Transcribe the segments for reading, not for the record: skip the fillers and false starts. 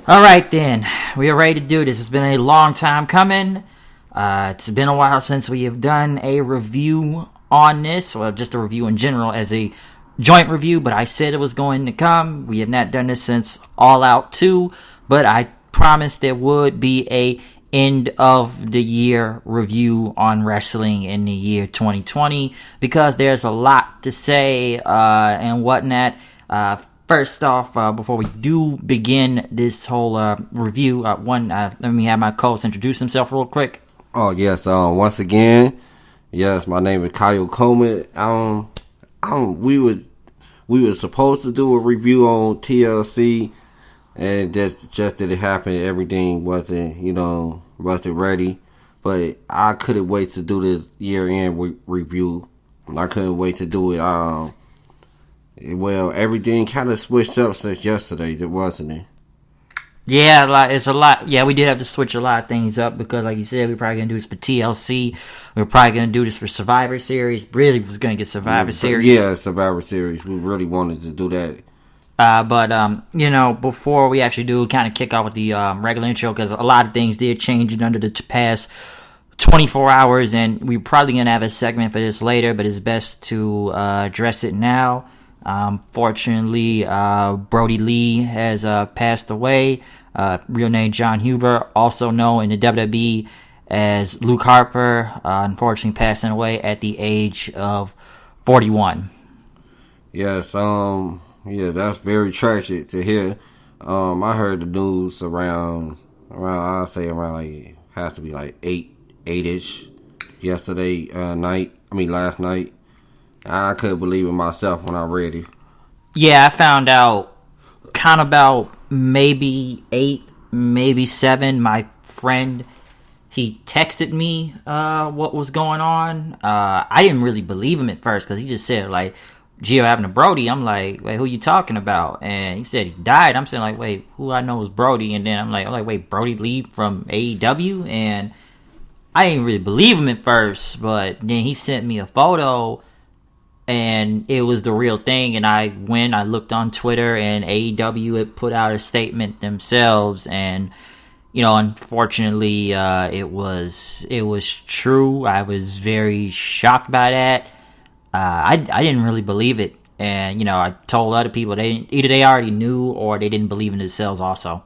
All right, then. We are ready to do this. It's been a long time coming. It's been a while since we have done a review on this, well, just a review in general as a joint review, but I said it was going to come. We have not done this since All Out 2, but I promised there would be a end of the year review on wrestling in the year 2020 because there's a lot to say and whatnot. First off, before we do begin this whole review, let me have my co-host introduce himself real quick. Oh, yes. Once again, yes, my name is Kyle Coleman. We were supposed to do a review on TLC, and just didn't happen. Everything wasn't ready. But I couldn't wait to do this year-end review. I couldn't wait to do it. Well, everything kind of switched up since yesterday, wasn't it? Yeah, it's a lot. Yeah, we did have to switch a lot of things up because, like you said, we're probably going to do this for TLC. We're probably going to do this for Survivor Series. Really was going to get Survivor Series. Yeah, Survivor Series. We really wanted to do that. But before we actually do kind of kick off with the regular intro, because a lot of things did change under the past 24 hours, and we're probably going to have a segment for this later, but it's best to address it now. Fortunately, Brodie Lee has passed away. Real name John Huber, also known in the WWE as Luke Harper, unfortunately passing away at the age of 41. Yes, yeah, that's very tragic to hear. I heard the news around I'd say around like has to be like eight-ish yesterday last night. I couldn't believe it myself when I read it. Yeah, I found out kind of about maybe 8, maybe 7. My friend, he texted me what was going on. I didn't really believe him at first because he just said, like, Gio happened to Brodie. I'm like, wait, who you talking about? And he said he died. I'm saying, like, wait, who I know is Brodie? And then I'm like, wait, Brodie Lee from AEW? And I didn't really believe him at first, but then he sent me a photo and it was the real thing, and I looked on Twitter, and AEW had put out a statement themselves, and unfortunately, it was true. I was very shocked by that. I didn't really believe it, and I told other people either they already knew or they didn't believe in themselves also.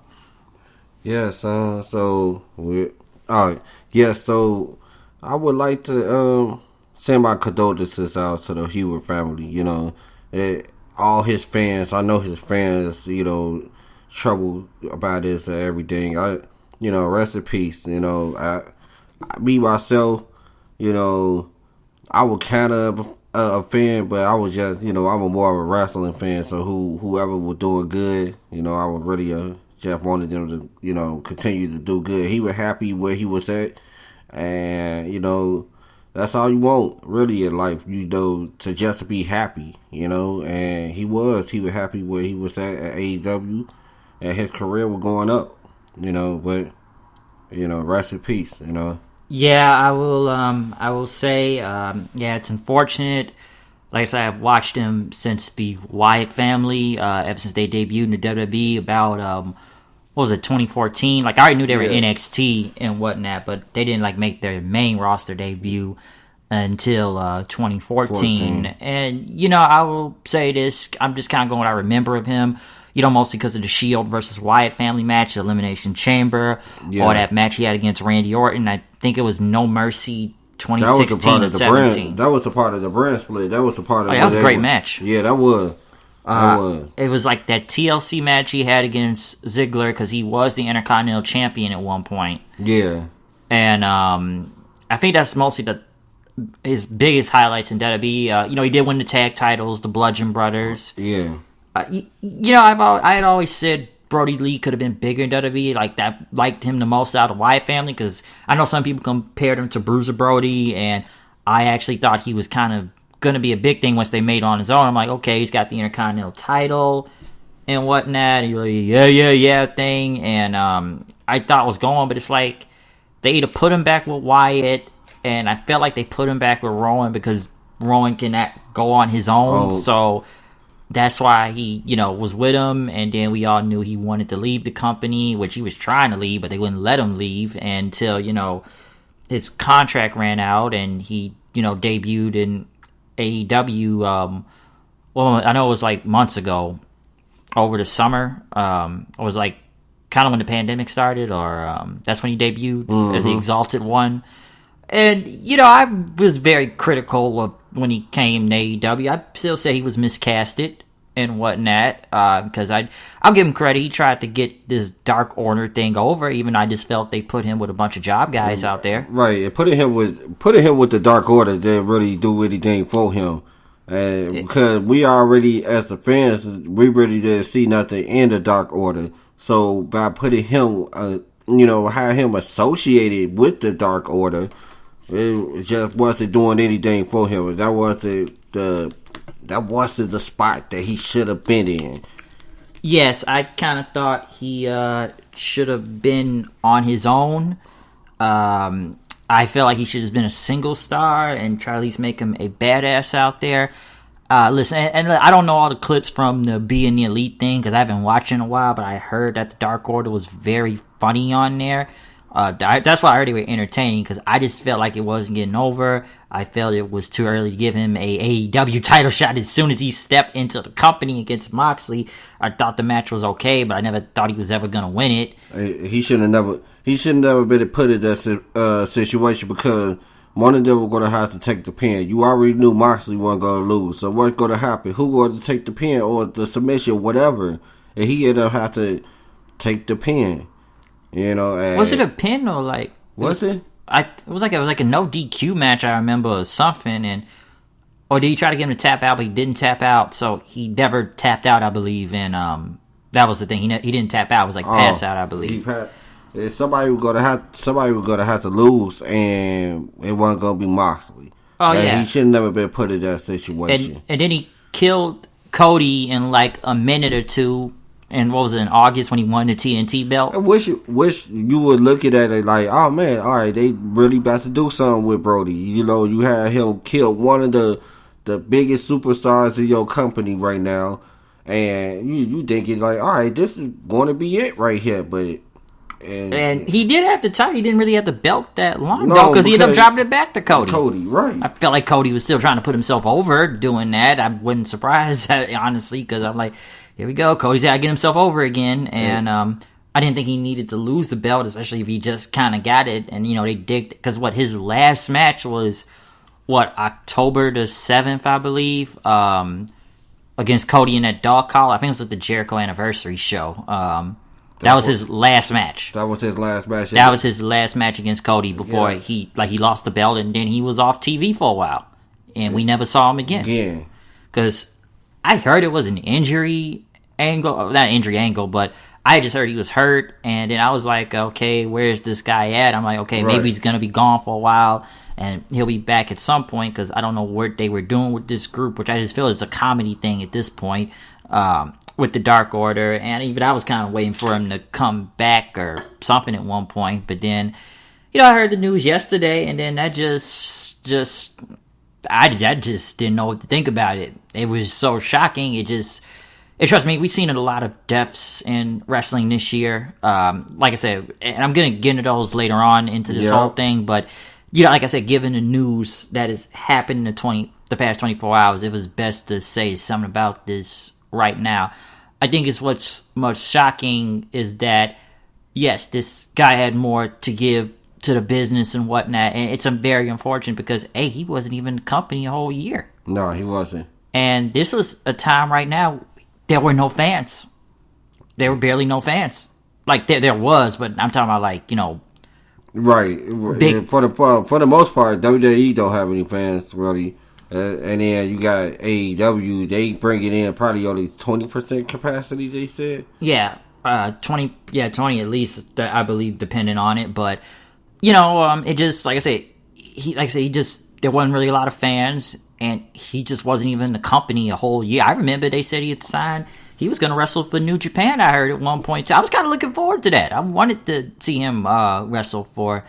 Yes, so I would like to send my condolences out to the Huber family. All his fans, I know his fans, troubled about this and everything. Rest in peace. Me myself, I was kind of a fan, but I was just, I'm more of a wrestling fan. So whoever was doing good, I would really just wanted them to, continue to do good. He was happy where he was at, and that's all you want, really, in life, to just be happy, and he was happy where he was at AEW, and his career was going up, but, rest in peace, Yeah, I will say, it's unfortunate. Like I said, I've watched him since the Wyatt family, ever since they debuted in the WWE about, 2014? Like, I already knew they were NXT and whatnot, but they didn't, make their main roster debut until 2014. And, I will say this, I'm just kind of going what I remember of him, mostly because of the Shield versus Wyatt family match, the Elimination Chamber, or that match he had against Randy Orton. I think it was No Mercy 2016 or 17. That was a part of the brand split. That was a part of that was a great match. Yeah, that was. It was like that TLC match he had against Ziggler because he was the Intercontinental Champion at one point. Yeah. And I think that's mostly his biggest highlights in WWE. He did win the tag titles, the Bludgeon Brothers. Yeah. I had always said Brodie Lee could have been bigger in WWE. Liked him the most out of the Wyatt family because I know some people compared him to Bruiser Brody, and I actually thought he was kind of going to be a big thing once they made on his own. I'm like, okay, he's got the Intercontinental title and whatnot. And you're like, thing. And I thought it was going, but it's like they either put him back with Wyatt, and I felt like they put him back with Rowan because Rowan cannot go on his own. So that's why he, was with him, and then we all knew he wanted to leave the company, which he was trying to leave, but they wouldn't let him leave until, his contract ran out, and he, debuted in AEW, well, I know it was like months ago, over the summer. It was like kind of when the pandemic started, or that's when he debuted as the Exalted One. And, I was very critical of when he came to AEW. I still say he was miscasted and whatnot, because I'll give him credit. He tried to get this Dark Order thing over, even I just felt they put him with a bunch of job guys out there. Right, and putting him with the Dark Order didn't really do anything for him. Because we already, as the fans, we really didn't see nothing in the Dark Order. So by putting him, have him associated with the Dark Order, it just wasn't doing anything for him. That wasn't the spot that he should have been in. Yes, I kind of thought he should have been on his own. I feel like he should have been a single star and try to at least make him a badass out there. Listen, and I don't know all the clips from the Being the Elite thing because I haven't watched in a while, but I heard that the Dark Order was very funny on there. That's why I heard they were entertaining, because I just felt like it wasn't getting over. I felt it was too early to give him a AEW title shot as soon as he stepped into the company against Moxley. I thought the match was okay, but I never thought he was ever going to win it. He should have never been put in that situation, because one of them were going to have to take the pin. You already knew Moxley wasn't going to lose. So what's going to happen? Who going to take the pin or the submission, whatever? And he ended up having to take the pin. Was it a pin or like? Was it? It was like a no DQ match. I remember, or something, or did he try to get him to tap out, but he didn't tap out, so he never tapped out, I believe. And that was the thing. He didn't tap out. It was like pass out, I believe. Somebody was gonna have to lose, and it wasn't gonna be Moxley. Oh, and yeah, he should have never been put in that situation. And then he killed Cody in like a minute or two. And what was it, in August when he won the TNT belt? I wish you would look at it like, oh man, all right, they really about to do something with Brodie. You had him kill one of the biggest superstars in your company right now, and you thinking like, all right, this is going to be it right here. But and he did have the title. He didn't really have the belt that long, though, because he ended up dropping it back to Cody. Right. I felt like Cody was still trying to put himself over doing that. I wasn't surprised, honestly, because I'm like, here we go. Cody's got to get himself over again. And I didn't think he needed to lose the belt, especially if he just kind of got it. And, they digged it. Because his last match was, October the 7th, I believe, against Cody in that dog collar. I think it was at the Jericho Anniversary show. That was his last match. That was his last match. That was his last match against Cody before he lost the belt, and then he was off TV for a while. And we never saw him again. Because I heard it was an injury angle, not injury angle, but I just heard he was hurt, and then I was like, okay, where's this guy at? I'm like, okay, maybe he's gonna be gone for a while, and he'll be back at some point, because I don't know what they were doing with this group, which I just feel is a comedy thing at this point, with the Dark Order, and even I was kind of waiting for him to come back or something at one point, but then, I heard the news yesterday, and then that I just didn't know what to think about it. It was so shocking. Trust me, we've seen a lot of deaths in wrestling this year. Like I said, and I'm going to get into those later on into this whole thing, but, like I said, given the news that has happened in the past 24 hours, it was best to say something about this right now. I think what's most shocking is that, yes, this guy had more to give to the business and whatnot, and it's very unfortunate because, he wasn't even in the company a whole year. No, he wasn't. And this was a time right now there were no fans. There were barely no fans. Like, there was, but I'm talking about, like, right. For the most part, WWE don't have any fans, really. And then you got AEW, they bring it in probably only 20% capacity, they said. Yeah, 20 at least, I believe, depending on it. But, it just, like I said, there wasn't really a lot of fans, and he just wasn't even in the company a whole year. I remember they said he had signed, he was going to wrestle for New Japan, I heard at one point. I was kind of looking forward to that. I wanted to see him wrestle for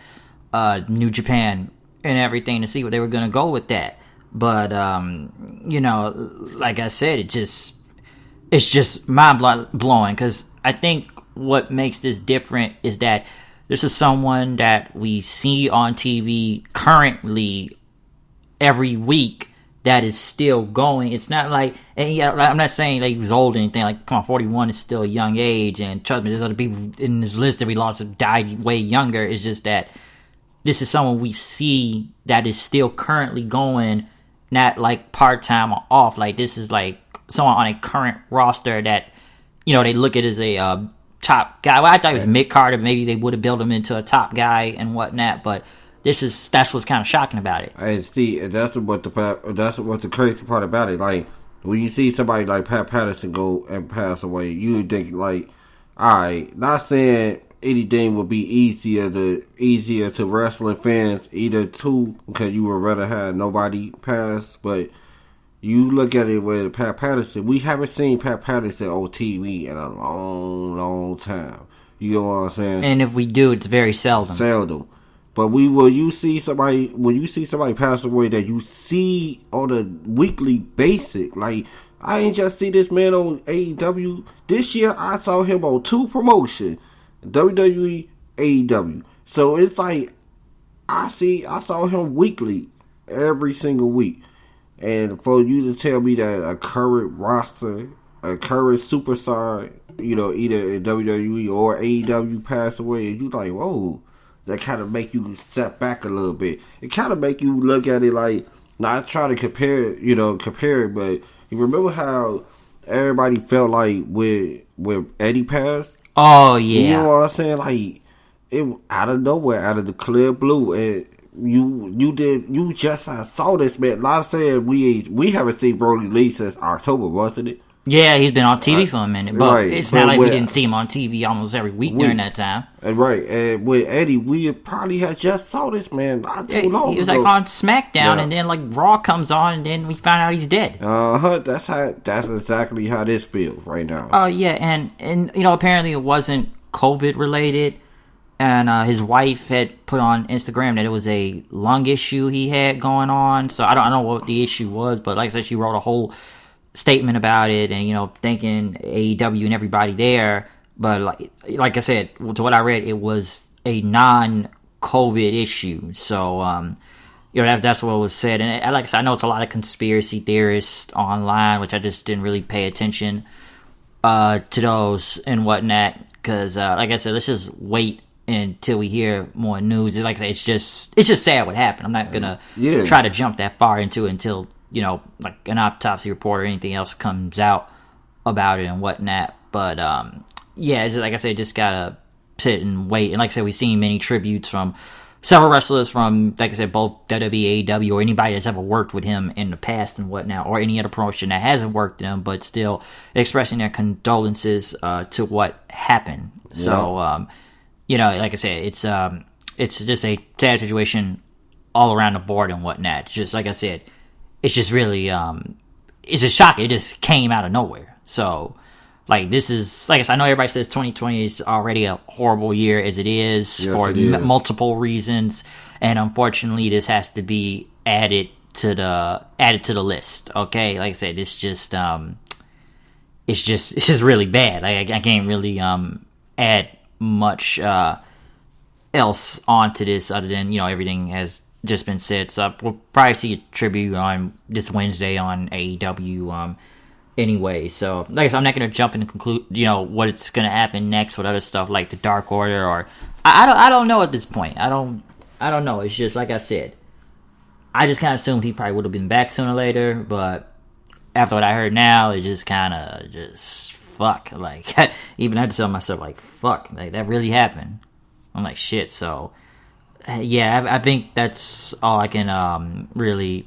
New Japan and everything to see what they were going to go with that. But, like I said, it's just mind blowing, because I think what makes this different is that this is someone that we see on TV currently every week that is still going. It's not like, and yeah, I'm not saying that he was old or anything. Like, come on, 41 is still a young age, and trust me, there's other people in this list that we lost that died way younger. It's just that this is someone we see that is still currently going, not like part-time or off. Like, this is like someone on a current roster that, you know, they look at as a top guy. Well, I thought it was mid-carder. Maybe they would have built him into a top guy and whatnot, but that's what's kind of shocking about it. And see, that's what the crazy part about it. Like, when you see somebody like Pat Patterson go and pass away, you think like, all right, not saying anything would be easier to wrestling fans either too, because you would rather have nobody pass. But you look at it with Pat Patterson, we haven't seen Pat Patterson on TV in a long, long time. You know what I'm saying? And if we do, it's very seldom. But when you see somebody pass away that you see on a weekly basis, like, I ain't just see this man on AEW. This year I saw him on 2 promotions, WWE, AEW. So it's like I saw him weekly, every single week. And for you to tell me that a current roster, a current superstar, you know, either in WWE or AEW passed away, and you like, whoa. That kind of make you step back a little bit. It kind of make you look at it like, not trying to compare it, but you remember how everybody felt like with Eddie passed? Oh, yeah. You know what I'm saying? Like, it out of nowhere, out of the clear blue, and you just saw this, man. Like I said, we haven't seen Brodie Lee since October, wasn't it? Yeah, he's been on TV for a minute, but it's not like we didn't see him on TV almost every week during that time. And with Eddie, we probably had just saw this man not too long ago. He was like on SmackDown, and then like Raw comes on, and then we find out he's dead. That's exactly how this feels right now. Oh yeah, and you know, apparently it wasn't COVID related, and his wife had put on Instagram that it was a lung issue he had going on. So I don't know what the issue was, but like I said, she wrote a whole statement about it, and you know, thanking AEW and everybody there. But like I said, to what I read, it was a non-COVID issue. So you know, that's what was said. And like I said, I know it's a lot of conspiracy theorists online, which I just didn't really pay attention to those and whatnot, because like I said, let's just wait until we hear more news. It's like, it's just sad what happened. I'm not gonna try to jump that far into it until, you know, like an autopsy report or anything else comes out about it and whatnot. But yeah, it's just, like I said, just gotta sit and wait. And like I said, we've seen many tributes from several wrestlers from, like I said, both WWE, AEW, or anybody that's ever worked with him in the past and whatnot, or any other promotion that hasn't worked with him, but still expressing their condolences to what happened. Yeah. So you know, like I said, it's just a sad situation all around the board and whatnot. Just like I said, it's just really it's just shocking. It just came out of nowhere. So like, this is, like I said, I know everybody says 2020 is already a horrible year as it is, for multiple reasons, and unfortunately this has to be added to the list. Okay, like I said, it's just really bad. I can't really add much else onto this other than, you know, everything has just been said. So we'll probably see a tribute on this Wednesday on AEW anyway. So like I said, I'm not going to jump into conclude, you know, what it's going to happen next with other stuff like the Dark Order, or I don't know at this point. I don't know. It's just like I said, I just kind of assumed he probably would have been back sooner or later, but after what I heard now, it just kind of just fuck. Like, even I had to tell myself, like, fuck, like, that really happened. I'm like, shit. So yeah, I think that's all I can really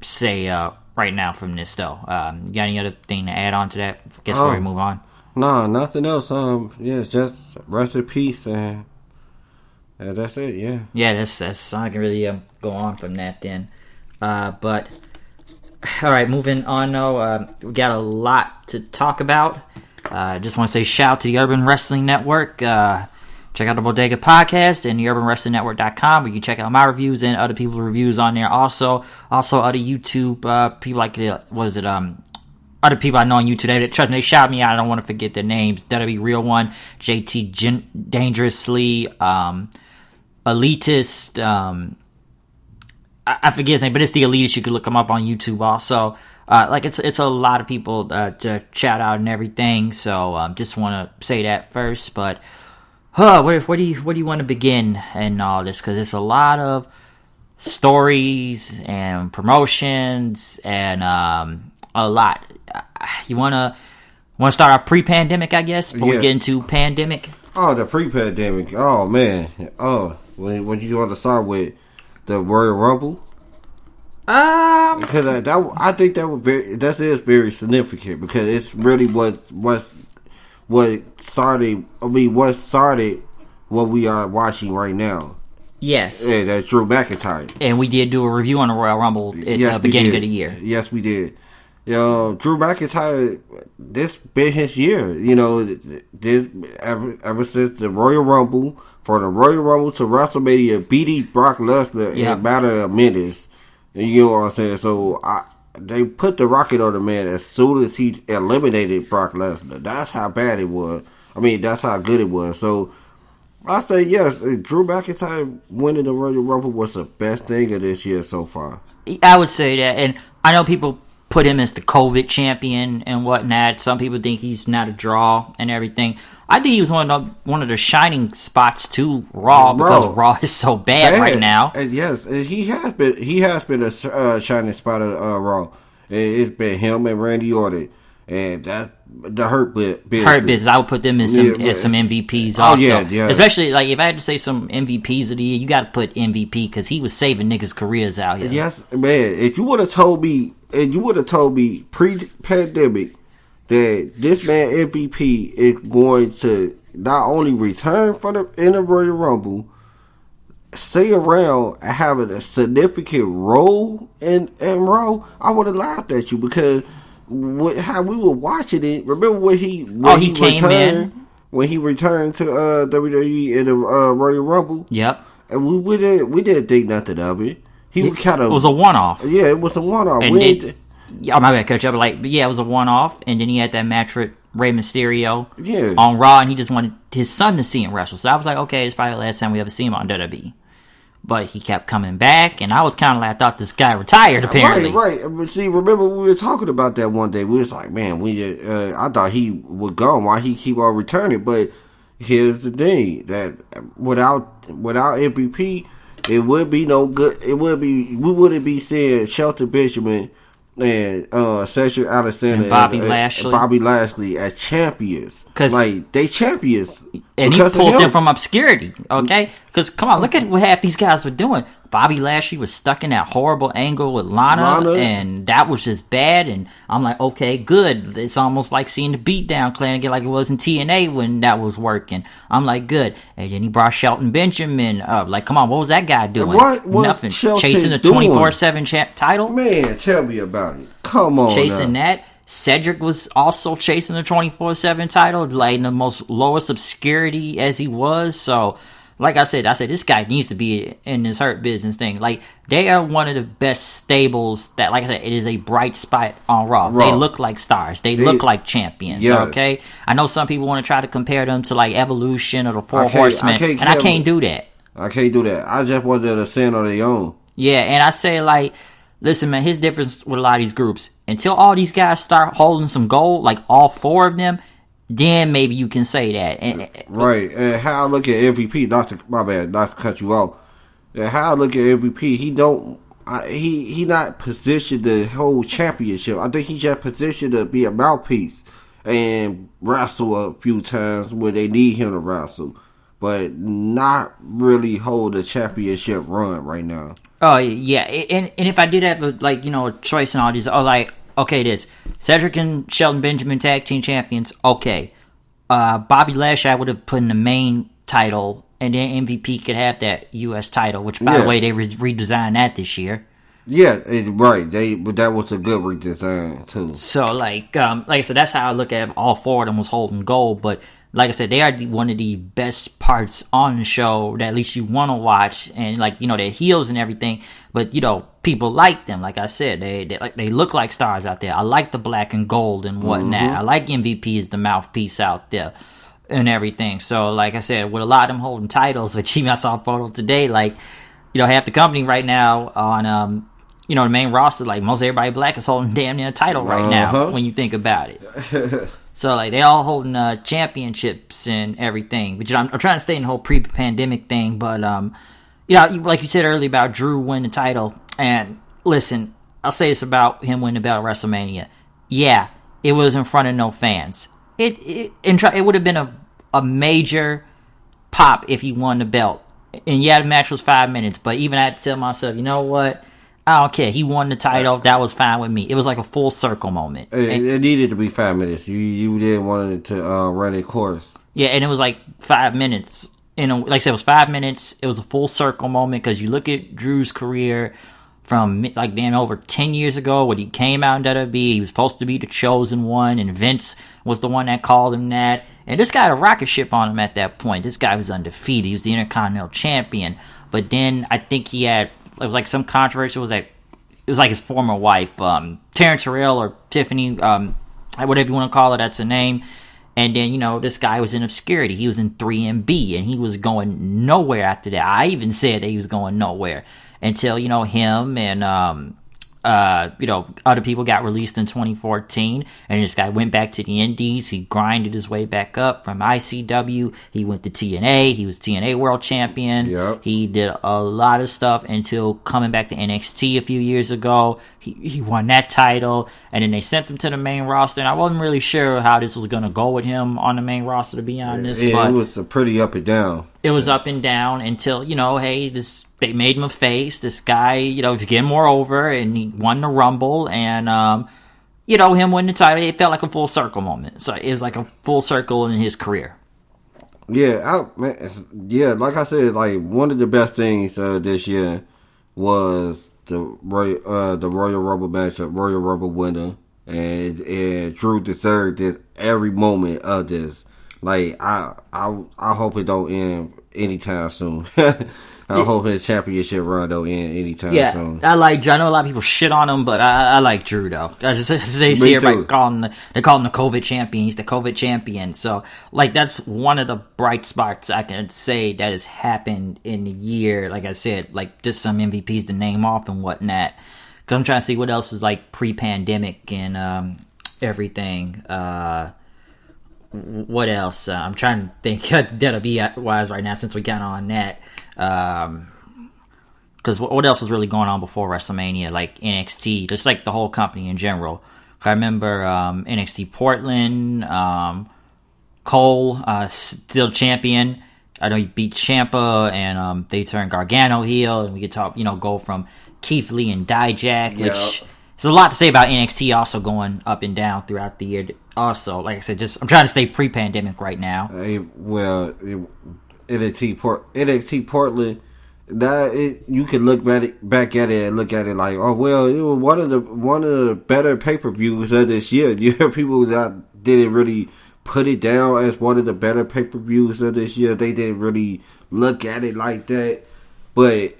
say right now from this, though. You got any other thing to add on to that? I guess before we move on. No, nothing else. Yeah, it's just rest in peace, and that's it. Yeah, that's all I can really go on from that then. But all right, moving on though, we got a lot to talk about. Just want to say shout out to the Urban Wrestling Network. Check out the Bodega Podcast and the UrbanWrestlingNetwork.com, where you can check out my reviews and other people's reviews on there. Also other YouTube people like, other people I know on YouTube, trust me, they shout me out. I don't want to forget their names. WWE Real One, JT Dangerously, Elitist, I forget his name, but it's the Elitist. You can look him up on YouTube also. It's a lot of people to shout out and everything. So just want to say that first. But where do you want to begin and all this? Because it's a lot of stories and promotions and a lot. You wanna start our pre-pandemic, I guess, before we get into pandemic. Oh, the pre-pandemic. Oh man. Oh, when you want to start with the Royal Rumble. Because I think that is very significant because it's really what started. I mean, what started what we are watching right now. Yes. Yeah, that's Drew McIntyre. And we did do a review on the Royal Rumble at the beginning of the year. Yes, we did. Drew McIntyre, this been his year. You know, this ever since the Royal Rumble, from the Royal Rumble to WrestleMania, beating Brock Lesnar in a matter of minutes. You know what I'm saying? So they put the rocket on the man as soon as he eliminated Brock Lesnar. That's how bad it was. I mean, that's how good it was. So I say yes, Drew McIntyre winning the Royal Rumble was the best thing of this year so far. I would say that, and I know people put him as the COVID champion and whatnot. Some people think he's not a draw and everything. I think he was one of the shining spots to Raw because Raw is so bad right now. And yes, and he has been a shining spot of Raw. It's been him and Randy Orton, and that the Hurt Business. I would put them as some MVPs also. Yeah. Especially like if I had to say some MVPs of the year, you got to put MVP because he was saving niggas' careers out here. Yes, man. If you would have told me pre-pandemic that this man MVP is going to not only return in the Royal Rumble, stay around and having a significant role in Raw, I would have laughed at you because how we were watching it. Remember when he came in when he returned to WWE in the Royal Rumble? Yep. And we didn't think nothing of it. It was a one-off. Yeah, it was a one-off. My bad, Coach. But it was a one-off, and then he had that match with Rey Mysterio Yeah. on Raw, and he just wanted his son to see him wrestle. So I was like, okay, it's probably the last time we ever see him on WWE. But he kept coming back, and I was kind of like, I thought this guy retired, apparently. Right. But see, remember we were talking about that one day. We was like, man, I thought he would go. Why he keep on returning? But here's the thing, that without MVP, it would be no good. We wouldn't be seeing Shelton Benjamin and Cedric Alexander and Bobby Lashley as champions. Like, they champions. And he pulled them from obscurity, okay? Because, come on, look at what half these guys were doing. Bobby Lashley was stuck in that horrible angle with Lana, and that was just bad. And I'm like, okay, good. It's almost like seeing the Beatdown Clan again, like it was in TNA when that was working. I'm like, good. And then he brought Shelton Benjamin up. Like, come on, what was that guy doing? Nothing. Shelton chasing the 24/7 title? Man, tell me about it. Come on, chasing that. Cedric was also chasing the 24/7 title, like in the most lowest obscurity as he was. So, like I said, this guy needs to be in this Hurt Business thing. Like, they are one of the best stables that, like I said, it is a bright spot on Raw. They look like stars. They look like champions, okay? I know some people want to try to compare them to, like, Evolution or the Four Horsemen, and I can't do that. I can't do that. I just want them to stand on their own. Yeah, and I say, like, listen, man, his difference with a lot of these groups, until all these guys start holding some gold, like all four of them, then maybe you can say that. Right. And how I look at MVP, not to cut you off. And how I look at MVP, he not positioned to hold championship. I think he just positioned to be a mouthpiece and wrestle a few times when they need him to wrestle, but not really hold a championship run right now. Oh, yeah. And if I did have a choice in all these, this Cedric and Shelton Benjamin tag team champions, okay. Bobby Lashley I would have put in the main title, and then MVP could have that U.S. title, which, by the way, they redesigned that this year. Yeah, right. But that was a good redesign, too. So, like I said, that's how I look at it. All four of them was holding gold, but like I said, they are one of the best parts on the show that at least you want to watch, and they're heels and everything. But people like them. Like I said, they look like stars out there. I like the black and gold and whatnot. I like MVP as the mouthpiece out there and everything. So, like I said, with a lot of them holding titles, which even I saw a photo today, like, half the company right now on, the main roster, like, most everybody black is holding damn near a title right now when you think about it. So, like, they all holding championships and everything. But, I'm trying to stay in the whole pre-pandemic thing, but, like you said earlier about Drew winning the title, and listen, I'll say this about him winning the belt at WrestleMania. Yeah, it was in front of no fans. It would have been a major pop if he won the belt. And yeah, the match was 5 minutes, but even I had to tell myself, you know what? I don't care. He won the title. That was fine with me. It was like a full circle moment. It needed to be 5 minutes. You didn't want it to run a course. Yeah, and it was like 5 minutes. Like I said, it was 5 minutes. It was a full circle moment because you look at Drew's career from like being over 10 years ago when he came out in WWE. He was supposed to be the chosen one, and Vince was the one that called him that. And this guy had a rocket ship on him at that point. This guy was undefeated. He was the Intercontinental Champion. But then I think it was like some controversy. It was like his former wife, Terrence Harrell or Tiffany, whatever you want to call her, that's her name. And then, this guy was in obscurity. He was in 3MB, and he was going nowhere after that. I even said that he was going nowhere until, him and, other people got released in 2014, and this guy went back to the Indies. He grinded his way back up from ICW. He went to TNA. He was TNA World Champion. Yep. He did a lot of stuff until coming back to NXT a few years ago. He won that title, and then they sent him to the main roster, and I wasn't really sure how this was going to go with him on the main roster, to be honest. Yeah, but it was pretty up and down. It was up and down until, they made him a face. This guy, was getting more over, and he won the Rumble, and, him winning the title, it felt like a full circle moment. So it was like a full circle in his career. Yeah, like I said, like, one of the best things this year was the Royal Rumble match, the Royal Rumble winner, and Drew deserved this every moment of this. Like, I hope it don't end anytime soon. I hope his championship run don't end anytime soon. I like Drew. I know a lot of people shit on him, but I like Drew, though. I just see everybody call him the COVID champion. He's the COVID champion. So, like, that's one of the bright spots I can say that has happened in the year. Like I said, like, just some MVPs to name off and whatnot. Because I'm trying to see what else was, like, pre-pandemic and everything. What else? I'm trying to think WWE-wise right now since we got on that. Because what else was really going on before WrestleMania? Like NXT, just like the whole company in general. I remember NXT Portland, Cole, still champion. I know he beat Ciampa, and they turned Gargano heel, and we could talk, go from Keith Lee and Dijak, which there's a lot to say about NXT also going up and down throughout the year. Also, like I said, I'm trying to stay pre-pandemic right now. NXT Portland, you can look back at it and look at it like, oh well, it was one of the better pay-per-views of this year. You hear people that didn't really put it down as one of the better pay-per-views of this year. They didn't really look at it like that. But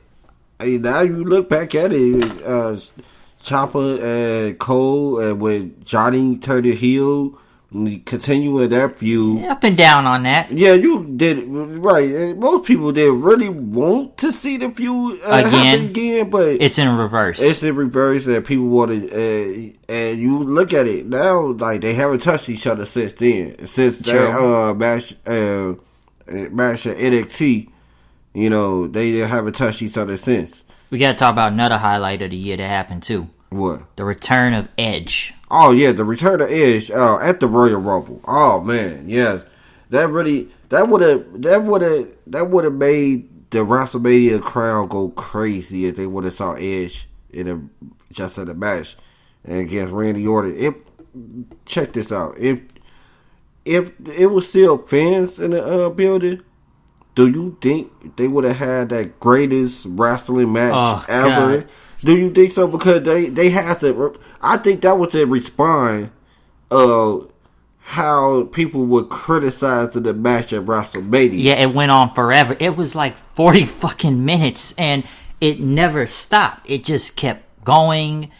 now you look back at it, Ciampa and Cole, and with Johnny turned heel, continuing that feud. Yeah, up and down on that. Yeah, you did right. Most people didn't really want to see the feud happen again, but it's in reverse. It's in reverse, and people wanted. And you look at it now, like they haven't touched each other since then. Since that match at NXT, they haven't touched each other since. We got to talk about another highlight of the year that happened too. What? The return of Edge. Oh yeah, the return of Edge at the Royal Rumble. Oh man, yes, that would have made the WrestleMania crowd go crazy if they would have saw Edge in a match against Randy Orton. Check this out. If it was still fans in the building, do you think they would have had that greatest wrestling match ever? God. Do you think so? Because they had to. I think that was the response of how people would criticize the match at WrestleMania. Yeah, it went on forever. It was like 40 fucking minutes, and it never stopped. It just kept going.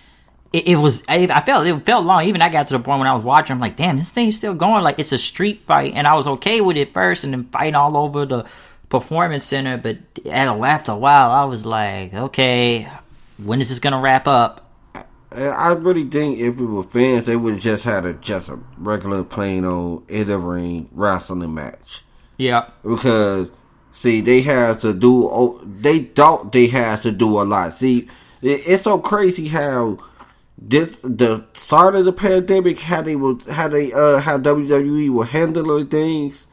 I felt it felt long. Even I got to the point when I was watching, I'm like, damn, this thing's still going. Like, it's a street fight, and I was okay with it first, and then fighting all over the performance center. But after a while, I was like, okay, when is this gonna wrap up? I really think if it were fans, they would have just had a regular plain old in the ring wrestling match. Yeah, because see, they thought they had to do a lot. See, it's so crazy how the start of the pandemic, how WWE were handling things,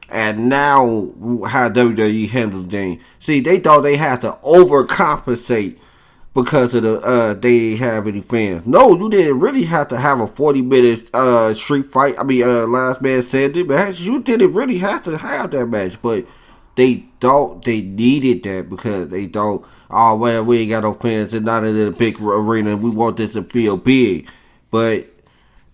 and now how WWE handles things. See, they thought they had to overcompensate because of they didn't have any fans. No, you didn't really have to have a 40-minute street fight. I mean, last man standing match. You didn't really have to have that match, but they thought they needed that because they thought, oh, well, we ain't got no fans and not in a big arena. We want this to feel big. But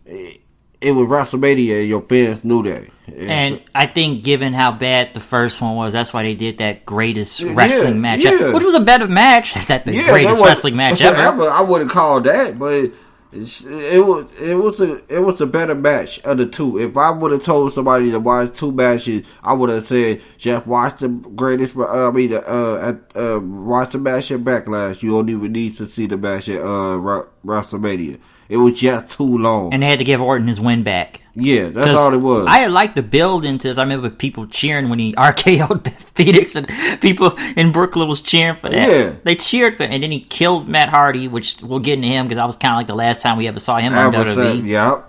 it was WrestleMania and your fans knew that. And I think given how bad the first one was, that's why they did that greatest wrestling match ever, which was a better match than the greatest wrestling match ever. I wouldn't call that, but it was a better match of the two. If I would have told somebody to watch two matches, I would have said just watch the greatest. Watch the match at Backlash. You don't even need to see the match at WrestleMania. It was just too long, and they had to give Orton his win back. Yeah, that's all it was. I had liked the build into this. I remember people cheering when he RKO'd Phoenix, and people in Brooklyn was cheering for that. Yeah. They cheered for it, and then he killed Matt Hardy, which we'll get into him because I was kind of like the last time we ever saw him on WWE. Yeah.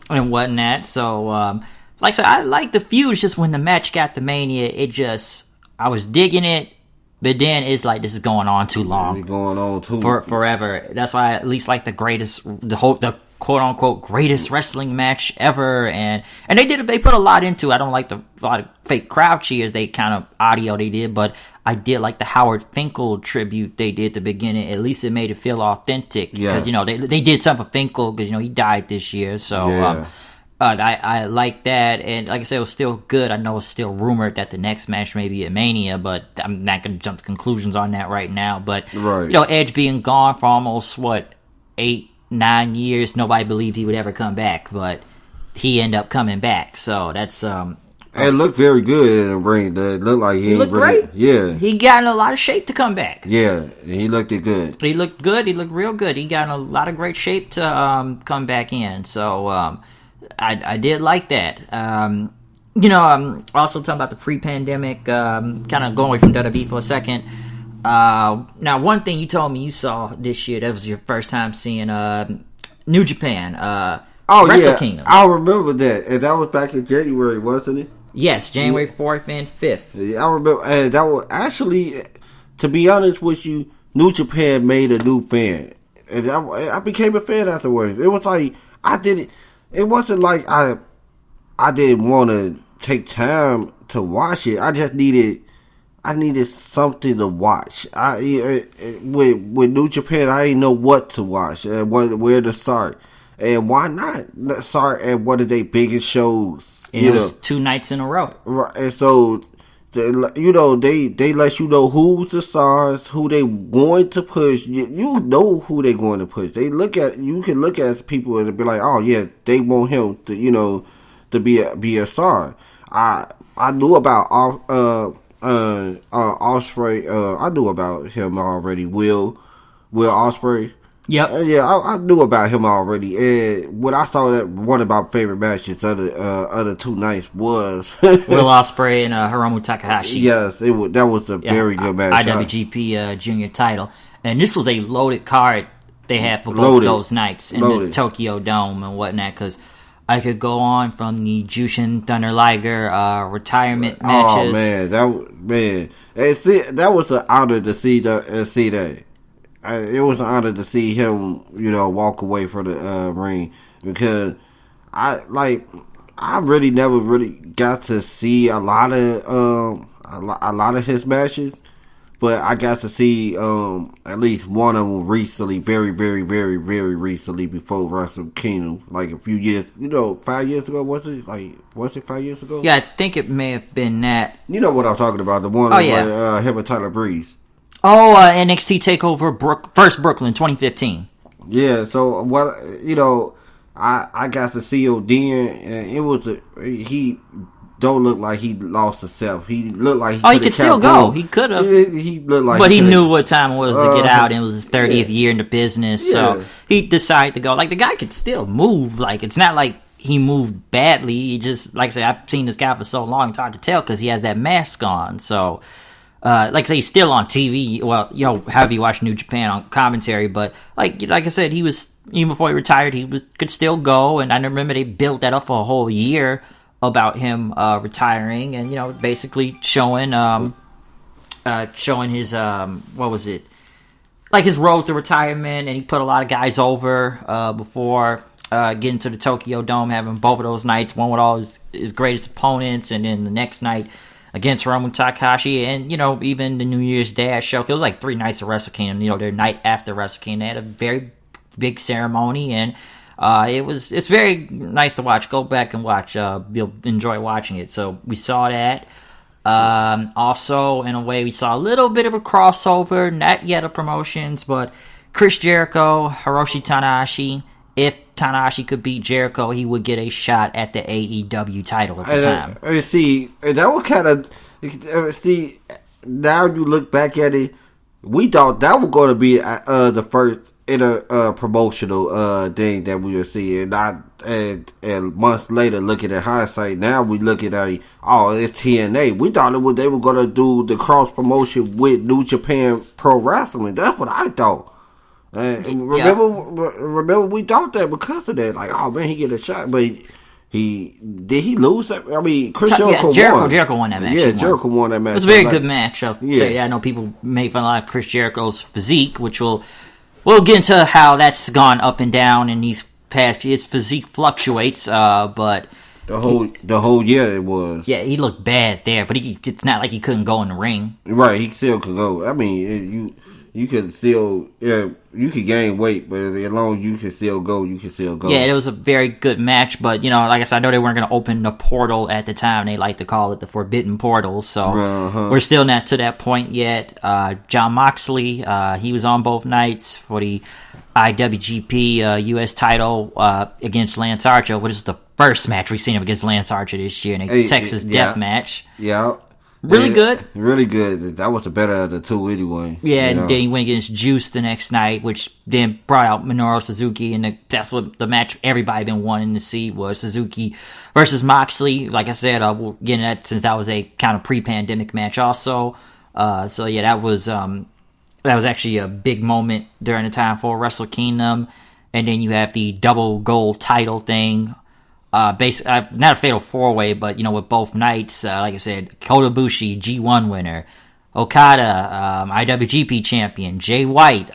And whatnot. So, like I said, I liked the feud. It's just when the match got to Mania, I was digging it. But then it's like, this is going on too long. It's going on too forever. That's why I at least like the quote unquote greatest wrestling match ever. And they put a lot into it. I don't like a lot of fake crowd cheers. They kind of audio they did, but I did like the Howard Finkel tribute they did at the beginning. At least it made it feel authentic. Because, they did something for Finkel because, he died this year. So, yeah. I like that, and like I said, it was still good. I know it's still rumored that the next match may be at Mania, but I'm not going to jump to conclusions on that right now. But, right. Edge being gone for almost, 8-9 years, nobody believed he would ever come back, but he ended up coming back, so that's... it looked very good in the ring. It looked like he looked great. Yeah. He got in a lot of shape to come back. Yeah, he looked good. He looked good. He looked real good. He got in a lot of great shape to come back in, so... I did like that. Also talking about the pre-pandemic, kind of going away from WWE for a second. Now, one thing you told me you saw this year, that was your first time seeing New Japan, Wrestle Kingdom. I remember that. And that was back in January, wasn't it? Yes, January 4th and 5th. Yeah, I remember. And that was actually, to be honest with you, New Japan made a new fan. And I became a fan afterwards. It was like, it wasn't like I didn't want to take time to watch it. I just needed something to watch. With New Japan, I didn't know what to watch and where to start, and why not start at one of their biggest shows. And it was 2 nights in a row, right? And so, they let you know who's the stars, who they going to push. You know who they going to push. You can look at people and be like, oh yeah, they want him to be a star. I knew about Ospreay. I knew about him already. Will Ospreay. Yep. I knew about him already. And when I saw that, one of my favorite matches of the 2 nights was Will Ospreay and Hiromu Takahashi. Yes, that was a very good match. IWGP Junior title, and this was a loaded card they had for both of those nights in the Tokyo Dome and whatnot. Because I could go on from the Jushin Thunder Liger retirement matches. Oh man, that was an honor to see that. It was an honor to see him, walk away from the ring, because I really never really got to see a lot of his matches, but I got to see at least one of them recently, very, very, very, very recently, before Wrestle Kingdom, like a few years, 5 years ago, was it 5 years ago? Yeah, I think it may have been that. You know what I'm talking about, the one with him and Tyler Breeze. Oh, NXT Takeover first Brooklyn 2015. Yeah, so what I got to see him then, and it was he don't look like he lost himself. He looked like he could still go. He could have. He looked like, but he knew what time it was to get out, and it was his 30th year in the business, so he decided to go. Like, the guy could still move. Like, it's not like he moved badly. He just, like I said, I've seen this guy for so long, it's hard to tell because he has that mask on. So, like I say, he's still on TV. Well, however you watch New Japan on commentary, but like I said, he was, even before he retired, could still go. And I remember they built that up for a whole year about him retiring, and basically showing his what was it, like his road to retirement, and he put a lot of guys over before getting to the Tokyo Dome, having both of those nights, one with all his greatest opponents, and then the next night against Hiromu Takahashi, and even the New Year's Dash show. It was like 3 nights of Wrestle Kingdom. Their night after Wrestle Kingdom, they had a very big ceremony, and it's very nice to watch. Go back and watch. You'll enjoy watching it. So we saw that. Also, in a way, we saw a little bit of a crossover, not yet a promotions, but Chris Jericho, Hiroshi Tanahashi. If Tanahashi could beat Jericho, he would get a shot at the AEW title at the time. See, that was kind of... See, now you look back at it, we thought that was going to be the first promotional thing that we would see, and months later, looking at hindsight, now we looking at it's TNA. We thought they were going to do the cross promotion with New Japan Pro Wrestling. That's what I thought. Remember, we thought that because of that. Like, oh man, he get a shot, but he lose? I mean, Jericho won that match. Yeah, Jericho won that match. It was a very good match. I know people made fun of a lot of Chris Jericho's physique, which we'll get into how that's gone up and down in these past. His physique fluctuates, but the whole year it was. Yeah, he looked bad there, but it's not like he couldn't go in the ring. Right, he still could go. I mean, you could still, you could gain weight, but as long as you can still go, you can still go. Yeah, it was a very good match, but, like I said, I know they weren't going to open the portal at the time. They like to call it the Forbidden Portal, so we're still not to that point yet. Jon Moxley, he was on both nights for the IWGP U.S. title against Lance Archer, which is the first match we've seen him against Lance Archer this year in a Texas Death Match. Yeah. Really good. Really good. That was the better of the two anyway. Yeah, and then he went against Juice the next night, which then brought out Minoru Suzuki, and that's what the match everybody been wanting to see was Suzuki versus Moxley. Like I said, we'll get into that since that was a kind of pre-pandemic match also. So yeah, that was actually a big moment during the time for Wrestle Kingdom. And then you have the double gold title thing. Not a fatal 4-way, but with both nights, like I said, Kota Ibushi, G1 winner, Okada, IWGP champion, Jay White,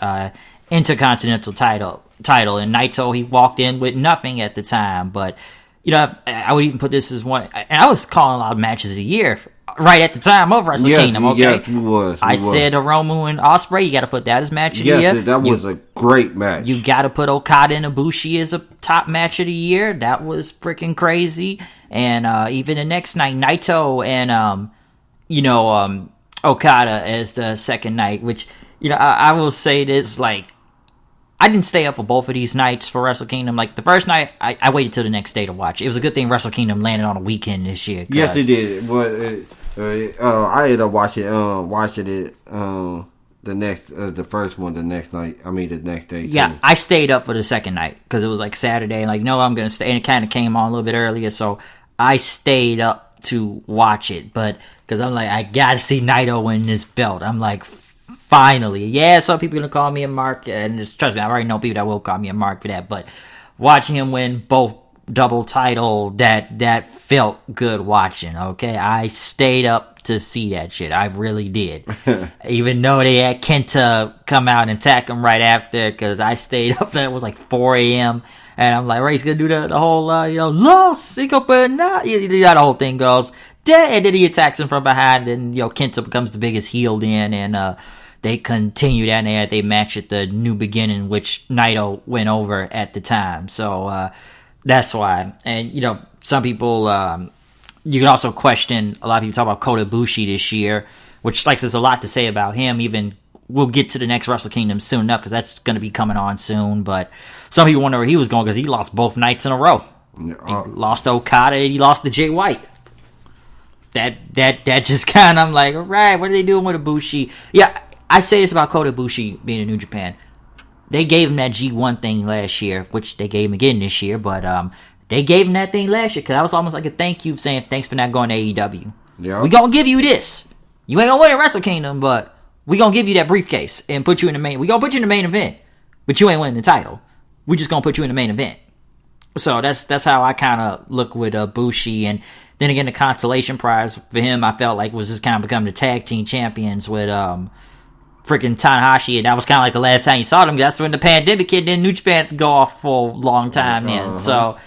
Intercontinental title, and Naito, he walked in with nothing at the time, but I would even put this as one, and I was calling a lot of matches a year right at the time of Wrestle Kingdom, okay? Yes, we was. I said Hiromu and Ospreay, you got to put that as match of the year. Yes, that was a great match. You got to put Okada and Ibushi as a top match of the year. That was freaking crazy. And even the next night, Naito and Okada as the second night, which I will say this, like, I didn't stay up for both of these nights for Wrestle Kingdom. Like, the first night, I waited till the next day to watch it. It was a good thing Wrestle Kingdom landed on a weekend this year. Yes, it did. But I ended up watching it the first one the next night. I mean, the next day. Yeah, too. I stayed up for the second night because it was like Saturday. Like, no, I'm gonna stay, and it kind of came on a little bit earlier, so I stayed up to watch it. But because I'm like, I gotta see Naito win this belt. I'm like, finally. Yeah, some people are gonna call me a mark, and just trust me, I already know people that will call me a mark for that. But watching him win both double title, that felt good watching. Okay, I stayed up to see that shit. I really did. Even though they had Kenta come out and attack him right after, because I stayed up. That was like 4 a.m. and I'm like, Ray's gonna do the whole lost. He go but not. The whole thing goes. And then he attacks him from behind, and Kenta becomes the biggest heel then, and they continue that, and they had a match at the New Beginning, which Naito went over at the time. So that's why. And some people, you can also question, a lot of people talk about Kota Ibushi this year, which, like, there's a lot to say about him, even we'll get to the next Wrestle Kingdom soon enough because that's going to be coming on soon. But some people wonder where he was going because he lost both nights in a row. He lost to Okada and he lost to Jay White. That just kind of, I'm like, all right, what are they doing with Ibushi? Yeah, I say this about Kota Ibushi being in New Japan. They gave him that G1 thing last year, which they gave him again this year, but they gave him that thing last year because that was almost like a thank you saying thanks for not going to AEW. Yeah. We gonna give you this. You ain't gonna win at Wrestle Kingdom, but we gonna give you that briefcase and put you in the main. We gonna put you in the main event, but you ain't winning the title. We just gonna put you in the main event. So that's how I kind of look with Bushi. And then again, the consolation prize for him, I felt like was just kind of becoming the tag team champions with freaking Tanahashi, and that was kind of like the last time you saw them. That's when the pandemic hit, then New Japan had to go off for a long time then. So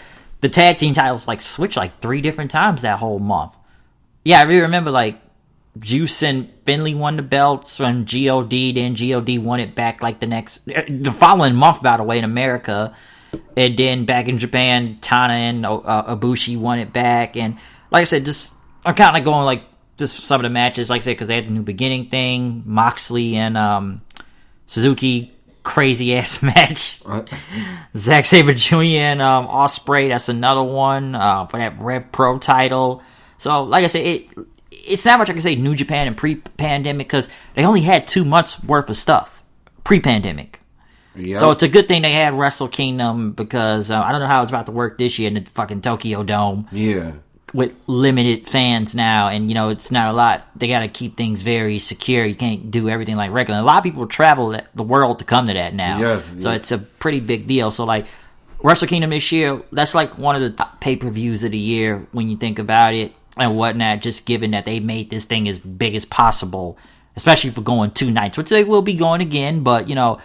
the tag team titles like switched like 3 different times that whole month. Yeah, I really remember like Juice and Finley won the belts from GOD, then GOD won it back like the following month, by the way, in America. And then back in Japan, Tana and Ibushi won it back. And like I said, just I'm kind of going like just some of the matches, like I said, because they had the New Beginning thing, Moxley and Suzuki, crazy ass match. Zack Sabre Jr. and Ospreay, that's another one for that Rev Pro title. So like I said, it's not much I can say New Japan and pre-pandemic because they only had 2 months worth of stuff pre-pandemic. Yep. So it's a good thing they had Wrestle Kingdom because I don't know how it's about to work this year in the fucking Tokyo Dome. Yeah. With limited fans now, and you know it's not a lot. They got to keep things very secure. You can't do everything like regular. A lot of people travel the world to come to that now. Yes, so it's a pretty big deal. So like Wrestle Kingdom this year, that's like one of the top pay-per-views of the year when you think about it and whatnot. Just given that they made this thing as big as possible, especially for going 2 nights, which they will be going again. But you know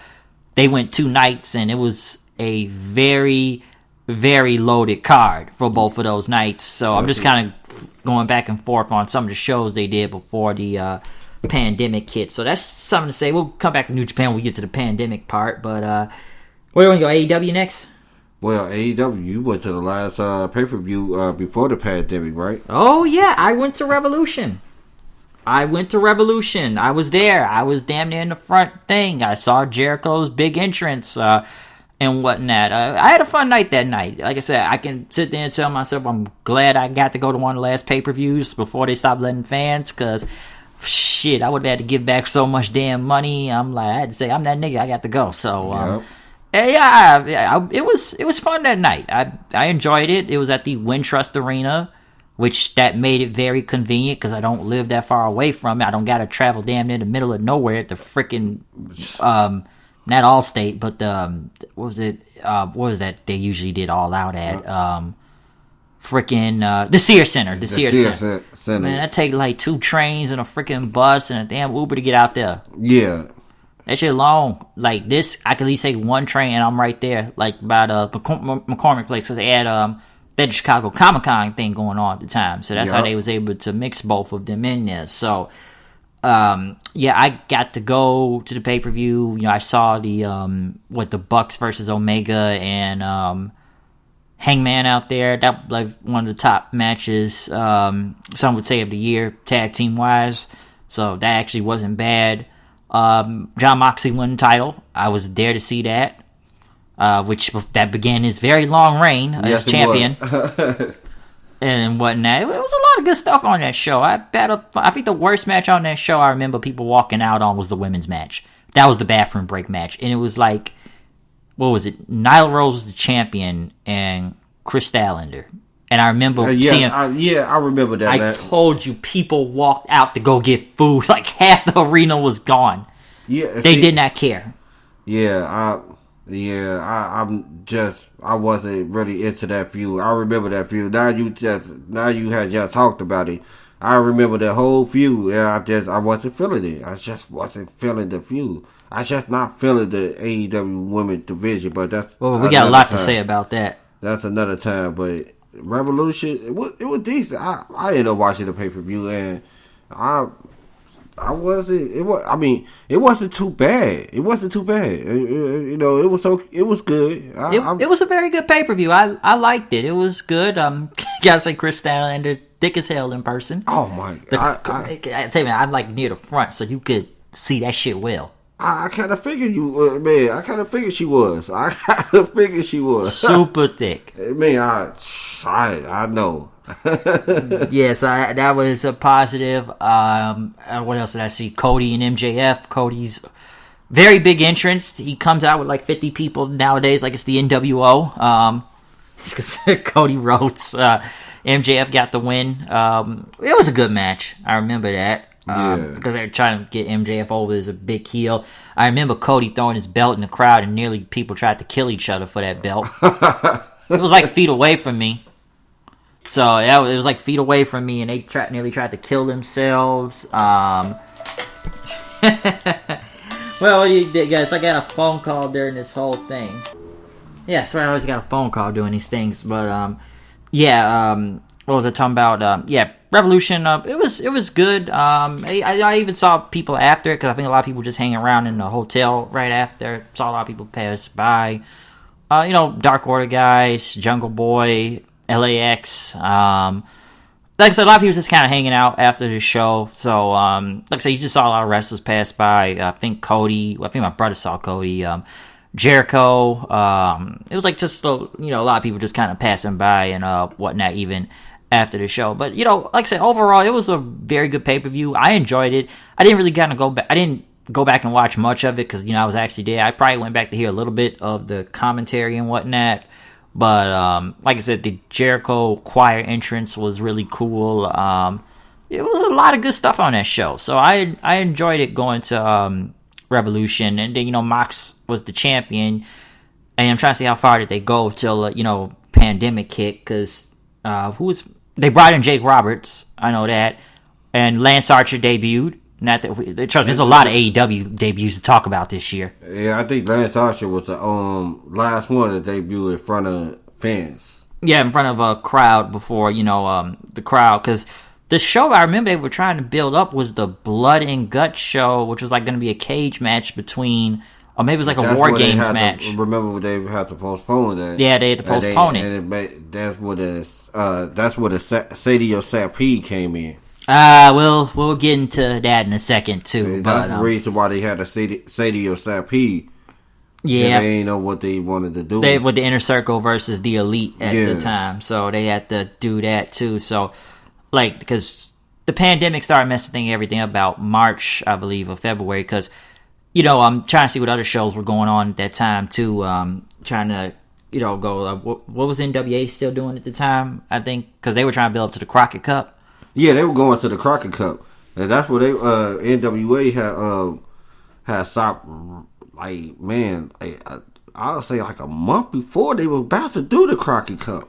they went 2 nights, and it was a very very loaded card for both of those nights. So I'm just kind of going back and forth on some of the shows they did before the pandemic hit. So that's something to say. We'll come back to New Japan when we get to the pandemic part. But where do we go? AEW next? Well, AEW, you went to the last pay-per-view before the pandemic, right? Oh, yeah. I went to Revolution. I was there. I was damn near in the front thing. I saw Jericho's big entrance and whatnot. I had a fun night that night. Like I said, I can sit there and tell myself I'm glad I got to go to one of the last pay-per-views before they stopped letting fans, because shit, I would have had to give back so much damn money. I'm like, I had to say, I'm that nigga, I got to go. So it was fun that night. I enjoyed it. It was at the Wintrust Arena, which that made it very convenient because I don't live that far away from it. I don't got to travel damn near the middle of nowhere at the freaking not Allstate, but what was that they usually did All Out at? The Sears Center. The Sears Center. Man, I take like 2 trains and a freaking bus and a damn Uber to get out there. Yeah. That shit long. Like this, I could at least take 1 train and I'm right there, like by the McCormick place. So they had that Chicago Comic-Con thing going on at the time. So that's how they was able to mix both of them in there. So I got to go to the pay-per-view. You know, I saw the Bucks versus Omega and Hangman out there. That like one of the top matches, some would say, of the year, tag team wise. So that actually wasn't bad. John Moxley won the title. I was there to see that, which that began his very long reign as champion. And whatnot. It was a lot of good stuff on that show. I think the worst match on that show I remember people walking out on was the women's match. That was the bathroom break match. And it was like, what was it? Nyla Rose was the champion and Chris Statlander. And I remember seeing... I remember that. I told you, people walked out to go get food. Like half the arena was gone. Yeah, they did not care. I wasn't really into that feud. I remember that feud. Now you had just talked about it. I remember the whole feud, and I wasn't feeling it. I just wasn't feeling the feud. I just not feeling the AEW women's division. But that's we got a lot to say about that. That's another time. But Revolution, it was decent. I ended up watching the pay-per-view, and I wasn't. It wasn't too bad. It wasn't too bad. It was good. It was a very good pay-per-view. I liked it. It was good. Gotta say, Chris Statlander, thick as hell in person. Oh my! I tell you, man, I'm like near the front, so you could see that shit well. I kind of figured you, man. I kind of figured she was. I kind of figured she was super thick. Man, I know. Yes, that was a positive. What else did I see? Cody and MJF. Cody's very big entrance. He comes out with like 50 people nowadays, like it's the NWO. Because Cody Rhodes, MJF got the win. It was a good match. I remember that. Because they were trying to get MJF over as a big heel. I remember Cody throwing his belt in the crowd, and nearly people tried to kill each other for that belt. It was like feet away from me. So it was like feet away from me, and they nearly tried to kill themselves. Well, what do you think, guys? I got a phone call during this whole thing. Yeah, so I always got a phone call doing these things. But what was I talking about? Revolution. It was good. I even saw people after it, because I think a lot of people just hanging around in the hotel right after. Saw a lot of people pass by. Dark Order guys, Jungle Boy, LAX. Like I said, a lot of people just kind of hanging out after the show. So, like I said, you just saw a lot of wrestlers pass by. I think my brother saw Cody. Jericho. It was like just a lot of people just kind of passing by and whatnot even after the show. But like I said, overall it was a very good pay-per-view. I enjoyed it. I didn't really go back. I didn't go back and watch much of it because I was actually there. I probably went back to hear a little bit of the commentary and whatnot. But like I said, the Jericho choir entrance was really cool. It was a lot of good stuff on that show. So I enjoyed it going to Revolution, and then Mox was the champion, and I'm trying to see how far did they go till pandemic hit, because they brought in Jake Roberts, I know that, and Lance Archer debuted. Not that trust me, there's a lot of AEW debuts to talk about this year. Yeah, I think Lance Archer was the last one to debut in front of fans. Yeah, in front of a crowd before the crowd, because the show I remember they were trying to build up was the Blood and Guts show, which was like going to be a cage match between, or maybe it was like a War Games match. Remember they had to postpone that? Yeah, they had to postpone it. And that's where the Sadio Sapee came in. We'll get into that in a second too. That's the reason why they had a Sadio Sapee. Yeah, they didn't know what they wanted to do. They with the Inner Circle versus the Elite at the time, so they had to do that too. So, because the pandemic started messing everything up about March, I believe, or February. Because I'm trying to see what other shows were going on at that time too. Trying to go. What was NWA still doing at the time? I think because they were trying to build up to the Crockett Cup. Yeah, they were going to the Crockett Cup, and that's what they NWA had stopped. I'll say like a month before they were about to do the Crockett Cup.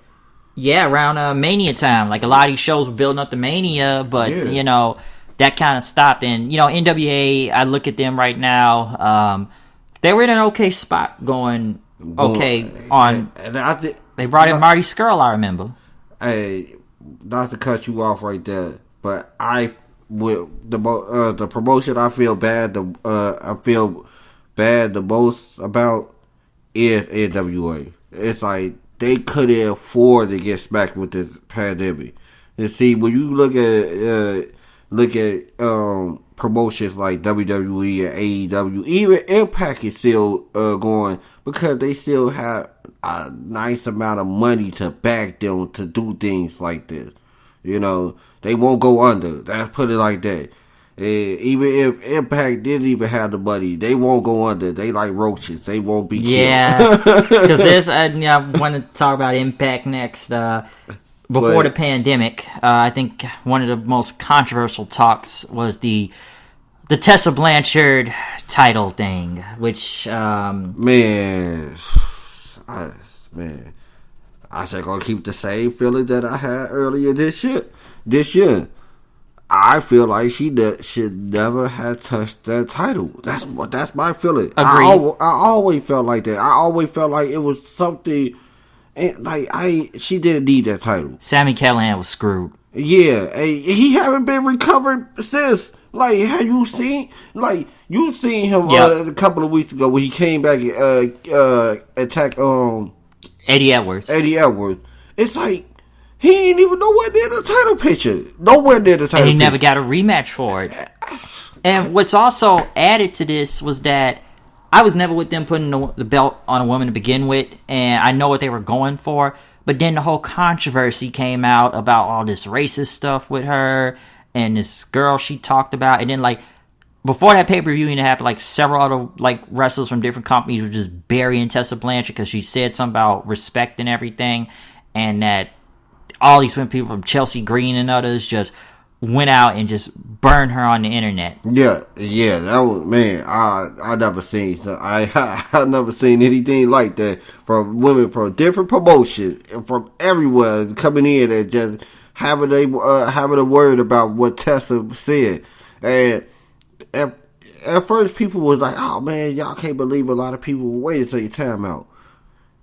Yeah, around Mania time. Like a lot of these shows were building up to Mania, but that kind of stopped. And NWA, I look at them right now. They were in an okay spot going okay on. And I think they brought in Marty Scurll, I remember. Hey, not to cut you off right there, but with the promotion I feel bad the most about is NWA. It's like they couldn't afford to get smacked with this pandemic. And see, when you look at promotions like WWE and AEW, even Impact is still going because they still have a nice amount of money to back them to do things like this. They won't go under. Let's put it like that. Even if Impact didn't even have the money, they won't go under. They like roaches. They won't be killed. Yeah, because I want to talk about Impact next. Before the pandemic, I think one of the most controversial talks was the Tessa Blanchard title thing, which I should gonna keep the same feeling that I had earlier this year. I feel like she should never have touched that title. That's my feeling. Agreed. I always felt like that. I always felt like it was something. She didn't need that title. Sami Callihan was screwed. Yeah, he haven't been recovered since. Have you seen? You seen him a couple of weeks ago when he came back and attacked Eddie Edwards. It's like he ain't even nowhere near the title picture. Nowhere near the title. And he never got a rematch for it. And what's also added to this was that I was never with them putting the belt on a woman to begin with, and I know what they were going for. But then the whole controversy came out about all this racist stuff with her and this girl she talked about. And then, like, before that pay-per-view even happened, like, several other, like, wrestlers from different companies were just burying Tessa Blanchard because she said something about respect and everything. And that all these people from Chelsea Green and others just went out and just burned her on the internet. Yeah, that was, man, I never seen, I never seen anything like that from women from different promotions and from everywhere coming in and just having a word about what Tessa said. And at first people was like, oh man, y'all can't believe a lot of people wait until your time out.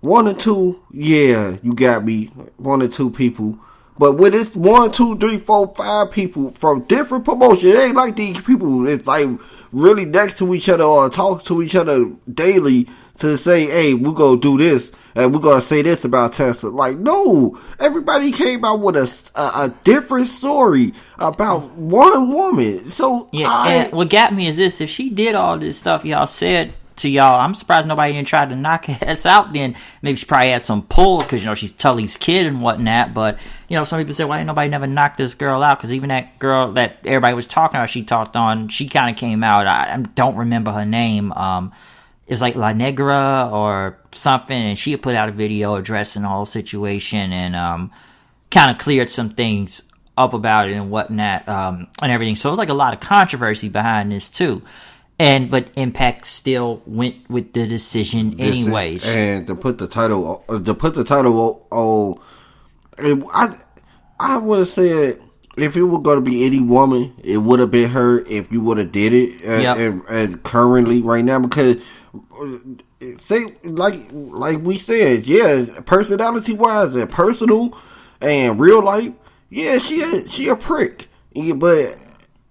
1 or 2, yeah, you got me, 1 or 2 people. But when it's 1, 2, 3, 4, 5 people from different promotions, it ain't like these people, it's like really next to each other or talk to each other daily to say, hey, we're going to do this and we're going to say this about Tessa. Like, no, everybody came out with a different story about one woman. So, yeah, and what got me is this: if she did all this stuff y'all said to y'all, I'm surprised nobody even tried to knock her ass out then. Maybe she probably had some pull because, you know, she's Tully's kid and whatnot. But, you know, some people say, why ain't nobody never knocked this girl out? Because even that girl that everybody was talking about, she talked on, she kind of came out. I don't remember her name. It's like La Negra or something. And she had put out a video addressing the whole situation and kind of cleared some things up about it and whatnot and everything. So it was like a lot of controversy behind this too. But Impact still went with the decision anyways. And to put the title on, I would have said if it were going to be any woman, it would have been her if you would have did it. And currently, right now, because say like we said, yeah, personality wise and personal and real life, yeah, she a prick, but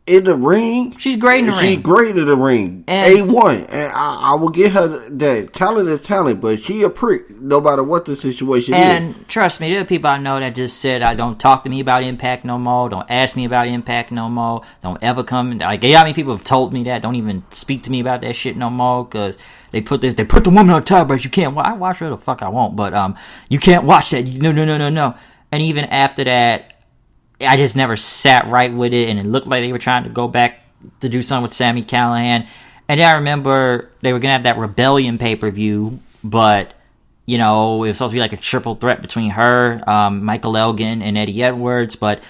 in the ring, she's great in the ring. She's great in the ring. A1. And I will give her that. Talent is talent, but she a prick no matter what the situation is. And trust me, there are people I know that just said, don't talk to me about Impact no more. Don't ask me about Impact no more. Don't ever come. Like, how many people have told me that? Don't even speak to me about that shit no more because they put the woman on top, but you can't. I watch her the fuck I won't, but you can't watch that. No. And even after that, I just never sat right with it, and it looked like they were trying to go back to do something with Sami Callihan. And then I remember they were going to have that Rebellion pay-per-view, but, you know, it was supposed to be like a triple threat between her, Michael Elgin, and Eddie Edwards, but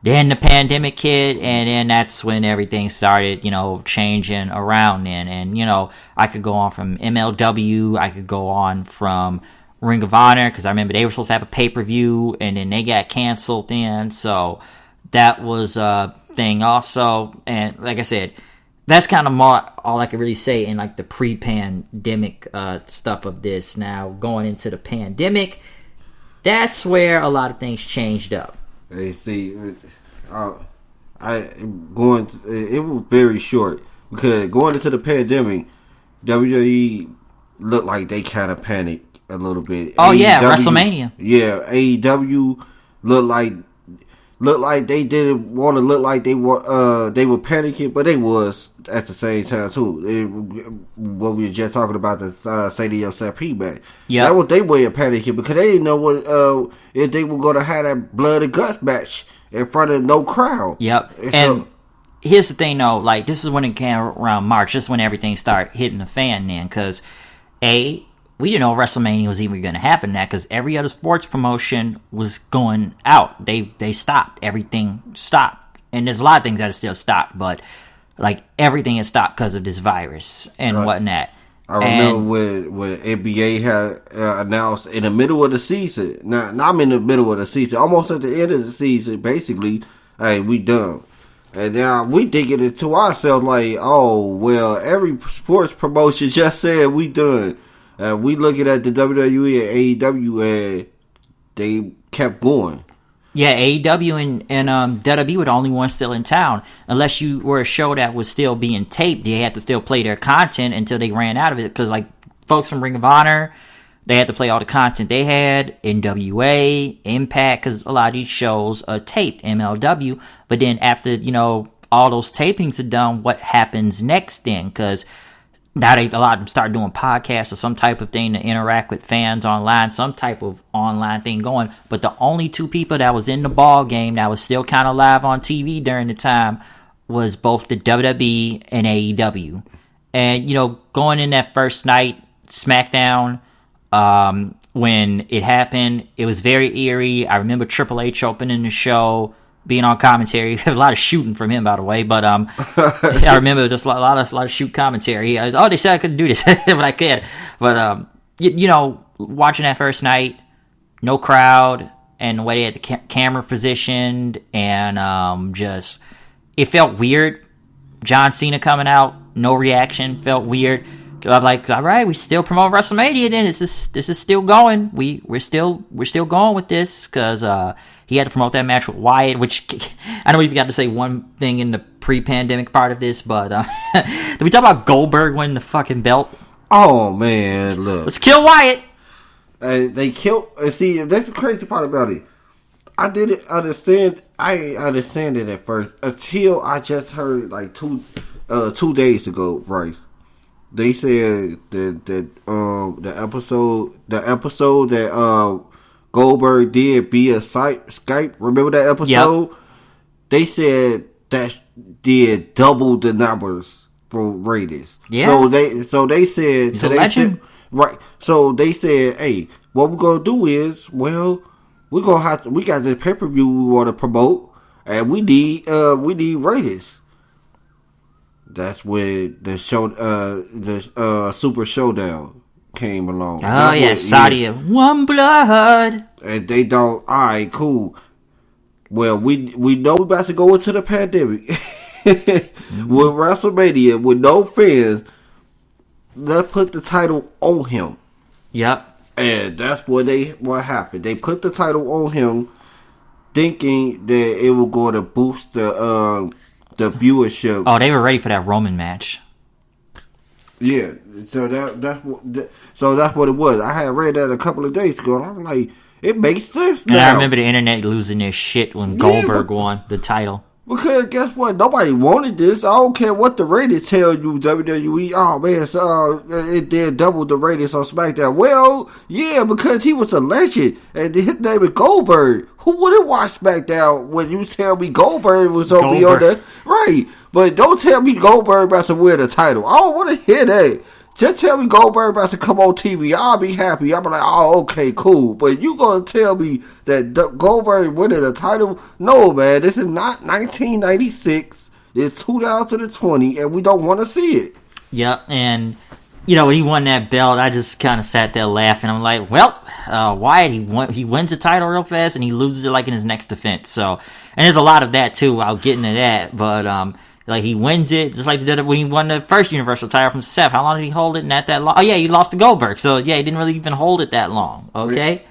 then the pandemic hit, and then that's when everything started, you know, changing around then. And, you know, I could go on from MLW, I could go on from Ring of Honor, because I remember they were supposed to have a pay-per-view, and then they got canceled then, so that was a thing also. And like I said, that's kind of more all I can really say in like the pre-pandemic stuff of this. Now, going into the pandemic, that's where a lot of things changed up. Hey, see, it was very short, because going into the pandemic, WWE looked like they kind of panicked a little bit. Oh, yeah, WrestleMania. Yeah, AEW looked like they didn't want to look like they were panicking, but they was at the same time too. What we were just talking about, the say to yourself feedback. Yeah, that was their way of panicking because they didn't know what if they were going to have that blood and guts match in front of no crowd. Yep. And here's the thing though, like this is when it came around March. This is when everything started hitting the fan then, because we didn't know WrestleMania was even going to happen that, because every other sports promotion was going out. They stopped. Everything stopped. And there's a lot of things that are still stopped, but like everything is stopped because of this virus and whatnot. I remember when NBA had announced in the middle of the season. Now, I'm in the middle of the season, almost at the end of the season, basically, hey, we done. And now we digging into ourselves like, oh, well, every sports promotion just said we done. We looking at the WWE and AEW, and they kept going. Yeah, AEW and WWE were the only ones still in town. Unless you were a show that was still being taped, they had to still play their content until they ran out of it. Because, like, folks from Ring of Honor, they had to play all the content they had. NWA, Impact, because a lot of these shows are taped, MLW. But then after, you know, all those tapings are done, what happens next then? Because now a lot of them start doing podcasts or some type of thing to interact with fans online, some type of online thing going. But the only two people that was in the ball game that was still kind of live on TV during the time was both the WWE and AEW. And, going in that first night, SmackDown, when it happened, it was very eerie. I remember Triple H opening the show, being on commentary. A lot of shooting from him, by the way, but I remember just a lot of shoot commentary. They said I couldn't do this, but I could. But watching that first night, no crowd, and the way they had the camera positioned, and just it felt weird. John Cena coming out, no reaction, felt weird. I'm like, all right, we still promote WrestleMania. Then this is still going. We're still going with this because he had to promote that match with Wyatt. Which I know we got to say one thing in the pre-pandemic part of this, but did we talk about Goldberg winning the fucking belt? Oh man, look, let's kill Wyatt. They killed. See, that's the crazy part about it. I didn't understand. I didn't understand it at first until I just heard like 2 days ago, Bryce. They said that the episode that Goldberg did via Skype. Remember that episode? Yep. They said that did double the numbers for ratings. Yeah. So they said he's a legend. Right. So they said, hey, what we're gonna do is, well, we got this pay-per-view we want to promote, and we need ratings. That's when the show, Super Showdown came along. Oh yeah, Saudi of One Blood. And they don't. All right, cool. Well, we know we're about to go into the pandemic with WrestleMania with no fans. Let's put the title on him. Yep. And that's what happened. They put the title on him, thinking that it was going to boost the viewership. Oh, they were ready for that Roman match. Yeah, so that's what it was. I had read that a couple of days ago, and I'm like, it makes sense now. And I remember the internet losing their shit when Goldberg won the title. Because guess what? Nobody wanted this. I don't care what the ratings tell you, WWE. Oh man, so it did double the ratings on SmackDown. Well, yeah, because he was a legend, and his name is Goldberg. Who wouldn't watch SmackDown when you tell me Goldberg was going to be on there? Right, but don't tell me Goldberg about to win the title. I don't want to hear that. Just tell me Goldberg about to come on TV. I'll be happy. I'll be like, oh, okay, cool. But you gonna tell me that Goldberg winning the title? No, man. This is not 1996. It's 2020, and we don't want to see it. Yep, and when he won that belt, I just kind of sat there laughing. I'm like, well, Wyatt, he wins the title real fast, and he loses it like in his next defense. So, and there's a lot of that too. I'll get into that, but like he wins it just like he did it when he won the first Universal title from Seth. How long did he hold it? Not that long. Oh yeah, he lost to Goldberg. So yeah, he didn't really even hold it that long. Okay.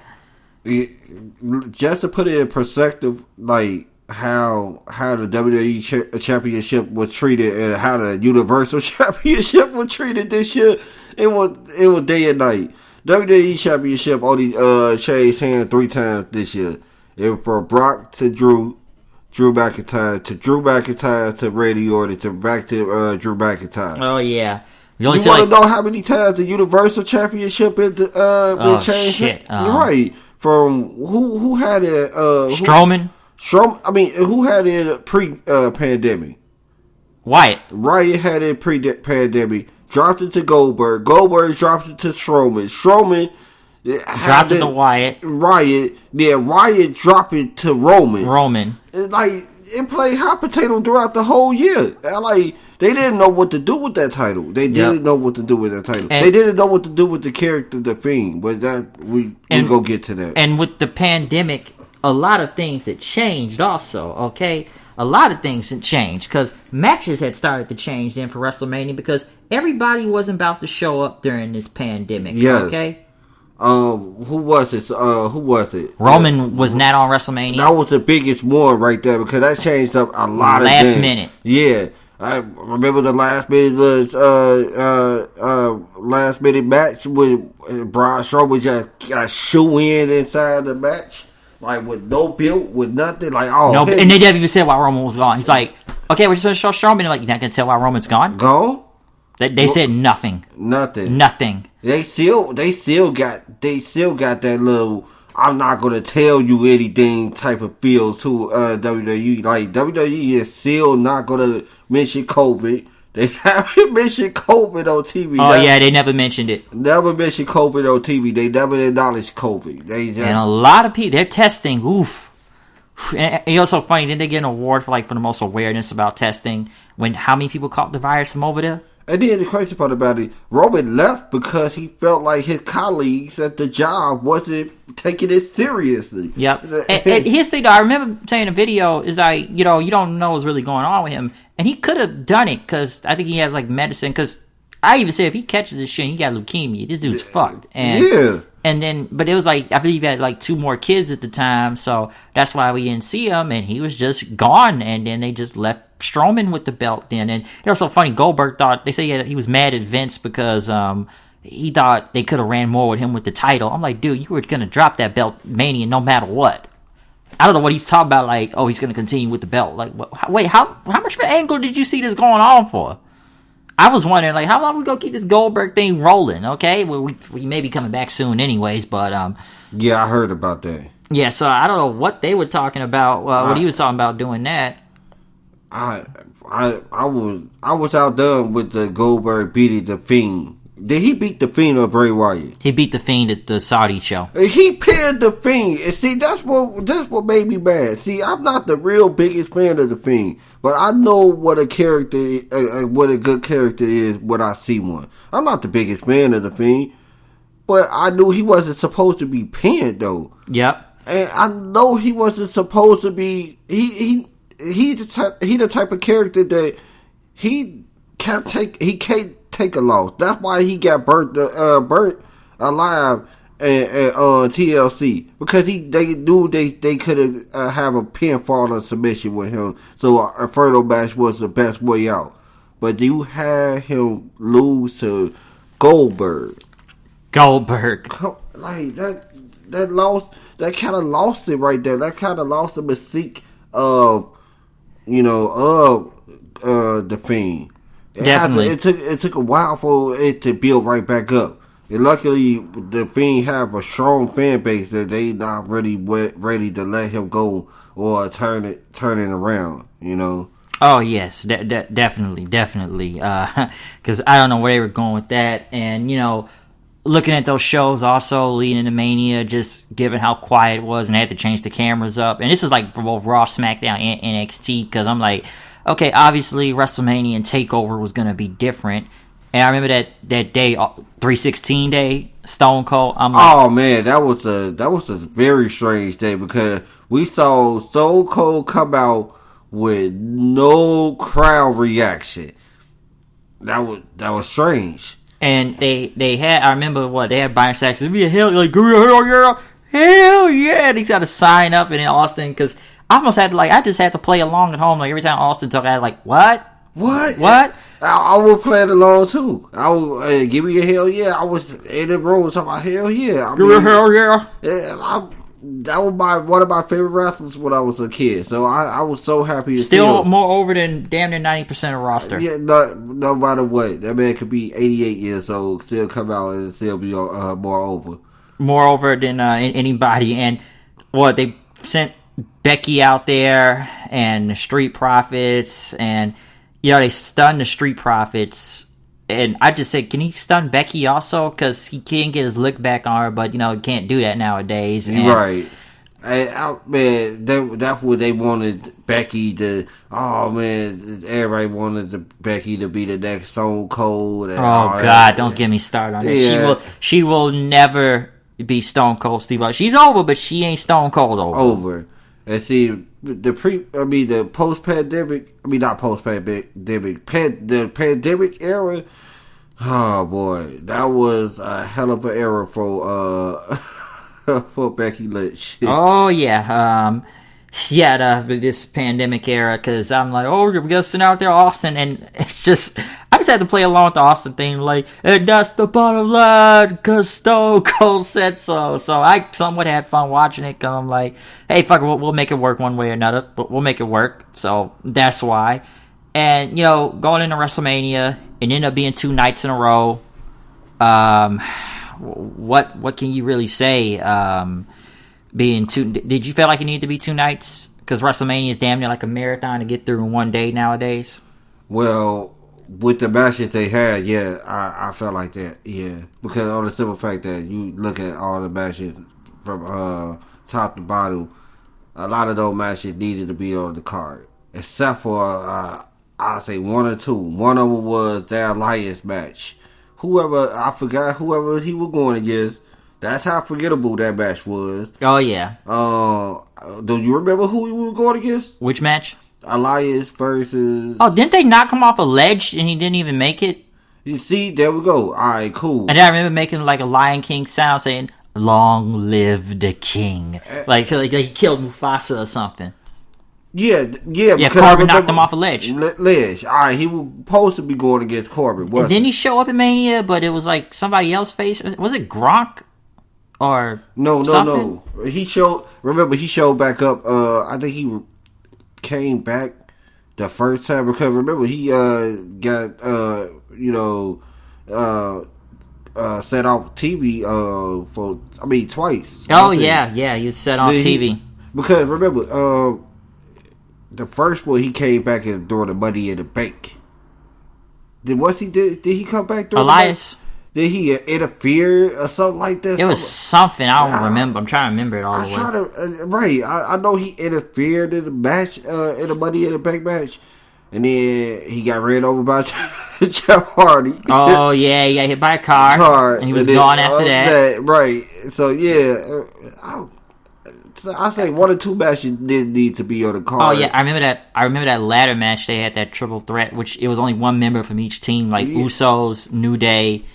Just to put it in perspective, like how the WWE Championship was treated and how the Universal Championship was treated this year, it was day and night. WWE Championship only changed hands 3 times this year. It was from Brock to Drew McIntyre to Randy Orton to back to Drew McIntyre. Oh yeah. You want to know how many times the Universal Championship been changed? Shit. Right. From who had it? Strowman. I mean, who had it pre-pandemic? Wyatt had it pre-pandemic. Dropped it to Goldberg. Goldberg dropped it to Strowman. Strowman dropped it to Wyatt. Wyatt dropped it to Roman. It played hot potato throughout the whole year. Like, they didn't know what to do with that title. They didn't know what to do with that title. They didn't know what to do with the character, The Fiend. But that we go get to that. And with the pandemic, a lot of things had changed also, okay? A lot of things had changed because matches had started to change then for WrestleMania because everybody wasn't about to show up during this pandemic, okay? Who was it? Roman was not on WrestleMania. That was the biggest one right there because that changed up a lot of things. Last minute. Yeah. I remember the last minute match with Braun Strowman just got shoe in inside the match. Like with no build, with nothing. Like, oh, no, and they never even said why Roman was gone. He's like, Okay, we're just going to show Strowman. Like, you're not going to tell why Roman's gone? Go? They said nothing. Nothing. They still got that little I'm not gonna tell you anything type of feel to WWE. Like WWE is still not gonna mention COVID. They haven't mentioned COVID on TV. Oh yeah, they never mentioned it. Never mentioned COVID on TV. They never acknowledged COVID. And a lot of people they're testing. Oof. And it was so funny. Didn't they get an award for the most awareness about testing? When how many people caught the virus from over there? And then the crazy part about it, Roman left because he felt like his colleagues at the job wasn't taking it seriously. Yep. And his thing, though, I remember saying in a video, is like, you don't know what's really going on with him. And he could have done it because I think he has, medicine. Because I even say if he catches this shit, he got leukemia. This dude's fucked. And, yeah. And then, but it was I believe he had 2 more kids at the time. So that's why we didn't see him. And he was just gone. And then they just left Strowman with the belt then. And it was so funny. Goldberg thought, they say he was mad at Vince because he thought they could have ran more with him with the title. I'm like, dude, you were going to drop that belt Mania no matter what. I don't know what he's talking about, he's going to continue with the belt. Wait, how much of an angle did you see this going on for? I was wondering, how long we going to keep this Goldberg thing rolling, okay? Well, we may be coming back soon anyways, but... yeah, I heard about that. Yeah, so I don't know what they were talking about, what he was talking about doing that. I was outdone with the Goldberg beating the Fiend. Did he beat the Fiend or Bray Wyatt? He beat the Fiend at the Saudi show. He pinned the Fiend. And see, that's what made me mad. See, I'm not the real biggest fan of the Fiend, but I know what a good character is when I see one. I'm not the biggest fan of the Fiend, but I knew he wasn't supposed to be pinned though. Yep. And I know he wasn't supposed to be. He the type of character that he can't take a loss. That's why he got burnt alive on TLC, because they knew they could have a pinfall or submission with him. So a Inferno match was the best way out. But you had him lose to Goldberg. Like that lost. That kind of lost it right there. That kind of lost the mystique of the Fiend. Definitely. It took a while for it to build right back up. And luckily, the Fiend have a strong fan base that they not really ready to let him go or turn it around. Oh yes, definitely. Because I don't know where they were going with that, and looking at those shows also leading into Mania, just given how quiet it was, and they had to change the cameras up. And this is for both Raw, SmackDown, and NXT, because I'm like, okay, obviously WrestleMania and TakeOver was going to be different. And I remember that day, 316 day, Stone Cold. I'm like, oh man, that was a very strange day, because we saw Stone Cold come out with no crowd reaction. That was strange. And they had, I remember they had Byron Saxton, be a hell, hell yeah, and he's got to sign up, and then Austin, because I almost had to, I just had to play along at home, every time Austin talked, I had what? I was playing along too. I was, give me a hell yeah, I was in the room talking about hell yeah. Give me a hell yeah. That was one of my favorite wrestlers when I was a kid. So I was so happy to still see him. More over than damn near 90% of roster. Yeah, no matter what. That man could be 88 years old, still come out and still be more over. More over than anybody. And they sent Becky out there and the Street Profits, and they stunned the Street Profits. And I just said, can he stun Becky also? Because he can't get his look back on her, but, he can't do that nowadays. And right. Man, that's what they wanted Becky to... Oh, man, everybody wanted Becky to be the next Stone Cold. And God, don't get me started on that. Yeah. She will never be Stone Cold Steve Austin. She's over, but she ain't Stone Cold over. And see, the post-pandemic, not post-pandemic, the pandemic era, oh boy, that was a hell of an era for Becky Lynch. Oh yeah, Yeah, this pandemic era, because I'm like, oh, we're gonna send out there Austin, and it's just, I just had to play along with the Austin theme, like, and that's the bottom line, because Stone Cold said so. So I somewhat had fun watching it, because I'm like, hey, fuck it, we'll make it work one way or another, but we'll make it work. So that's why. And, going into WrestleMania, it ended up being 2 nights in a row. What can you really say? Being 2, did you feel like it needed to be 2 nights? Because WrestleMania is damn near like a marathon to get through in one day nowadays. Well, with the matches they had, yeah, I felt like that, yeah. Because on the simple fact that you look at all the matches from top to bottom, a lot of those matches needed to be on the card. Except for, I'd say 1 or 2. One of them was the Alliance match. I forgot whoever he was going against. That's how forgettable that match was. Oh, yeah. Do you remember who he was going against? Which match? Elias versus... Oh, didn't they knock him off a ledge and he didn't even make it? You see, there we go. All right, cool. And I remember making like a Lion King sound saying, "Long live the king." Like he killed Mufasa or something. Yeah. Yeah, Corbin knocked him off a ledge. Ledge. All right, he was supposed to be going against Corbin. And didn't he show up in Mania, but it was like somebody else face? Was it Gronk? Or no. He showed back up. I think he came back the first time because remember he got set off TV twice. Oh yeah, he was set on TV. Because remember the first one he came back during the Money in the Bank. Did he come back during Elias? Did he interfere or something like that? It was something. I don't remember. I'm trying to remember it all the way. I know he interfered in the match, in the Money in the Bank match. And then he got ran over by Jeff Hardy. Oh, yeah. He got hit by a car. And he was gone after that. Right. So, yeah. I say 1 or 2 matches didn't need to be on the card. Oh, yeah. I remember that ladder match. They had that triple threat, which it was only one member from each team, like Usos, New Day,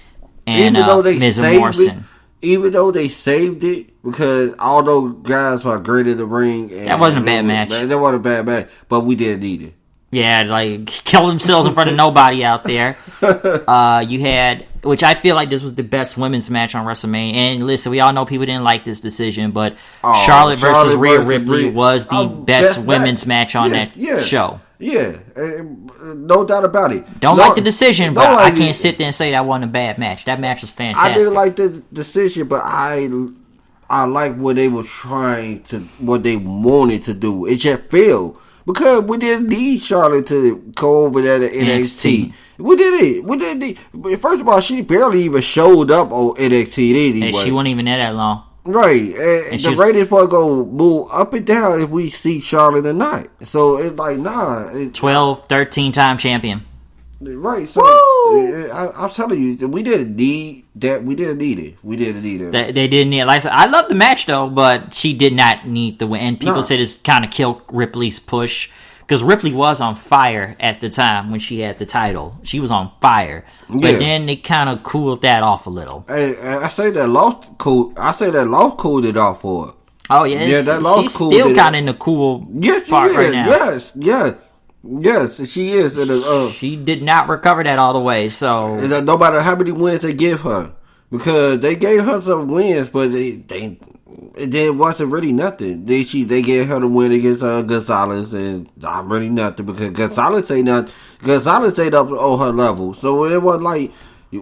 and Miz and Morrison. Even though they saved it, because all those guys are great in the ring. And that wasn't a bad match. That wasn't a bad match, but we didn't need it. Yeah, like, killed themselves in front of nobody out there. You had, which I feel like this was the best women's match on WrestleMania. And listen, we all know people didn't like this decision, but Charlotte versus Rhea Ripley was the best women's match on that show. Yeah, no doubt about it. Don't like the decision, but I can't sit there and say that wasn't a bad match. That match was fantastic. I didn't like the decision, but I like what they were what they wanted to do. It just failed. Because we didn't need Charlotte to go over there to NXT. We didn't need. First of all, she barely even showed up on NXT anyway. And she wasn't even there that long. Right. And the ratings for go move up and down if we see Charlotte or not. So it's like, nah. 12, 13-time champion. Right. So I'm telling you, we didn't need that. We didn't need it. They didn't need it. Like I said, I love the match though, but she did not need the win. And people said it's kind of killed Ripley's push because Ripley was on fire at the time when she had the title. She was on fire, but then they kind of cooled that off a little. And I say that lost cooled it off for her. Oh yeah, that lost she's still kind of in the cool part right now. Yes, she is. She did not recover that all the way. So no matter how many wins they give her, because they gave her some wins, but it wasn't really nothing. They gave her the win against Gonzalez, and not really nothing because Gonzalez ain't up on her level. So it wasn't like,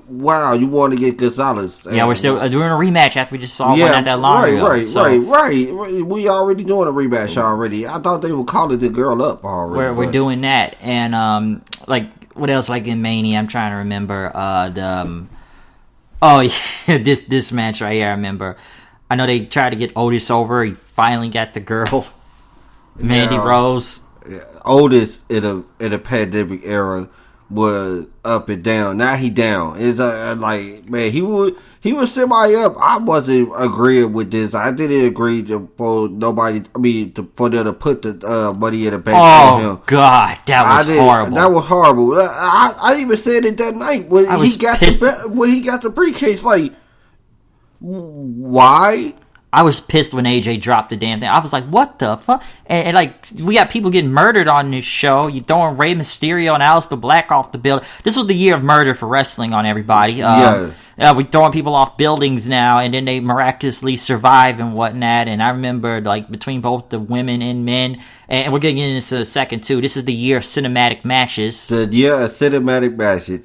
wow, you want to get Gonzalez. Yeah, we're still doing a rematch after we just saw one not that long ago. Right. We already doing a rematch already. I thought they would call it the girl up already. We're doing that. And, like, what else, like, in Mania? I'm trying to remember, this match right here, I remember. I know they tried to get Otis over. He finally got the girl, Mandy Rose. Otis in a pandemic era was up and down. Now he down. It's like, man, he was semi up. I wasn't agreeing with this. I didn't agree for them to put the Money in the Bank on him. Oh God, that was horrible. That was horrible. I even said it that night when he got the briefcase. Like, why? I was pissed when AJ dropped the damn thing. I was like, what the fuck? And like, we got people getting murdered on this show. You throwing Rey Mysterio and Aleister Black off the building. This was the year of murder for wrestling on everybody. We throwing people off buildings now, and then they miraculously survive and whatnot. And I remember, like, between both the women and men, and we're getting into this in a second too. This is the year of cinematic matches. The year of cinematic matches.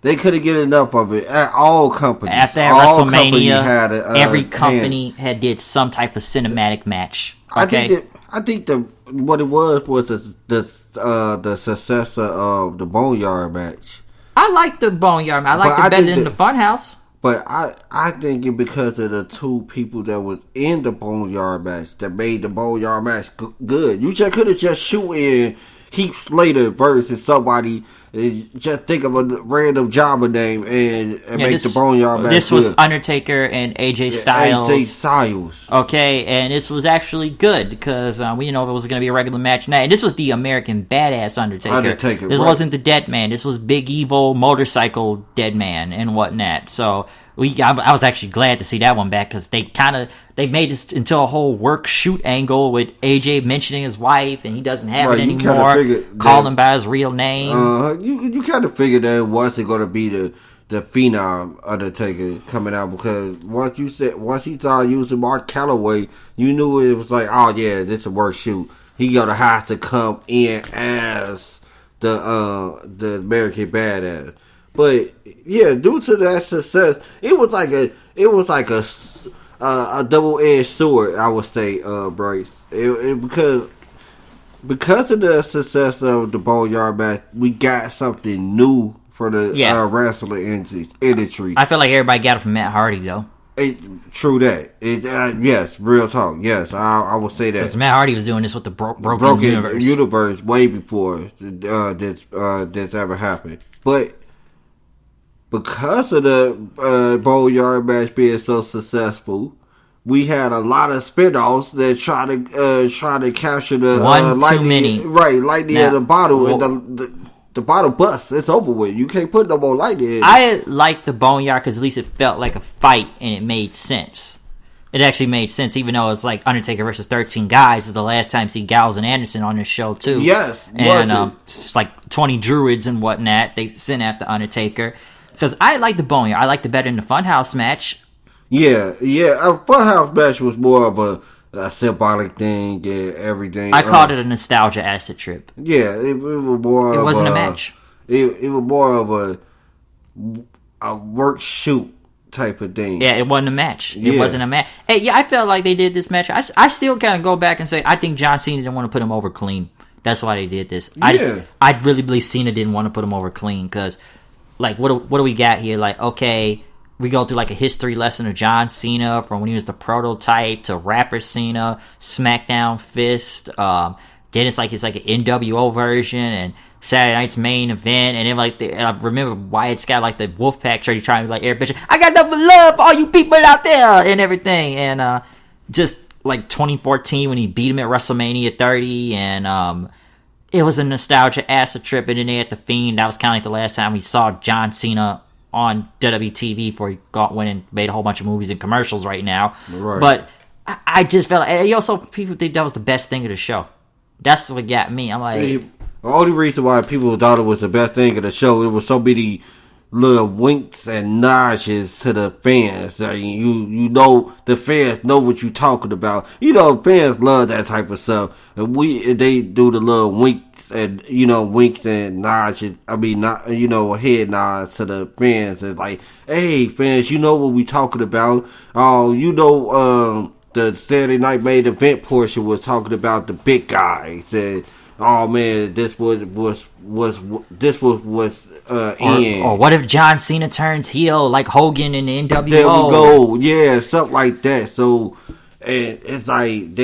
They couldn't get enough of it. At all companies. After WrestleMania, every company had did some type of cinematic match. Okay? I think what it was the successor of the Boneyard match. I like the Boneyard match. I like it better than the Funhouse. But I think it because of the two people that was in the Boneyard match that made the Boneyard match good. You just could have just shoot in Heath Slater versus somebody. Just think of a random jobber name and make the Boneyard match. This was Undertaker and AJ Styles. AJ Styles. Okay, and this was actually good because we didn't know if it was going to be a regular match. And this was the American Badass Undertaker. This wasn't the Dead Man. This was Big Evil Motorcycle Dead Man and whatnot. So I was actually glad to see that one back because they made this into a whole work shoot angle with AJ mentioning his wife and he doesn't have it anymore. Call him by his real name. You kind of figured that it wasn't going to be the Phenom Undertaker coming out because once he started using Mark Calloway, you knew it was like, oh yeah, this is a work shoot. He gonna have to come in as the American Badass. But yeah, due to that success, it was like a double-edged sword, I would say, Bryce. Because of the success of the Boneyard match, we got something new for the wrestling industry. I feel like everybody got it from Matt Hardy, though. True that. Yes, real talk. Yes, I will say that. Because Matt Hardy was doing this with the broken universe way before this ever happened. But because of the Boneyard match being so successful, we had a lot of spinoffs that try to capture the lightning, lightning in the bottle, and the bottle busts. It's over with. You can't put no more lightning in it. I like the Boneyard because at least it felt like a fight and it made sense. It actually made sense, even though it's like Undertaker versus 13 guys. This is the last time you see Gallows and Anderson on this show too. Yes, and it's like 20 druids and whatnot. They sent after Undertaker because I like the Boneyard. I liked it better than the Funhouse match. Yeah. A Funhouse match was more of a symbolic thing and everything. I called it a nostalgia acid trip. Yeah, it was more. It wasn't a match. It was more of a work shoot type of thing. Yeah, it wasn't a match. It wasn't a match. Hey, yeah, I felt like they did this match. I still kind of go back and say I think John Cena didn't want to put him over clean. That's why they did this. I really believe Cena didn't want to put him over clean because, like, what do we got here? Like, okay. We go through like a history lesson of John Cena from when he was the prototype to rapper Cena, SmackDown Fist. Then it's like an NWO version and Saturday Night's main event. And then I remember Wyatt's got like the Wolfpack shirt. He's trying to be like Eric Bishop. I got nothing but love for all you people out there and everything. And just like 2014 when he beat him at WrestleMania 30 and it was a nostalgia acid trip. And then they had The Fiend. That was kind of like the last time we saw John Cena on WWE before he went and made a whole bunch of movies and commercials right now. Right. But I just felt like, also people think that was the best thing of the show. That's what got me. I'm like, the only reason why people thought it was the best thing of the show, it was so many little winks and nods to the fans. You know, the fans know what you're talking about. You know, fans love that type of stuff. And they do the little winks and, winks and nods. Head nods to the fans. It's like, hey, fans, you know what we talking about. Oh, the Saturday Night main event portion was talking about the big guys. And, oh man, this was in. Or what if John Cena turns heel like Hogan in the NWO? There we go. Yeah, something like that. So, and it's like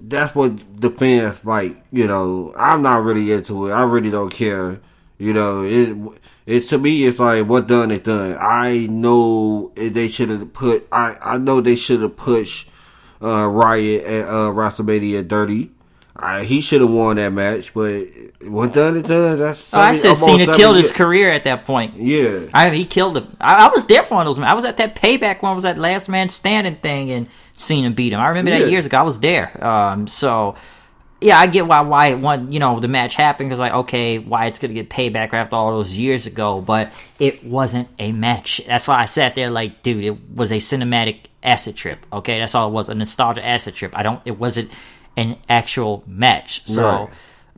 that's what the fans like. I'm not really into it. I really don't care. It to me, it's like what done is done. I know they should have put. I know they should have pushed Riot at WrestleMania 30. He should have won that match, but when done is done, that's. I said Cena killed his career at that point. Yeah, he killed him. I was there for one of those. I was at that Payback one. Was that Last Man Standing thing, and Cena beat him. I remember that years ago. I was there. So yeah, I get why Wyatt won. The match happened because okay, Wyatt's gonna get payback after all those years ago, but it wasn't a match. That's why I sat there like, dude, it was a cinematic acid trip. Okay, that's all it was, a nostalgia acid trip. It wasn't an actual match. So, right.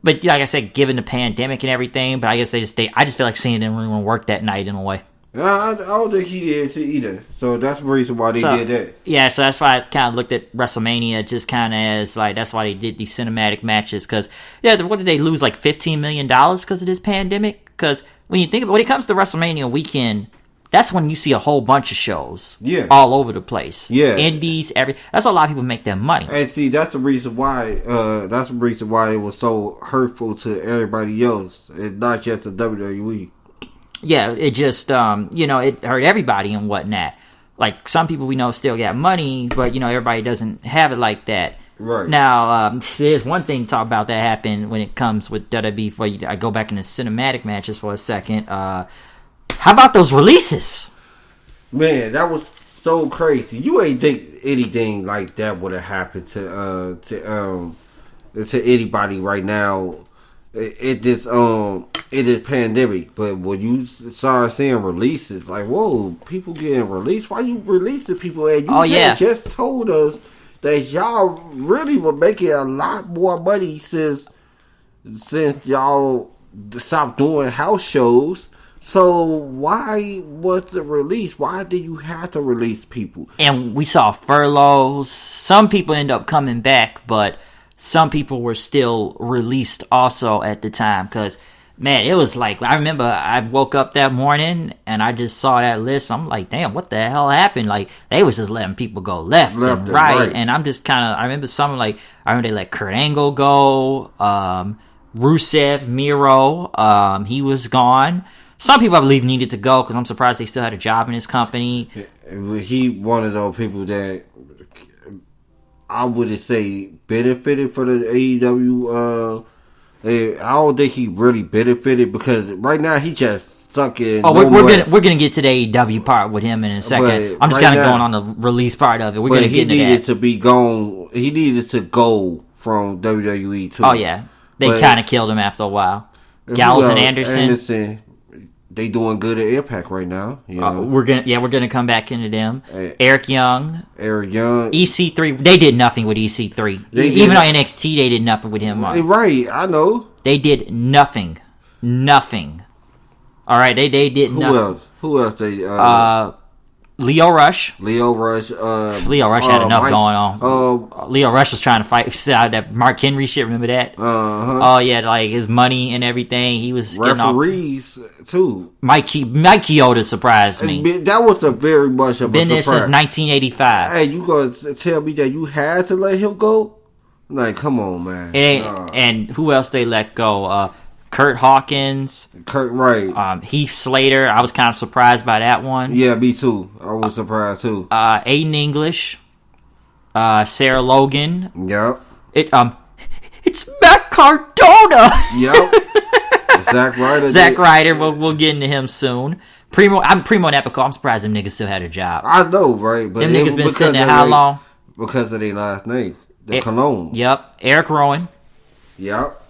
But like I said, given the pandemic and everything, but I guess I just feel like Cena didn't really want to work that night in a way. I don't think he did either. So that's the reason why they did that. Yeah, so that's why I kind of looked at WrestleMania just kind of as like, that's why they did these cinematic matches. Because, what did they lose, like $15 million because of this pandemic? Because when you think about when it comes to WrestleMania weekend, that's when you see a whole bunch of shows all over the place. Yeah. Indies, that's why a lot of people make their money. And see, that's the reason why it was so hurtful to everybody else, and not just the WWE. Yeah, it just, it hurt everybody and whatnot. Like, some people we know still got money, but, everybody doesn't have it like that. Right. Now, there's one thing to talk about that happened when it comes with WWE. I go back into cinematic matches for a second. How about those releases? Man, that was so crazy. You ain't think anything like that would have happened to anybody right now. It is pandemic, but when you start seeing releases, like, whoa, people getting released. Why you releasing people? And you just told us that y'all really were making a lot more money since y'all stopped doing house shows. So why was the release? Why did you have to release people? And we saw furloughs. Some people end up coming back, but some people were still released also at the time. Because, man, it was like, I remember I woke up that morning and I just saw that list. I'm like, damn, what the hell happened? Like, they was just letting people go left and right. And I'm just kind of, I remember they let Kurt Angle go. Rusev, Miro, he was gone. Some people, I believe, needed to go because I'm surprised they still had a job in his company. He one of those people that I would say benefited for the AEW. I don't think he really benefited because right now he just stuck in. Oh, we're gonna get to the AEW part with him in a second. I'm just kind of going on the release part of it. We're gonna get into that. He needed to be gone. He needed to go from WWE too. Oh yeah, they kind of killed him after a while. Gallows and Anderson. They doing good at Impact right now. We're gonna come back into them. Eric Young, EC3. They did nothing with EC3. Even on NXT, they did nothing with him. Right, I know. They did nothing. All right, they did nothing. Who else? Leo Rush. Leo Rush had enough going on. Leo Rush was trying to fight that Mark Henry shit. Remember that? Oh yeah, like his money and everything. He was referees too. Mike Chioda surprised me. That was very much of a surprise. Been there since 1985. Hey, you gonna tell me that you had to let him go? Like, come on, man. And who else they let go? Kurt Hawkins. Right. Heath Slater. I was kind of surprised by that one. Yeah, me too. I was surprised too. Aiden English. Sarah Logan. Yep. It's Matt Cardona. Yep. Zack Ryder. Zack Ryder. We'll get into him soon. Primo and Epico. I'm surprised them niggas still had a job. I know, right? But them niggas been sitting there how long? Because of their last name. The Cologne. Yep. Eric Rowan. Yep.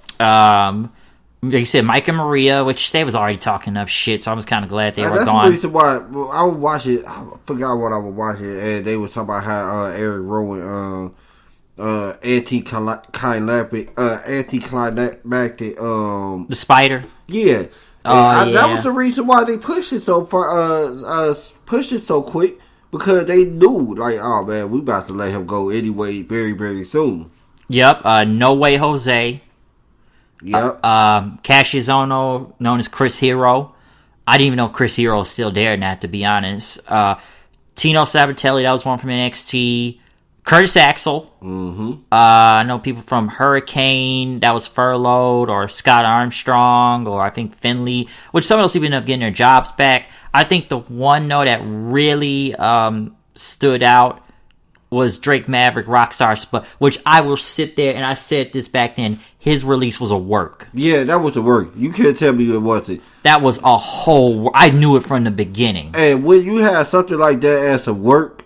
Like you said, Mike and Maria, which they was already talking enough shit, so I was kind of glad they were gone. That's the reason why I would watch it. I forgot what I was watching, and they were talking about how Eric Rowan anticlimactic the spider. Yeah. That was the reason why they pushed it so far, pushed it so quick, because they knew, like, oh man, we about to let him go anyway, very very soon. Yep. No Way Jose. Yep. Cassius Ohno, known as Chris Hero. I didn't even know Chris Hero was still there now, to be honest. Tino Sabatelli, that was one from NXT. Curtis Axel. Mm-hmm. I know people from Hurricane that was furloughed, or Scott Armstrong, or I think Finley, which some of those people ended up getting their jobs back. I think the one, though, that really stood out was Drake Maverick Rockstar Spud, which I will sit there and I said this back then. His release was a work. Yeah, that was a work. You can't tell me it wasn't. That was a whole. I knew it from the beginning. And when you have something like that as a work,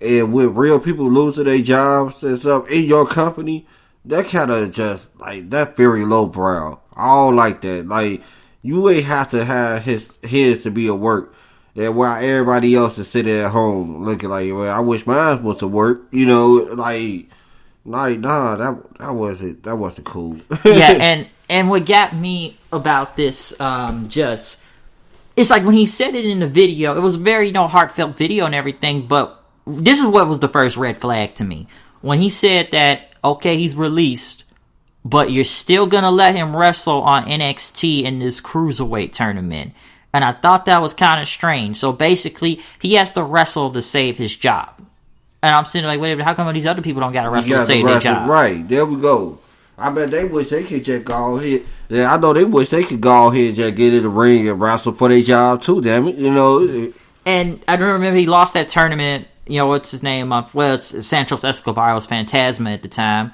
and with real people losing their jobs and stuff in your company, that kind of just like that's very lowbrow. I don't like that. Like you ain't have to have his to be a work. And while everybody else is sitting at home looking like, well, I wish mine was to work, like nah, that wasn't cool. Yeah, and what got me about this, it's like when he said it in the video, it was very, heartfelt video and everything, but this is what was the first red flag to me. When he said that, okay, he's released, but you're still gonna let him wrestle on NXT in this Cruiserweight tournament. And I thought that was kind of strange. So basically, he has to wrestle to save his job. And I'm sitting like, wait a minute, how come these other people don't got to wrestle to save their job? Right, there we go. I bet they wish they could just go ahead. Yeah, I know they wish they could go ahead and just get in the ring and wrestle for their job too, damn it, And I remember he lost that tournament, what's his name? It's Santos Escobar was Phantasma at the time.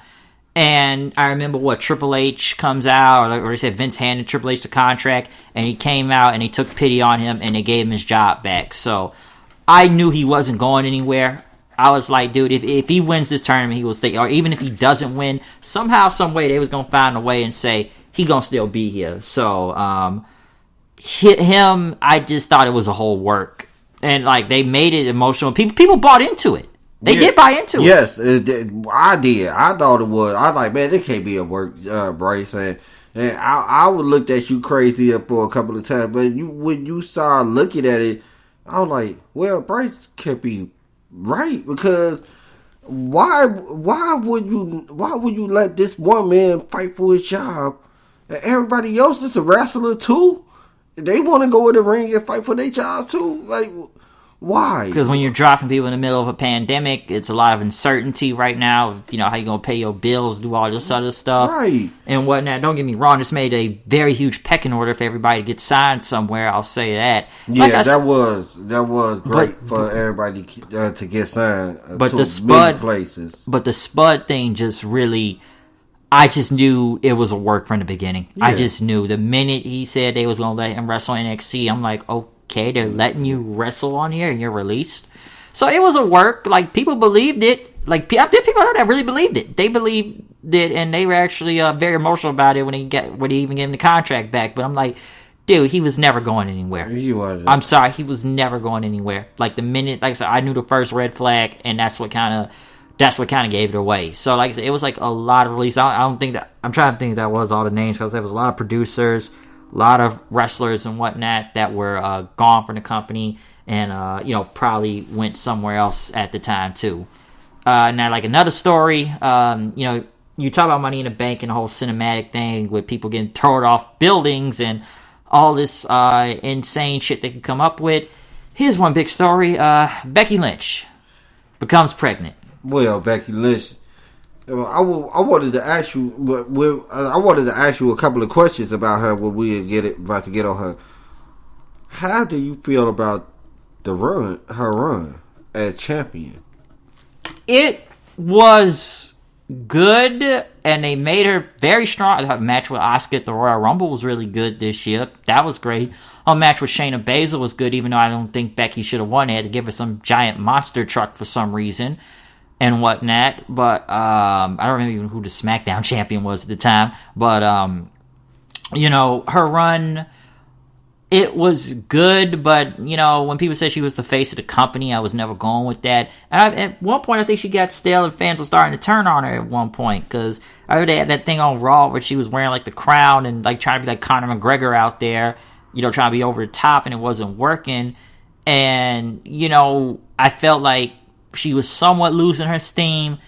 And I remember Triple H comes out, or they said Vince handed Triple H the contract, and he came out and he took pity on him and they gave him his job back. So I knew he wasn't going anywhere. I was like, dude, if he wins this tournament, he will stay. Or even if he doesn't win, somehow, some way, they was going to find a way and say, he going to still be here. So him, I just thought it was a whole work. And like they made it emotional. People bought into it. They did buy into it. Yes, I did. I thought it was. I was like, man, this can't be a work, Bryce. And I would look at you crazy for a couple of times. But when you saw looking at it, I was like, well, Bryce can't be right. Because why would you let this one man fight for his job? And everybody else is a wrestler too? They want to go in the ring and fight for their job too? Like, why? Because when you're dropping people in the middle of a pandemic, it's a lot of uncertainty right now. How you gonna pay your bills, do all this other stuff, right? And whatnot. Don't get me wrong; this made a very huge pecking order for everybody to get signed somewhere. I'll say that. Yeah, that was great for everybody to get signed. But to the Spud places. But the Spud thing just really. I just knew it was a work from the beginning. Yeah. I just knew the minute he said they was gonna let him wrestle NXT, I'm like, okay, they're letting you wrestle on here and you're released. So it was a work. Like, people believed it. Like, there are people that really believed it. They believed it, and they were actually very emotional about it when he even gave him the contract back. But I'm like, dude, he was never going anywhere. He wasn't. I'm sorry, he was never going anywhere. Like, the minute, like I said, I knew the first red flag, and that's what kind of gave it away. So, like I said, it was like a lot of release. I'm trying to think that was all the names, because there was a lot of producers, a lot of wrestlers and whatnot that were gone from the company and, probably went somewhere else at the time, too. Now, like another story, you talk about Money in the Bank and the whole cinematic thing with people getting thrown off buildings and all this insane shit they can come up with. Here's one big story. Becky Lynch becomes pregnant. Well, Becky Lynch, I wanted to ask you, I wanted to ask you a couple of questions about her when we about to get on her. How do you feel about her run as champion? It was good, and they made her very strong. Her match with Asuka at the Royal Rumble was really good this year. That was great. Her match with Shayna Baszler was good, even though I don't think Becky should have won. They had to give her some giant monster truck for some reason and whatnot. But I don't remember even who the SmackDown champion was at the time. But, her run, it was good. But, when people said she was the face of the company, I was never going with that. And at one point, I think she got stale and fans were starting to turn on her at one point. Because I heard they had that thing on Raw where she was wearing like the crown and like trying to be like Conor McGregor out there, trying to be over the top, and it wasn't working. And, I felt like she was somewhat losing her steam.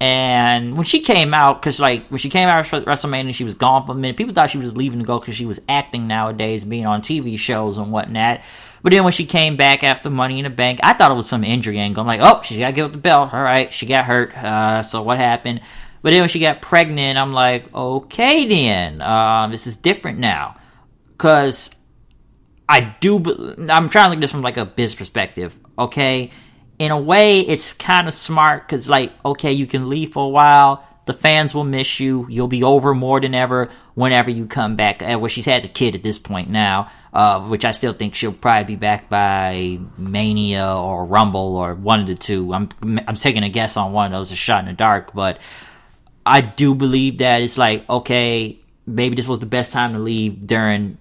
And when she came out, because when she came out at WrestleMania, she was gone for a minute. People thought she was just leaving to go because she was acting nowadays, being on TV shows and whatnot. But then when she came back after Money in the Bank, I thought it was some injury angle. I'm like, oh, she's got to give up the belt. All right, she got hurt. So what happened? But then when she got pregnant, I'm like, okay then. This is different now. Because I'm trying to look at this from like a business perspective, okay? in a way, it's kind of smart because, like, okay, you can leave for a while. The fans will miss you. You'll be over more than ever whenever you come back. Well, she's had the kid at this point now, which I still think she'll probably be back by Mania or Rumble or one of the two. I'm taking a guess on one of those, a shot in the dark, but I do believe that it's like, okay, maybe this was the best time to leave during,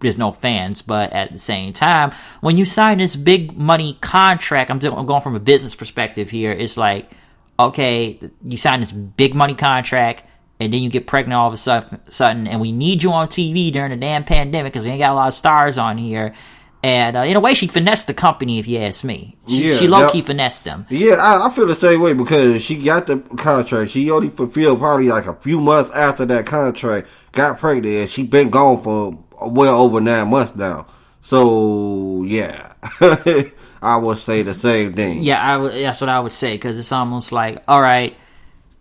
there's no fans, but at the same time, when you sign this big money contract, I'm going from a business perspective here, it's like, okay, you sign this big money contract, and then you get pregnant all of a sudden, and we need you on TV during the damn pandemic because we ain't got a lot of stars on here. And in a way, she finessed the company, if you ask me. She low-key finessed them. Yeah, I feel the same way because she got the contract. She only fulfilled probably like a few months after that contract, got pregnant, and she been gone for well over 9 months now. So, yeah. I would say the same thing. Yeah, that's what I would say, because it's almost like, all right,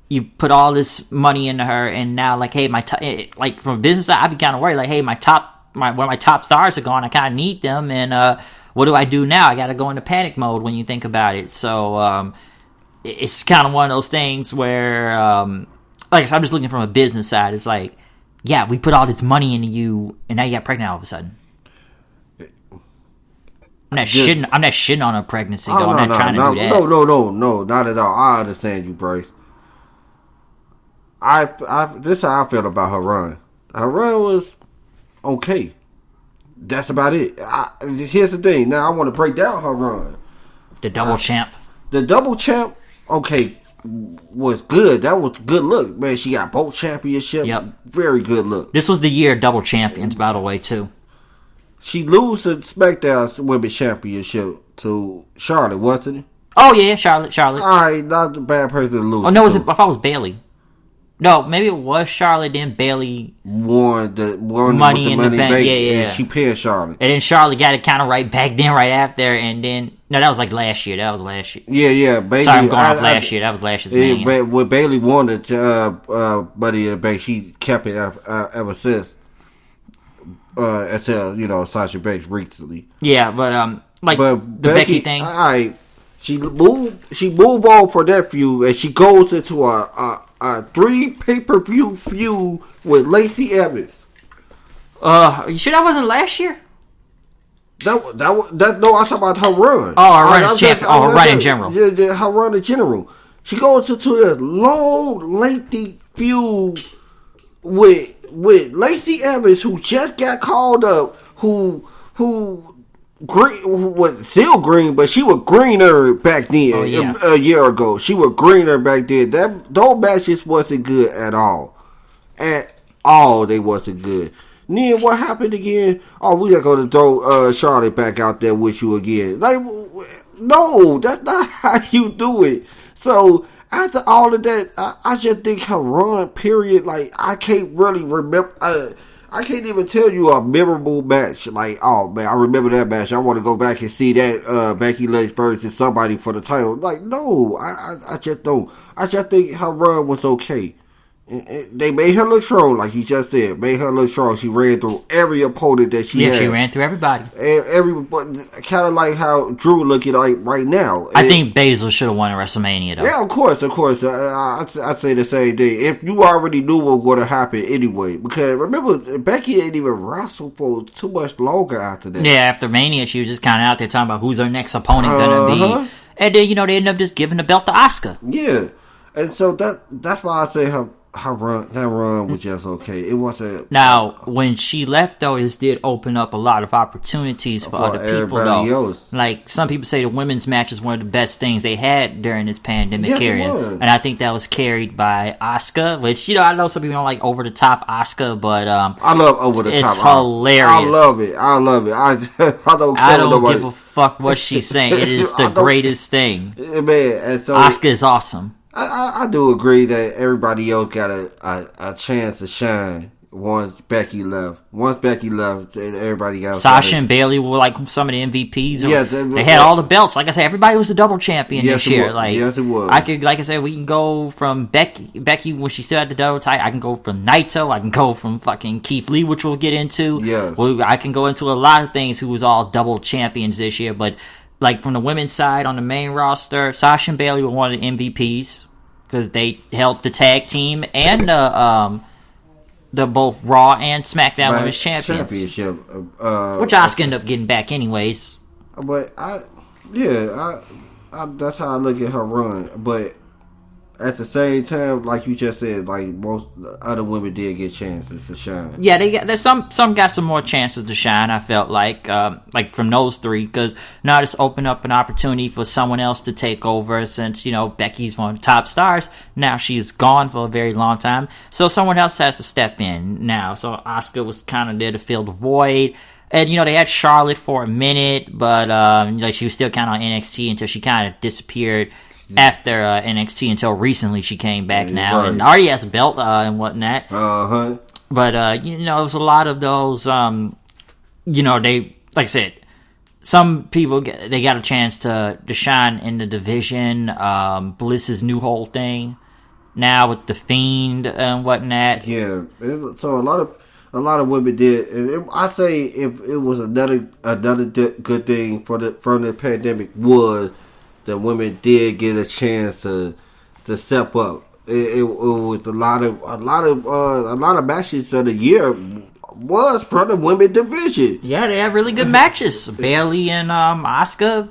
you put all this money into her, and now, like, hey, like, from a business side, I'd be kind of worried, like, hey, one of my top stars are gone, I kind of need them, and what do I do now? I got to go into panic mode when you think about it. So, it's kind of one of those things where, like I said, I'm just looking from a business side. It's like, yeah, we put all this money into you, and now you got pregnant all of a sudden. I'm not shitting on her pregnancy, though. I'm not trying to do that. No, not at all. I understand you, Bryce. This is how I feel about her run. Her run was okay. That's about it. Here's the thing. Now, I want to break down her run. The double champ. The double champ, okay, was good. That was a good look. Man, she got both championships. Yep. Very good look. This was the year of double champions, by the way, too. She lose the SmackDown Women's Championship to Charlotte, wasn't it? Oh, yeah, Charlotte. All right, not the bad person to lose. Oh, no, I thought it was Bayley. No, maybe it was Charlotte, then Bayley won the money in the bank. Yeah. And she pinned Charlotte. And then Charlotte got it kind of right back then, right after, and then... No, that was like last year. Yeah. Bayley, sorry, I'm going off last year. That was last year's Mania. When Bayley won the Money in the Bank, she kept it ever since. Until Sasha Banks recently. Yeah, but the Becky thing. All right, she moved on for that feud, and she goes into a 3 pay-per-view feud with Lacey Evans. You sure that wasn't last year? No, I'm talking about her run. Oh, her run as champion. Her run in general. Yeah, her run in general. She goes into this long, lengthy feud with Lacey Evans, who just got called up, who was still green, but she was greener back then. A year ago, she was greener back then. Those matches wasn't good at all. At all, they wasn't good. Then what happened again? Oh, we are going to throw Charlotte back out there with you again. Like, no, that's not how you do it. So after all of that, I just think her run, period, like, I can't really remember. I can't even tell you a memorable match. Like, oh, man, I remember that match. I want to go back and see that Becky Lynch versus somebody for the title. Like, no, I just don't. I just think her run was okay. They made her look strong, like you just said. Made her look strong. She ran through every opponent that she had. Yeah, she ran through everybody. Kind of like how Drew looking like right now. I think Baszler should have won at WrestleMania, though. Yeah, of course. I'd say the same thing. If you already knew what was going to happen anyway. Because remember, Becky didn't even wrestle for too much longer after that. Yeah, after Mania, she was just kind of out there talking about who's her next opponent going to be. And then, they ended up just giving the belt to Asuka. Yeah. And so that's why I say that run was just okay. It wasn't. Now, when she left, though, this did open up a lot of opportunities for other people, though. Else. Like, some people say the women's match is one of the best things they had during this pandemic period. And I think that was carried by Asuka, which, I know some people don't like over-the-top Asuka, but I love over-the-top. It's hilarious. I love it. I don't give a fuck what she's saying. It is the greatest thing. Man, and so Asuka is awesome. I do agree that everybody else got a chance to shine once Becky left. Everybody got Sasha and Bayley were like some of the MVPs. Yeah, they had all the belts. Like I said, everybody was a double champion this year. Yes, it was. Like I said, we can go from Becky when she still had the double title. I can go from Naito. I can go from fucking Keith Lee, which we'll get into. Yes. I can go into a lot of things who was all double champions this year, but like from the women's side on the main roster, Sasha and Bayley were one of the MVPs because they held the tag team and the both Raw and SmackDown Women's Championship, which Asuka ended up getting back anyways. But I that's how I look at her run. But at the same time, like you just said, like most other women did get chances to shine. Yeah, there's some got some more chances to shine. I felt like from those three, because now it's opened up an opportunity for someone else to take over. Since Becky's one of the top stars, now she's gone for a very long time, so someone else has to step in now. So Asuka was kind of there to fill the void. And, they had Charlotte for a minute, but she was still kind of on NXT until she kind of disappeared after NXT until recently she came back now. Right. And already has a belt and whatnot. Uh-huh. But, it was a lot of those, they, like I said, some people, they got a chance to shine in the division. Bliss's new whole thing now with The Fiend and whatnot. Yeah. So a lot of women did. And I say if it was another good thing from the pandemic was that women did get a chance to step up. It was a lot of matches of the year was from the women division. Yeah, they had really good matches. Bayley and Asuka,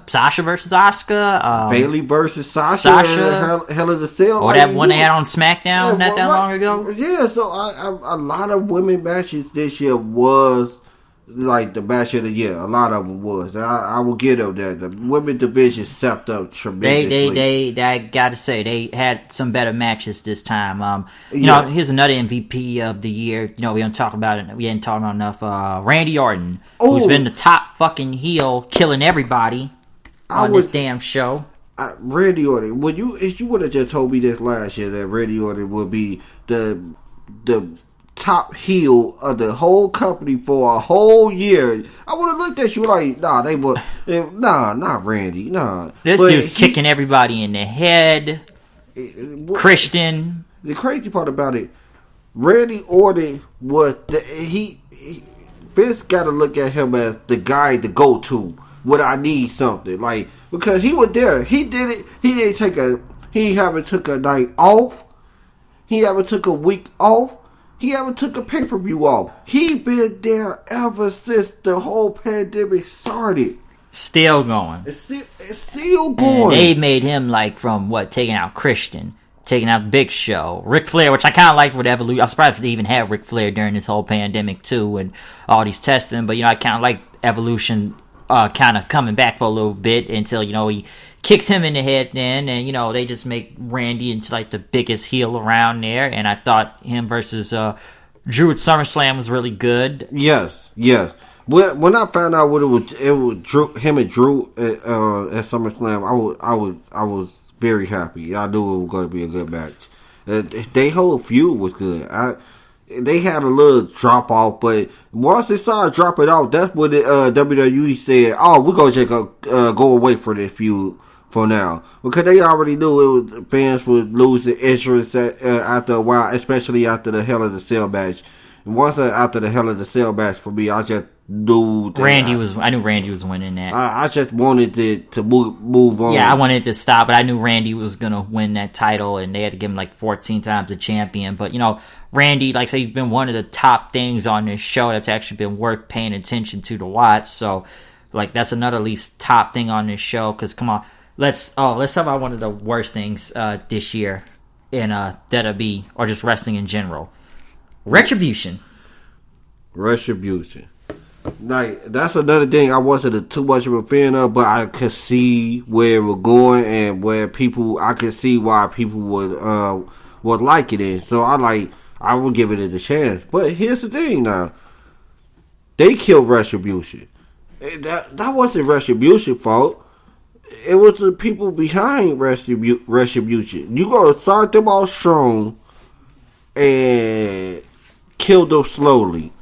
Sasha versus Asuka, Bayley versus Sasha, Hell of the Cell. Or that one they had on SmackDown that long ago. Yeah, so a lot of women matches this year was like the match of the year. A lot of them was. I will give them that. The women division stepped up tremendously. I gotta say, they had some better matches this time. Here's another MVP of the year. We don't talk about it. We ain't talking about enough. Randy Orton, who's been the top fucking heel, killing everybody on this damn show. Randy Orton. If you would have just told me this last year that Randy Orton would be the top heel of the whole company for a whole year, I would have looked at you like, not Randy, nah. This dude's kicking everybody in the head. Christian. The crazy part about it, Randy Orton was Vince got to look at him as the guy to go to when I need something, like, because he was there, he did it. He haven't took a night off. He haven't took a week off. He haven't took a pay-per-view off. He been there ever since the whole pandemic started. Still going. It's still going. And they made him from taking out Christian, taking out Big Show, Ric Flair, which I kind of like with Evolution. I'm surprised they even had Ric Flair during this whole pandemic too, and all these testing. But I kind of like Evolution, kind of coming back for a little bit until he kicks him in the head then, and they just make Randy into the biggest heel around there. And I thought him versus Drew at SummerSlam was really good. Yes. When I found out what it was Drew, him and Drew at SummerSlam, I was very happy. I knew it was going to be a good match. They whole feud was good. They had a little drop off, but once they started dropping off, that's when the WWE said, "Oh, we're gonna just go away from this feud for now," because they already knew fans would lose the interest after a while, especially after the Hell of the Cell match. And once after the Hell of the Cell match for me, I just knew that I knew Randy was winning that. I just wanted to move on. Yeah, I wanted to stop, but I knew Randy was gonna win that title, and they had to give him 14 times the champion. But Randy, like I say, he's been one of the top things on this show that's actually been worth paying attention to watch. So, that's another at least top thing on this show. Because come on, let's talk about one of the worst things this year in WWE or just wrestling in general. Retribution. That's another thing I wasn't too much of a fan of, but I could see where it was going and I could see why people would like it in. So I would give it a chance. But here's the thing now. They killed Retribution. That wasn't Retribution's fault. It was the people behind Retribution. You gotta start them off strong and kill them slowly.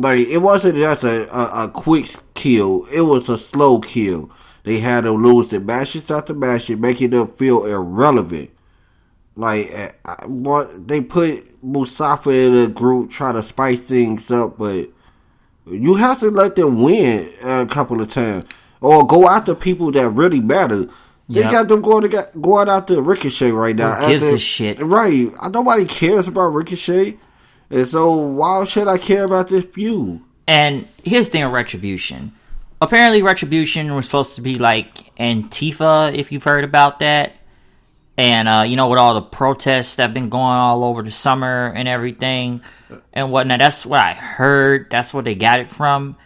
It wasn't just a quick kill. It was a slow kill. They had them lose the matches after matches, making them feel irrelevant. They put Mustafa in a group trying to spice things up, but you have to let them win a couple of times. or go after people that really matter. They got them going after Ricochet right now. Who gives a shit? Right. Nobody cares about Ricochet. And so why should I care about this feud? And here's the thing with Retribution. Apparently Retribution was supposed to be like Antifa, if you've heard about that. And, with all the protests that have been going all over the summer and everything and whatnot. That's what I heard. That's what they got it from.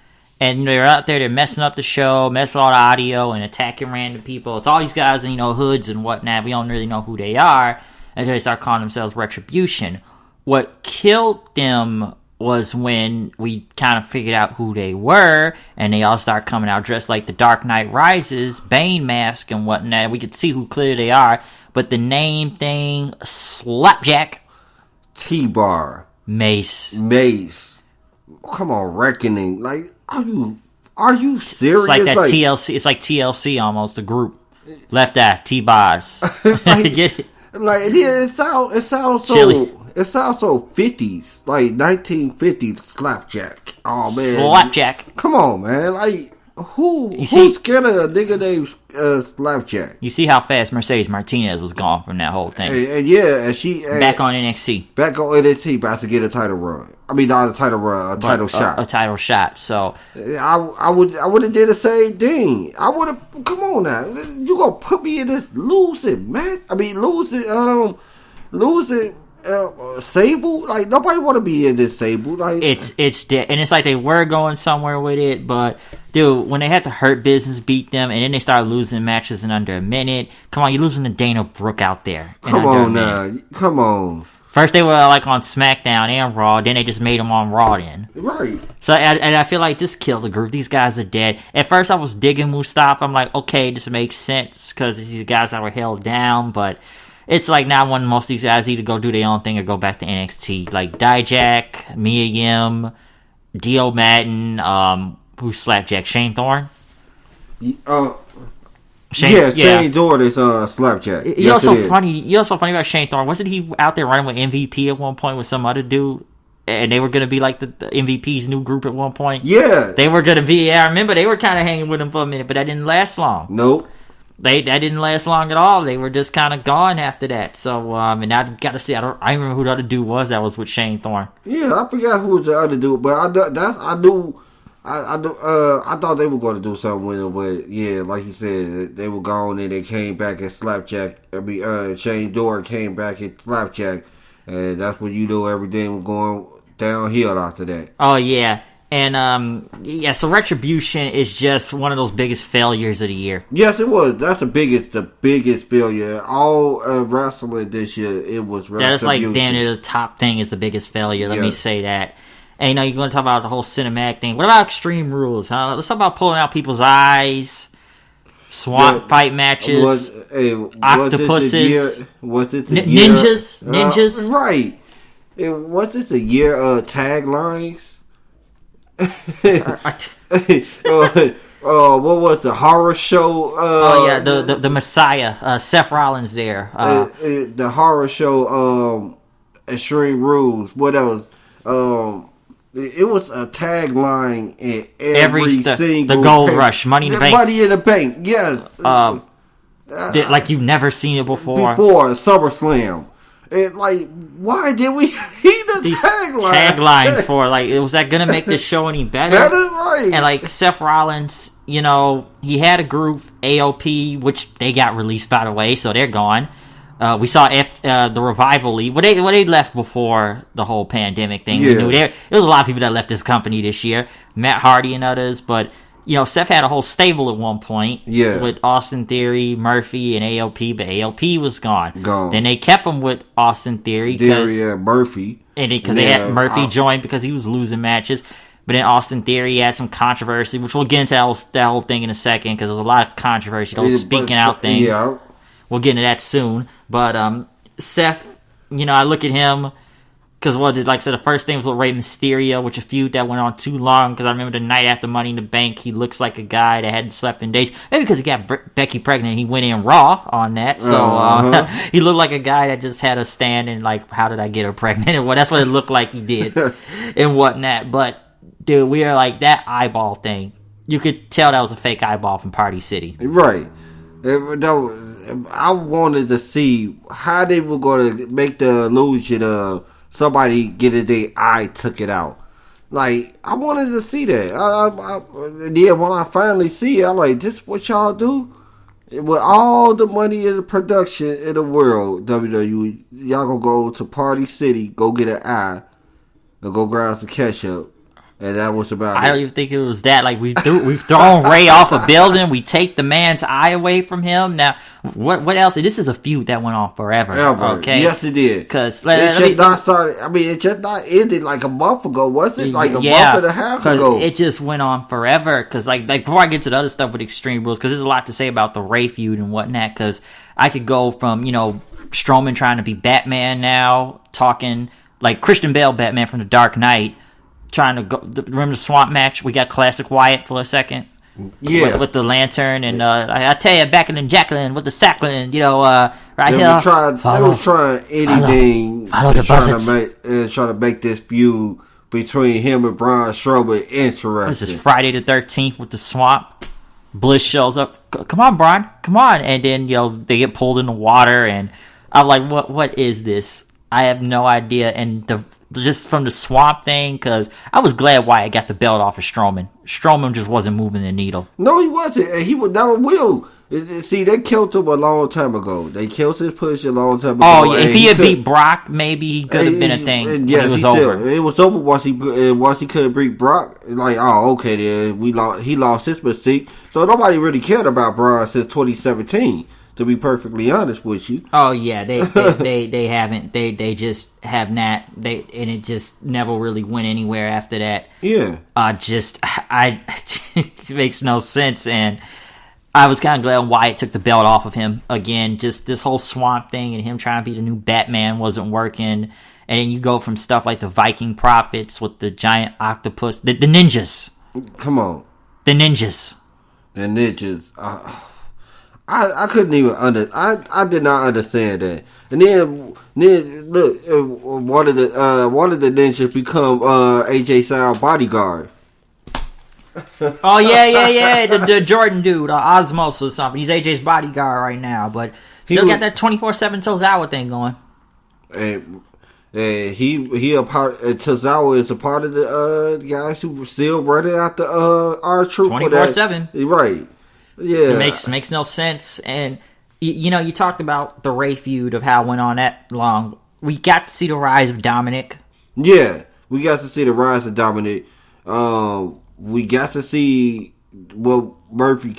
And they're out there, they're messing up the show, messing with all the audio and attacking random people. It's all these guys in, hoods and whatnot. We don't really know who they are until they start calling themselves Retribution. What killed them was when we kind of figured out who they were, and they all start coming out dressed like the Dark Knight Rises, Bane mask and whatnot. We could see who clearly they are, but the name thing, Slapjack, T-Bar, Mace. Come on, Reckoning. Like, are you serious? It's like that TLC. It's like TLC almost. The group Left Eye, T-Bars. Get it? Like, yeah, it sounds so. Chili. It sounds so 50s, like 1950s Slapjack. Oh man, Slapjack. Come on, man. Like, who's scared of a nigga named Slapjack? You see how fast Mercedes Martinez was gone from that whole thing. And she back on NXT. Back on NXT, about to get a title run. I mean, not a title run, a title shot. A title shot. So I would have did the same thing. I would have. Come on now, you gonna put me in this losing match? I mean, losing. Sable, like nobody want to be in this Sable. Like it's dead, and it's like they were going somewhere with it, but dude, when they had the Hurt Business beat them, and then they started losing matches in under a minute. Come on, you're losing to Dana Brooke out there. Come on now, come on. First they were like on SmackDown and Raw, then they just made them on Raw. Then right. So and I feel like just kill the group. These guys are dead. At first I was digging Mustafa. I'm like, okay, this makes sense because these guys that were held down, but. It's like now when most of these guys either go do their own thing or go back to NXT. Like Dijak, Mia Yim, Dio Madden, who's Slapjack? Shane Thorne? Shane Thorne is Slapjack. You know so funny about Shane Thorne? Wasn't he out there running with MVP at one point with some other dude? And they were going to be like the MVP's new group at one point? Yeah. They were going to be, I remember they were kind of hanging with him for a minute, but that didn't last long. Nope. That didn't last long at all. They were just kind of gone after that. So, and I got to see. I remember who the other dude was that was with Shane Thorne. Yeah, I forgot who was the other dude, but I thought they were going to do something with him. But yeah, like you said, they were gone and they came back at Slapjack. Shane Thorne came back at Slapjack, and that's when you know everything was going downhill after that. Oh yeah. And, so Retribution is just one of those biggest failures of the year. Yes, it was. That's the biggest failure. All wrestling this year, it was Retribution. That's like damn near the top thing is the biggest failure. Let me say that. And, you're going to talk about the whole cinematic thing. What about Extreme Rules, huh? Let's talk about pulling out people's eyes, swamp fight matches, octopuses, ninjas. Right. Was this a year of taglines? What was the horror show? The Messiah, Seth Rollins there. The horror show, Extreme Rules. What else? It was a tagline in every single the Gold Rush, Money in the Bank. Money in the Bank, yes. Like you've never seen it before. Before SummerSlam. And like, why did we heed the taglines for like? Was that gonna make the show any better? Right. And like Seth Rollins, he had a group AOP, which they got released by the way, so they're gone. We saw the Revival League. They left before the whole pandemic thing. Yeah. We knew there was a lot of people that left this company this year. Matt Hardy and others, but. Seth had a whole stable at one point with Austin Theory, Murphy, and AOP, but AOP was gone. Then they kept him with Austin Theory. Murphy. Because they had Murphy join because he was losing matches. But then Austin Theory had some controversy, which we'll get into that whole thing in a second because there's a lot of controversy, those speaking out thing. Yeah. We'll get into that soon. But Seth, I look at him. Because like I said, the first thing was with Rey Mysterio, which a feud that went on too long. Because I remember the night after Money in the Bank, he looks like a guy that hadn't slept in days. Maybe because he got Becky pregnant, he went in raw on that. So he looked like a guy that just had a stand and like, how did I get her pregnant? Well, that's what it looked like he did and whatnot. But dude, we are like that eyeball thing. you could tell that was a fake eyeball from Party City. Right. I wanted to see how they were going to make the illusion of somebody getting their eye took it out. Like, I wanted to see that. Yeah, when I finally see it, I'm like, this what y'all do? With all the money in the production in the world, WWE, y'all gonna go to Party City, go get an eye, and go grab some ketchup. And that was about I don't even think it was that. Like, we've thrown Ray off a building. We take the man's eye away from him. Now, what else? This is a feud that went on forever. Okay? Yes, it did. Because it just not ended like a month ago, was it? Like a month and a half ago. It just went on forever. Because, like before I get to the other stuff with Extreme Rules, because there's a lot to say about the Ray feud and whatnot. Because I could go from, Strowman trying to be Batman now, talking like Christian Bale Batman from The Dark Knight, trying to go. Remember the swamp match? We got classic Wyatt for a second. Yeah. With the lantern. And I tell you, back in Jacqueline with the Sacklin, right they here. They were trying anything trying to make this feud between him and Braun Strowman interesting. This is Friday the 13th with the swamp. Bliss shows up. Come on, Braun. Come on. And then, they get pulled in the water. And I'm like, what is this? I have no idea. And just from the swamp thing, because I was glad Wyatt got the belt off of Strowman. Strowman just wasn't moving the needle. No, he wasn't, and he would never will. See, they killed him a long time ago. They killed his push a long time ago. Oh, if he had beat Brock, maybe he could have been a thing. Yes, it was over. It was over once he couldn't beat Brock. Like, oh, okay, then he lost his mystique. So nobody really cared about Braun since 2017. To be perfectly honest with you. Oh yeah, they haven't. They just have not. And it just never really went anywhere after that. Yeah. It makes no sense, and I was kind of glad Wyatt took the belt off of him again. Just this whole swamp thing and him trying to be the new Batman wasn't working. And then you go from stuff like the Viking Prophets with the giant octopus, the ninjas. Come on. The ninjas. The ninjas. I couldn't even I did not understand that. And then look, one of the ninjas become AJ Styles' bodyguard. Oh yeah, the Jordan dude, Osmos or something. He's AJ's bodyguard right now, but still got that 24/7 Tozawa thing going. And he a part. Tozawa is a part of the guys who still running out the R-Truth 24/7. Right. Yeah, it makes no sense. And you talked about the Ray feud of how it went on that long. We got to see the rise of Dominic. Yeah, we got to see the rise of Dominic. We got to see what Murphy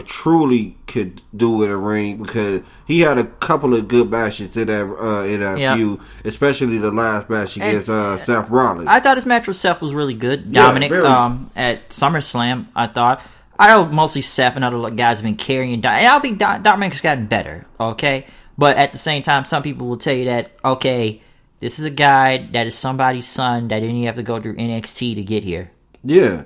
truly could do in a ring, because he had a couple of good matches in that feud, especially the last match against Seth Rollins. I thought his match with Seth was really good. Dominic at SummerSlam, I thought. I know mostly Seth and other guys have been carrying Dominic. And I don't think Dominic's gotten better, okay? But at the same time, some people will tell you that, okay, this is a guy that is somebody's son that didn't even have to go through NXT to get here. Yeah.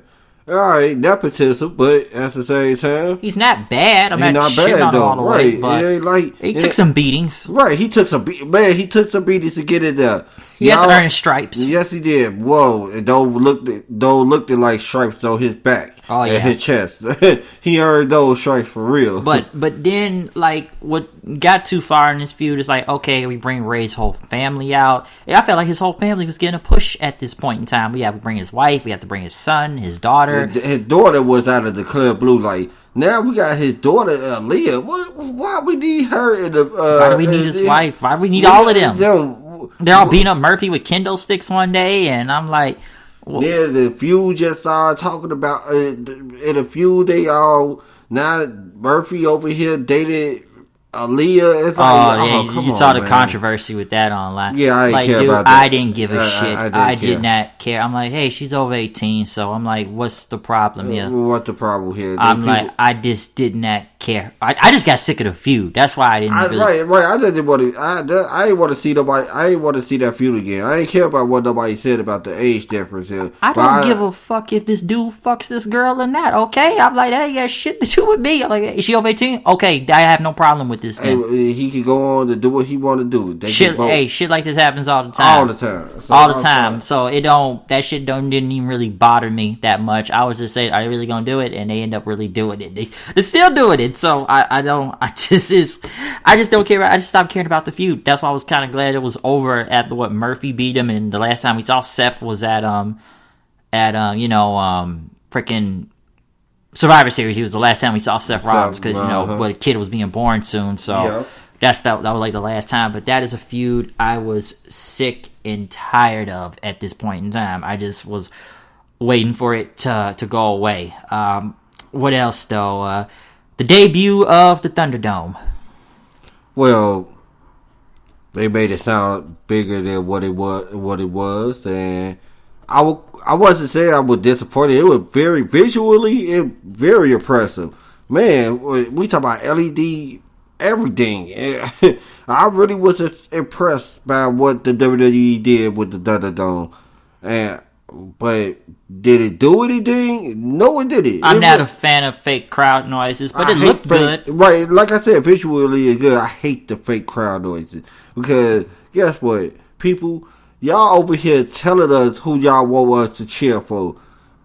All right, nepotism, but at the same time, he's not bad. I'm not shitting on him all the way, but he took some beatings. Right, he took some beatings to get it there. He had to earn his stripes. Yes, he did. Whoa, and don't looked like stripes on his back and his chest. He earned those stripes for real. But then, like, what got too far in this feud is like, okay, we bring Ray's whole family out. I felt like his whole family was getting a push at this point in time. We have to bring his wife. We have to bring his son, his daughter. His daughter was out of the Clear Blue. Like, now we got his daughter, Leah. Why we need her in the? Why do we need his wife? Why do we need all of them? They're all beating up Murphy with kendo sticks one day, and I'm like, yeah, the feud just started talking about in the feud. They all now Murphy over here dated Aaliyah. It's like, you saw the controversy with that online. Yeah, I didn't care about that. I didn't give a shit. I did not care. I'm like, hey, she's over 18, so I'm like, what's the problem here? What's the problem here? I just did not care. I just got sick of the feud. That's why I didn't. Right. I didn't want to. I didn't want to see nobody. I didn't want to see that feud again. I didn't care about what nobody said about the age difference here. I don't give a fuck if this dude fucks this girl or not. Okay, I'm like, that ain't got shit to do with me. I'm like, is she over 18? Okay, I have no problem with this Hey, then. he could go on to do what he want to do. Shit like this happens all the time. All the time. All the time. So that shit didn't even really bother me that much. I was just saying, are they really gonna do it? And they end up really doing it. They're still doing it. So I just don't care. I just stopped caring about the feud. That's why I was kind of glad it was over after what Murphy beat him, and the last time we saw Seth was at freaking Survivor Series. He was the last time we saw Seth Rollins because but a kid was being born soon. So that was like the last time. But that is a feud I was sick and tired of at this point in time. I just was waiting for it to go away. What else though? The debut of the ThunderDome. Well, they made it sound bigger than what it was, and I wasn't saying I was disappointed. It was very visually and very impressive. Man, we talk about LED everything. I really was impressed by what the WWE did with the ThunderDome. But did it do anything? No, it didn't. I'm not a fan of fake crowd noises, but it looked good. Right, like I said, visually it's good. I hate the fake crowd noises because guess what, people. Y'all over here telling us who y'all want us to cheer for.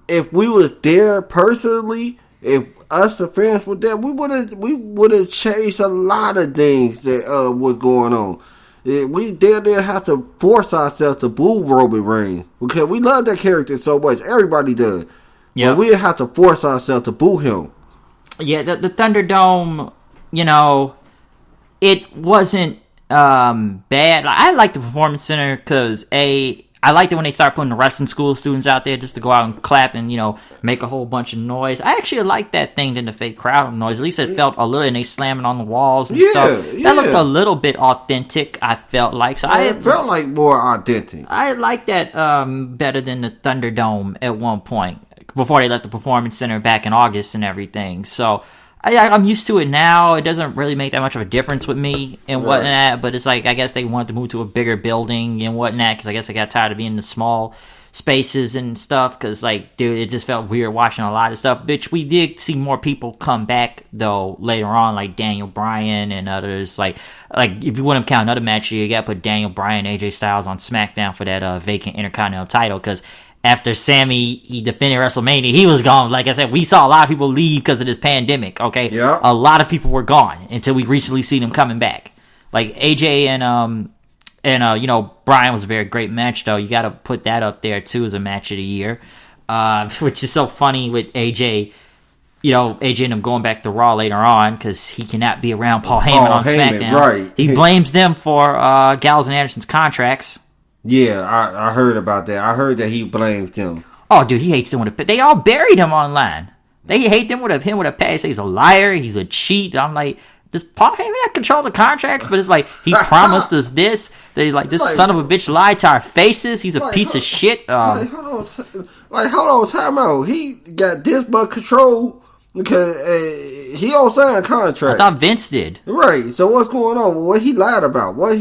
If we was there personally, if us the fans were there, we would have changed a lot of things that was going on. We didn't have to force ourselves to boo Roman Reigns because we love that character so much. Everybody does. Yeah, we didn't have to force ourselves to boo him. Yeah, the ThunderDome, it wasn't bad. I like the Performance Center because I liked it when they started putting the wrestling school students out there just to go out and clap and make a whole bunch of noise. I actually liked that thing than the fake crowd noise. At least it felt a little, and they slamming on the walls and stuff. That looked a little bit authentic. I felt like it felt like more authentic. I liked that better than the ThunderDome at one point before they left the Performance Center back in August and everything. So. I'm used to it now. It doesn't really make that much of a difference with me and whatnot, but it's like, I guess they wanted to move to a bigger building and whatnot, because I guess I got tired of being in the small spaces and stuff, because, dude, it just felt weird watching a lot of stuff. Bitch, we did see more people come back, though, later on, like Daniel Bryan and others. Like if you want to count another match, you got to put Daniel Bryan and AJ Styles on SmackDown for that vacant Intercontinental title, because after he defended WrestleMania, he was gone. Like I said, we saw a lot of people leave because of this pandemic, okay? Yeah. A lot of people were gone until we recently seen them coming back. Like AJ and Bryan was a very great match, though. You got to put that up there, too, as a match of the year. Which is so funny with AJ. AJ and him going back to Raw later on because he cannot be around Paul Heyman on SmackDown. Right. He blames them for Gallows and Anderson's contracts. Yeah, I heard about that. I heard that he blames them. Oh, dude, he hates them with a... They all buried him online. They hate him with a pad. They say he's a liar. He's a cheat. I'm like, does Paul Heyman not control the contracts? But it's like, he promised us this. That he's like, this son of a bitch lied to our faces. He's a piece of shit. Hold on, time out. He got this much control because he don't sign contract. I thought Vince did. Right. So what's going on? What he lied about? What?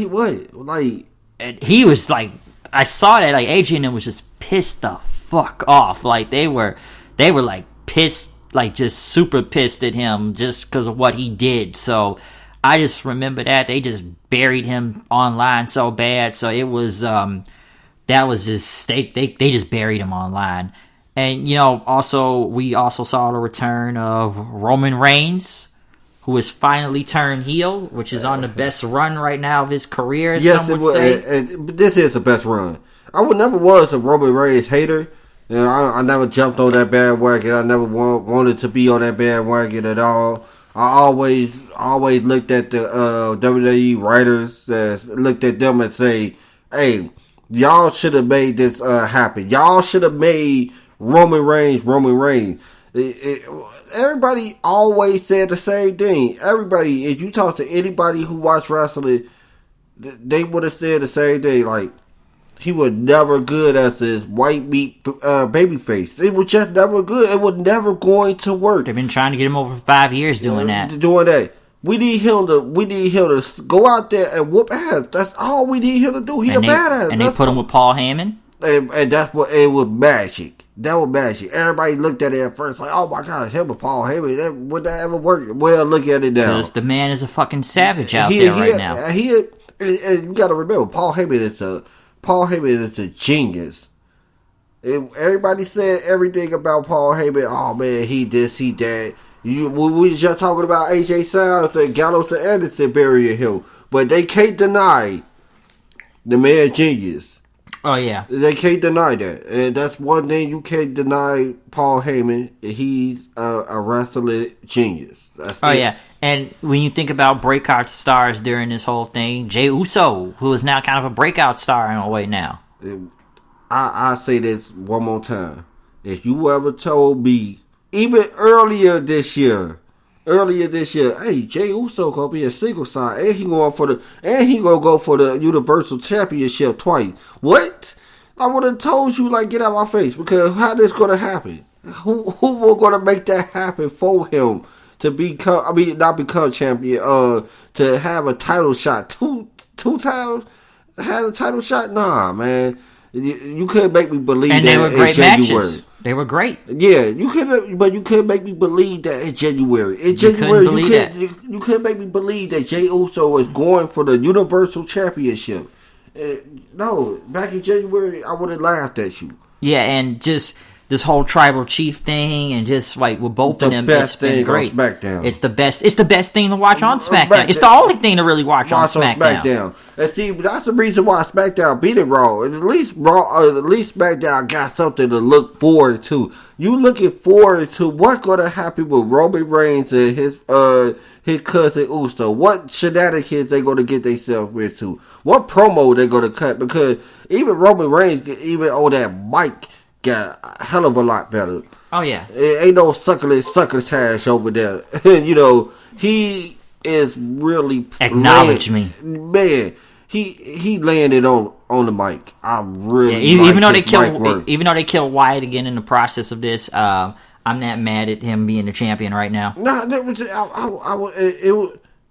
And he was like, I saw that, like, AJ and them was just pissed the fuck off. Like, they were like pissed, like just super pissed at him just because of what he did. So I just remember that they just buried him online so bad. So it was, that was just, they just buried him online. And, we also saw the return of Roman Reigns, who has finally turned heel, which is on the best run right now of his career, yes, some would say. This is the best run. I never was a Roman Reigns hater. I never jumped on that bandwagon. I never wanted to be on that bandwagon at all. I always looked at the WWE writers, looked at them and say, hey, y'all should have made this happen. Y'all should have made Roman Reigns. Everybody always said the same thing. Everybody, if you talk to anybody who watched wrestling, they would have said the same thing. Like, he was never good as this white meat babyface. It was just never good. It was never going to work. They've been trying to get him over for 5 years doing that. We need him to go out there and whoop ass. That's all we need him to do. He a badass. And they put him with Paul Heyman. And that's what it was magic. That was matchy. Everybody looked at it at first like, oh my God, him and Paul Heyman, would that ever work? Well, look at it now. Because the man is a fucking savage out there right now. And you got to remember, Paul Heyman is a genius. Everybody said everything about Paul Heyman. Oh man, he this, he that. We was just talking about AJ Styles and Gallows and Anderson burying him, but they can't deny the man genius. Oh yeah, they can't deny that, and that's one thing you can't deny. Paul Heyman, he's a wrestling genius. That's it. Yeah, and when you think about breakout stars during this whole thing, Jey Uso, who is now kind of a breakout star in a way now. I say this one more time: if you ever told me, even earlier this year, hey, Jey Uso gonna be a single star, and he gonna go for the Universal Championship twice. What? I would have told you, like, get out my face, because how this gonna happen? Who was gonna make that happen for him to become? I mean, not become champion. To have a title shot two times. Had a title shot? Nah, man. You couldn't make me believe and that. And they were great matches. They were great. Yeah, you couldn't, but you couldn't make me believe that in January. In January, you couldn't make me believe that Jey Uso was going for the Universal Championship. No, back in January, I would have laughed at you. Yeah, and just this whole tribal chief thing, and just like with both of them, it's been great. SmackDown. It's the best. It's the best thing to watch on SmackDown. It's the only thing to really watch on SmackDown. And see, that's the reason why SmackDown beat it Raw. And at least SmackDown got something to look forward to. You looking forward to what's going to happen with Roman Reigns and his cousin Uso? What shenanigans they going to get themselves into? What promo they going to cut? Because even Roman Reigns, even on that mic, got a hell of a lot better. Oh yeah, ain't no succotash over there. You know, he is really acknowledge me, man. He landed on the mic. I really even though they killed Wyatt again in the process of this. I'm not mad at him being the champion right now. No,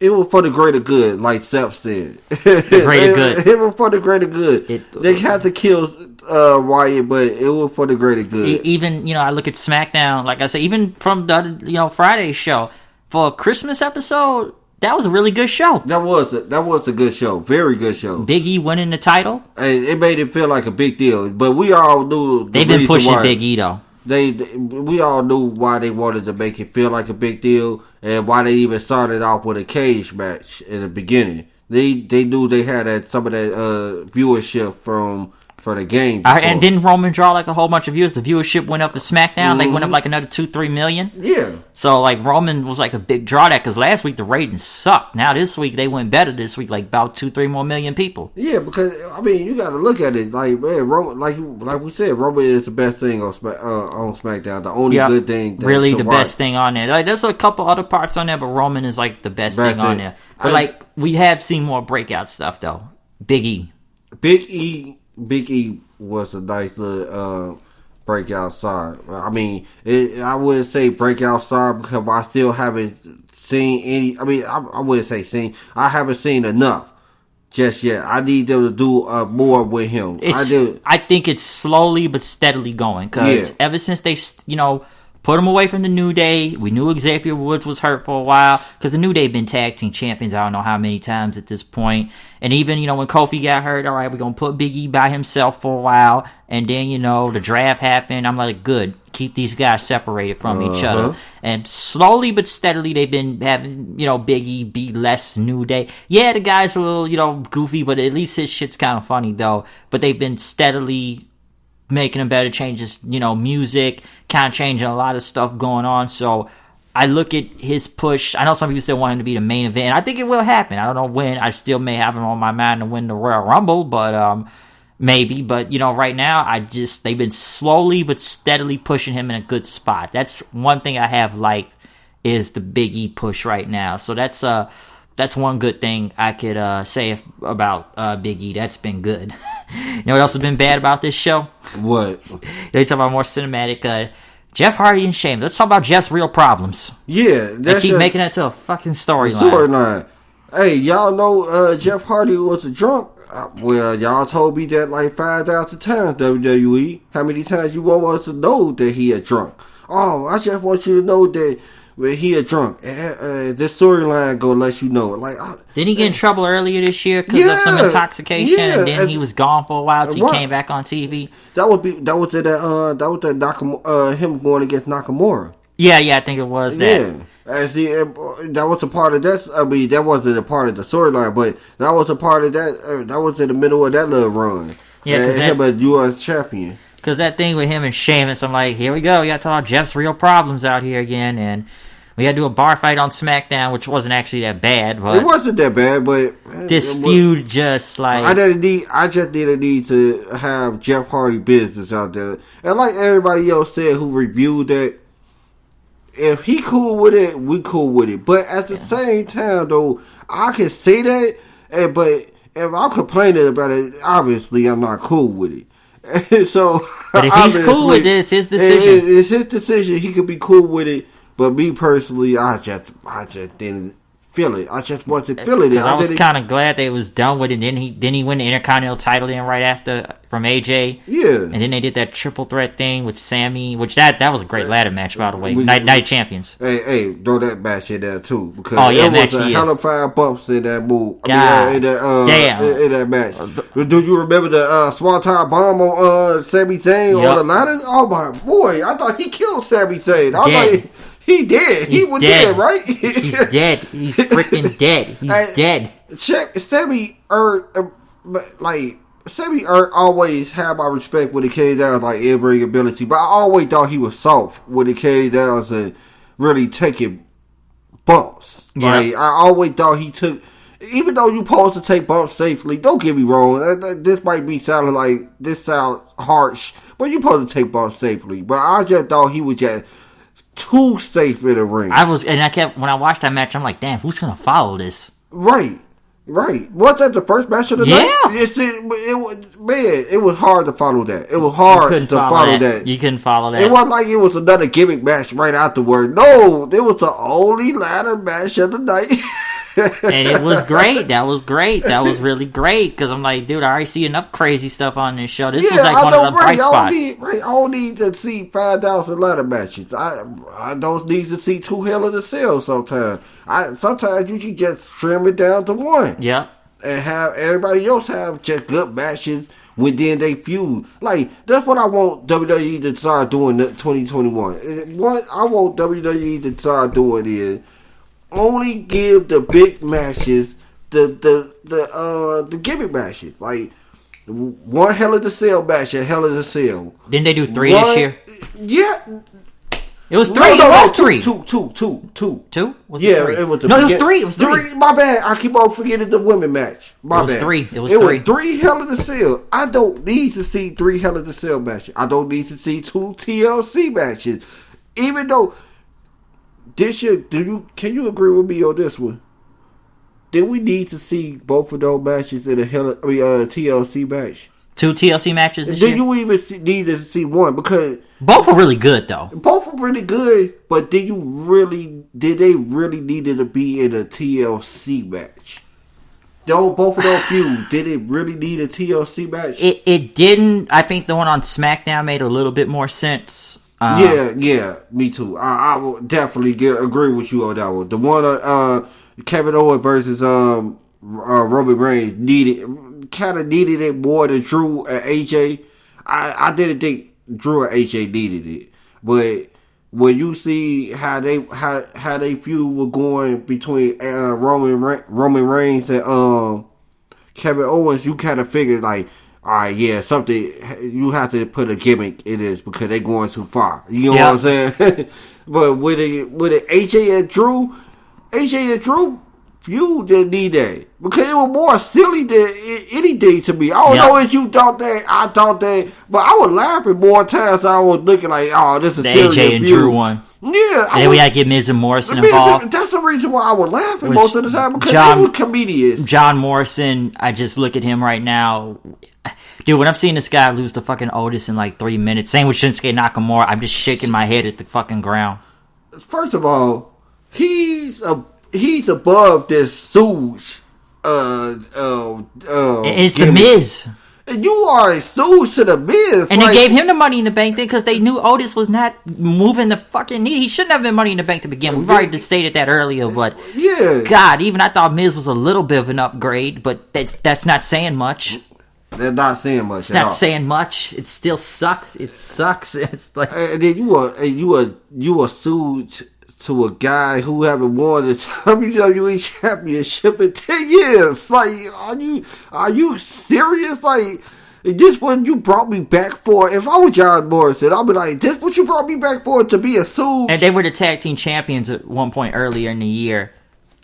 it was for the greater good, like Seth said. The greater good. It was for the greater good. They had to kill Wyatt, but it was for the greater good. Even, I look at SmackDown, like I said, even from the other, Friday's show, for a Christmas episode, that was a really good show. That was a good show. Very good show. Big E winning the title. And it made it feel like a big deal. But we all knew they've been pushing Big E, though. We all knew why they wanted to make it feel like a big deal, and why they even started off with a cage match in the beginning. They knew they had some of that viewership from the game. And didn't Roman draw like a whole bunch of viewers? The viewership went up to SmackDown. Mm-hmm. They went up like another 2-3 million. Yeah. So like Roman was like a big draw because last week the ratings sucked. Now this week they went better. This week like about 2-3 more million people. Yeah, because I mean you got to look at it like, man, Roman, like we said, Roman is the best thing on SmackDown. The only good thing. Really, the best thing on there. Like there's a couple other parts on there, but Roman is like the best thing on there. But we have seen more breakout stuff though. Big E was a nice little breakout star. I mean, I wouldn't say breakout star because I still haven't seen any. I mean, I wouldn't say seen. I haven't seen enough just yet. I need them to do more with him. I think it's slowly but steadily going because ever since they, put him away from the New Day. We knew Xavier Woods was hurt for a while because the New Day been tag team champions I don't know how many times at this point. And even, when Kofi got hurt, all right, we're going to put Big E by himself for a while. And then, the draft happened. I'm like, good. Keep these guys separated from each other. And slowly but steadily they've been having, Big E be less New Day. Yeah, the guy's a little, goofy, but at least his shit's kind of funny, though. But they've been steadily making them better changes, music, kind of changing a lot of stuff going on. So I look at his push. I know some people still want him to be the main event. I think it will happen. I don't know when. I still may have him on my mind to win the Royal Rumble, but maybe. But, right now, they've been slowly but steadily pushing him in a good spot. That's one thing I have liked is the Big E push right now. So that's one good thing I could say about Big E. That's been good. You know what else has been bad about this show? What? They talk about more cinematic. Jeff Hardy and Shane. Let's talk about Jeff's real problems. Yeah. They keep making that to a fucking storyline. Hey, y'all know Jeff Hardy was a drunk? Well, y'all told me that like 5,000 times, WWE. How many times you want us to know that he a drunk? Oh, I just want you to know that he a drunk. This storyline gonna let you know. Like, didn't he get in trouble earlier this year because of some intoxication? And then he was gone for a while till he came back on TV. That was him going against Nakamura. Yeah, I think it was that. Yeah. That was a part of that. I mean, that wasn't a part of the storyline, but that was a part of that. That was in the middle of that little run. Yeah, him as U.S. champion. Because that thing with him and Sheamus, I'm like, here we go. We got to talk about Jeff's real problems out here again, and we had to do a bar fight on SmackDown, which wasn't actually that bad. But it wasn't that bad, but this feud just like I just didn't need to have Jeff Hardy business out there, and like everybody else said who reviewed that. If he cool with it, we cool with it. But at the same time, though, I can say that. But if I'm complaining about it, obviously I'm not cool with it. So, but if he's cool with it, it's his decision. It's his decision. He could be cool with it. But me personally, I just didn't feel it. I just wanted to feel it. I was kind of glad they was done with it. Then he win the Intercontinental title then right after from AJ. Yeah. And then they did that triple threat thing with Sammy, which that was a great ladder match, by the way. Night Champions. Hey, throw that match in there too, because there was a hell of 5 bumps in that move. Damn. In that match. Do you remember the Swanton bomb on Sami Zayn on the ladder? Oh my boy, I thought he killed Sami Zayn. I was like, he did. He was dead, right? He's dead. He's freaking dead. He's dead. Sammy always had my respect when it came down like in-ring ability, but I always thought he was soft when it came down to really taking bumps. Yeah. Like, I always thought he took, even though you're supposed to take bumps safely, don't get me wrong, this might be sounding like, this sound harsh, but you're supposed to take bumps safely. But I just thought he was just too safe in the ring. When I watched that match, I'm like, damn, who's going to follow this? Right. Was that the first match of the night? It was hard to follow that. It was hard to follow that. You couldn't follow that. It wasn't like it was another gimmick match right afterward. No, it was the only ladder match of the night. And it was great. That was great. That was really great. Because I'm like, dude, I already see enough crazy stuff on this show. This was like one of the bright spots. I don't need to see 5,000 ladder matches. I don't need to see 2 Hell in the Cell sometimes. Sometimes you should just trim it down to 1. Yeah. And have everybody else have just good matches within they feud. Like, that's what I want WWE to start doing in 2021. What I want WWE to start doing is only give the big matches the gimmick matches. Like, 1 Hell in the Cell match at Hell in the Cell. Didn't they do 3 this year? Yeah. It was 3. It was 3. 2. 2? Was it 3? It was no, it was 3. It was 3. My bad. I keep on forgetting the women match. My bad. It was 3. It was 3 Hell in the Cell. I don't need to see 3 Hell in the Cell matches. I don't need to see 2 TLC matches. Even though this year, can you agree with me on this one? Did we need to see both of those matches in a TLC match? 2 TLC matches this year? Did you even need to see one? Because both were really good, though. Both were really good, but did they really need to be in a TLC match? Both of those feuds, did it really need a TLC match? It didn't. I think the one on SmackDown made a little bit more sense. Yeah, me too. I will definitely agree with you on that one. The one Kevin Owens versus Roman Reigns kind of needed it more than Drew and AJ. I didn't think Drew and AJ needed it, but when you see how they feud were going between Roman Reigns and Kevin Owens, you kind of figured like, all right, yeah, something, you have to put a gimmick in this because they're going too far. You know what I'm saying? But with it AJ and Drew, you didn't need that. Because it was more silly than anything to me. I don't know if you thought that, I thought that, but I was laughing more times than I was looking like, oh, this is the silly. AJ and Drew one. Yeah. And then we had to get Miz and Morrison involved. That's the reason why I was laughing most of the time, because they were comedians. John Morrison, I just look at him right now. Dude, when I'm seeing this guy lose to fucking Otis in like 3 minutes, same with Shinsuke Nakamura, I'm just shaking my head at the fucking ground. First of all, he's he's above this Stooge. It's the Miz. And you are a Stooge to the Miz. And they gave him the Money in the Bank thing because they knew Otis was not moving the fucking knee. He shouldn't have been Money in the Bank to begin with. We've already stated that earlier, but God, even I thought Miz was a little bit of an upgrade, but that's not saying much. They're not saying much. It's not saying much. It still sucks. It sucks. It's like, and then you a Stooge to a guy who haven't won the WWE Championship in 10 years. Like, are you serious? Like, this what you brought me back for? If I was John Morrison, I'd be like, this what you brought me back for, to be a Stooge? And they were the tag team champions at one point earlier in the year.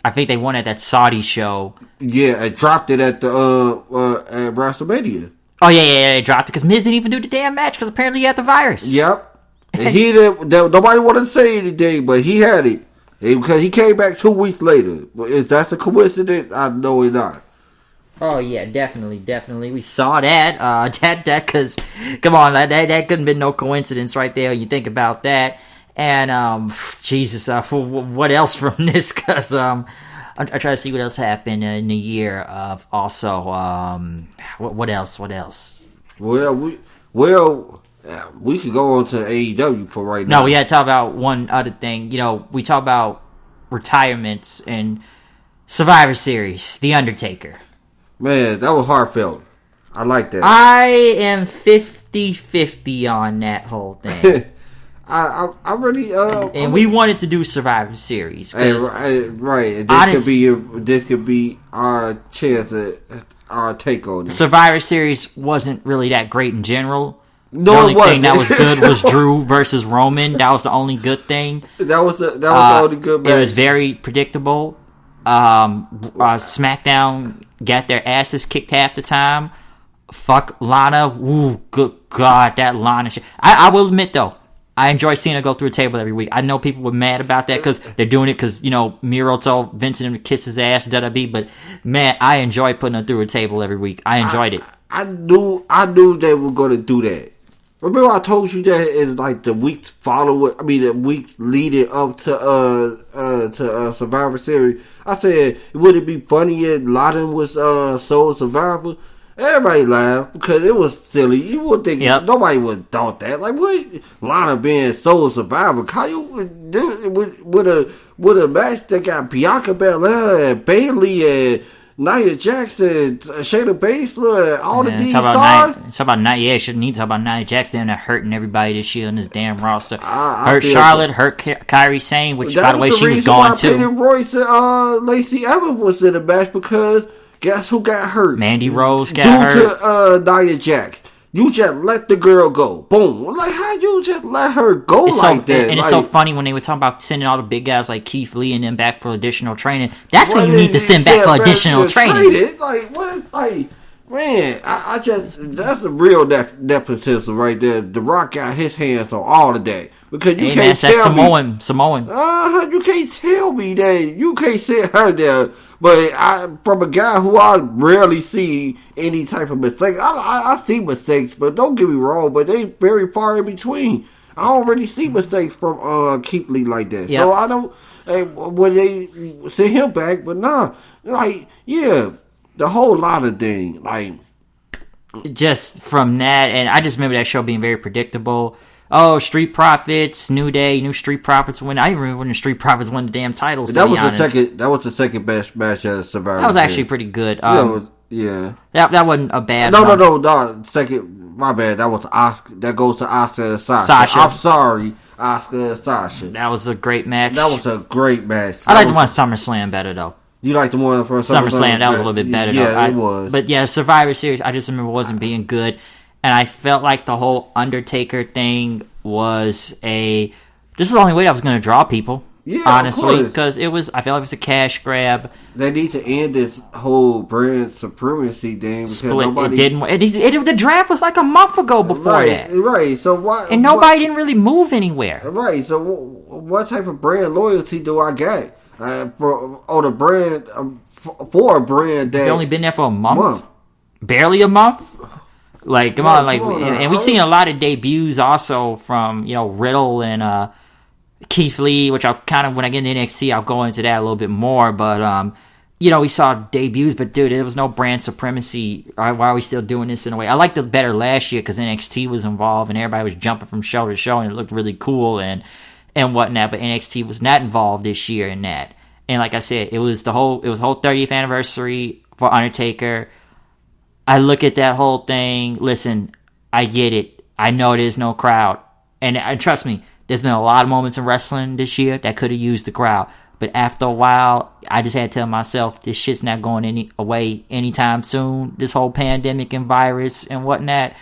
I think they won at that Saudi show. Yeah, and dropped it at the at WrestleMania. Oh yeah, they dropped it because Miz didn't even do the damn match because apparently he had the virus. Yep. And he didn't. Nobody wanted to say anything, but he had it because he came back 2 weeks later. If that's a coincidence, I know it's not. Oh yeah, definitely. We saw that. That because come on, that couldn't have been no coincidence right there. You think about that, and Jesus, what else from this? Because I'm trying to see what else happened in the year of also. What else? We could go on to AEW for right now. No, we had to talk about one other thing. You know, we talk about retirements and Survivor Series, The Undertaker. Man, that was heartfelt. I like that. I am 50-50 on that whole thing. I really and we wanted to do Survivor Series. Right. This could be our chance at our take on it. Survivor Series wasn't really that great in general. No, the only it wasn't. thing that was good was Drew versus Roman. That was the only good thing. That was the only good match. It was very predictable. SmackDown got their asses kicked half the time. Fuck Lana. Ooh, good God, that Lana shit. I will admit, though, I enjoy seeing her go through a table every week. I know people were mad about that because they're doing it because, Miro told Vince and him to kiss his ass, WWE. But, man, I enjoy putting her through a table every week. I enjoyed it. I knew they were going to do that. Remember I told you that in like the weeks the weeks leading up to Survivor Series. I said, would it be funny if Lana was Soul Survivor? Everybody laughed because it was silly. You would think nobody would have thought that. Like, what Lana being Soul Survivor? How you would do with a match that got Bianca Belair and Bayley and Nia Jackson, Shayna Baszler, all the D stars. Shouldn't need to talk about Nia Jackson. They're hurting everybody this year on this damn roster. Hurt Charlotte, hurt Kairi Sane, which, by the way, she was gone too. Peyton Royce and Lacey Evans was in the match because guess who got hurt? Mandy Rose got hurt. Due to Nia Jax. You just let the girl go. Boom. Like, how you just let her go that? And it's so funny when they were talking about sending all the big guys like Keith Lee and them back for additional training. That's when you need to send back for additional training. Like, what? Like, man, I just, that's a real nepotism right there. The Rock got his hands on all of that. Because you can't tell me. Samoan. You can't tell me that. You can't send her there. But from a guy who I rarely see any type of mistakes, I see mistakes, but don't get me wrong, but they very far in between. I don't really see mistakes from Keith Lee like that. Yep. So I don't, when they send him back, but nah, like, yeah, the whole lot of thing, like. Just from that, and I just remember that show being very predictable. Oh, Street Profits, New Day, New Street Profits win. I even remember when the Street Profits won the damn titles. That was the second best match at Survivor. That was actually pretty good. Yeah. That wasn't a bad. No. Second, my bad. That was Asuka. That goes to Asuka and Sasha. I'm sorry, Asuka and Sasha. That was a great match. That was a great match. I like the one SummerSlam better though. You like the one from SummerSlam? That was a little bit better. Yeah, it was. But yeah, Survivor Series, I just remember wasn't being good. And I felt like the whole Undertaker thing was this is the only way I was going to draw people. Yeah, honestly, because I felt like it was a cash grab. They need to end this whole brand supremacy thing because nobody didn't. The draft was like a month ago before that. Right. So why? And nobody didn't really move anywhere. Right. So what type of brand loyalty do I get for a brand that they've only been there for a month. Barely a month. And we've seen a lot of debuts also from Riddle and Keith Lee, which I'll kind of, when I get into NXT, I'll go into that a little bit more. But, we saw debuts, but dude, there was no brand supremacy. Why are we still doing this in a way? I liked it better last year because NXT was involved and everybody was jumping from show to show and it looked really cool and whatnot. But NXT was not involved this year in that. And like I said, it was whole 30th anniversary for Undertaker. I look at that whole thing. Listen, I get it. I know there's no crowd. And trust me, there's been a lot of moments in wrestling this year that could have used the crowd. But after a while, I just had to tell myself, this shit's not going away anytime soon. This whole pandemic and virus and whatnot.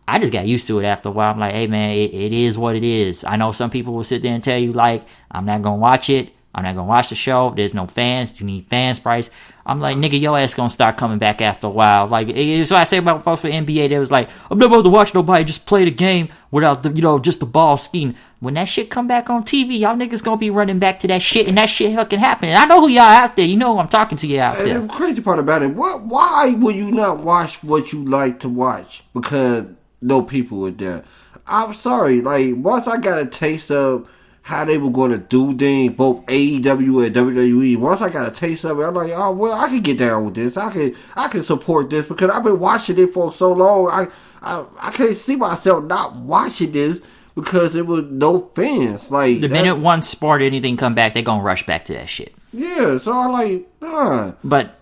I just got used to it after a while. I'm like, hey man, it is what it is. I know some people will sit there and tell you, like, I'm not going to watch it. I'm not going to watch the show. There's no fans. You need fans price. I'm like, nigga, your ass going to start coming back after a while. Like, it's what I say about folks with NBA. They was like, I'm not about to watch nobody just play the game without, just the ball scheme. When that shit come back on TV, y'all niggas going to be running back to that shit, and that shit fucking happening. I know who y'all out there. You know who I'm talking to you out there. And the crazy part about it, why would you not watch what you like to watch? Because no people were there. I'm sorry. Like, once I got a taste of how they were going to do things, both AEW and WWE. Once I got a taste of it, I'm like, oh well, I can get down with this. I can support this because I've been watching it for so long. I can't see myself not watching this because there was no fans. Like the minute one sport or anything come back, they gonna rush back to that shit. Yeah, so I'm like, nah. But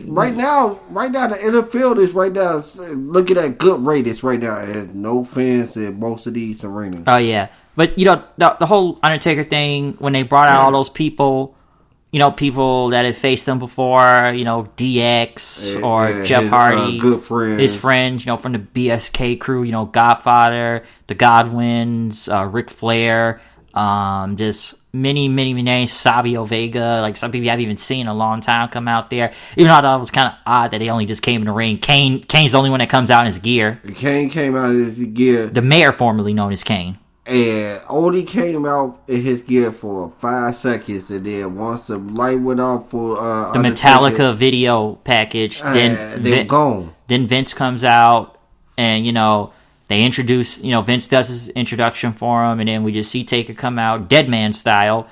right now, the NFL is right now looking at good ratings right now, and no fans in most of these arenas. Oh yeah. But, the whole Undertaker thing, when they brought out all those people, people that had faced them before, DX or Jeff Hardy. Good friends. His friends, from the BSK crew, Godfather, the Godwins, Ric Flair, just many, many names, Savio Vega, like some people you haven't even seen in a long time come out there. Even though I thought it was kind of odd that they only just came in the ring. Kane's the only one that comes out in his gear. Kane came out in his gear. The mayor formerly known as Kane. And only came out in his gear for 5 seconds, and then once the light went off for the Metallica video package, then they're gone. Then Vince comes out, and they introduce, Vince does his introduction for him, and then we just see Taker come out, dead man style,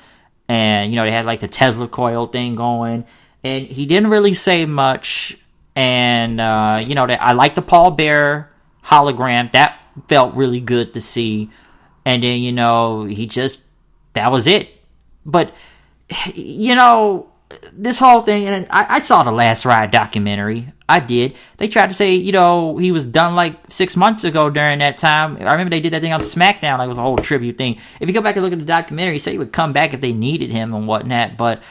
and they had like the Tesla coil thing going, and he didn't really say much, and I like the Paul Bearer hologram. That felt really good to see. And then, that was it. But, this whole thing, and I saw the Last Ride documentary. I did. They tried to say, he was done like 6 months ago during that time. I remember they did that thing on SmackDown. Like, it was a whole tribute thing. If you go back and look at the documentary, say he would come back if they needed him and whatnot. But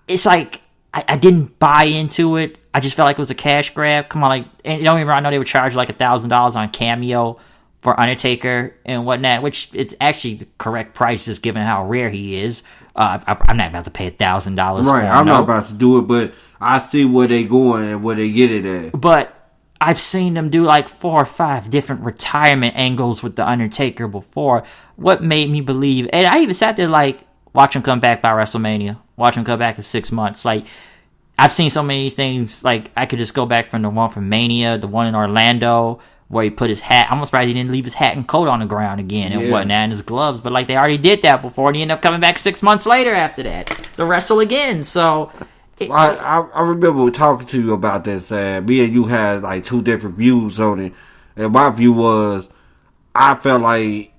it's like, I didn't buy into it. I just felt like it was a cash grab. Come on, and don't get me wrong, I know they would charge like $1,000 on Cameo for Undertaker and whatnot, which it's actually the correct price just given how rare he is. I'm not about to pay $1,000 for him. Right, I'm not about to do it, but I see where they going and where they get it at. But I've seen them do like 4 or 5 different retirement angles with the Undertaker before. What made me believe, and I even sat there like, watch him come back by WrestleMania. Watch him come back in 6 months. Like, I've seen so many things, like, I could just go back from the one from Mania, the one in Orlando, where he put his hat. I'm surprised he didn't leave his hat and coat on the ground again and whatnot, and his gloves. But like they already did that before, and he ended up coming back 6 months later after that to wrestle again. So I remember talking to you about this. Me and you had like 2 different views on it, and my view was I felt like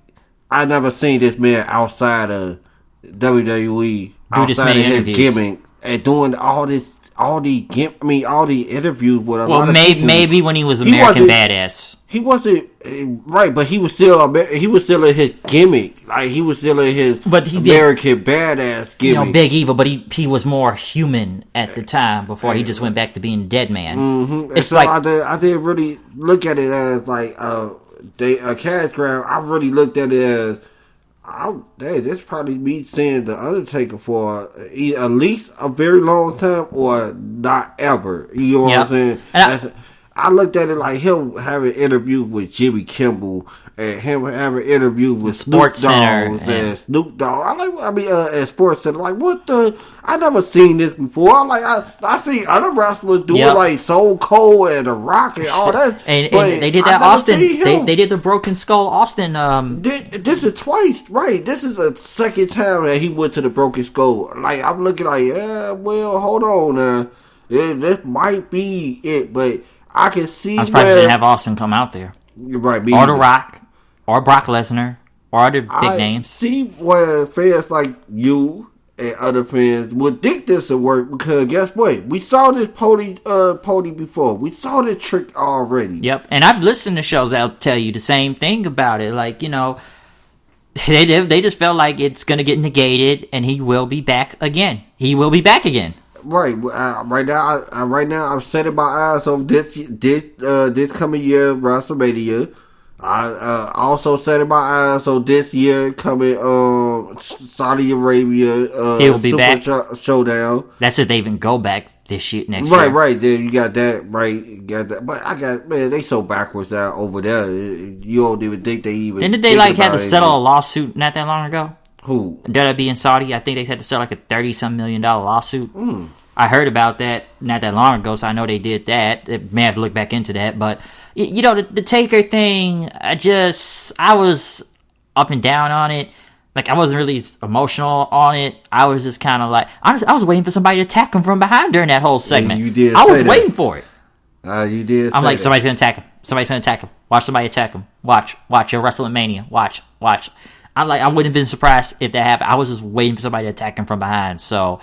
I never seen this man outside of WWE, outside of his gimmick, and doing all the interviews with a lot of people. Maybe when he was American Badass. He wasn't right, but he was still in his gimmick. Like he was still in his American Badass gimmick. Big Evil, but he was more human at the time before he just went back to being dead man. Mm-hmm. It's so like I didn't really look at it as like a cash grab. I really looked at it as, this probably me seeing the Undertaker for at least a very long time or not ever. You know what I'm saying? I looked at it like him having an interview with Jimmy Kimmel and him having an interview with Sports Snoop Center Dogg and Snoop Dogg. At Sports Center. Like, what the? I never seen this before. I see other wrestlers doing like Stone Cold and The Rock and all that. And they did that Austin. They did the Broken Skull Austin. This is twice, right? This is the second time that he went to the Broken Skull. Like, I'm looking like, yeah, well, hold on now. This might be it, but I can see. I'm surprised they didn't have Austin come out there. You're right, or The Rock, or Brock Lesnar, or other big names. See where fans like you and other fans would think this would work, because guess what? We saw this pony before. We saw this trick already. Yep, and I've listened to shows that'll tell you the same thing about it. Like, you know, they just felt like it's gonna get negated, and he will be back again. He will be back again. Right, right now, I'm setting my eyes on this coming year WrestleMania. I also setting my eyes on this year coming Saudi Arabia. He will be Super back. Showdown. That's if they even go back this year next year. Right. Then you got that. Right, you got that. But they so backwards out over there. You don't even think they even. Didn't they had to settle a lawsuit not that long ago? Who? WWE in Saudi, I think they had to settle like a $30-some million lawsuit. I heard about that not that long ago, so I know they did that. They may have to look back into that, but you know, the Taker thing, I was up and down on it. Like, I wasn't really emotional on it. I was just kind of like, I was waiting for somebody to attack him from behind during that whole segment. You did. I was waiting for it. You did. I'm like, somebody's gonna attack him. Somebody's gonna attack him. Watch somebody attack him. Watch. You're WrestleMania. Watch. I wouldn't have been surprised if that happened. I was just waiting for somebody to attack him from behind. So,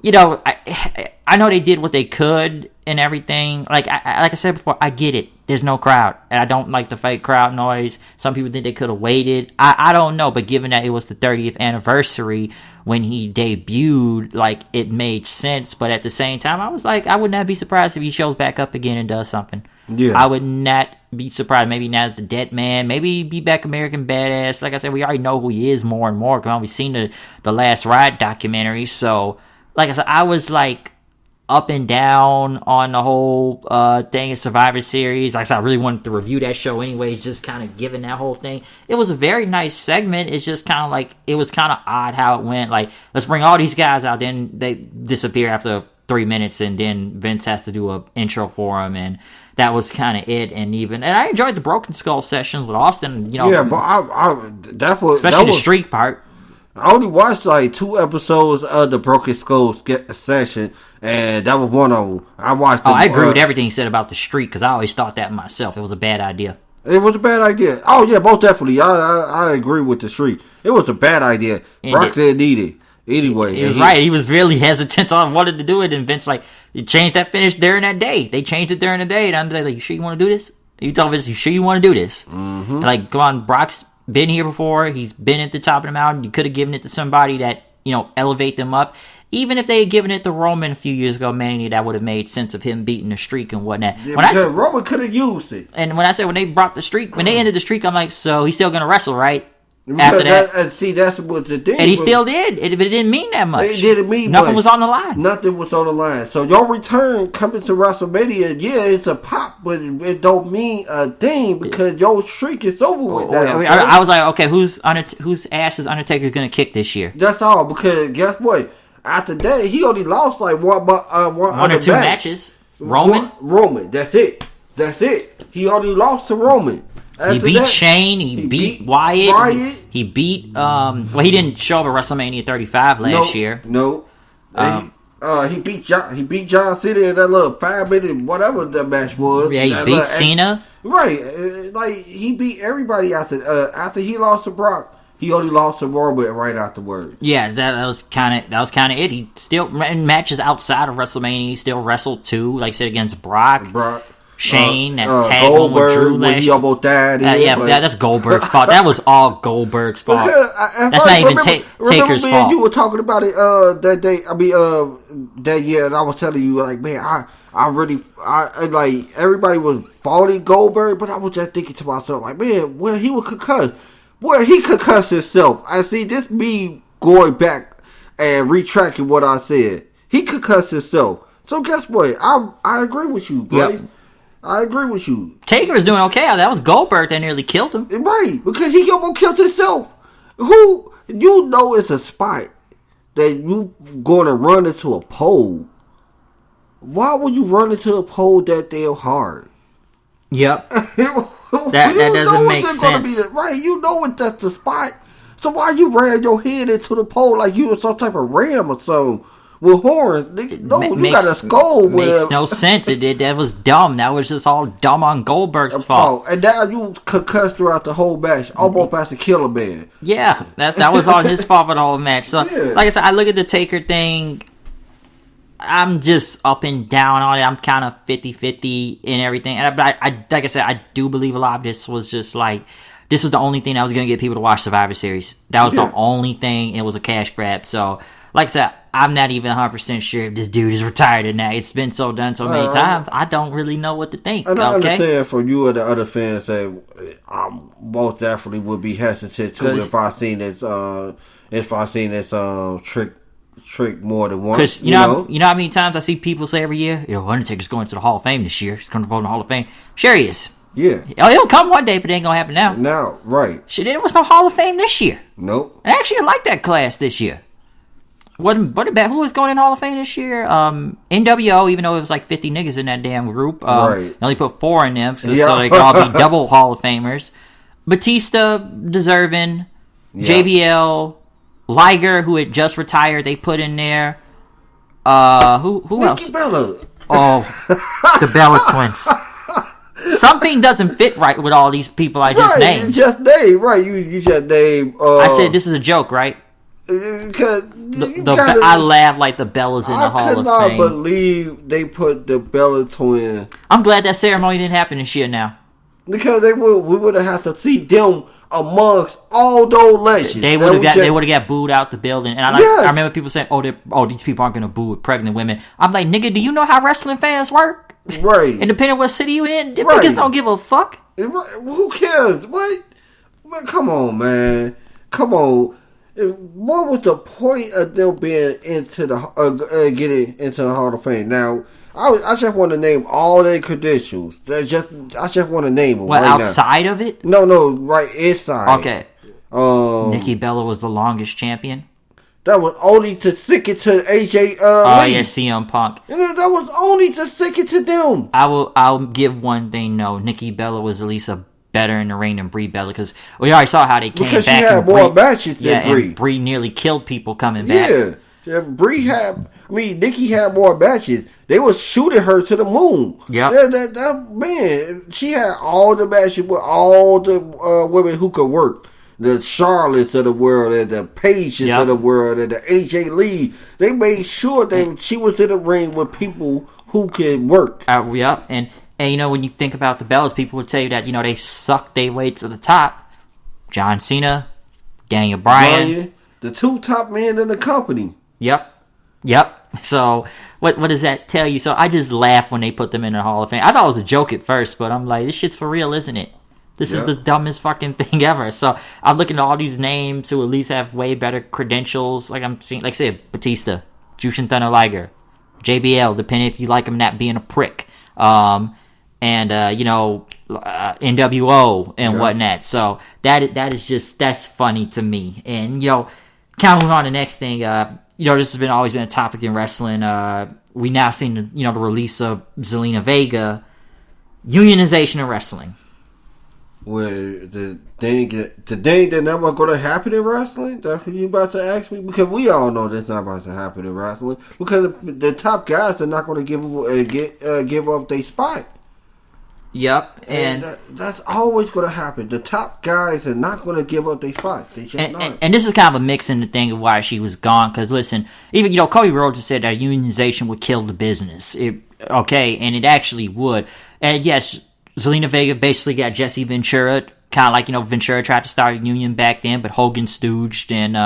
you know, I know they did what they could and everything. Like I said before, I get it. There's no crowd, and I don't like the fake crowd noise. Some people think they could have waited. I don't know, but given that it was the 30th anniversary when he debuted, like, it made sense. But at the same time, I was like, I would not be surprised if he shows back up again and does something. Yeah, I would not be surprised. Maybe now as the Dead Man. Maybe be back American Badass. Like I said, we already know who he is more and more because we've seen the Last Ride documentary. So, like I said, I was like up and down on the whole thing in Survivor Series. Like I said, I really wanted to review that show anyways, just kind of given that whole thing. It was a very nice segment. It's just kind of like, it was kind of odd how it went. Like, let's bring all these guys out, then they disappear after 3 minutes, and then Vince has to do an intro for him, and that was kind of it. And I enjoyed the Broken Skull sessions with Austin, you know. Yeah, but especially the streak part. I only watched like 2 episodes of the Broken Skull session, and that was one of them. I watched. I agree with everything he said about the streak, because I always thought that myself. It was a bad idea. It was a bad idea. Oh yeah, most definitely. I agree with the streak. It was a bad idea. Brock didn't need it. Anyway, he was right. He was really hesitant on wanted to do it, and Vince he changed that finish during that day. They changed it during the day, and I'm like, you sure you want to do this? You told Vince, you sure you want to do this? Mm-hmm. Like, come on, Brock's been here before. He's been at the top of the mountain. You could have given it to somebody that, you know, elevate them up. Even if they had given it to Roman a few years ago, Mania, that would have made sense of him beating the streak and whatnot. Yeah, because Roman could have used it. And when they brought the streak, when they ended the streak, I'm like, so he's still going to wrestle, right? After that, that's what the thing. And he still did. It didn't mean that much. It didn't mean nothing much. was on the line. Nothing was on the line. So your return coming to WrestleMania, yeah, it's a pop, but it don't mean a thing because your streak is over with now. I was like, okay, whose ass is Undertaker going to kick this year? That's all. Because guess what? After that, he only lost like one or two matches. Roman. That's it. He only lost to Roman. After he beat Shane. He beat Wyatt. He beat. He didn't show up at WrestleMania 35 last year. No. He beat John Cena in that little 5-minute whatever that match was. Yeah, he beat Cena. Right, like he beat everybody after he lost to Brock. He only lost to Roman right afterwards. Yeah, that was kind of it. He still in matches outside of WrestleMania. He still wrestled too, like I said, against Brock. Shane, that tag Goldberg, with Drew when he almost died. That's Goldberg's fault. That was all Goldberg's fault. That's not even Taker's fault. You were talking about it that day. That year, and I was telling you, like, man, I really like everybody was faulting Goldberg, but I was just thinking to myself, like, man, well, he was concussed. Well, he concussed himself. I see this me going back and retracting what I said. He concussed himself. So guess what? I agree with you, right? Yep. I agree with you. Taker is doing okay. That was Goldberg that nearly killed him. Right, because he almost killed himself. Who, you know, it's a spot that you going to run into a pole. Why would you run into a pole that damn hard? Yep. that doesn't make sense. Right, you know that's the spot. So why you ran your head into the pole like you were some type of ram or something? With horns, no, you got a skull. Makes no sense. That was dumb. That was just all dumb on Goldberg's fault. And now you concussed throughout the whole match, almost about to kill a man. Yeah, that was all his fault for the whole match. So, like I said, I look at the Taker thing. I'm just up and down on it. I'm kind of 50-50 in everything. But I like I said, I do believe a lot of this was just like, this was the only thing that was going to get people to watch Survivor Series. That was the only thing. It was a cash grab. So, like I said, I'm not even 100% sure if this dude is retired or not. It's been so done so many times. I don't really know what to think. And I understand from you and the other fans that I most definitely would be hesitant too if I seen this trick more than once. Because you know how many times I see people say every year, Undertaker's going to the Hall of Fame this year. He's going to vote in the Hall of Fame. Sure he is. Yeah. He'll come one day, but it ain't going to happen now. Now, right. Shit, there was no Hall of Fame this year. Nope. And actually, I like that class this year. Who was going in Hall of Fame this year? NWO, even though it was like 50 niggas in that damn group. Right. They only put 4 in them, so they could all be double Hall of Famers. Batista, deserving. Yeah. JBL. Liger, who had just retired, they put in there. Who else? Nikki Bella. Oh, the Bella twins. Something doesn't fit right with all these people I just named. You just named, right. You just named. I said this is a joke, right? Because I laugh like the Bellas in the Hall of Fame. I could not believe they put the Bella twin. I'm glad that ceremony didn't happen this year now. Because we would have had to see them amongst all those legends. They would have got booed out the building. And I remember people saying, these people aren't going to boo with pregnant women. I'm like, nigga, do you know how wrestling fans work? Right. And depending on what city you in, niggas don't give a fuck. Who cares? What? Come on, man. Come on. What was the point of them being into the getting into the Hall of Fame? Now, I just want to name all their credentials. I just want to name them. What, right outside of it? No, right inside. Okay. Nikki Bella was the longest champion. That was only to stick it to AJ. Lee. Yeah, CM Punk. And that was only to stick it to them. I'll give one thing. No, Nikki Bella was at least better in the ring than Brie Bella, because we already saw how they came back. Because she had more matches than Brie. And Brie nearly killed people coming back. Yeah, Nikki had more matches. They was shooting her to the moon. Yeah, that man, she had all the matches with all the women who could work. The Charlottes of the world and the Pages of the world and the AJ Lee. They made sure that she was in the ring with people who could work. And when you think about the Bellas, people would tell you that, they sucked their way to the top. John Cena, Daniel Bryan. The 2 top men in the company. Yep. So, what does that tell you? So, I just laughed when they put them in the Hall of Fame. I thought it was a joke at first, but I'm like, this shit's for real, isn't it? This is the dumbest fucking thing ever. So, I'm looking at all these names who at least have way better credentials. Like, I'm seeing, like I said, Batista, Jushin Thunder Liger, JBL, depending if you like him not being a prick. And NWO and whatnot. So that's funny to me. And kind of on the next thing. This has always been a topic in wrestling. We now seen the release of Zelina Vega, unionization of wrestling. Well, the thing that never going to happen in wrestling? That's what you about to ask me? Because we all know that's not about to happen in wrestling. Because the top guys are not going to give up their spot. Yep, and that's always going to happen. The top guys are not going to give up their spots. They just not. And this is kind of a mix in the thing of why she was gone. Because listen, even Cody Rhodes just said that unionization would kill the business. And it actually would. And yes, Zelina Vega basically got Jesse Ventura, kind of like Ventura tried to start a union back then, but Hogan stooged, and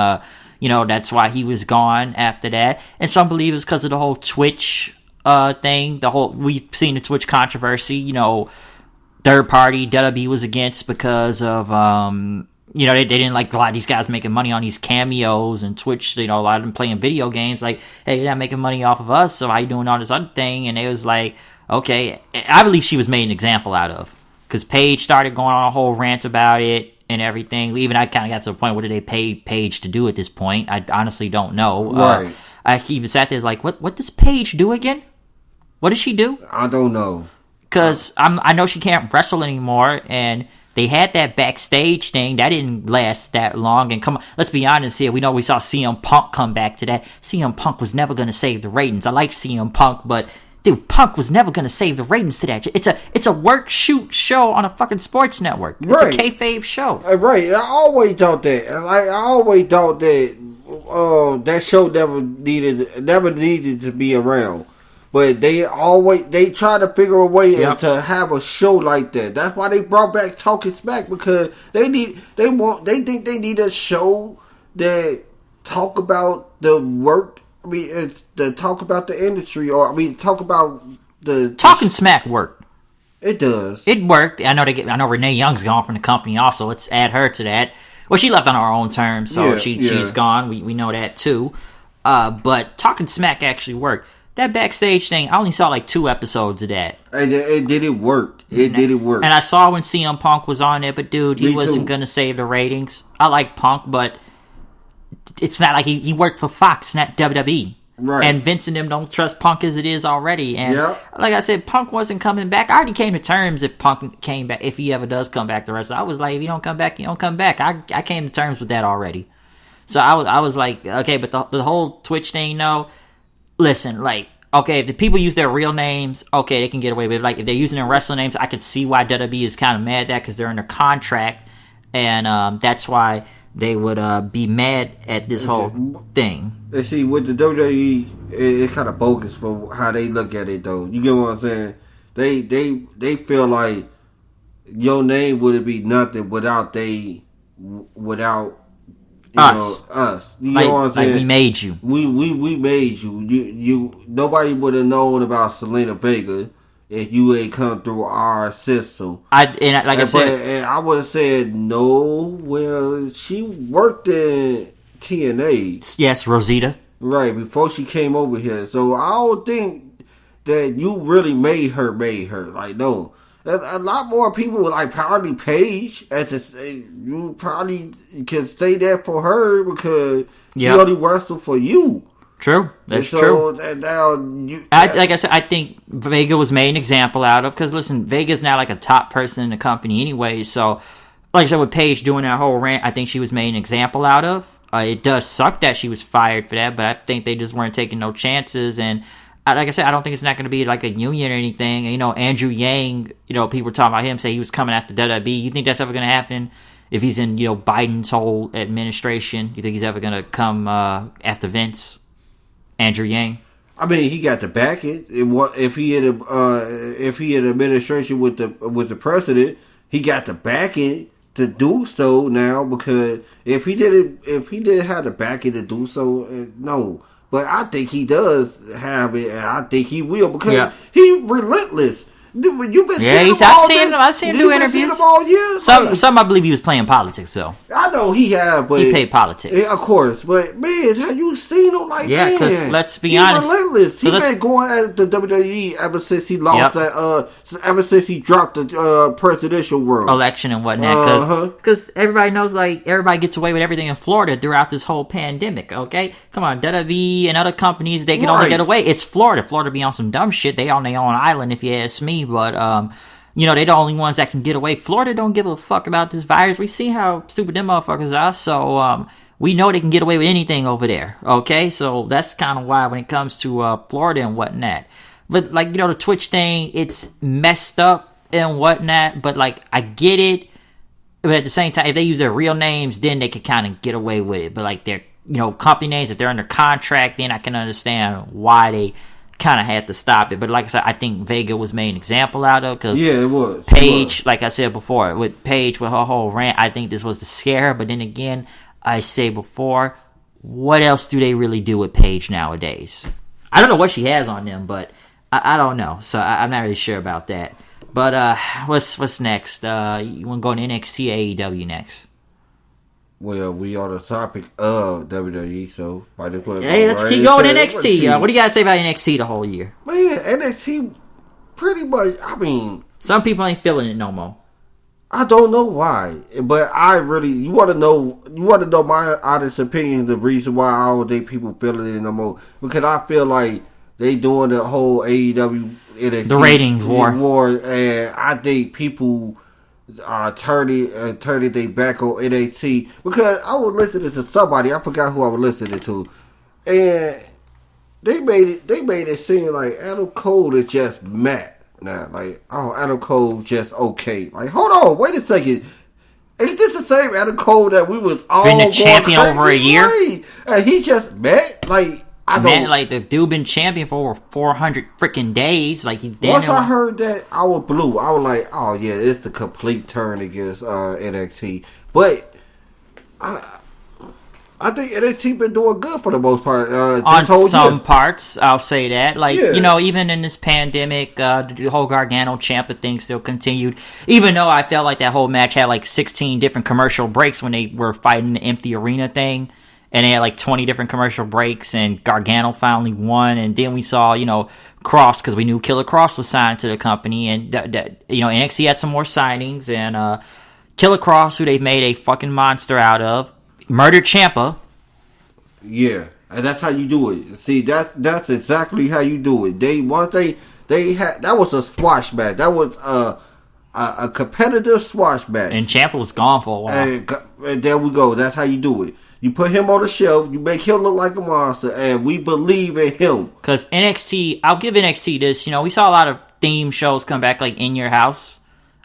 that's why he was gone after that. And some believe it was because of the whole Twitch thing. We've seen the Twitch controversy. Third party WWE was against because of they didn't like a lot of these guys making money on these cameos, and Twitch, a lot of them playing video games. Like, hey, you're not making money off of us, so how you doing all this other thing? And they was like, Okay, I believe she was made an example out of. Because Paige started going on a whole rant about it and everything. Even I kind of got to the point, what did they pay Paige to do at this point? I honestly don't know. Right. I even sat there like, what does Paige do again? What does she do? I don't know. Because I know she can't wrestle anymore, and they had that backstage thing. That didn't last that long. And come on, let's be honest here. We know we saw CM Punk come back to that. CM Punk was never going to save the ratings. I like CM Punk, but dude, Punk was never going to save the ratings to that. It's a work shoot show on a fucking sports network. It's a kayfabe show. Right. I always thought that. I always thought that that show never needed to be around. But they try to figure a way to have a show like that. That's why they brought back Talking Smack, because they think they need a show that talk about the work. I mean, it's to talk about the industry, or talk about the Talking Smack worked. It does. It worked. I know Renee Young's gone from the company. Also, let's add her to that. Well, she left on her own terms, so she's gone. We know that too. But Talking Smack actually worked. That backstage thing, I only saw like 2 episodes of that. And it didn't work. It didn't work. And I saw when CM Punk was on there, but dude, he wasn't going to save the ratings. I like Punk, but it's not like he worked for Fox, not WWE. Right. And Vince and them don't trust Punk as it is already. And like I said, Punk wasn't coming back. I already came to terms if Punk came back, if he ever does come back to wrestle. I was like, if you don't come back, you don't come back. I came to terms with that already. So I was like, okay, but the whole Twitch thing, no. Listen, like, okay, if the people use their real names, okay, they can get away with it. Like, if they're using their wrestling names, I could see why WWE is kind of mad at that, because they're under contract, and that's why they would be mad at this whole thing. And see, with the WWE, it's kind of bogus for how they look at it, though. You get what I'm saying? They feel like your name would be nothing without us. You know what I'm saying? Like we made you. We made you. You nobody would have known about Selena Vega if you ain't come through our system. I would have said no. Well, she worked in TNA. Yes, Rosita. Right, before she came over here. So I don't think that you really made her. Like, no. A lot more people like probably Paige. You probably can say that for her because she only wrestled for you. True, that's true. Like I said, I think Vega was made an example out of, because listen, Vega's now like a top person in the company anyway. So, like I said, with Paige doing that whole rant, I think she was made an example out of. It does suck that she was fired for that, but I think they just weren't taking no chances. And like I said, I don't think it's not going to be like a union or anything. You know, Andrew Yang, people were talking about him, say he was coming after WWE. You think that's ever going to happen if he's in, Biden's whole administration? You think he's ever going to come after Vince? Andrew Yang? I mean, he got the backing. If he had administration with the president, he got the backing to do so now, because if he didn't have the backing to do so, no. But I think he does have it, and I think he will, because he's relentless. You've been I've seen him do interviews. Him all year. Some I believe he was playing politics, though. I know he have, but he played politics. Yeah, of course, but man, have you seen him like that? Yeah, because let's be honest, relentless. He's been going at the WWE ever since he lost that. Ever since he dropped the presidential world election and whatnot. Because everybody knows, like, everybody gets away with everything in Florida throughout this whole pandemic. Okay, come on, WWE and other companies, they can only get away. It's Florida. Florida be on some dumb shit. They on their own island, if you ask me. But they're the only ones that can get away. Florida don't give a fuck about this virus. We see how stupid them motherfuckers are. So we know they can get away with anything over there. Okay, so that's kind of why when it comes to Florida and whatnot. But like, the Twitch thing, it's messed up and whatnot. But like, I get it. But at the same time, if they use their real names, then they could kind of get away with it. But like their company names, if they're under contract, then I can understand why they kind of had to stop it. But like I said, I think Vega was made an example out of, because it was Paige, like I said before, with Paige with her whole rant, I think this was to scare her. But then again, I say before, what else do they really do with Paige nowadays? I don't know what she has on them, but I don't know, so I'm not really sure about that. But what's next? You want to go to NXT or AEW next? Well, we are the topic of WWE, so might as well. Hey, let's keep going NXT. What do you got to say about NXT the whole year? Man, NXT Pretty much. I mean, some people ain't feeling it no more. I don't know why, but you want to know my honest opinion, the reason why I don't think people feeling it no more, because I feel like they doing the whole AEW NXT the ratings war, and I think people are turning their back on NXT, because I was listening to somebody, I forgot who I was listening to, and they made it seem like Adam Cole is just mad. Now, like, Adam Cole just okay. Like, hold on, wait a second. Is this the same Adam Cole that we was all been the champion over a year? Right. And he just met? Like, like, the dude been champion for over 400 freaking days. Like, he's dead. Once I heard that, I was blue. I was like, oh, yeah, it's the complete turn against NXT. But, I think NXT been doing good for the most part. On some parts, I'll say that. Like, you know, even in this pandemic, the whole Gargano Ciampa thing still continued. Even though I felt like that whole match had like 16 different commercial breaks when they were fighting the empty arena thing. And they had like 20 different commercial breaks, and Gargano finally won. And then we saw, you know, Cross, because we knew Killer Cross was signed to the company. And, you know, NXT had some more signings. And Killer Cross, who they've made a fucking monster out of, murdered Ciampa. Yeah, and that's how you do it. See, that's exactly how you do it. They had that was a squash match. That was a competitive squash match. And Ciampa was gone for a while. And there we go. That's how you do it. You put him on the shelf. You make him look like a monster, and we believe in him. Because NXT, I'll give NXT this. You know, we saw a lot of theme shows come back, like In Your House.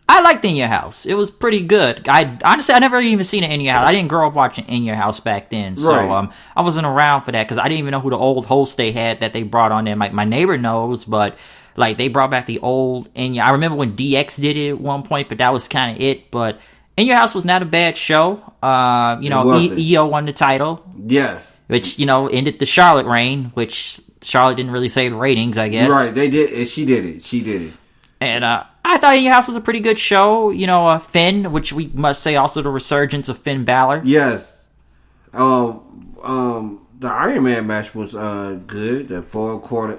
I liked In Your House. It was pretty good. Honestly, I never even seen it In Your House. I didn't grow up watching In Your House back then. So I wasn't around for that, because I didn't even know who the old host they had that they brought on there. My neighbor knows, but like they brought back the old In Your. I remember when DX did it at one point, but that was kind of it. But In Your House was not a bad show. You know, EO won the title. Yes. Which, you know, ended the Charlotte reign, which Charlotte didn't really save the ratings, I guess. Right, they did. And she did it. And I thought In Your House was a pretty good show. You know, Finn, which we must say also the resurgence of Finn Balor. Yes. The Iron Man match was good. The 4 quarter.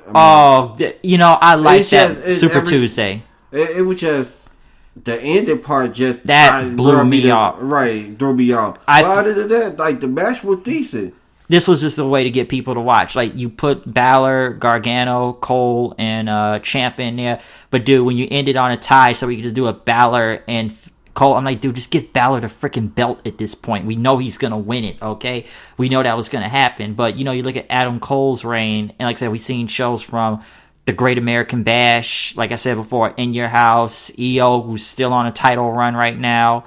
You know, I like that Super Tuesday. It was just the ending part just that blew me off. Right, threw me off. But other than that, like the match was decent. This was just the way to get people to watch. Like, you put Balor, Gargano, Cole, and Ciampa in there. But, dude, when you ended on a tie, so we could just do a Balor and Cole, I'm like, dude, just give Balor the freaking belt at this point. We know he's going to win it, okay? We know that was going to happen. But, you know, you look at Adam Cole's reign, and like I said, we've seen shows from the Great American Bash, like I said before, In Your House, EO, who's still on a title run right now.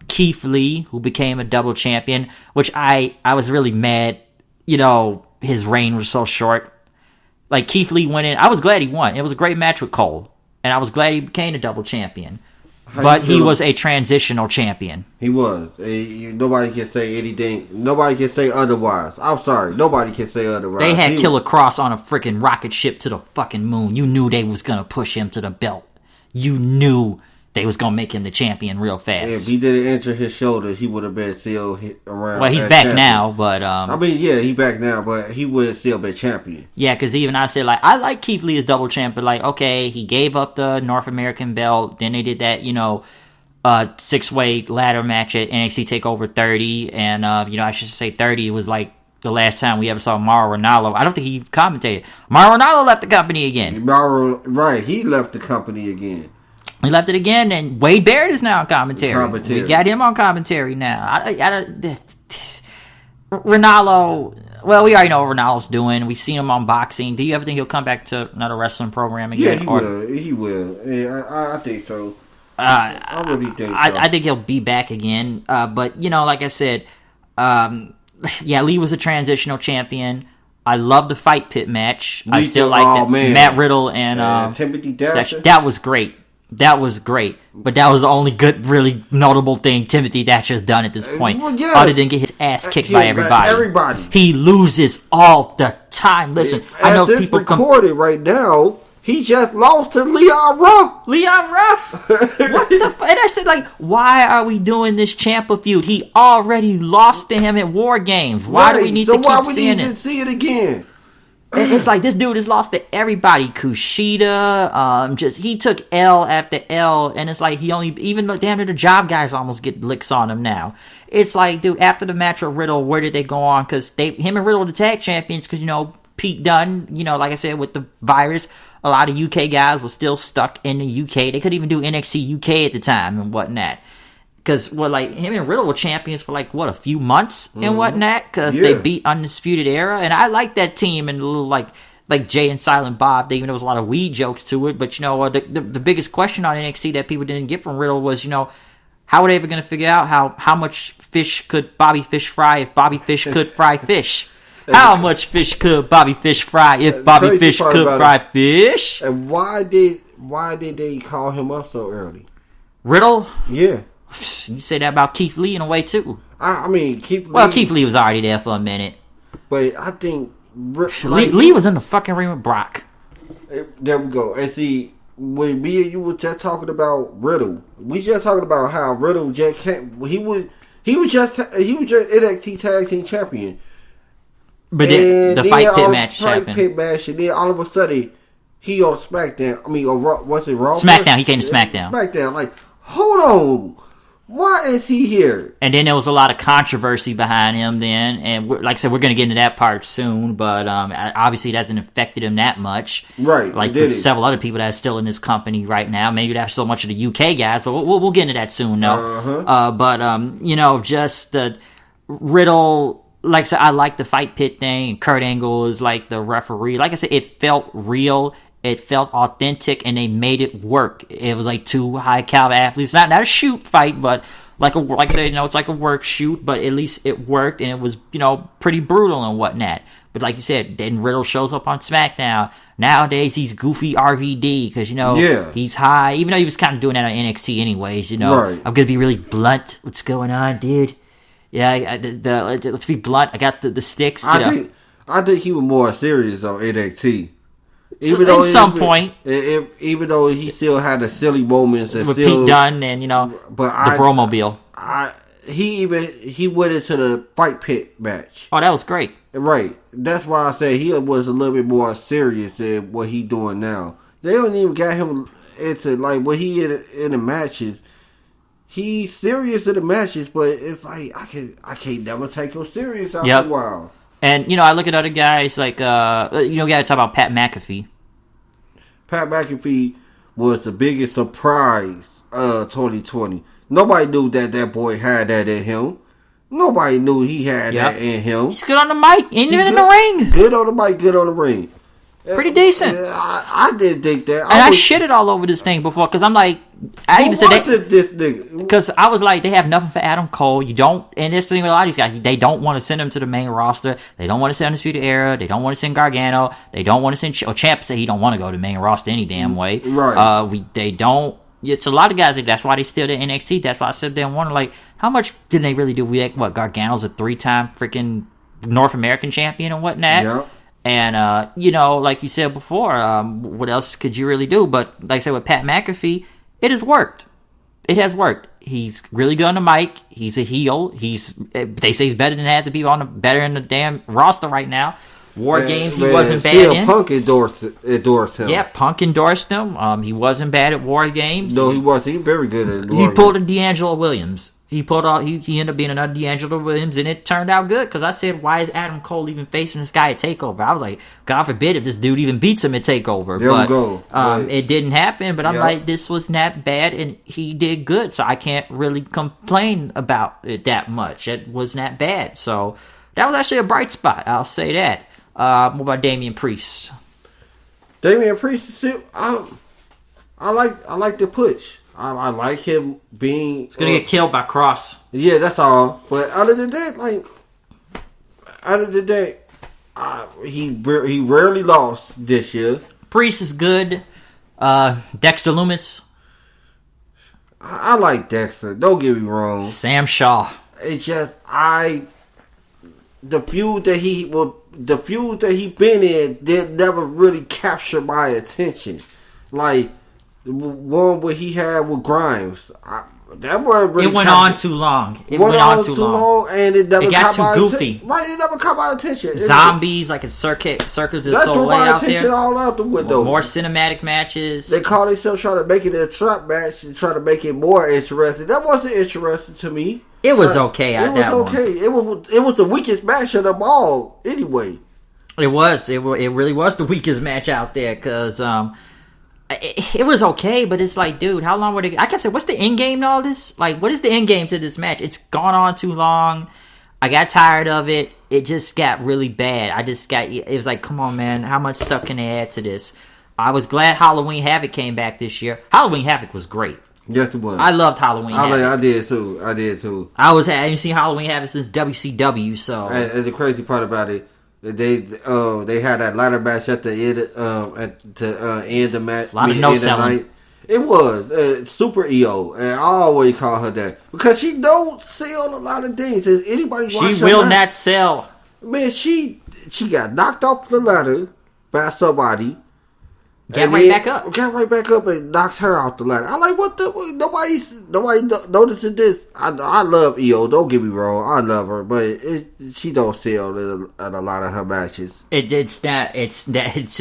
Keith Lee, who became a double champion, which I was really mad, you know, his reign was so short. Like, Keith Lee went in, I was glad he won. It was a great match with Cole, and I was glad he became a double champion. But he was a transitional champion. He was. Nobody can say anything. Nobody can say otherwise. I'm sorry. Nobody can say otherwise. They had Killer Cross on a freaking rocket ship to the fucking moon. You knew they was going to push him to the belt. You knew they was going to make him the champion real fast. If he didn't injure his shoulder, he would have been still around. Well, he's back champion now, but... I mean, yeah, he's back now, but he would have still been champion. Yeah, because even I said, like, I like Keith Lee as double champ, but, like, okay, he gave up the North American belt, then they did that, you know, 6-way ladder match at NXT TakeOver 30, and, you know, I should say 30 was, like, the last time we ever saw Mauro Ranallo. I don't think he commentated. Mauro Ranallo left the company again. He left the company again. He left it again, and Wade Barrett is now on commentary. We got him on commentary now. Ranallo, well, we already know what Ranallo's doing. We've seen him on boxing. Do you ever think he'll come back to another wrestling program again? Yeah, he will. Yeah, I think so. I really think so. I think he'll be back again. But, you know, like I said, yeah, Lee was a transitional champion. I love the Fight Pit match. I still like that. Matt Riddle and Timothy Thatcher. That was great. That was great, but that was the only good, really notable thing Timothy Thatcher's done at this point. Well, yes. Other than get his ass kicked by everybody. He loses all the time. Listen, I know people recorded right now. He just lost to Leon Ruff. Leon Ruff? What the fuck? And I said, like, why are we doing this Ciampa feud? He already lost to him at War Games. Why do we need to keep seeing it? See it again? It's like this dude has lost to everybody. Kushida, he took L after L, and it's like he only even damn near the job guys almost get licks on him now. It's like, dude, after the match with Riddle, where did they go on? Because him and Riddle were the tag champions. Because Pete Dunne, like I said, with the virus, a lot of UK guys were still stuck in the UK. They couldn't even do NXT UK at the time and whatnot. Because, him and Riddle were champions for, a few months and whatnot. Because they beat Undisputed Era. And I like that team and a little, like Jay and Silent Bob. Even there was a lot of weed jokes to it. But, the biggest question on NXT that people didn't get from Riddle was, how were they ever going to figure out how much fish could Bobby Fish fry if Bobby Fish could fry fish? How much fish could Bobby Fish fry if Bobby Fish could fry fish? And why did they call him up so early? Riddle? Yeah. You say that about Keith Lee in a way too. I mean, Keith Lee. Well, Keith Lee was already there for a minute. But I think Lee was in the fucking ring with Brock. There we go. And see, when me and you were just talking about Riddle, we just talking about how Riddle just can't. He was just NXT Tag Team Champion. But then the fight pit match happened. And then all of a sudden he on SmackDown. I mean, what's it, Raw? SmackDown. He came to SmackDown. SmackDown. Like, hold on. Why is he here? And then there was a lot of controversy behind him then. And like I said, we're going to get into that part soon. But obviously it hasn't affected him that much. Right. Like with several other people that are still in this company right now. Maybe that's so much of the UK guys. But we'll get into that soon, though. Uh-huh. Just Riddle... Like I said, I like the fight pit thing. And Kurt Angle is like the referee. Like I said, it felt real. It felt authentic, and they made it work. It was like two high caliber athletes, not a shoot fight, but like I said, it's like a work shoot. But at least it worked, and it was pretty brutal and whatnot. But like you said, then Riddle shows up on SmackDown. Nowadays he's goofy RVD because he's high. Even though he was kind of doing that on NXT anyways. Right. I'm gonna be really blunt. What's going on, dude? Yeah, let's be blunt. I got the sticks. I think he was more serious on NXT. Even though even though he still had the silly moments with Pete Dunne and the Bromobile. He went into the fight pit match. Oh, that was great. Right. That's why I say he was a little bit more serious than what he doing now. They don't even got him into like what he in the matches. He's serious in the matches, but it's like I can't never take him serious after a while. And I look at other guys like we got to talk about Pat McAfee. Pat McAfee was the biggest surprise 2020. Nobody knew that boy had that in him. Nobody knew he had that in him. He's good on the mic, ain't even in the ring. Good on the mic, good on the ring. Pretty decent. I didn't think that. And I shitted all over this thing before because I'm like, I even said that because I was like, they have nothing for Adam Cole. You don't, and this thing with a lot of these guys, they don't want to send him to the main roster. They don't want to send Undisputed Era. They don't want to send Gargano. They don't want to send. Champ said he don't want to go to the main roster any damn way. Right. They don't. It's a lot of guys. That's why they still in NXT. That's why I said they wonder like, how much did they really do? Gargano's a 3-time freaking North American champion and whatnot. Yeah. And, like you said before, what else could you really do? But like I said, with Pat McAfee, it has worked. It has worked. He's really good on the mic. He's a heel. They say he's better than half the people better in the damn roster right now. War Games, he wasn't bad in. Punk endorsed him. Yeah, Punk endorsed him. He wasn't bad at War Games. No, he wasn't. He was very good at War Games. He pulled a D'Angelo Williams. He ended up being another D'Angelo Williams, and it turned out good, because I said, why is Adam Cole even facing this guy at TakeOver? I was like, God forbid if this dude even beats him at TakeOver. There we go. It didn't happen, but I'm like, this was not bad, and he did good, so I can't really complain about it that much. It was not bad, so that was actually a bright spot, I'll say that. What about Damian Priest? Damian Priest, I like the push. I like him being. He's gonna get killed by Cross. Yeah, that's all. But other than that, he rarely lost this year. Priest is good. Dexter Lumis. I like Dexter. Don't get me wrong. Sam Shaw. It's just the feud that he been in did never really capture my attention. Like the one where he had with Grimes, That wasn't really it went on too long. It went on too long, and it never got too goofy. Right, it never caught my attention. Zombies, like a Cirque du Soleil out there. All out the window. More cinematic matches. They call themselves trying to make it a trap match and try to make it more interesting. That wasn't interesting to me. It was okay. It was okay. It was the weakest match of them all. Anyway, it was. It really was the weakest match out there because. It was okay, but it's like, dude, how long would it... I kept saying, what's the end game to all this? Like, what is the end game to this match? It's gone on too long. I got tired of it. It just got really bad. It was like, come on, man. How much stuff can they add to this? I was glad Halloween Havoc came back this year. Halloween Havoc was great. Yes, it was. I loved Halloween Havoc. I did too. I haven't seen Halloween Havoc since WCW, so... And the crazy part about it, they had that ladder match at the end end the match. A lot of no selling. It was Super EO, and I always call her that because she don't sell a lot of things. If anybody she will not sell. Man, she got knocked off the ladder by somebody. Got right back up and knocked her off the ladder. I'm like, what the? Nobody noticing this. I love EO. Don't get me wrong. I love her, but she don't sell in a lot of her matches. She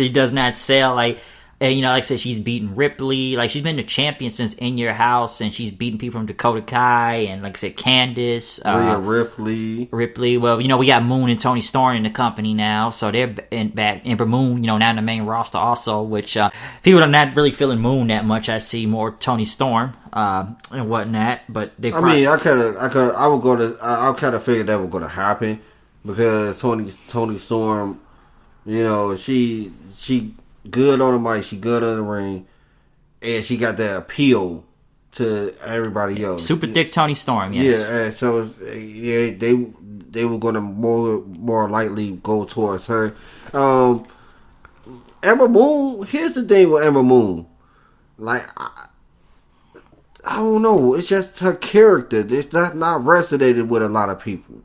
does not sell like. And, like I said, she's beaten Ripley. Like, she's been the champion since In Your House, and she's beaten people from Dakota Kai, and, like I said, Candice. Ripley. Well, we got Moon and Toni Storm in the company now, so they're back. Ember Moon, now in the main roster also, which, people are not really feeling Moon that much. I see more Toni Storm, and whatnot, but they probably... I kind of figured that was going to happen, because Toni Storm, she good on the mic, she good on the ring, and she got that appeal to everybody else. Super thick Toni Storm, yes. Yeah, and so they were going to more likely go towards her. Ember Moon. Here's the thing with Ember Moon, like I don't know, it's just her character. It's not resonated with a lot of people.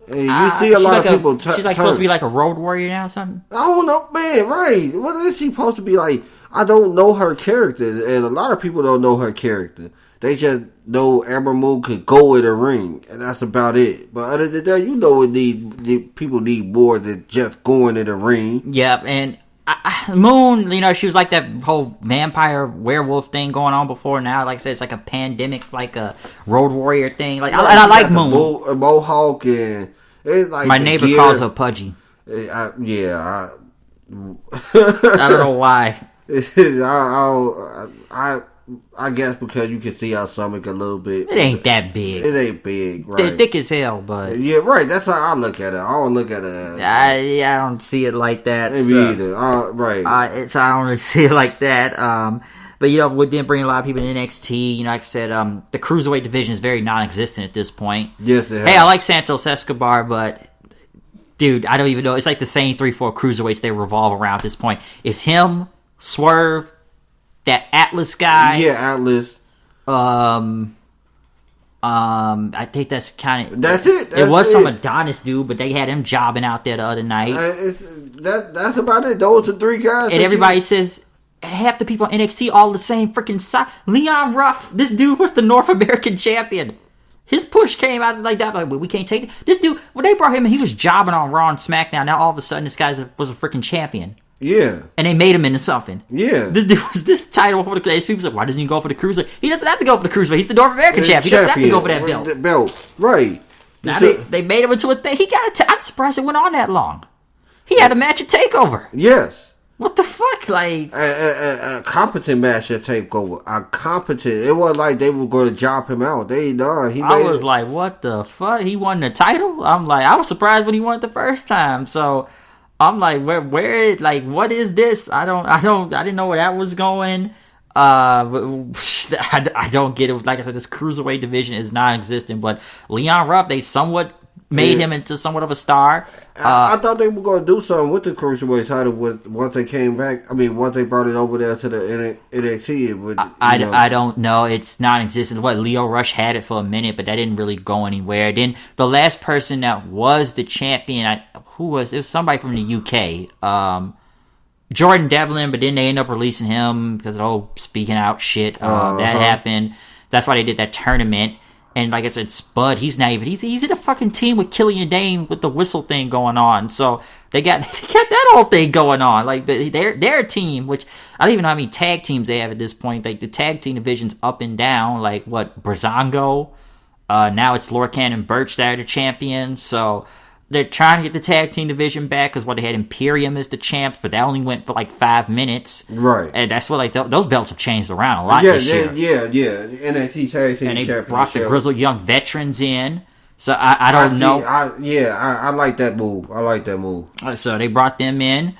And you see a lot of people... she's supposed to be like a road warrior now or something? I don't know, man, right. What is she supposed to be like? I don't know her character, and a lot of people don't know her character. They just know Ember Moon could go in the ring, and that's about it. But other than that, people need more than just going in the ring. Yeah, and Moon, she was like that whole vampire werewolf thing going on before. Now, like I said, it's like a pandemic, like a road warrior thing. Like, I like Moon. A mohawk and... Like my neighbor calls her Pudgy. I don't know why. I guess because you can see our stomach a little bit. It ain't that big. It ain't big, right? They're thick as hell, but... Yeah, right. That's how I look at it. I don't look at it. I don't see it like that. Me either. Right. I don't really see it like that. But, we didn't bring a lot of people in NXT. Like I said, the Cruiserweight division is very non-existent at this point. Yes, it has. Hey, I like Santos Escobar, but, dude, I don't even know. It's like the same 3-4 Cruiserweights they revolve around at this point. It's him, Swerve, that Atlas guy. Yeah, Atlas. I think that's kind of... That's it. It was some Adonis dude, but they had him jobbing out there the other night. That's about it. Those are three guys. And everybody says... Half the people on NXT all the same freaking size. Leon Ruff, this dude was the North American champion. His push came out like that. Like, we can't take it. This dude, when they brought him in, he was jobbing on Raw and SmackDown. Now all of a sudden, this guy was a freaking champion. Yeah. And they made him into something. Yeah. This dude was this title for the cruiserweight. People say, why doesn't he go for the cruiserweight? He doesn't have to go for the cruiserweight. He's the North American champion. He doesn't have to go for that belt. Right. Now they made him into a thing. I'm surprised it went on that long. He had a match at TakeOver. Yes. What the fuck? Like a competent match at TakeOver. A competent. It wasn't like they were going to job him out. I was like, what the fuck? He won the title? I'm like, I was surprised when he won it the first time. So I'm like, where? Like, what is this? I didn't know where that was going. I don't get it. Like I said, this Cruiserweight division is non-existent. But Leon Ruff, they somewhat made him into somewhat of a star. I thought they were going to do something with the Cruiserweight title once they came back. I mean, once they brought it over there to the NXT. I don't know. It's non-existent. Leo Rush had it for a minute, but that didn't really go anywhere. Then the last person that was the champion, it was somebody from the UK. Jordan Devlin, but then they ended up releasing him because of the whole speaking out shit. That happened. That's why they did that tournament. And like I said, Spud, he's not even, he's in a fucking team with Killian Dane with the whistle thing going on. So they got that whole thing going on. Like their team, which I don't even know how many tag teams they have at this point. Like the tag team division's up and down. Like what, Brazongo? Now it's Lorcan and Birch that are the champions. So they're trying to get the tag team division back because they had Imperium as the champs, but that only went for like 5 minutes. Right. And that's what like those belts have changed around a lot this year. Yeah. NXT tag team and they championship. brought the Grizzled Young Veterans in. So I don't know. I like that move. So they brought them in.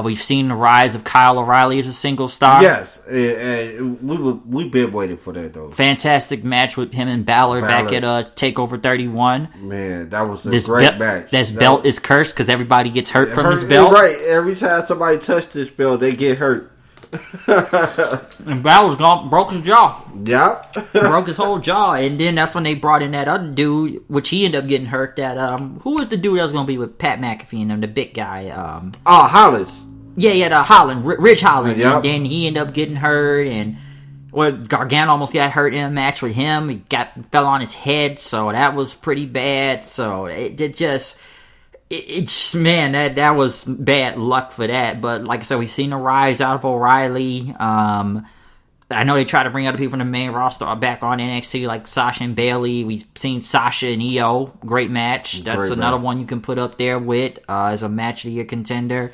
We've seen the rise of Kyle O'Reilly as a single star. Yes, we've been waiting for that though. Fantastic match with him and Balor. Back at TakeOver 31. Man, that was a great match. This belt is cursed because everybody gets hurt from this belt. Right, every time somebody touches this belt, they get hurt. And Balor's broke his jaw. Yep. Broke his whole jaw. And then that's when they brought in that other dude, which he ended up getting hurt. That who was the dude that was going to be with Pat McAfee and them, the big guy? Hollins. Yeah, the Holland, Ridge Holland. Yep. And then he ended up getting hurt, and Gargano almost got hurt in a match with him. He fell on his head, so that was pretty bad. So that was bad luck for that. But like I said, we've seen a rise out of O'Reilly. I know they try to bring other people from the main roster back on NXT, like Sasha and Bayley. We've seen Sasha and Io, great match. That's another one you can put up there with as a match of the year contender.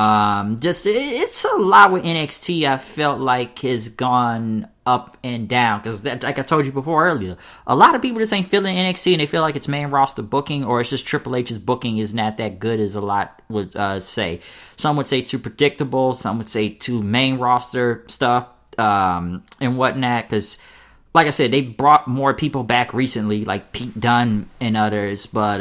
It's a lot with NXT. I felt like has gone up and down because, like I told you before earlier, a lot of people just ain't feeling NXT and they feel like it's main roster booking, or it's just Triple H's booking is not that good, as a lot would say. Some would say too predictable. Some would say too main roster stuff and whatnot. Because, like I said, they brought more people back recently, like Pete Dunne and others. But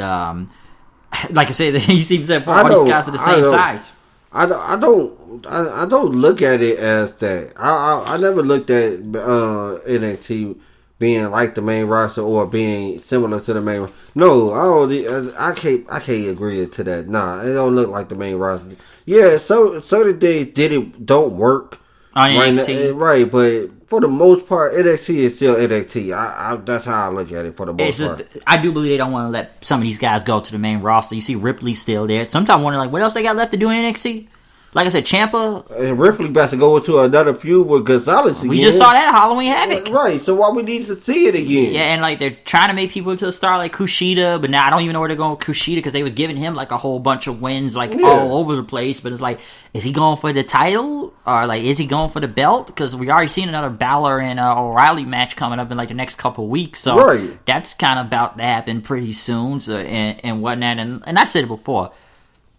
like I said, he seems that all these guys are the same size. I don't look at it as that. I never looked at NXT being like the main roster or being similar to the main roster. No, I can't agree to that. Nah, it don't look like the main roster. Yeah, so they don't work on NXT, right? But for the most part, NXT is still NXT. That's how I look at it for the most part. I do believe they don't want to let some of these guys go to the main roster. You see Ripley still there. Sometimes I wonder, like, what else they got left to do in NXT? Like I said, Ciampa. And Ripley about to go into another feud with Gonzalez again. We just saw that at Halloween Havoc. Right, so why we need to see it again? Yeah, and like they're trying to make people into a star like Kushida, but now I don't even know where they're going with Kushida because they were giving him like a whole bunch of wins all over the place. But it's like, is he going for the title? Or like, is he going for the belt? Because we already seen another Balor and O'Reilly match coming up in like the next couple of weeks. So that's kind of about to happen pretty soon and whatnot. And I said it before,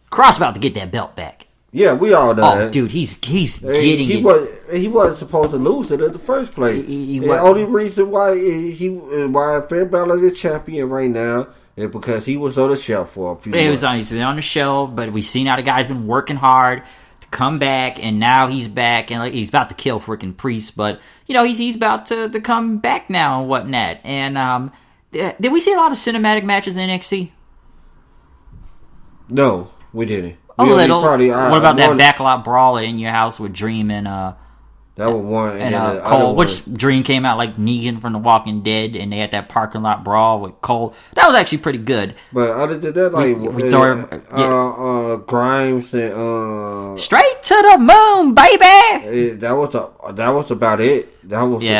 Cross about to get that belt back. Yeah, we all know that. Dude, he's getting it. He wasn't supposed to lose it in the first place. The only reason why Finn Balor is champion right now is because he was on the shelf for a few months. He's been on the shelf, but we've seen how the guy's been working hard to come back, and now he's back, and like he's about to kill freaking Priest, but you know he's about to come back now and whatnot. And did we see a lot of cinematic matches in NXT? No, we didn't. A little. What about that backlot brawler in your house with Dream and that was one and Cole? Which Dream came out like Negan from The Walking Dead, and they had that parking lot brawl with Cole. That was actually pretty good. But other than that, like Grimes and Straight to the Moon, baby. That was about it. Those are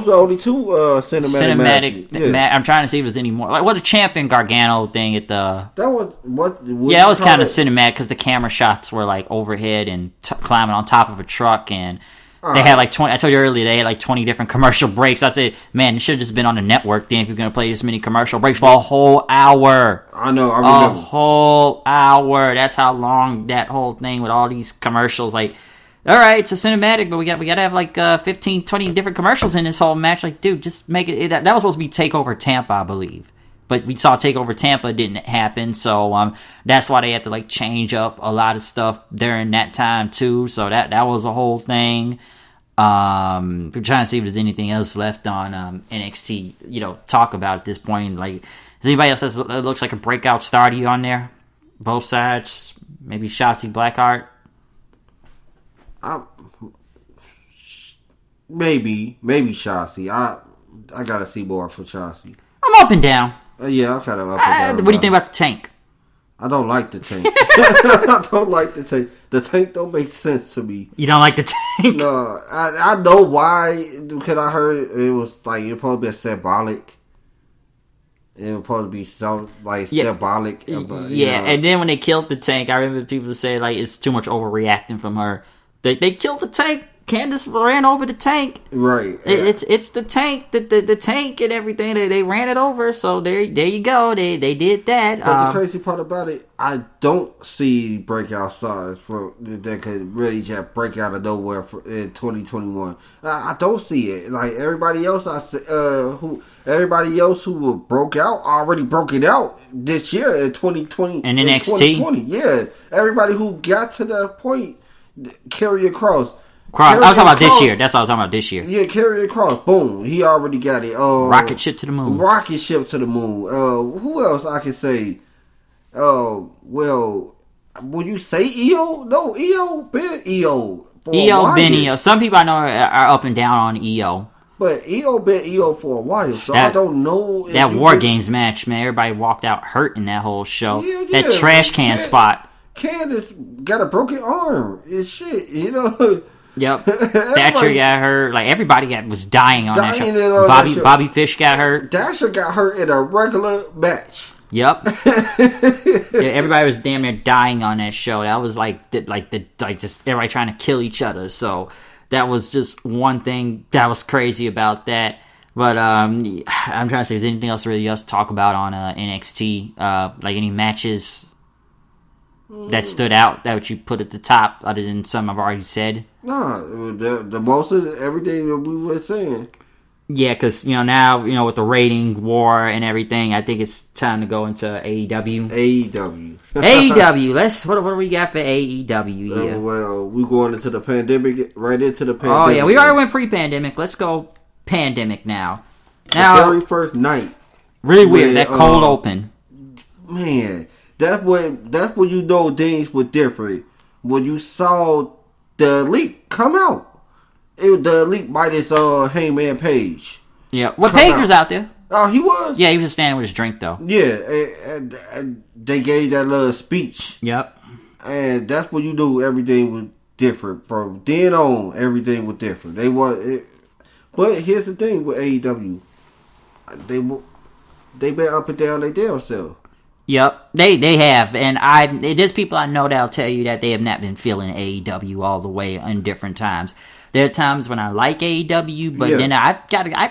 the only two cinematic matches. I'm trying to see if there's any more. Like what the Champ and Gargano thing at the. That was what. Yeah, it was kind of cinematic because the camera shots were like overhead and climbing on top of a truck, and they had like 20. I told you earlier they had like 20 different commercial breaks. I said, man, it should have just been on the network. Then if you're gonna play this many commercial breaks for a whole hour. I know. I remember. A whole hour. That's how long that whole thing with all these commercials like. All right, it's a cinematic, but we got to have like 15, 20 different commercials in this whole match. Like, dude, just make it. That was supposed to be TakeOver Tampa, I believe, but we saw TakeOver Tampa didn't happen, so that's why they had to like change up a lot of stuff during that time too. So that was a whole thing. We're trying to see if there's anything else left on NXT, talk about at this point. Like, is anybody else that looks like a breakout star to you on there? Both sides, maybe Shotzi Blackheart. maybe Shotzi. I gotta see more for Shotzi. I'm up and down. Yeah, I'm kind of up and down. What do you think about the Tank? I don't like the Tank. I don't like the Tank. The Tank don't make sense to me. You don't like the Tank? No, I know why. Because I heard it was like it supposed to be symbolic. It was supposed to be symbolic. Yeah, and then when they killed the Tank, I remember people say like it's too much overreacting from her. They killed the Tank. Candace ran over the Tank. Right. It's the Tank, the Tank and everything. They ran it over. So there you go. They did that. But the crazy part about it, I don't see breakout stars that could really just break out of nowhere in 2021. I don't see it. Like everybody else, who broke out already broke it out this year in 2020 and NXT. 2020. Yeah, everybody who got to that point carry across. I was talking about this year. That's what I was talking about this year. Yeah, carry across. Boom. He already got it. Rocket ship to the moon. Rocket ship to the moon. Who else I can say? Well, will you say EO? No, EO been EO. EO been EO. Some people I know are up and down on EO. But EO been EO for a while, so I don't know. That War Games match, man. Everybody walked out hurt in that whole show. Yeah, that trash can spot. Candace got a broken arm and shit, you know. Yep. Thatcher got hurt. Like everybody was dying on that show. Bobby Fish got hurt. Dasher got hurt in a regular match. Yep. Yeah, everybody was damn near dying on that show. That was just everybody trying to kill each other. So that was just one thing that was crazy about that. But I'm trying to say, is there anything else really else to talk about on NXT? Like any matches that stood out that you put at the top, other than some I've already said? No, the most of everything that we were saying. Yeah, because now with the rating war and everything, I think it's time to go into AEW. AEW. What do we got for AEW here? Well, we're going into the pandemic. Right into the pandemic. Oh yeah, we already went pre-pandemic. Let's go pandemic now. The very first night. Really weird. That cold open. Man. That's when you know things were different. When you saw the Elite come out. The Elite minus Hangman Page. Yeah. Well, Page was out there. Oh, he was? Yeah, he was just standing with his drink, though. Yeah. And they gave that little speech. Yep. And that's when you knew everything was different. From then on, everything was different. But here's the thing with AEW. They been up and down their damn self. Yep, they have, and there's people I know that'll tell you that they have not been feeling AEW all the way in different times. There are times when I like AEW, but then I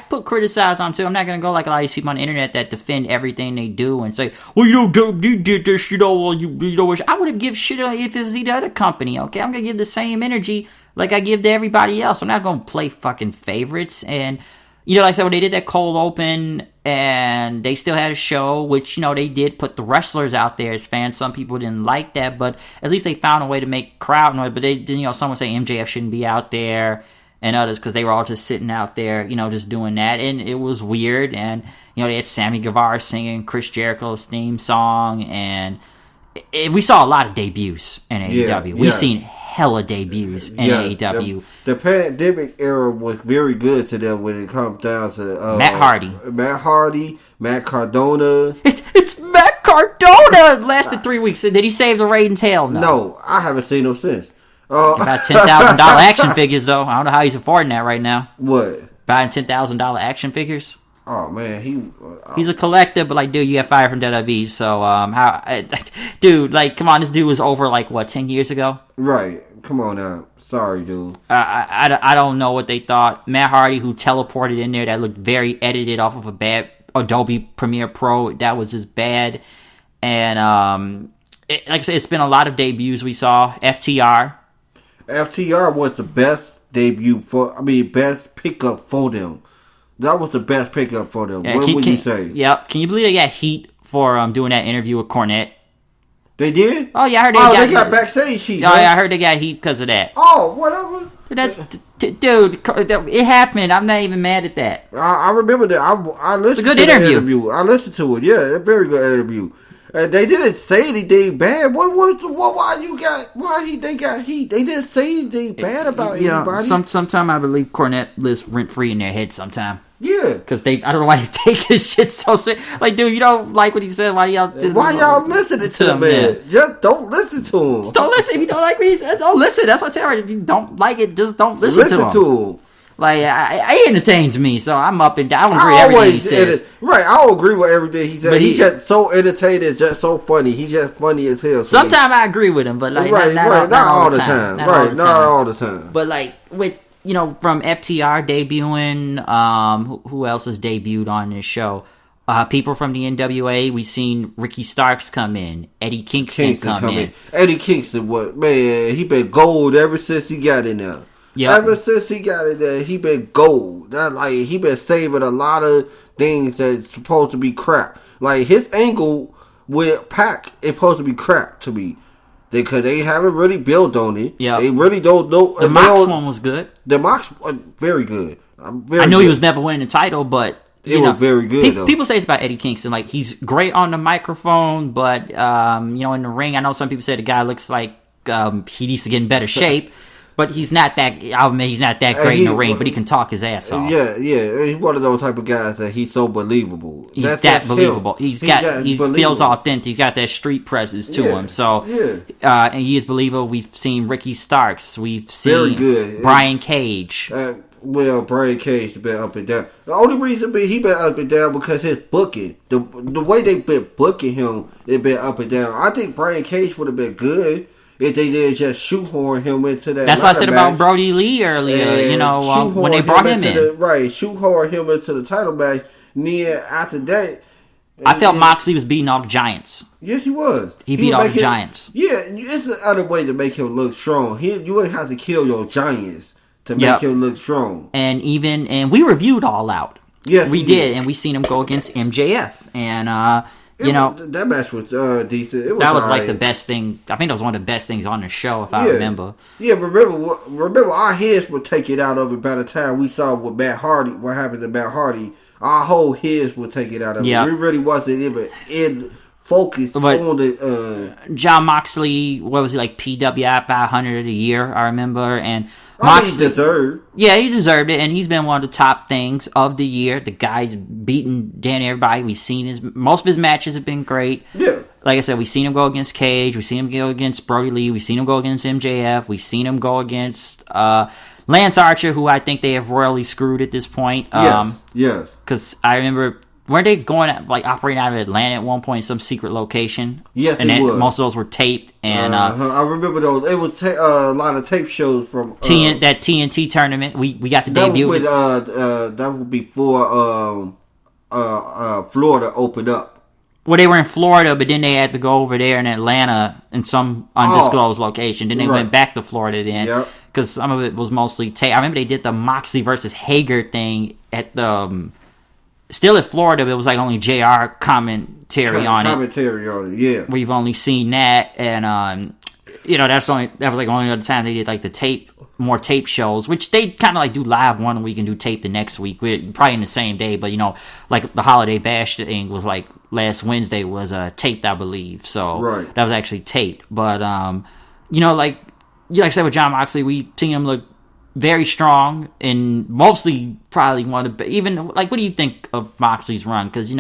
put criticize on them too. I'm not gonna go like a lot of these people on the internet that defend everything they do and say, well, you did this, you know, I would have give shit if it was the other company. Okay, I'm gonna give the same energy like I give to everybody else. I'm not gonna play fucking favorites. And like I said, when they did that cold open and they still had a show, which, they did put the wrestlers out there as fans. Some people didn't like that, but at least they found a way to make crowd noise. But they didn't, some would say MJF shouldn't be out there and others because they were all just sitting out there, just doing that. And it was weird. And, they had Sammy Guevara singing Chris Jericho's theme song. And we saw a lot of debuts in AEW. We've seen hella debuts in AEW. The pandemic era was very good to them when it comes down to Matt Hardy, Matt Cardona. It's Matt Cardona. It lasted 3 weeks. Did he save the ratings? Hell no. No, I haven't seen him since. About $10,000 action figures though. I don't know how he's affording that right now. What? Buying $10,000 action figures. Oh man, he's a collector, but like, dude, you got fired from WWE. So, dude, like, come on, this dude was over like what 10 years ago. Right. Come on now. Sorry, dude. I don't know what they thought. Matt Hardy, who teleported in there, that looked very edited off of a bad Adobe Premiere Pro. That was just bad. And like I said, it's been a lot of debuts we saw. FTR was the best best pickup for them. That was the best pickup for them. What would you say? Yep. Can you believe they got heat for doing that interview with Cornette? They did? Oh, yeah, I heard they got backstage heat. Oh, yeah, I heard they got heat because of that. Oh, whatever. Dude, it happened. I'm not even mad at that. I remember that. I listened to the interview. I listened to it. Yeah, a very good interview. And they didn't say anything bad. Why they got heat? They didn't say anything bad about anybody. Sometime I believe Cornette lives rent free in their head. Sometime. Yeah, because I don't know why they take his shit so serious. Like, dude, you don't like what he said. Why y'all listening to him, man? Just don't listen to him. Just don't listen. If you don't like what he says, don't listen. That's what I tell you. If you don't like it, just don't listen to him. Like, it entertains me, so I'm up and down. I don't agree with everything he says. Right, I don't agree with everything he says. But he's just so entertaining, just so funny. He's just funny as hell. Sometimes I agree with him, but like not all the time. Not all the time. But like with from FTR debuting, who else has debuted on this show? People from the NWA. We've seen Ricky Starks come in, Eddie Kingston come in. Eddie Kingston, he been gold ever since he got in there. Yep. Ever since he got in there, he been gold. He been saving a lot of things that's supposed to be crap. Like his angle with Pac is supposed to be crap to me. Because they haven't really built on it. Yeah, they really don't know. The Mox one was good. The Mox was very good. I knew he was never winning the title, but it was very good. People say it's about Eddie Kingston. Like he's great on the microphone, but in the ring, I know some people say the guy looks like he needs to get in better shape. But he's not that. I mean, he's not that great in the ring, but he can talk his ass off. Yeah. He's one of those type of guys that he's so believable. He's that believable. He feels authentic. He's got that street presence to him. So, and he is believable. We've seen Ricky Starks. We've seen Brian Cage. Brian Cage has been up and down. The only reason he been up and down because his booking, the way they been booking him, it been up and down. I think Brian Cage would have been good if they did just shoehorn him into that. That's what I said about Brodie Lee earlier. When they brought him in, shoehorn him into the title match. And then after that, I felt Moxley was beating all the giants. Yes, he was. He beat all the giants. Yeah, it's another way to make him look strong. You wouldn't have to kill your giants to make him look strong. And we reviewed All Out. Yeah, we did, and we seen him go against MJF, and that match was decent. That was like the best thing. I think that was one of the best things on the show, if I remember. Yeah, remember our heads would take it out of it by the time we saw what happened to Matt Hardy. Our whole heads would take it out of it. We really wasn't even focused on the... John Moxley, what was he, like PWI by 100 a year, I remember, and... Moxley deserved. Yeah, he deserved it, and he's been one of the top things of the year. The guy's beaten damn everybody. We've seen most of his matches have been great. Yeah. Like I said, we've seen him go against Cage. We've seen him go against Brodie Lee. We've seen him go against MJF. We've seen him go against Lance Archer, who I think they have royally screwed at this point. Yes. Because I remember... Weren't they operating out of Atlanta at one point in some secret location? Yes, and most of those were taped. And I remember those. It was a lot of tape shows from that TNT tournament. We got the debut. That would be before Florida opened up. Well, they were in Florida, but then they had to go over there in Atlanta in some undisclosed location. Then they went back to Florida then because some of it was mostly tape. I remember they did the Moxley versus Hager thing at the... Still at Florida, but it was like only JR commentary on it. Yeah. We've only seen that, and that was like the only other time they did like more tape shows, which they kind of like do live one week and do tape the next week. We're probably in the same day, but like the Holiday Bash thing was like last Wednesday was taped, I believe. So that was actually taped. But like I said with John Moxley, we've seen him look very strong, and mostly probably one of even like, what do you think of Moxley's run? Because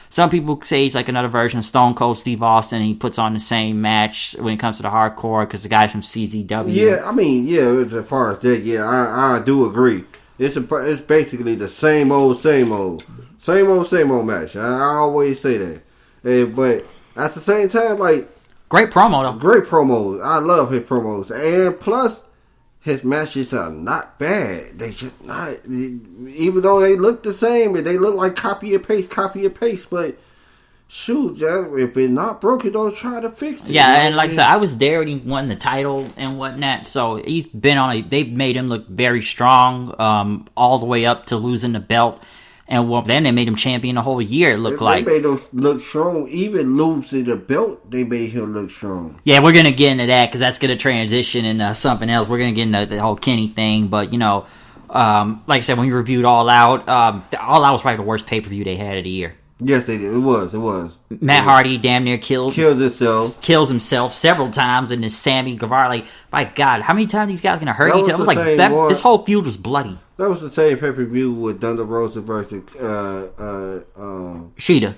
some people say he's like another version of Stone Cold Steve Austin. He puts on the same match when it comes to the hardcore because the guy's from CZW. Yeah, I mean, as far as that, I do agree. It's basically the same old match. I always say that, but at the same time, like, great promo though. Great promos. I love his promos, and plus, his matches are not bad. They just not, even though they look the same, and they look like copy and paste. But shoot, if it's not broken, don't try to fix it. Yeah, and like I said, I was there when he won the title and whatnot. So he's been they've made him look very strong, all the way up to losing the belt. And then they made him champion the whole year, it looked like. They made him look strong. Even losing the belt, they made him look strong. Yeah, we're going to get into that because that's going to transition into something else. We're going to get into the whole Kenny thing. But, like I said, when we reviewed All Out, All Out was probably the worst pay-per-view they had of the year. Yes, they did. It was. Matt Hardy damn near kills himself several times, and then Sammy Guevara, like, my God, how many times these guys gonna hurt each other? It was like this whole feud was bloody. That was the same pay-per-view with Thunder Rosa versus Sheeta.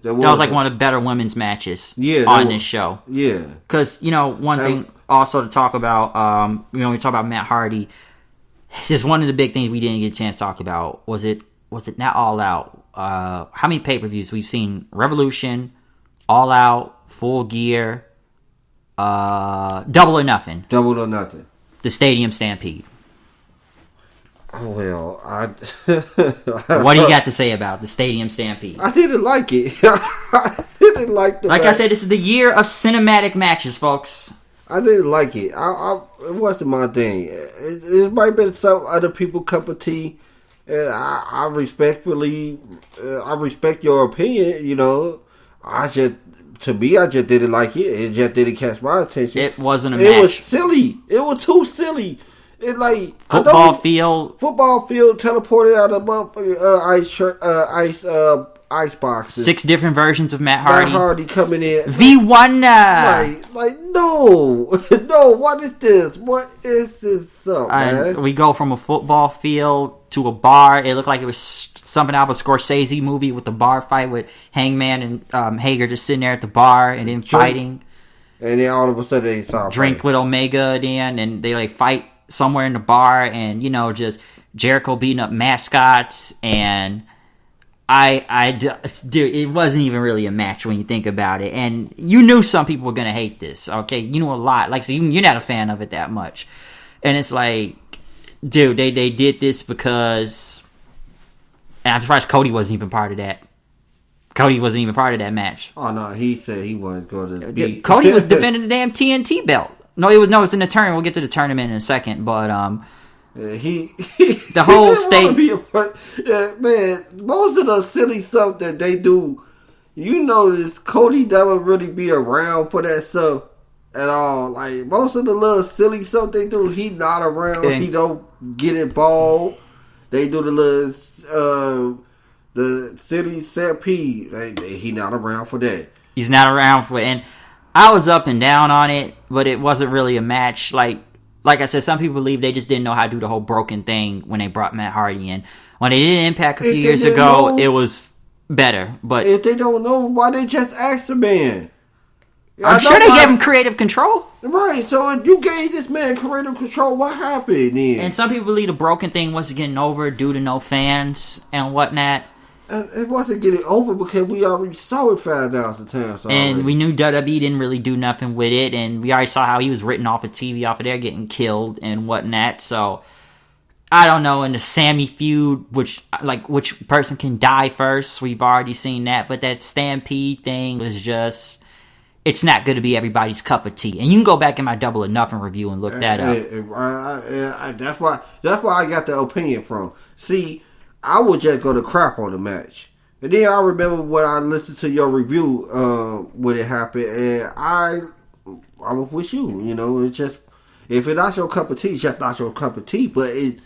That was like one of the better women's matches on this show. Yeah. Because, one thing also to talk about, we talk about Matt Hardy, just one of the big things we didn't get a chance to talk about was it not All Out? How many pay-per-views we've seen? Revolution, All Out, Full Gear, Double or Nothing. The Stadium Stampede. Oh, well, what do you got to say about the Stadium Stampede? I didn't like it. I didn't like the match. I said, this is the year of cinematic matches, folks. I didn't like it. It wasn't my thing. It might have been some other people's cup of tea. And I respect your opinion, I just didn't like it. It just didn't catch my attention. It wasn't a match. It was silly. It was too silly. It like football field teleported out of motherfucking ice boxes. 6 different versions of Matt Hardy. Matt Hardy coming in. V1. Like no. What is this? What is this up, man? We go from a football field to a bar. It looked like it was something out of a Scorsese movie with the bar fight with Hangman and Hager just sitting there at the bar and then fighting. And then all of a sudden they start drink fighting with Omega then, and they like fight somewhere in the bar, and just Jericho beating up mascots, and dude, it wasn't even really a match when you think about it, and you knew some people were gonna hate this. Okay, you knew a lot, like, so you're not a fan of it that much, and it's like, dude, they did this because, and I'm surprised Cody wasn't even part of that. Cody wasn't even part of that match. Oh no, he said he wasn't going to be. Cody was defending the damn TNT belt. No, it was in the tournament. We'll get to the tournament in a second, but the whole state. Man, most of the silly stuff that they do, notice Cody doesn't really be around for that stuff at all. Like most of the little silly stuff they do, he not around. He don't get involved. They do the little the silly stampede. He not around for that. He's not around for it, and I was up and down on it, but it wasn't really a match. Like I said, some people believe they just didn't know how to do the whole broken thing when they brought Matt Hardy in. When they did Impact a few years ago, it was better. But if they don't know, why they just asked the man? I'm sure they gave him creative control. Right, so if you gave this man creative control, what happened then? And some people believe the broken thing wasn't getting over due to no fans and whatnot. It wasn't getting over because we already saw it 5,000 times. And we knew WWE didn't really do nothing with it. And we already saw how he was written off of TV off of there getting killed and whatnot. So, I don't know. In the Sammy feud, which person can die first, we've already seen that. But that Stampede thing was just, it's not going to be everybody's cup of tea. And you can go back in my Double or Nothing review and look that up. That's why I got the opinion from. See, I would just go to crap on the match. And then I remember when I listened to your review when it happened, and I was with you. It's just, if it's not your cup of tea, it's just not your cup of tea. But it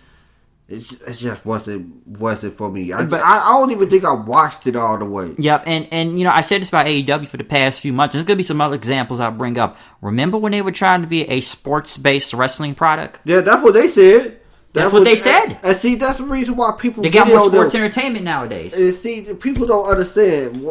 just wasn't for me. I don't even think I watched it all the way. Yep, and I said this about AEW for the past few months. There's going to be some other examples I'll bring up. Remember when they were trying to be a sports-based wrestling product? Yeah, that's what they said. That's what they said. And see, that's the reason why people they got more sports entertainment nowadays. And see, people don't understand.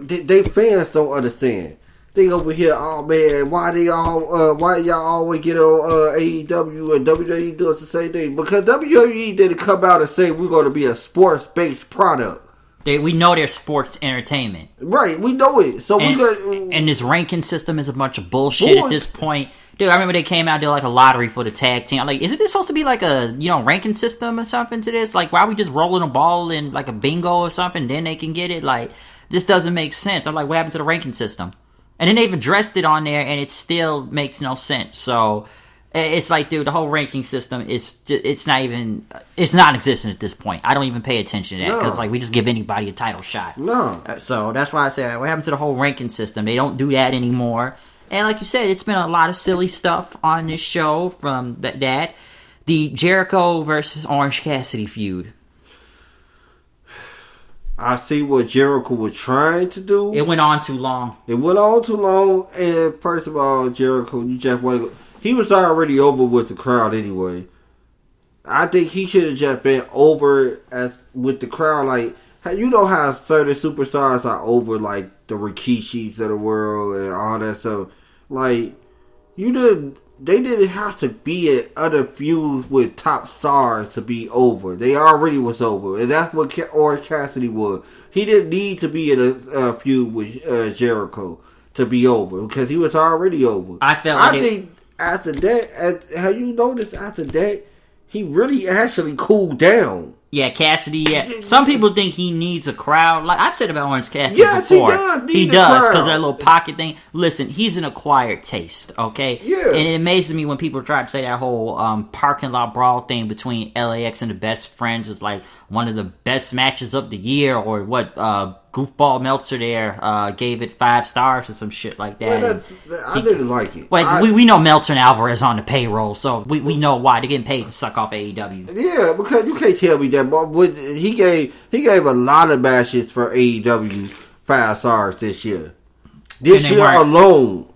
They fans don't understand. They over here, oh man, why y'all always get on AEW and WWE does the same thing? Because WWE didn't come out and say we're going to be a sports based product. We know they're sports entertainment, right? We know it. So and this ranking system is a bunch of bullshit at this point. Dude, I remember they came out, did like a lottery for the tag team. I'm like, isn't this supposed to be like a, ranking system or something to this? Like, why are we just rolling a ball in like a bingo or something, then they can get it? Like, this doesn't make sense. I'm like, what happened to the ranking system? And then they've addressed it on there, and it still makes no sense. So, it's like, dude, the whole ranking system it's non-existent at this point. I don't even pay attention to that, because, we just give anybody a title shot. No. So, that's why I say, what happened to the whole ranking system? They don't do that anymore. And like you said, it's been a lot of silly stuff on this show from that. The Jericho versus Orange Cassidy feud. I see what Jericho was trying to do. It went on too long. And first of all, Jericho, you just want to go. He was already over with the crowd anyway. I think he should have just been over with the crowd. Like, you know how certain superstars are over, like the Rikishis of the world and all that stuff. Like, they didn't have to be in other feuds with top stars to be over. They already was over, and that's what Orange Cassidy was. He didn't need to be in a feud with Jericho to be over because he was already over. I think after that, have you noticed after that, he really actually cooled down. Yeah, Cassidy. Yeah. Some people think he needs a crowd. Like I've said about Orange Cassidy before. He does because that little pocket thing. Listen, he's an acquired taste. Okay. Yeah. And it amazes me when people try to say that whole parking lot brawl thing between LAX and the Best Friends was like one of the best matches of the year, or what? Goofball Meltzer there gave it 5 stars or some shit like that. Well, I didn't like it. We know Meltzer and Alvarez on the payroll, so we know why they're getting paid to suck off AEW. Yeah, because you can't tell me that. But he gave a lot of matches for AEW 5 stars this year. This year alone.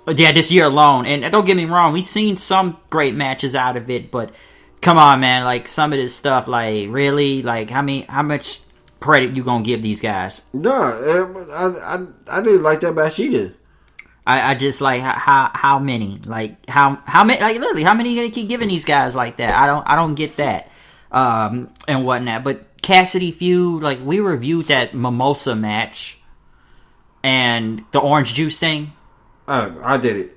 Yeah, this year alone. And don't get me wrong, we've seen some great matches out of it, but come on, man, like some of this stuff, like really, like how much credit you gonna give these guys? No, I didn't like that match either. I just like how many, like how many, like literally how many you gonna keep giving these guys like that? I don't get that and whatnot. But Cassidy feud, like we reviewed that Mimosa match and the orange juice thing. I did it.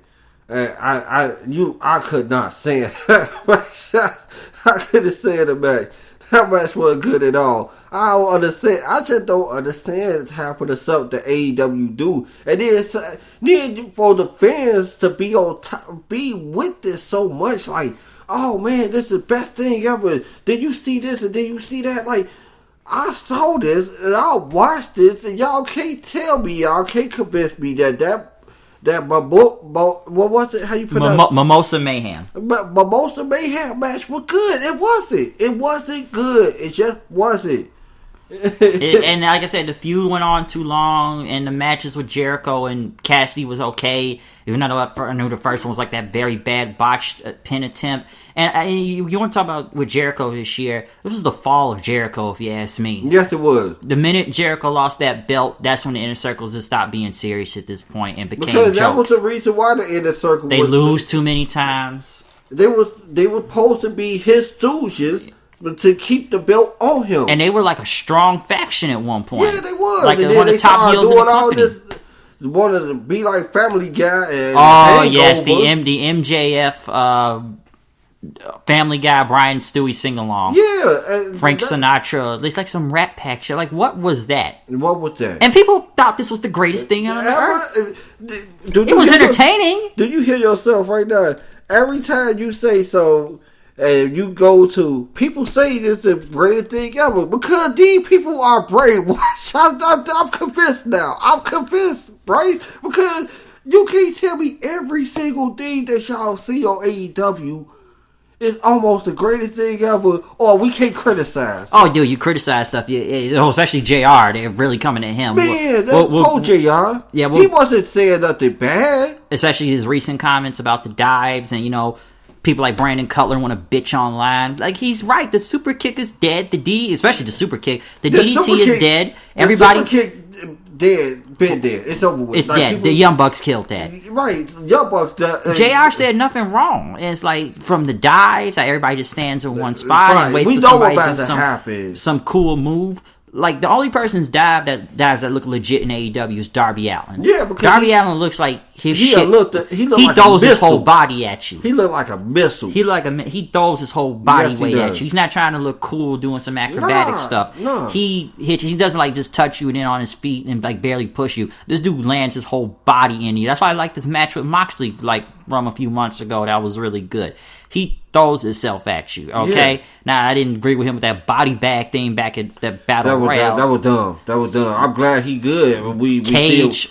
I could not say it. I couldn't say it a match. That match wasn't good at all. I don't understand. I just don't understand half of the stuff that AEW do. And then for the fans to be on top, be with this so much, like, oh man, this is the best thing ever. Did you see this and did you see that? Like, I saw this and I watched this, and y'all can't tell me, y'all can't convince me that what was it? How you pronounce it? Mimosa Mayhem. But Mimosa Mayhem match was good. It wasn't. It wasn't good. It just wasn't. And like I said, the feud went on too long, and the matches with Jericho and Cassidy was okay. Even though I knew the first one was like that very bad botched pin attempt. And you want to talk about with Jericho this year? This was the fall of Jericho, if you ask me. Yes, it was. The minute Jericho lost that belt, that's when the Inner Circle just stopped being serious at this point and became because jokes. That was the reason why the Inner Circle. They lose too many times. They were supposed to be his stooges. To keep the belt on him. And they were like a strong faction at one point. Yeah, they was. Like and one of the top heels in the company. Wanted to be like Family Guy and yes, the MJF Family Guy Brian Stewie sing-along. Yeah. Frank Sinatra. It's like some Rat Pack shit. Like, what was that? What was that? And people thought this was the greatest thing on earth. It was entertaining. Do you hear yourself right now? Every time you say so... And you go to people say this is the greatest thing ever because these people are brainwashed. I'm convinced now. I'm convinced, right? Because you can't tell me every single thing that y'all see on AEW is almost the greatest thing ever, or we can't criticize. Oh, dude, you criticize stuff, especially JR. They're really coming at him. Man, poor JR. Yeah, he wasn't saying nothing bad. Especially his recent comments about the dives and people like Brandon Cutler want to bitch online. Like, he's right. The super kick is dead. Especially the super kick. The DDT is dead. Everybody. The super kick dead. Been dead. It's over with. It's like dead. The Young Bucks killed that. Right. Young Bucks. JR said nothing wrong. And it's like from the dives, like everybody just stands in one spot and waits for somebody to do some cool move. Like, the only person's dive that look legit in AEW is Darby Allin. Yeah, because Darby Allin looks like his he shit. He like throws his whole body at you. He looked like a missile. He throws his whole body weight at you. He's not trying to look cool doing some acrobatic stuff. No. He doesn't like just touch you and then on his feet and like barely push you. This dude lands his whole body in you. That's why I like this match with Moxley like from a few months ago. That was really good. He throws himself at you, okay? Yeah. Now, I didn't agree with him with that body bag thing back at that Battle Royale. That was dumb. I'm glad he good. Cage.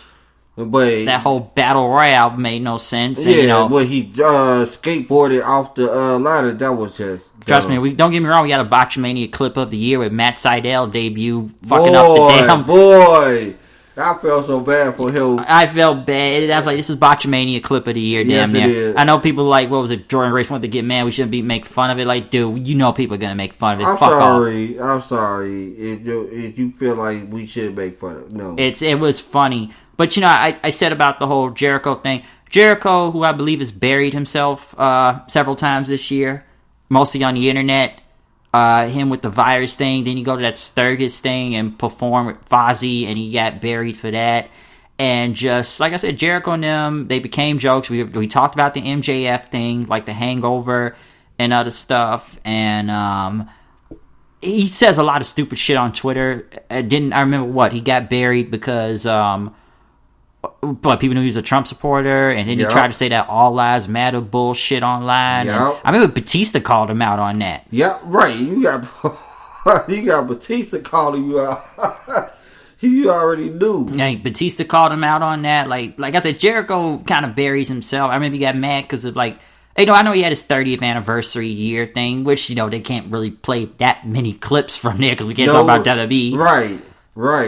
But that whole battle royale made no sense. Yeah, and, but he skateboarded off the ladder. That was just trust me. Don't get me wrong. We got a Botchamania clip of the year with Matt Sydal debut, fucking up the damn boy. I felt so bad for him. I felt bad. I was like, this is Botchamania clip of the year, damn near. It is. I know people like, what was it, Jordan Grace wanted to get mad, we shouldn't make fun of it. Like, dude, you know people are going to make fun of it. I'm Fuck sorry. off. I'm sorry. If you feel like we should make fun of it, no. It was funny. But, I said about the whole Jericho thing. Jericho, who I believe has buried himself several times this year, mostly on the internet. Him with the virus thing, then he go to that Sturgis thing and perform with Fozzy, and he got buried for that. And just, like I said, Jericho and them, they became jokes. We talked about the MJF thing, like the Hangover and other stuff. And he says a lot of stupid shit on Twitter. I remember what? He got buried because but people knew he was a Trump supporter, and then he tried to say that all lives matter bullshit online. Yep. I remember Batista called him out on that. Yeah, right. You got Batista calling you out. He already knew. Yeah, Batista called him out on that. Like I said, Jericho kind of buries himself. I remember he got mad because of I know he had his 30th anniversary year thing, which they can't really play that many clips from there because we can't talk about WWE. Right.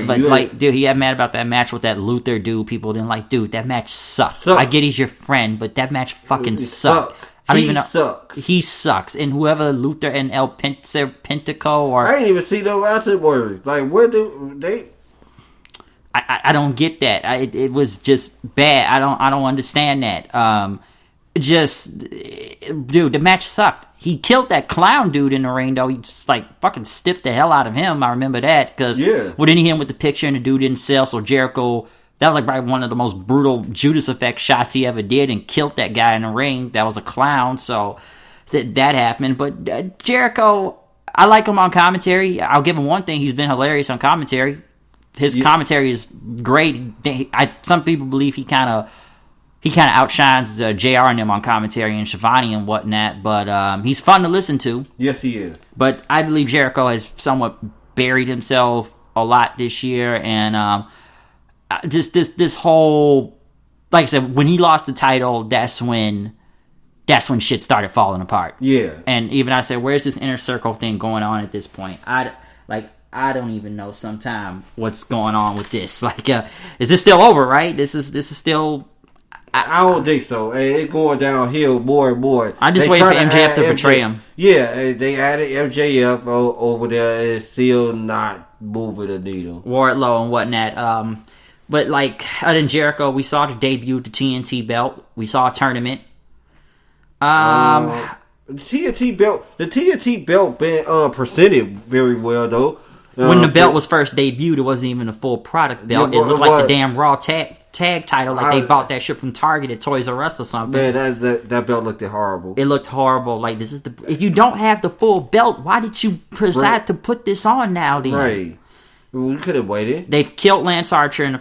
But, dude, he got mad about that match with that Luther dude. People didn't like, dude, that match sucked. I get he's your friend, but that match fucking sucked. I don't even know. Sucks. He sucks. And whoever Luther and El Pentaco or... I didn't even see those afterwards. Like, where do they... I don't get that. It was just bad. I don't understand that. Dude, the match sucked. He killed that clown dude in the ring, though. He just, fucking stiffed the hell out of him. I remember that. Because, well, then he hit him with the picture, and the dude didn't sell. So Jericho, that was, probably one of the most brutal Judas Effect shots he ever did, and killed that guy in the ring. That was a clown. So, that happened. But Jericho, I like him on commentary. I'll give him one thing. He's been hilarious on commentary. His commentary is great. Some people believe he kind of outshines JR and them on commentary and Shivani and whatnot, but he's fun to listen to. Yes, he is. But I believe Jericho has somewhat buried himself a lot this year, and just this whole, like I said, when he lost the title, that's when shit started falling apart. Yeah. And even I said, where's this inner circle thing going on at this point? I don't even know sometime what's going on with this. Is this still over, right? This is still... I don't think so. It's going downhill more and more. I'm just waiting for MJF to betray him. Yeah, they added MJF over there. It's still not moving the needle. Wardlow and whatnot. But other than Jericho, we saw the debut of the TNT belt. We saw a tournament. The TNT belt been presented very well though. When the belt was first debuted, it wasn't even a full product belt. It looked like the damn Raw tag title, they bought that shit from Target at Toys R Us or something. Man, that belt looked horrible. It looked horrible. If you don't have the full belt, why did you decide to put this on now? Then? Right, we could have waited. They've killed Lance Archer in the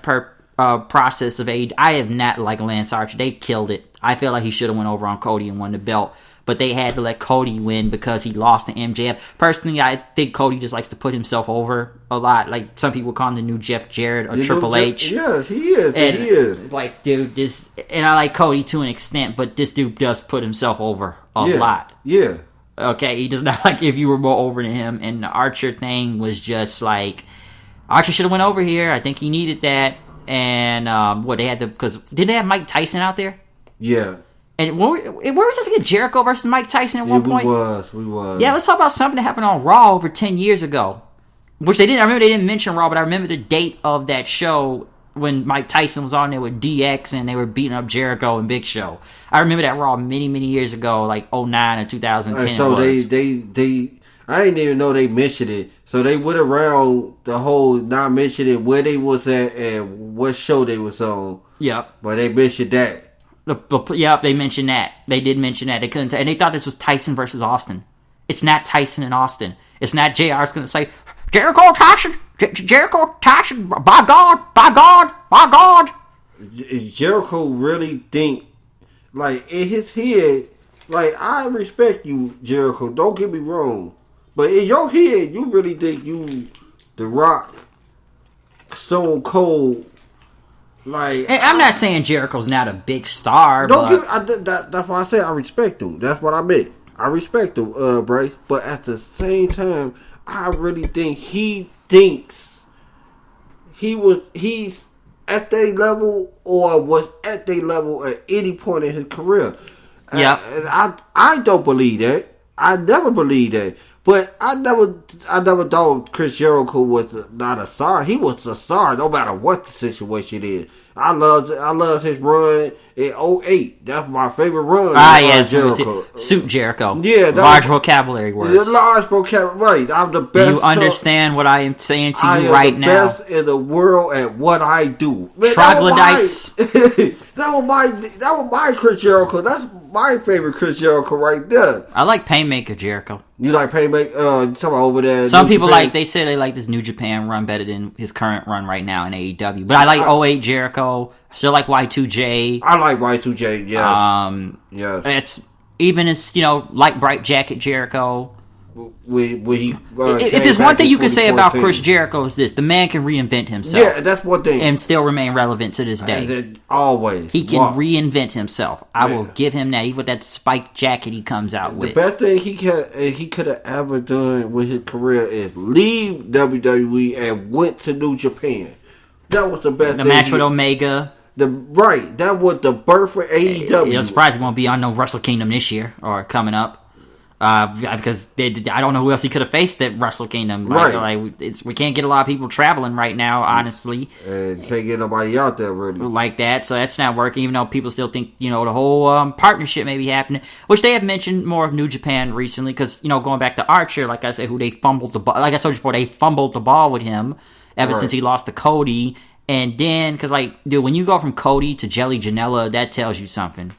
process of AEW. I have not liked Lance Archer. They killed it. I feel like he should have went over on Cody and won the belt. But they had to let Cody win because he lost to MJF. Personally, I think Cody just likes to put himself over a lot. Like, some people call him the new Jeff Jarrett or Triple H. Yes, he is. And he is. Dude, and I like Cody to an extent, but this dude does put himself over a lot. Yeah. Okay, he does not if you were more over than him. And the Archer thing was just Archer should have went over here. I think he needed that. And because did they have Mike Tyson out there? Yeah. And where was supposed to get Jericho versus Mike Tyson at one point? We was. Yeah, let's talk about something that happened on Raw over 10 years ago. Which they didn't. I remember they didn't mention Raw, but I remember the date of that show when Mike Tyson was on there with DX and they were beating up Jericho and Big Show. I remember that Raw many, many years ago, like 09 or 2010. So they I didn't even know they mentioned it. So they went around the whole not mentioning where they was at and what show they was on. Yep. But they mentioned that. Yep, they mentioned that. They did mention that. They couldn't, and they thought this was Tyson versus Austin. It's not Tyson and Austin. It's not JR's going to say, Jericho Tyson, by God. Jericho really think, in his head, I respect you, Jericho. Don't get me wrong. But in your head, you really think you, The Rock, Stone Cold, Like, I'm not saying Jericho's not a big star. That's why I say I respect him. That's what I meant. I respect him, Bryce. But at the same time, I really think he thinks he's at their level or was at their level at any point in his career. Yeah, and I don't believe that. I never believed that. But I never thought Chris Jericho was not a star. He was a star no matter what the situation is. I loved his run in 2008. That's my favorite run. Jericho. Suit Jericho. Yeah. Large vocabulary words. Large vocabulary. Right. I'm the best. Do you understand what I am saying to you right now? I am the best in the world at what I do. Man, Troglodytes. That was my Chris Jericho. That's my favorite Chris Jericho right there. I like Painmaker Jericho. You like Painmaker? You talking about over there? Some people they say they like this New Japan run better than his current run right now in AEW. But I like 08 Jericho. I still like Y2J. I like Y2J. Yeah. Yeah. It's even as light bright jacket Jericho. If there's one thing you can say about Chris Jericho is this: the man can reinvent himself. Yeah, that's one thing, and still remain relevant to this day. Always, he can reinvent himself. I will give him that. Even with that spiked jacket he comes out with. The best thing he could have ever done with his career is leave WWE and went to New Japan. That was the best. The match with Omega. That was the birth of AEW. I'm surprised he won't be on no Wrestle Kingdom this year or coming up. Because I don't know who else he could have faced at Wrestle Kingdom. We can't get a lot of people traveling right now, honestly. And can't get nobody out there really like that. So that's not working. Even though people still think the whole partnership may be happening, which they have mentioned more of New Japan recently. Because going back to Archer, like I said, who they fumbled the ball. Like I told you before, they fumbled the ball with him ever since he lost to Cody. And then, because when you go from Cody to Jelly Janela, that tells you something.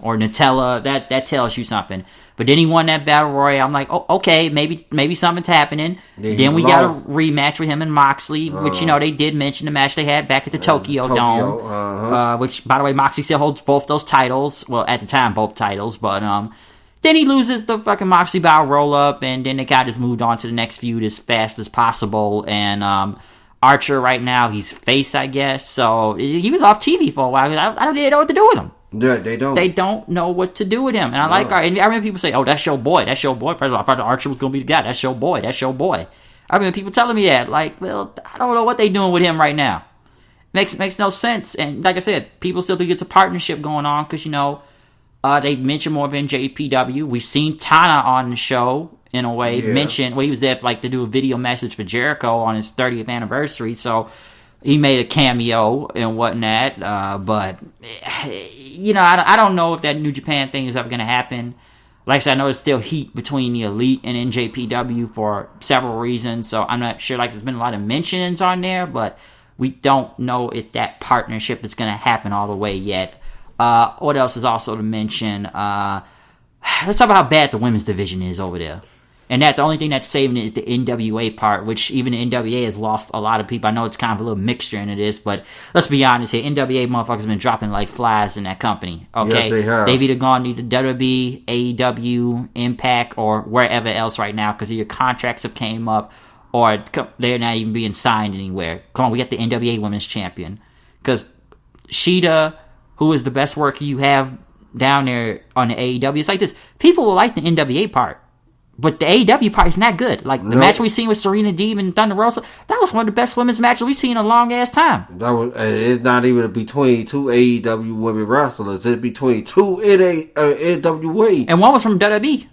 Or Nutella, that tells you something. But then he won that Battle Royale. I'm like, oh, okay, maybe something's happening. Then we got a rematch with him and Moxley, which, they did mention the match they had back at the Tokyo Dome. Which, by the way, Moxley still holds both those titles. Well, at the time, both titles. But then he loses the fucking Moxley Battle Roll-Up, and then the guy just moved on to the next feud as fast as possible. And Archer right now, he's face, I guess. So he was off TV for a while. I don't know what to do with him. Yeah, they don't. They don't know what to do with him. And I remember people say, oh, that's your boy. That's your boy. I thought Archer was going to be the guy. That's your boy. That's your boy. I remember people telling me that. Like, well, I don't know what they doing with him right now. Makes no sense. And like I said, people still think it's a partnership going on because, they mention more of NJPW. We've seen Tana on the show, in a way, mention, he was there to do a video message for Jericho on his 30th anniversary. So he made a cameo and whatnot, but I don't know if that New Japan thing is ever going to happen. Like I said, I know there's still heat between the Elite and NJPW for several reasons, so I'm not sure. There's been a lot of mentions on there, but we don't know if that partnership is going to happen all the way yet. What else is also to mention? Let's talk about how bad the women's division is over there. And the only thing that's saving it is the NWA part, which even the NWA has lost a lot of people. I know it's kind of a little mixture into this, but let's be honest here. NWA motherfuckers have been dropping like flies in that company. Okay? Yes, they have. They've either gone to WWE, AEW, Impact, or wherever else right now because either contracts have came up or they're not even being signed anywhere. Come on, we got the NWA Women's Champion. Because Sheeta, who is the best worker you have down there on the AEW, it's like this. People will like the NWA part. But the AEW part is not good. Like, the match we seen with Serena Deeb and Thunder Rosa, that was one of the best women's matches we've seen in a long-ass time. It's not even between two AEW women wrestlers. It's between two NWA. And one was from WWE.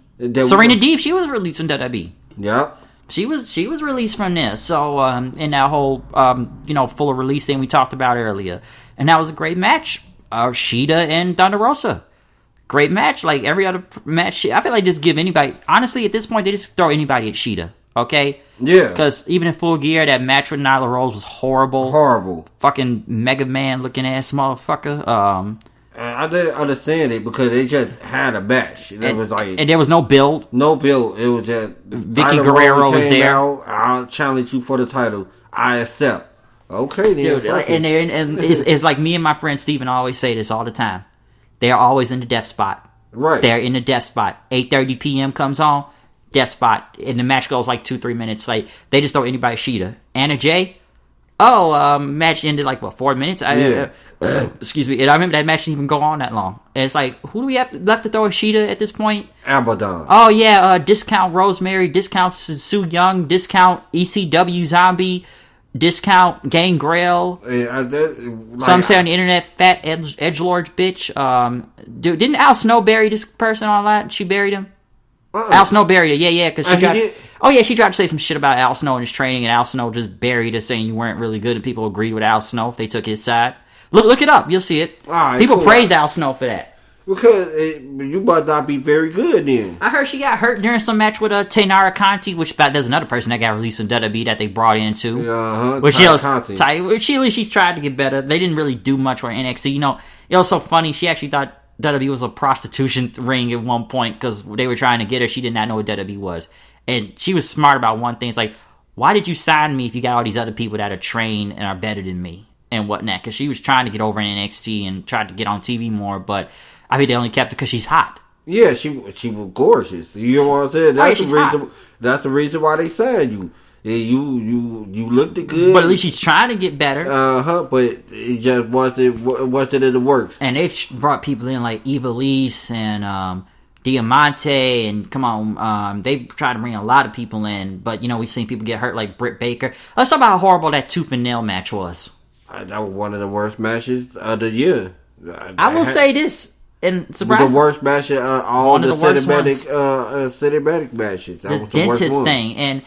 Serena Deeb, she was released from WWE. Yep. She was released from this. So, in that whole, full of release thing we talked about earlier. And that was a great match. Sheeta and Thunder Rosa. Great match. Like every other match, I feel like just give anybody. Honestly, at this point, they just throw anybody at Sheeta. Okay? Yeah. Because even in Full Gear, that match with Nyla Rose was horrible. Horrible. Fucking Mega Man looking ass motherfucker. I didn't understand it because they just had a match. And there was no build. No build. It was just Vicky Guerrero was there. I'll challenge you for the title. I accept. Okay, then. Dude, and it's like me and my friend Steven always say this all the time. They're always in the death spot. Right. They're in the death spot. 8:30 p.m. comes on, death spot. And the match goes like 2-3 minutes. Like, they just throw anybody Sheeta. Anna Jay, Match ended 4 minutes. Excuse me. And I remember that match didn't even go on that long. And it's who do we have left to throw Ishida at this point? Abaddon. Oh, yeah. Discount Rosemary. Discount Su Young. Discount ECW Zombie. Discount Gangrel. Some say on the internet, fat edgelord bitch. Didn't Al Snow bury this person online? She buried him? Al Snow buried her. Yeah, because she got... Oh, yeah, she tried to say some shit about Al Snow and his training, and Al Snow just buried her, saying you weren't really good, and people agreed with Al Snow if they took his side. Look it up. You'll see it. Right, people praised Al Snow for that. Because you must not be very good then. I heard she got hurt during some match with Taynara Conti, which there's another person that got released in WWE that they brought in too. Which she tried to get better. They didn't really do much for NXT. It was so funny. She actually thought WWE was a prostitution ring at one point because they were trying to get her. She did not know what WWE was. And she was smart about one thing. It's why did you sign me if you got all these other people that are trained and are better than me and whatnot? Because she was trying to get over in NXT and tried to get on TV more, but I mean, they only kept her because she's hot. Yeah, she was gorgeous. You know what I'm saying? That's the reason why they signed you. Yeah, you looked good. But at least she's trying to get better. But it just wasn't in the works. And they've brought people in like Ivelisse and Diamante, and come on, they tried to bring a lot of people in. But we've seen people get hurt like Britt Baker. Let's talk about how horrible that tooth and nail match was. That was one of the worst matches of the year. I will say this. And the worst match of all the cinematic matches. That was the dentist worst thing. And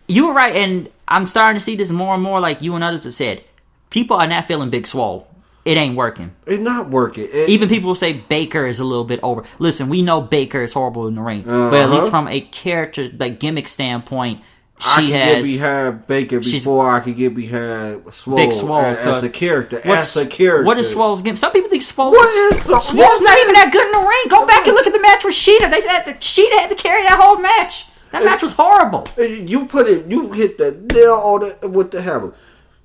you were right, and I'm starting to see this more and more, like you and others have said. People are not feeling Big Swole. It ain't working. It's not working. Even people will say Baker is a little bit over. Listen, we know Baker is horrible in the ring. But at least from a character, gimmick standpoint, I can get behind Baker before I can get behind Swole. Big Swole. As a character. What is Swole's gimmick? Some people think Swole's not even that good in the ring. Go back and look at the match with Sheeta. Sheeta had to carry that whole match. That match was horrible. You hit the nail with the hammer.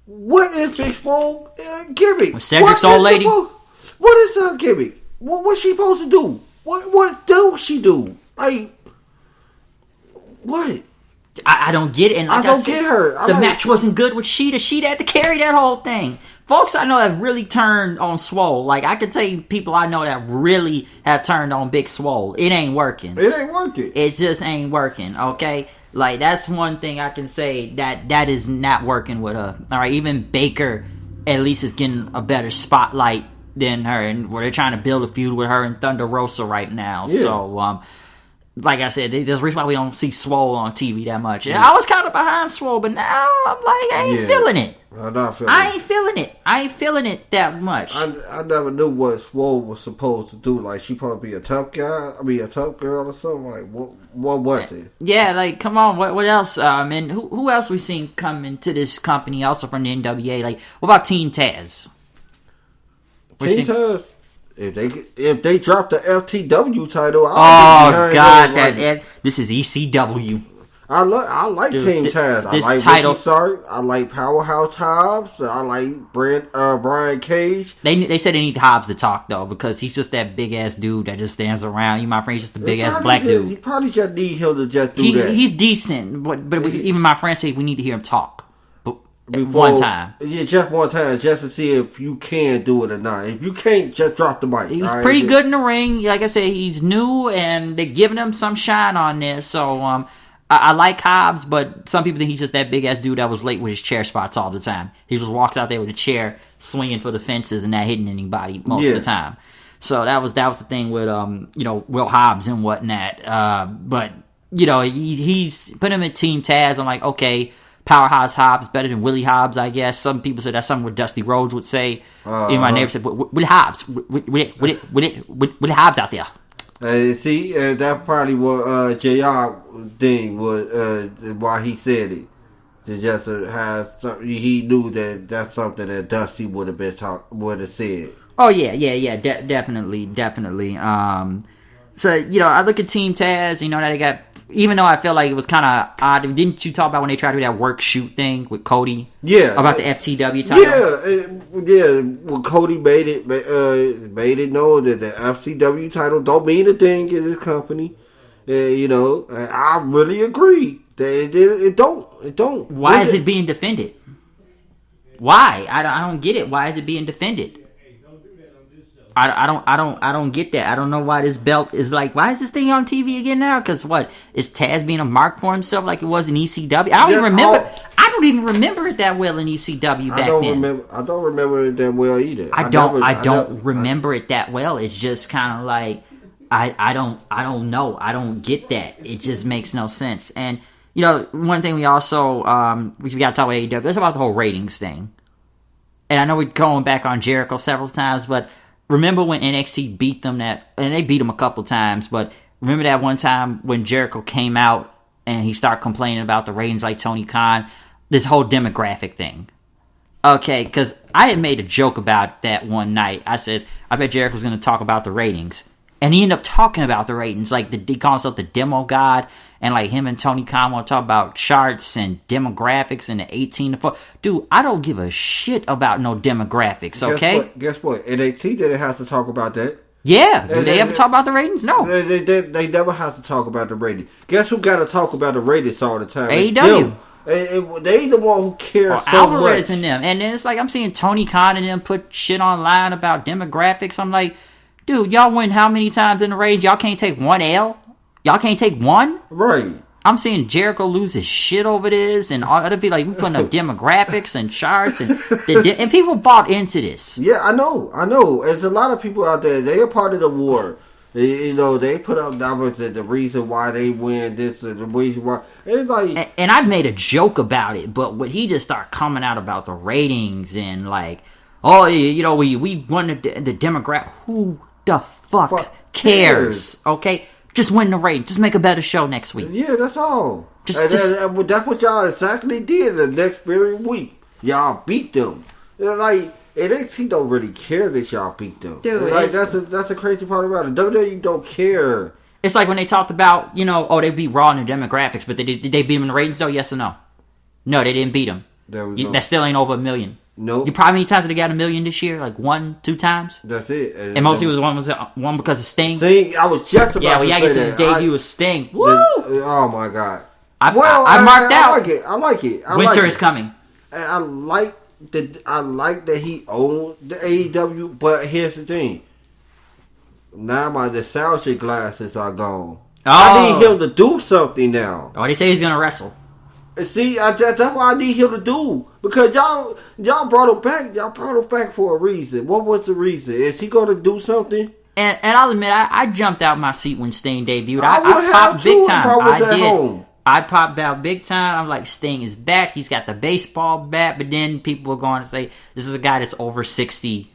What is Big Swole gimmick? Cedric's old lady. What is her gimmick? What's she supposed to do? What do she do? What? I don't get it. And I don't get her. The match wasn't good with Sheeta. Sheeta had to carry that whole thing. Folks I know have really turned on Swole. I can tell you people I know that really have turned on Big Swole. It ain't working. It just ain't working, okay? That's one thing I can say that is not working with her. All right, even Baker at least is getting a better spotlight than her, and where they're trying to build a feud with her and Thunder Rosa right now. Yeah. So, like I said, there's a reason why we don't see Swole on TV that much. Yeah. I was kind of behind Swole, but now I'm I ain't feeling it. I'm not feeling I ain't feeling it. I ain't feeling it that much. I never knew what Swole was supposed to do. She supposed to be a tough guy? A tough girl or something? What was it? Yeah, come on. What else? And who else we seen come into this company also from the NWA? What about Team Taz? Team Taz? If they drop the FTW title, this is ECW. I like Team Taz. I like Ricky Stark. I like Powerhouse Hobbs. I like Brian Cage. They said they need Hobbs to talk though, because he's just that big ass dude that just stands around. You, my friend, he's just a big ass black dude. You probably just need him to just do that. He's decent, but even my friends say we need to hear him talk. One time. Yeah, just one time, just to see if you can do it or not. If you can't, just drop the mic. He's pretty good in the ring. Like I said, he's new, and they're giving him some shine on this. So, I like Hobbs, but some people think he's just that big-ass dude that was late with his chair spots all the time. He just walks out there with a chair, swinging for the fences and not hitting anybody most of the time. So that was the thing with, Will Hobbs and whatnot. But, he's put him in Team Taz. I'm like, okay, Powerhouse Hobbs better than Willie Hobbs, I guess. Some people said that's something what Dusty Rhodes would say. Even my neighbor said, Willie Hobbs. Willie Hobbs out there. See, that probably what JR thing was why he said it. To just have something, he knew that's something that Dusty would have said. Oh yeah, definitely. So I look at Team Taz. That they got. Even though I feel like it was kind of odd. Didn't you talk about when they tried to do that work shoot thing with Cody? Yeah. About the FTW title? Yeah. Well, Cody made it known that the FTW title don't mean a thing in this company. I really agree. It don't. Why is it being defended? Why? I don't get it. Why is it being defended? I don't get that. I don't know why this belt is like. Why is this thing on TV again now? Because what is Taz being a mark for himself like it was in ECW? I don't even remember. I don't even remember it that well in ECW back then. I don't remember it that well either. I don't remember it that well. It's just kind of like I don't know. I don't get that. It just makes no sense. And you know, one thing we also we got to talk about AEW. That's about the whole ratings thing. And I know we're going back on Jericho several times, but remember when NXT beat them and they beat them a couple times, but remember that one time when Jericho came out and he started complaining about the ratings like Tony Khan, this whole demographic thing. Okay, because I had made a joke about that one night. I said, I bet Jericho's going to talk about the ratings. And he ended up talking about the ratings, like he calls himself the demo god, and like him and Tony Khan want to talk about charts and demographics and the 18 to 4. Dude, I don't give a shit about no demographics, okay? Guess what? NXT didn't have to talk about that. Yeah. Did they ever talk about the ratings? No. They never have to talk about the ratings. Guess who got to talk about the ratings all the time? AEW. They the one who cares so Alvarez much. and them. And then it's like I'm seeing Tony Khan and them put shit online about demographics. I'm like, dude, y'all win how many times in the ratings? Y'all can't take one L? Y'all can't take one? Right. I'm seeing Jericho lose his shit over this, and other people like we putting up demographics and charts, and people bought into this. Yeah, I know. There's a lot of people out there. They are part of the war. They put up numbers and the reason why they win this and the reason why it's like. And I made a joke about it, but when he just started coming out about the ratings and like, oh, you know, we won the demographic. Who the fuck cares? Okay. Just win the ratings. Just make a better show next week. Yeah, that's all. And that's what y'all exactly did the next very week. Y'all beat them. Like, NXT don't really care that y'all beat them. Dude, like, that's the crazy part about it. WWE don't care. It's like when they talked about, you know, they beat Raw in the demographics, but did they beat them in the ratings though? Yes or no? No, they didn't beat them. That still ain't over 1 million. No. You probably how many times did they got 1 million this year? Like 1, 2 times? That's it. And mostly was one because of Sting. Sting, I was just about to say that. Yeah, when y'all get to the debut of Sting. Woo! Oh my god. I marked out. I like it. Winter is coming. And I like that he owned the AEW, but here's the thing. Now my nostalgia glasses are gone. Oh. I need him to do something now. Oh, they say he's gonna wrestle. See, that's what I need him to do. Because y'all brought him back. Y'all brought him back for a reason. What was the reason? Is he going to do something? And I'll admit, I jumped out my seat when Sting debuted. I popped big time. I did. Home. I popped out big time. I'm like, Sting is back. He's got the baseball bat. But then people are going to say, this is a guy that's over 60.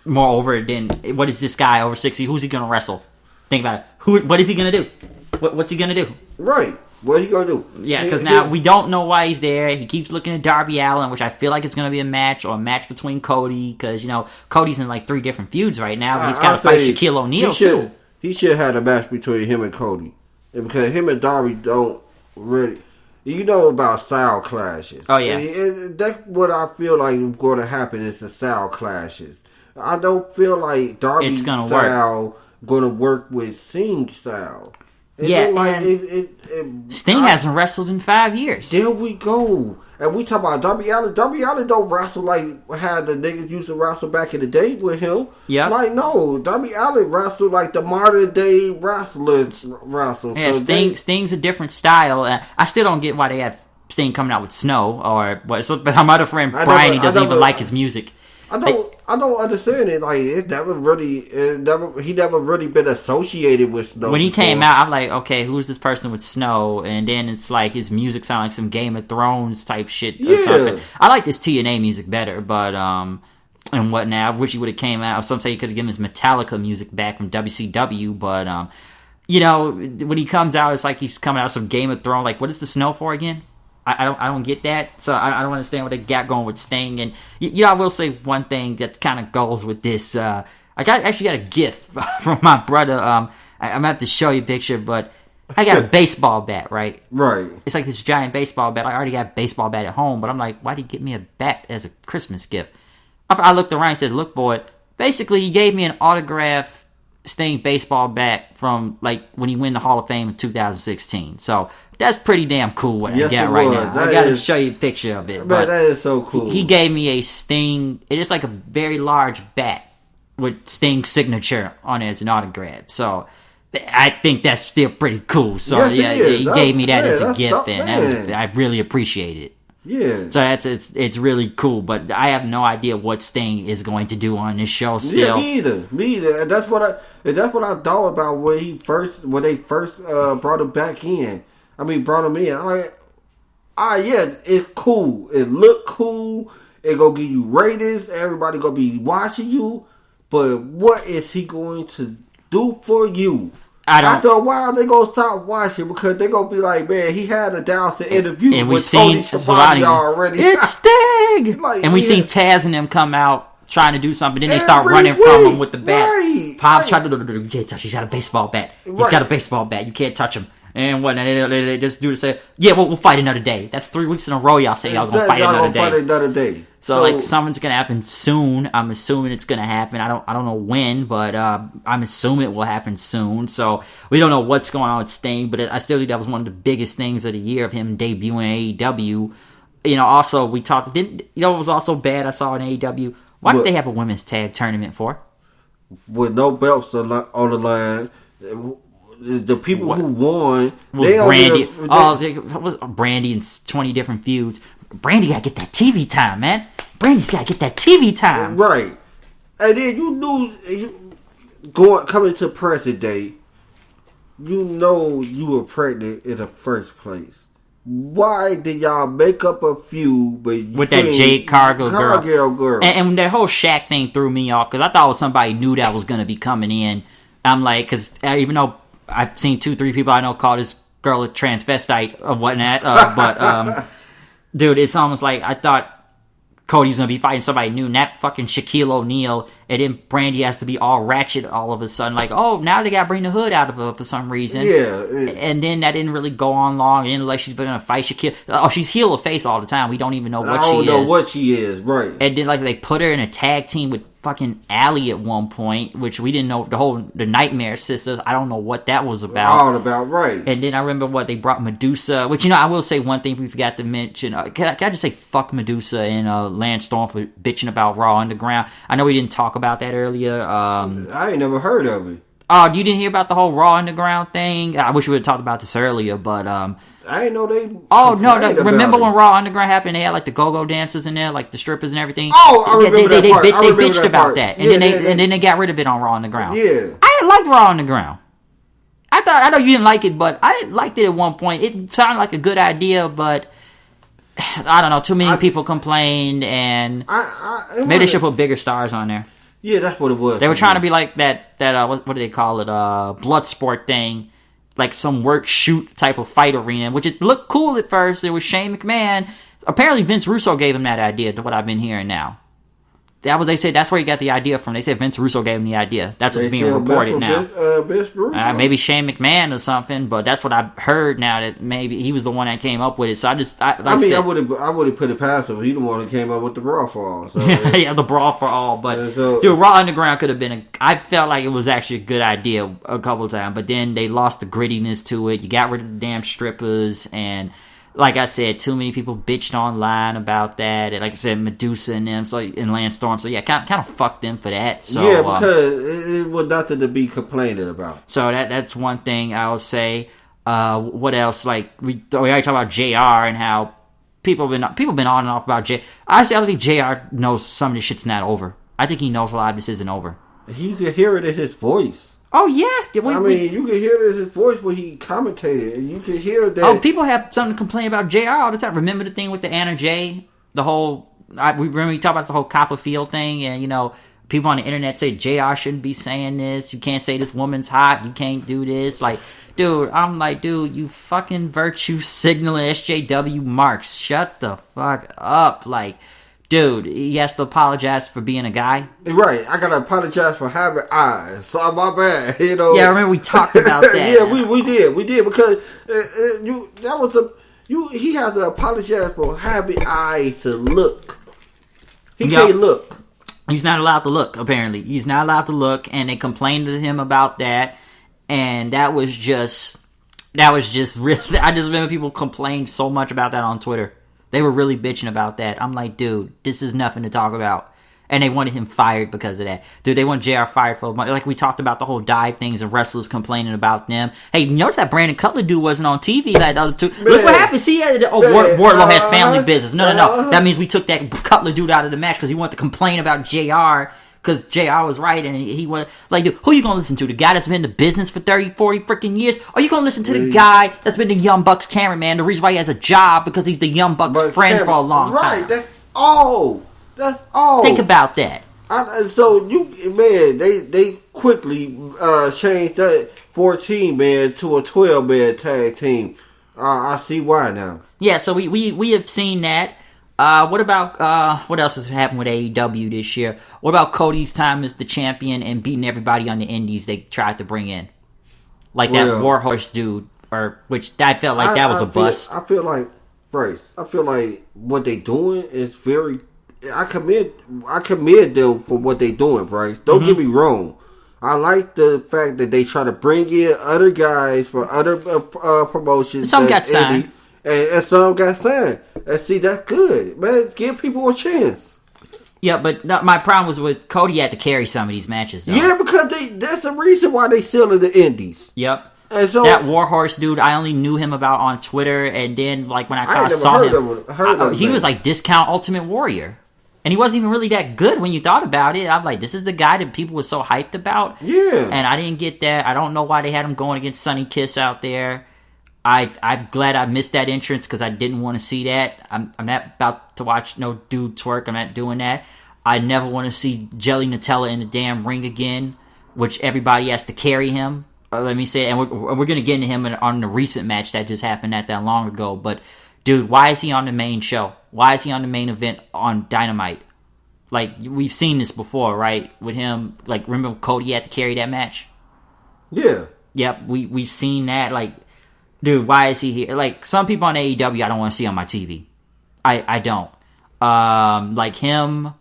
More over than, what is this guy over 60? Who's he going to wrestle? Think about it. What is he going to do? What's he going to do? Right. What are you going to do? Yeah, because now we don't know why he's there. He keeps looking at Darby Allin, which I feel like it's going to be a match or a match between Cody. Because, you know, Cody's in like 3 different feuds right now. But he's got to fight Shaquille O'Neal, too. He should have had a match between him and Cody. Because him and Darby don't really... You know about style clashes. Oh, yeah. That's what I feel like is going to happen is the style clashes. I don't feel like Darby's style going to work with Sting's style. Sting hasn't wrestled in 5 years. There we go. And we talk about Darby Allin. Darby Allin don't wrestle like how the niggas used to wrestle back in the day with him. Yeah. Like, no. Darby Allin wrestled like the modern day wrestlers wrestle. Yeah, so Sting's a different style. I still don't get why they had Sting coming out with Snow or what. So, but my other friend Brian, he doesn't even like his music. I don't understand it. Like he never really been associated with Snow. When he came out, I'm like, okay, who's this person with Snow? And then it's like his music sounds like some Game of Thrones type shit. Or something. I like this TNA music better, but and whatnot. I wish he would have came out. Some say he could have given his Metallica music back from WCW, but you know, when he comes out, it's like he's coming out of some Game of Thrones. Like, what is the Snow for again? I don't get that, so I don't understand what they got going with Sting. And you know, I will say one thing that kind of goes with this. I actually got a gift from my brother. I'm gonna have to show you a picture, but I got a baseball bat, right? Right. It's like this giant baseball bat. I already got a baseball bat at home, but I'm like, why did he get me a bat as a Christmas gift? I looked around and said, look for it. Basically, he gave me an autograph Sting baseball bat from like when he win the Hall of Fame in 2016. So that's pretty damn cool what I got right now. I got to show you a picture of it. Man, but that is so cool. He gave me a Sting. It is like a very large bat with Sting's signature on it as an autograph. So I think that's still pretty cool. So he gave me that as a gift, and I really appreciate it. Yeah. So it's really cool, but I have no idea what Sting is going to do on this show still. Yeah, me either. And that's what I thought about when they first brought him back in. I mean, brought him in. I'm like, it's cool. It look cool. It gonna give you ratings. Everybody gonna be watching you. But what is he going to do for you? After a while, they gonna stop watching because they gonna be like, man, he had a Dowson interview and with Tony Schiavone already. It's Sting! Like, and we seen Taz and them come out trying to do something. Then they start running from him with the bat. Right, Pop's trying to do, you can't touch him. He's got a baseball bat. He's got a baseball bat. You can't touch him. And what? And they just do to say, yeah, we'll fight another day. That's 3 weeks in a row y'all say y'all gonna fight another day. So like something's gonna happen soon. I'm assuming it's gonna happen. I don't know when, but I'm assuming it will happen soon. So we don't know what's going on with Sting, but I still think that was one of the biggest things of the year of him debuting AEW. You know, also we talked. It was also bad. I saw in AEW. Why did they have a women's tag tournament for? With no belts on the line. The people who won, Brandy. Brandy and 20 different feuds. Brandy gotta get that TV time, man. Brandy's gotta get that TV time, right? And then you knew coming to present day, you know you were pregnant in the first place. Why did y'all make up a feud with that Jade Cargill girl? And that whole Shaq thing threw me off because I thought it was somebody knew that was gonna be coming in. I'm like, because even though I've seen 2-3 people I know call this girl a transvestite or whatnot, but dude, it's almost like I thought Cody was going to be fighting somebody new, and that fucking Shaquille O'Neal, and then Brandy has to be all ratchet all of a sudden, like, oh, now they got to bring the hood out of her for some reason. Yeah. And then that didn't really go on long, and like she's been going to fight Shaquille. Oh, she's heel or face all the time. We don't even know what she is. I don't know what she is, right. And then like they put her in a tag team with fucking Allie at one point, which we didn't know the Nightmare Sisters. I don't know what that was about. All about, right. And then I remember they brought Medusa, which, I will say one thing we forgot to mention. Can I just say fuck Medusa and Lance Storm for bitching about Raw Underground? I know we didn't talk about that earlier. I ain't never heard of it. Oh, you didn't hear about the whole Raw Underground thing? I wish we would have talked about this earlier, but I didn't know they. Oh no! Remember when Raw Underground happened? They had like the go-go dancers in there, like the strippers and everything. Oh, I remember that part. They bitched about that, and then they got rid of it on Raw Underground. Yeah, I liked Raw Underground. I know you didn't like it, but I liked it at one point. It sounded like a good idea, but I don't know. Too many people complained, and maybe they should put bigger stars on there. Yeah, that's what it was. They were trying to be like that what do they call it? Blood sport thing. Like some work shoot type of fight arena, which it looked cool at first. It was Shane McMahon. Apparently Vince Russo gave him that idea, to what I've been hearing now. They said that's where he got the idea from. They said Vince Russo gave him the idea. That's what's being reported now. Maybe Shane McMahon or something, but that's what I've heard now, that maybe he was the one that came up with it. So I would have put it past him. He the one who came up with the Brawl for All. So, yeah, the Brawl for All. But dude, Raw Underground could have been I felt like it was actually a good idea a couple of times, but then they lost the grittiness to it. You got rid of the damn strippers, and like I said, too many people bitched online about that. And like I said, Medusa and them, and Lance Storm. So yeah, kind of fucked them for that. So yeah, because it was nothing to be complaining about. So that's one thing I would say. What else? Like we already talked about JR and how people been on and off about JR. Honestly, I don't think JR knows some of this shit's not over. I think he knows a lot of this isn't over. You could hear it in his voice. Oh, yes. You can hear it in his voice when he commentated, and you can hear that. Oh, people have something to complain about JR all the time. Remember the thing with the Anna Jay? We talked about the whole Copperfield thing, and, people on the internet say JR shouldn't be saying this. You can't say this woman's hot. You can't do this. Like, dude, I'm like, dude, you fucking virtue signaling SJW marks. Shut the fuck up. Like, dude, he has to apologize for being a guy. Right, I gotta apologize for having eyes. So my bad, Yeah, I remember we talked about that. Yeah, we did because he has to apologize for having eyes to look. He can't look. He's not allowed to look, apparently. He's not allowed to look, and they complained to him about that, and that was just really, I just remember people complained so much about that on Twitter. They were really bitching about that. I'm like, dude, this is nothing to talk about. And they wanted him fired because of that. Dude, they want JR fired for, like we talked about the whole dive things and wrestlers complaining about them. Hey, you notice that Brandon Cutler dude wasn't on TV like the other two. Man. Look what happened. See, Wardlow has family business. No. That means we took that Cutler dude out of the match because he wanted to complain about JR because JR was right and he wanted, like, dude, who you gonna listen to? The guy that's been in the business for 30, 40 freaking years? Or you gonna listen to the guy that's been the Young Bucks cameraman? The reason why he has a job because he's the Young Bucks friend for a long time. Right, that's all. Think about that. They quickly changed that 14-man to a 12-man tag team. I see why now. Yeah, so we have seen that. What about what else has happened with AEW this year? What about Cody's time as the champion and beating everybody on the indies they tried to bring in? Like that Warhorse dude, which I felt like that was a bust. I feel like, Bryce, what they doing is very... I commend them for what they doing, Bryce. Don't get me wrong. I like the fact that they try to bring in other guys for other promotions. Some got signed. And some got signed. And see, that's good, man. Give people a chance. Yeah, but my problem was with Cody had to carry some of these matches, though. Yeah, because that's the reason why they still in the indies. Yep. And so, that Warhorse dude, I only knew him about on Twitter, and then like when I saw him, he was like Discount Ultimate Warrior. And he wasn't even really that good when you thought about it. I'm like, this is the guy that people were so hyped about. Yeah. And I didn't get that. I don't know why they had him going against Sonny Kiss out there. I'm glad I missed that entrance because I didn't want to see that. I'm not about to watch no dude twerk. I'm not doing that. I never want to see Jelly Nutella in the damn ring again, which everybody has to carry him. Let me say it. And we're going to get into him on the recent match that just happened not that long ago. But, dude, why is he on the main show? Why is he on the main event on Dynamite? Like, we've seen this before, right? With him, like, remember Cody had to carry that match? Yeah. Yep, we've seen that. Like, dude, why is he here? Like, some people on AEW I don't want to see on my TV. I don't. Like him,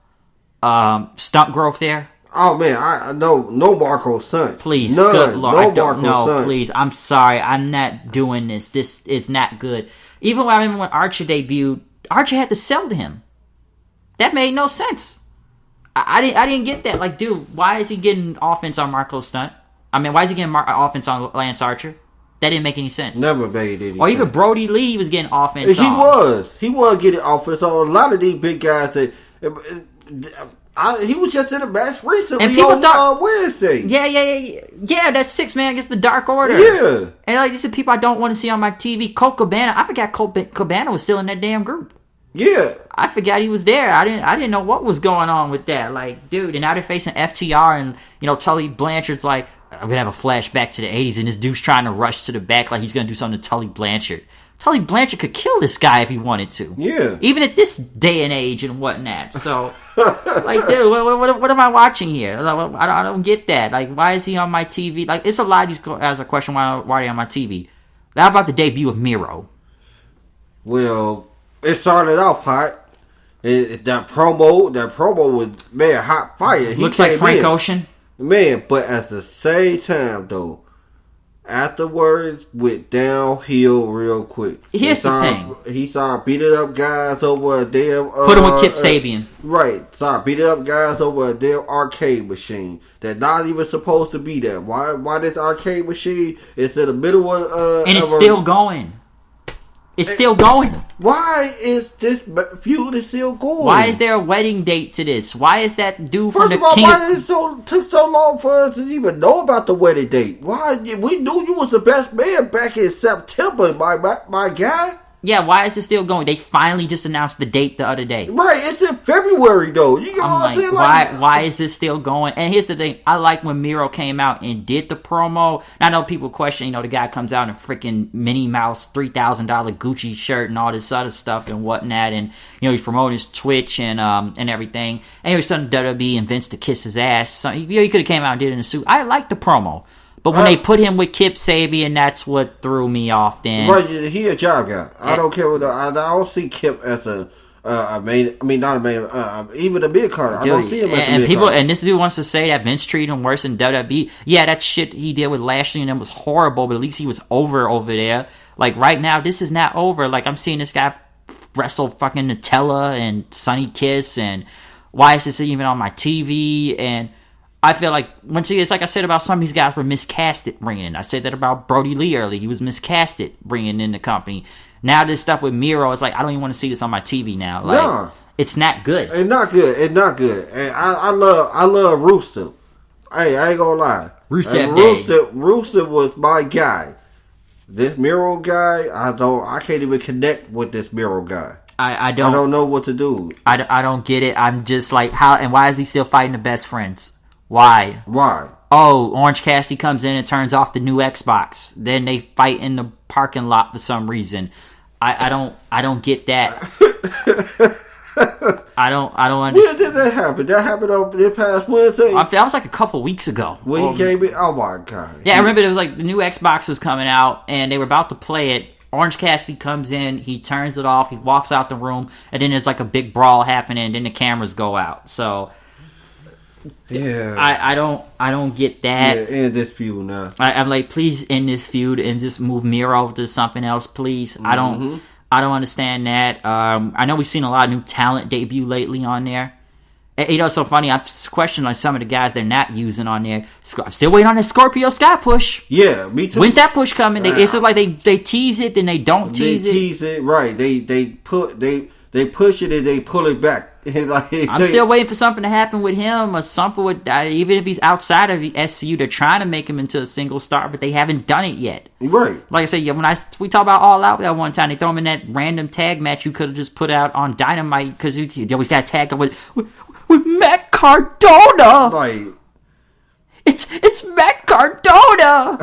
Stunt Growth there. Oh, man, I no Marco Stunt. Please, none. Good Lord, no I don't know. Stunt. Please, I'm sorry, I'm not doing this. This is not good. Even when Archer debuted, Archer had to sell to him. That made no sense. I didn't get that. Like, dude, why is he getting offense on Marco Stunt? I mean, why is he getting offense on Lance Archer? That didn't make any sense. Never made any sense. Or even Brodie Lee was getting offense on. He was getting offense on a lot of these big guys. He was just in a match recently and people on Wednesday. Yeah, that 6-man against the Dark Order. Yeah. And like, these are people I don't want to see on my TV. Colt Cabana, I forgot Colt Cabana was still in that damn group. Yeah. I forgot he was there. I didn't know what was going on with that. Like, dude, and now they're facing FTR and, Tully Blanchard's like, I'm going to have a flashback to the 80s and this dude's trying to rush to the back like he's going to do something to Tully Blanchard. Tully Blanchard could kill this guy if he wanted to. Yeah. Even at this day and age and whatnot. So, like, dude, what am I watching here? I don't get that. Like, why is he on my TV? Like, it's a lot of these guys are questioning why are they on my TV. How about the debut of Miro? Well, it started off hot. That promo was, man, hot fire. Looks like Frank Ocean. Man, but at the same time, though, afterwards went downhill real quick. Here's the thing. He started beating up guys over a damn... Put him with Kip Sabian. Right. Started beating up guys over a damn arcade machine that not even supposed to be there. Why this arcade machine is in the middle of... and it's still going. It's still going. Why is this feud still going? Why is there a wedding date to this? Why is that dude from the First of all, King? why did it took so long for us to even know about the wedding date? Why? We knew you was the best man back in September, my guy. Yeah, why is it still going? They finally just announced the date the other day. Right, it's in February though. You know what I'm saying? Why is this still going? And here's the thing: I like when Miro came out and did the promo. And I know people question, the guy comes out in a freaking Minnie Mouse $3,000 Gucci shirt and all this other stuff and whatnot, and he's promoting his Twitch and everything. And here's some WWE and Vince to kiss his ass. So, he could have came out and did it in a suit. I like the promo. But when they put him with Kip Sabian, that's what threw me off then. But he a job guy. I don't care what I don't see Kip as a Not a main. Even the mid card. I don't see him as the mid card. And this dude wants to say that Vince treated him worse than WWE. Yeah, that shit he did with Lashley and them was horrible, but at least he was over there. Like right now, this is not over. Like I'm seeing this guy wrestle fucking Nutella and Sunny Kiss, and why is this even on my TV? And I feel like it's like I said about some of these guys were miscasted bringing in. I said that about Brodie Lee earlier. He was miscasted bringing in the company. Now this stuff with Miro, it's like I don't even want to see this on my TV now. Like it's not good. It's not good. And I love Rooster. Hey, I ain't gonna lie. Rooster was my guy. This Miro guy, I can't even connect with this Miro guy. I don't know what to do. I don't get it. I'm just like, how and why is he still fighting the best friends? Why? Oh, Orange Cassidy comes in and turns off the new Xbox. Then they fight in the parking lot for some reason. I don't get that. I don't understand. When did that happen? That happened over this past Wednesday? That was like a couple weeks ago. When he came in? Oh my God. Yeah, I remember it was like the new Xbox was coming out and they were about to play it. Orange Cassidy comes in, he turns it off, he walks out the room, and then there's like a big brawl happening, and then the cameras go out. So yeah, I don't get that. Yeah, end this feud now. I'm like, please end this feud and just move Miro to something else, please. Mm-hmm. I don't understand that. I know we've seen a lot of new talent debut lately on there. You know, it's so funny. I've questioned like some of the guys they're not using on there. I'm still waiting on that Scorpio Sky push. Yeah, me too. When's that push coming? It's like they tease it, then they don't tease it. They tease it, right? They push it and they pull it back. I'm still waiting for something to happen with him or something with even if he's outside of the SCU. They're trying to make him into a single star, but they haven't done it yet. Right. Like I said, when we talk about All Out that one time, they throw him in that random tag match you could have just put out on Dynamite because they always got tagged up with Matt Cardona. Like it's Matt Cardona.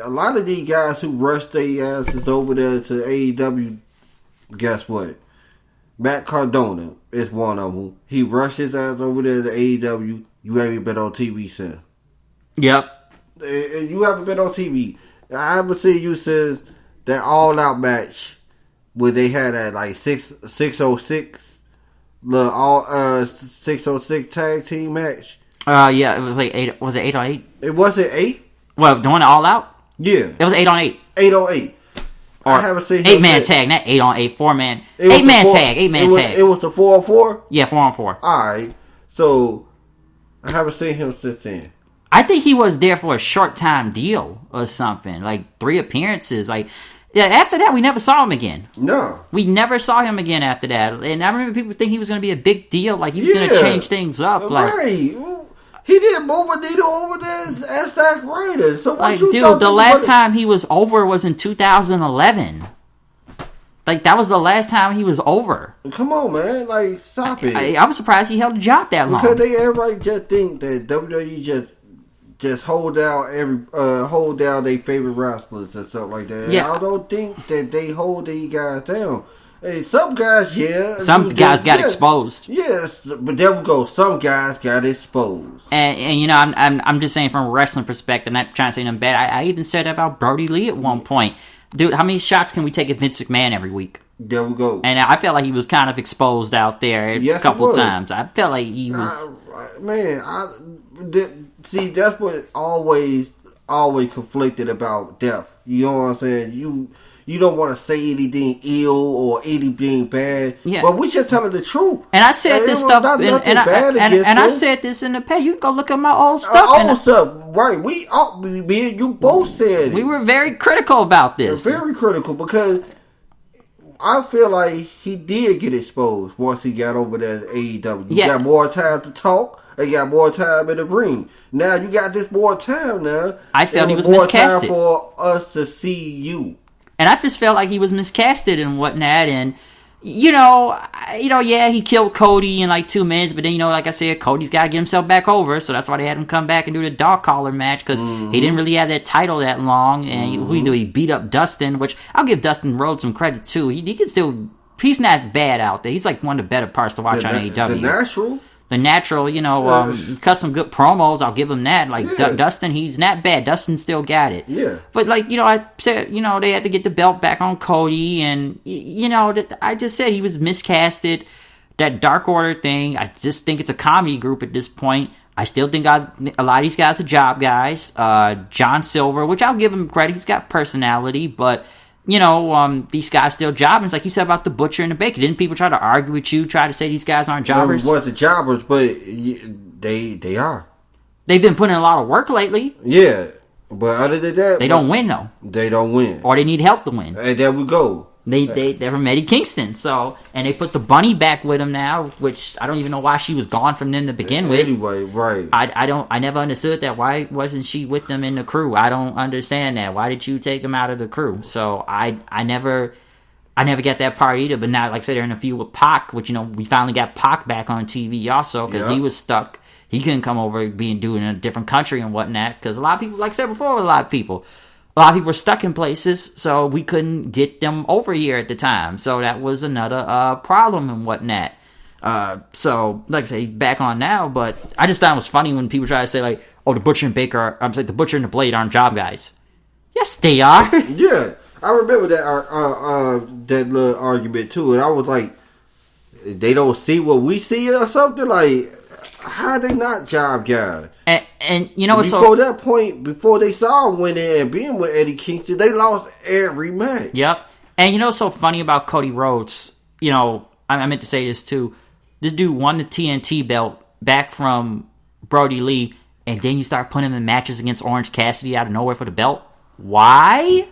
A lot of these guys who rush their asses over there to AEW, guess what? Matt Cardona is one of them. He rushed his ass over there to AEW. You haven't been on TV since. Yep. You haven't been on TV. I haven't seen you since that All Out match where they had that like 606, the 606 tag team match. Yeah, it was like 8. Was it 8 on 8? It wasn't 8. Well, the one All Out. Yeah, it was 8 on 8. 8 on 8. I haven't seen 8-man tag, not 8 on 8. 4-man. 8-man tag. 8-man tag. It was the 4 on 4. Yeah, 4 on 4. All right. So I haven't seen him since then. I think he was there for a short time deal or something, like 3 appearances. Like, yeah. After that, we never saw him again. No, we never saw him again after that. And I remember people think he was going to be a big deal, like he was going to change things up. Right. He didn't move a needle over there as Zack Ryder. So what like, dude, the last time he was over was in 2011. Like, that was the last time he was over. Come on, man. Like, stop it. I was surprised he held a job that long. Because everybody just think that WWE just hold down their favorite wrestlers and stuff like that. Yeah. I don't think that they hold these guys down. Hey, some guys, yeah. Some guys got exposed. Yes, but there we go. Some guys got exposed. And you know, I'm just saying from a wrestling perspective, not trying to say nothing bad. I even said that about Brodie Lee at one point. Dude, how many shots can we take at Vince McMahon every week? There we go. And I felt like he was kind of exposed out there a couple times. I felt like he was... See, that's what always conflicted about death. You know what I'm saying? You don't want to say anything ill or anything bad. Yeah. But we just telling the truth. And I said this stuff. And I said this in the past. You can go look at my old stuff. Right. Me and you both said it. We were very critical about this. Very critical because I feel like he did get exposed once he got over there at AEW. You got more time to talk. They got more time in the ring. Now you got this more time now. I felt he was miscasted. More time for us to see you. And I just felt like he was miscasted and whatnot. And, yeah, he killed Cody in like 2 minutes. But then, like I said, Cody's got to get himself back over. So that's why they had him come back and do the dog collar match. Because he didn't really have that title that long. And he beat up Dustin, which I'll give Dustin Rhodes some credit too. He can still, he's not bad out there. He's like one of the better parts to watch on AEW. The natural. the natural, he cut some good promos. I'll give him that. Like, Dustin, he's not bad. Dustin still got it. Yeah. But, like, I said, they had to get the belt back on Cody. And, I just said he was miscasted. That Dark Order thing, I just think it's a comedy group at this point. I still think a lot of these guys are job guys. John Silver, which I'll give him credit. He's got personality. But, these guys still jobbing. It's like you said about the Butcher and the Baker. Didn't people try to argue with you, try to say these guys aren't jobbers? They wasn't jobbers, but they are. They've been putting in a lot of work lately. Yeah, but other than that... They don't win, though. They don't win. Or they need help to win. And there we go. They're from Eddie Kingston, and they put the bunny back with him now, which I don't even know why she was gone from them to begin with. Anyway, right. I never understood that. Why wasn't she with them in the crew? I don't understand that. Why did you take them out of the crew? So I never got that part either. But now, like I said, they're in a feud with Pac, which, we finally got Pac back on TV also, because he was stuck. He couldn't come over doing in a different country and whatnot, because a lot of people, like I said before, a lot of people were stuck in places, so we couldn't get them over here at the time. So that was another problem and whatnot. So, like I say, back on now, but I just thought it was funny when people try to say, like, oh, the Butcher and Baker, the Butcher and the Blade aren't job guys. Yes, they are. Yeah, I remember that little argument, too, and I was like, they don't see what we see or something? Like, how are they not job guys? And before that point, before they saw him winning and being with Eddie Kingston, they lost every match. Yep. And what's so funny about Cody Rhodes? I meant to say this too. This dude won the TNT belt back from Brodie Lee, and then you start putting him in matches against Orange Cassidy out of nowhere for the belt. Why?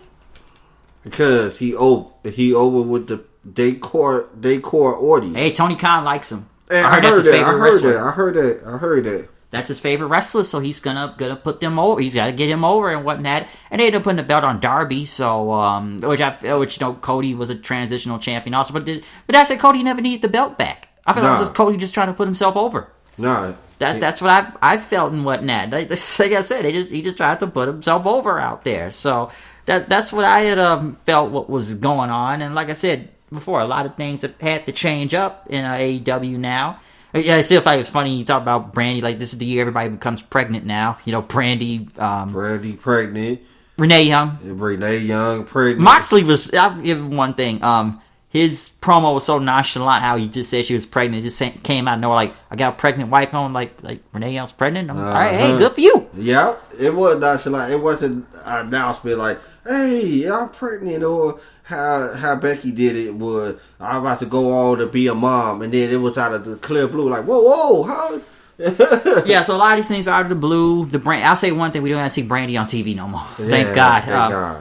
Because he over with the decor audience. Hey, Tony Khan likes him. I heard that. That's his favorite wrestler, so he's gonna put them over. He's got to get him over and whatnot. And they ended up putting the belt on Darby, so which Cody was a transitional champion also. But actually, Cody never needed the belt back. I felt like it was Cody just trying to put himself over. No, that's what I felt and whatnot. Like I said, he just tried to put himself over out there. So that's what I had felt what was going on. And like I said before, a lot of things have had to change up in AEW now. Yeah, I still thought it was funny you talk about Brandy, like this is the year everybody becomes pregnant now. Brandy pregnant. Renee Young pregnant. Moxley was, I'll give him one thing, his promo was so nonchalant how he just said she was pregnant. It just came out of nowhere like, I got a pregnant wife home, like Renee Young's pregnant. I'm like, all right, hey, good for you. Yeah, it was nonchalant. It wasn't an announcement like, hey, I'm pregnant, or how Becky did it was, I'm about to go on to be a mom, and then it was out of the clear blue, like, whoa, how? Yeah, so a lot of these things are out of the blue. I'll say one thing, we don't have to see Brandy on TV no more. Thank God.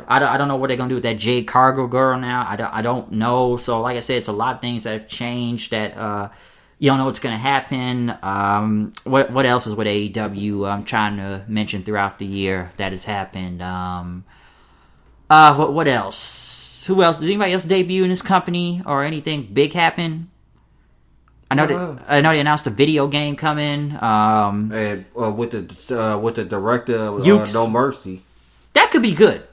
I don't know what they're going to do with that Jade Cargill girl now. I don't know. So like I said, it's a lot of things that have changed that you don't know what's going to happen. What else is with AEW I'm trying to mention throughout the year that has happened? What else? Who else? Did anybody else debut in this company or anything big happen? I know they announced a video game coming. And with the director of No Mercy. That could be good.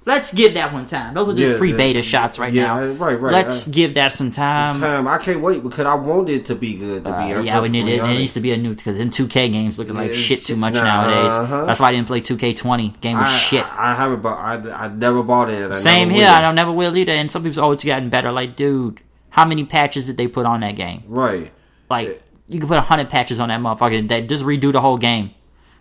Let's give that one time. Those are just pre-beta shots right now. Right. Let's give that some time. I can't wait because I want it to be good. It needs to be a new, because them 2K games looking like shit too much nowadays. That's why I didn't play 2K20. Game was shit. I haven't bought. I never bought it. Same here. I never will either. And some people say, oh, it's gotten better. Like, dude, how many patches did they put on that game? Right. Like, you can put 100 patches on that motherfucker. That just redo the whole game.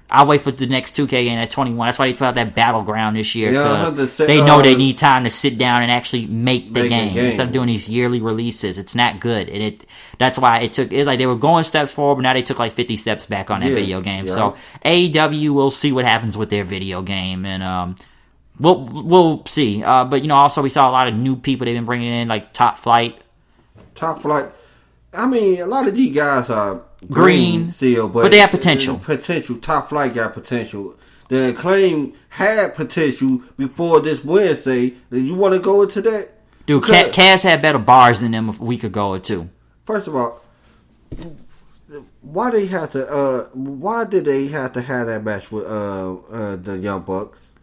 I'll wait for the next 2K game at 21. That's why they put out that Battleground this year. They know they need time to sit down and actually make the game instead of doing these yearly releases. It's not good. And that's why it's like they were going steps forward, but now they took like 50 steps back on that video game. Yeah. So AEW, we'll see what happens with their video game. And we'll see. But, also we saw a lot of new people they've been bringing in, like Top Flight. I mean, a lot of these guys are green still, but they have potential. Top Flight got potential. The Acclaim had potential before this Wednesday. You want to go into that? Dude, Cass had better bars than them a week ago or two. First of all, why did they have to have that match with the Young Bucks?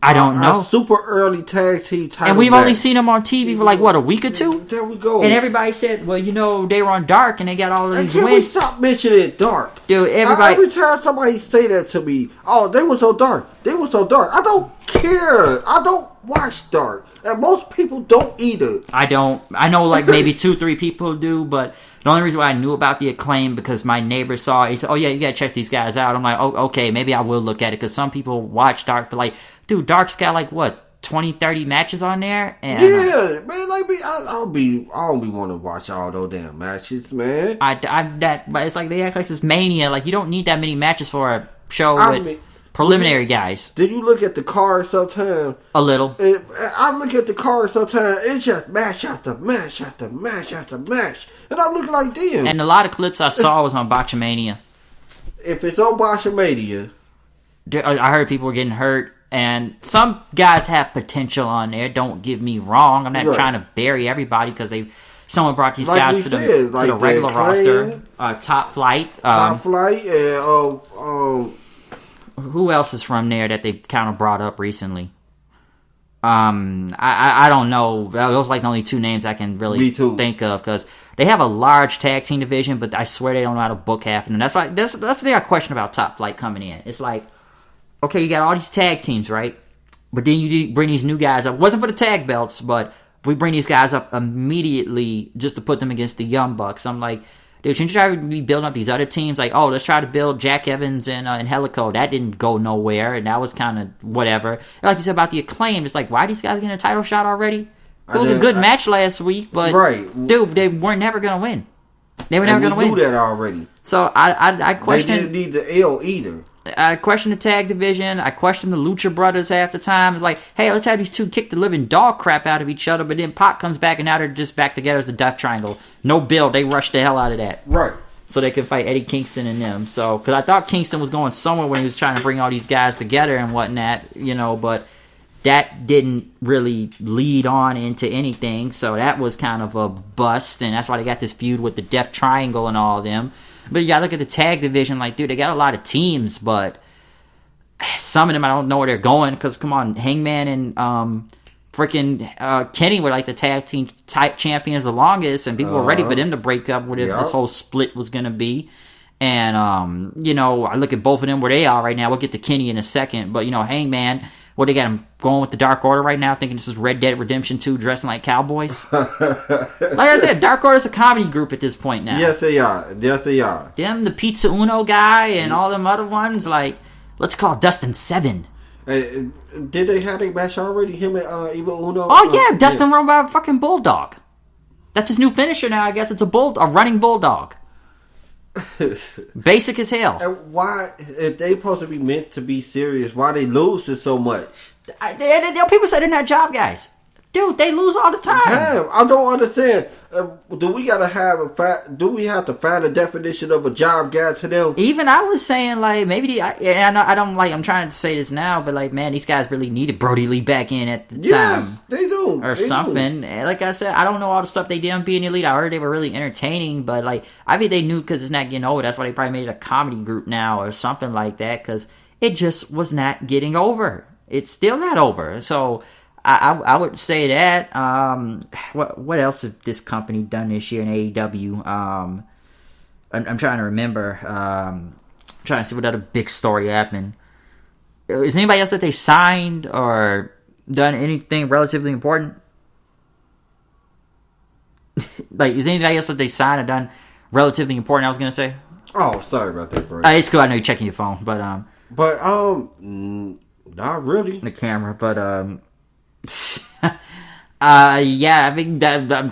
I don't know. A super early tag team title and we've match. only seen them on TV for like, what, a week or two? There we go. And everybody said, well, they were on Dark and they got all of these Can we wins. stop mentioning Dark? Dude, everybody... Every time somebody say that to me, oh, they were so dark. They were so dark. I don't care. I don't watch Dark. And most people don't either. I don't. I know like maybe 2-3 people do, but the only reason why I knew about the Acclaim because my neighbor saw it. He said, oh yeah, you gotta check these guys out. I'm like, oh, okay, maybe I will look at it because some people watch Dark, but like, dude, Dark's got like, what, 20-30 matches on there? And, yeah, man, like me, I don't be want to watch all those damn matches, man. But it's like they act like this mania. Like, you don't need that many matches for a show with preliminary guys. Did you look at the card sometimes? A little. I look at the card sometimes. It's just match after match after match after match, and I'm looking like damn. And a lot of clips I saw was on Botchamania. If it's on Botchamania, I heard people were getting hurt. And some guys have potential on there. Don't get me wrong. I'm not trying to bury everybody because someone brought these guys to the regular roster. Top Flight. And who else is from there that they kind of brought up recently? I don't know. Those are like the only two names I can really think of because they have a large tag team division, but I swear they don't know how to book half of them. That's the thing I question about Top Flight coming in. It's like, okay, you got all these tag teams, right? But then you bring these new guys up. It wasn't for the tag belts, but we bring these guys up immediately just to put them against the Young Bucks. I'm like, dude, shouldn't you try to be building up these other teams? Like, oh, let's try to build Jack Evans and Helico. That didn't go nowhere, and that was kind of whatever. And like you said about the Acclaim, it's like, why are these guys getting a title shot already? It was a good match last week, but dude, they were never going to win. They were never going to win. We knew that already. So I question. They didn't need the L either. I question the tag division. I question the Lucha Brothers half the time. It's like, hey, let's have these two kick the living dog crap out of each other, but then Pac comes back and now they're just back together as the Death Triangle. No build. They rushed the hell out of that. Right. So they could fight Eddie Kingston and them. So, because I thought Kingston was going somewhere when he was trying to bring all these guys together and whatnot, but that didn't really lead on into anything. So that was kind of a bust, and that's why they got this feud with the Death Triangle and all of them. But you gotta look at the tag division, like, dude, they got a lot of teams, but some of them I don't know where they're going, because, come on, Hangman and freaking Kenny were like the tag team type champions the longest, and people were ready for them to break up what this whole split was gonna be. And, I look at both of them where they are right now. We'll get to Kenny in a second, but, Hangman, they got him going with the Dark Order right now, thinking this is Red Dead Redemption 2 dressing like cowboys. Like I said, Dark Order's a comedy group at this point now. Yes, they are. Them, the Pizza Uno guy, and all them other ones, like, let's call Dustin 7. Did they have a match already, him and Evil Uno? Oh, yeah, Dustin run by a fucking bulldog. That's his new finisher now, I guess. It's a running bulldog. Basic as hell. And why, if they supposed to be meant to be serious, why they lose it so much? People say they're not job guys. Dude, they lose all the time. Damn, I don't understand. Do we have to find a definition of a job guy to them? Even I was saying, like, maybe I'm trying to say this now, but like, man, these guys really needed Brodie Lee back in at the time. Yes, they do. Or something. Like I said, I don't know all the stuff they did on being elite. I heard they were really entertaining, but like, I think they knew because it's not getting over. That's why they probably made it a comedy group now or something like that, because it just was not getting over. It's still not over. So I would say that. What else has this company done this year in AEW? I'm trying to remember. Trying to see what other big story happened. Is anybody else that they signed or done anything relatively important? Like, is anybody else that they signed or done relatively important? I was gonna say. Oh, sorry about that, bro. It's cool. I know you're checking your phone, but not really. The camera, but I think that I'm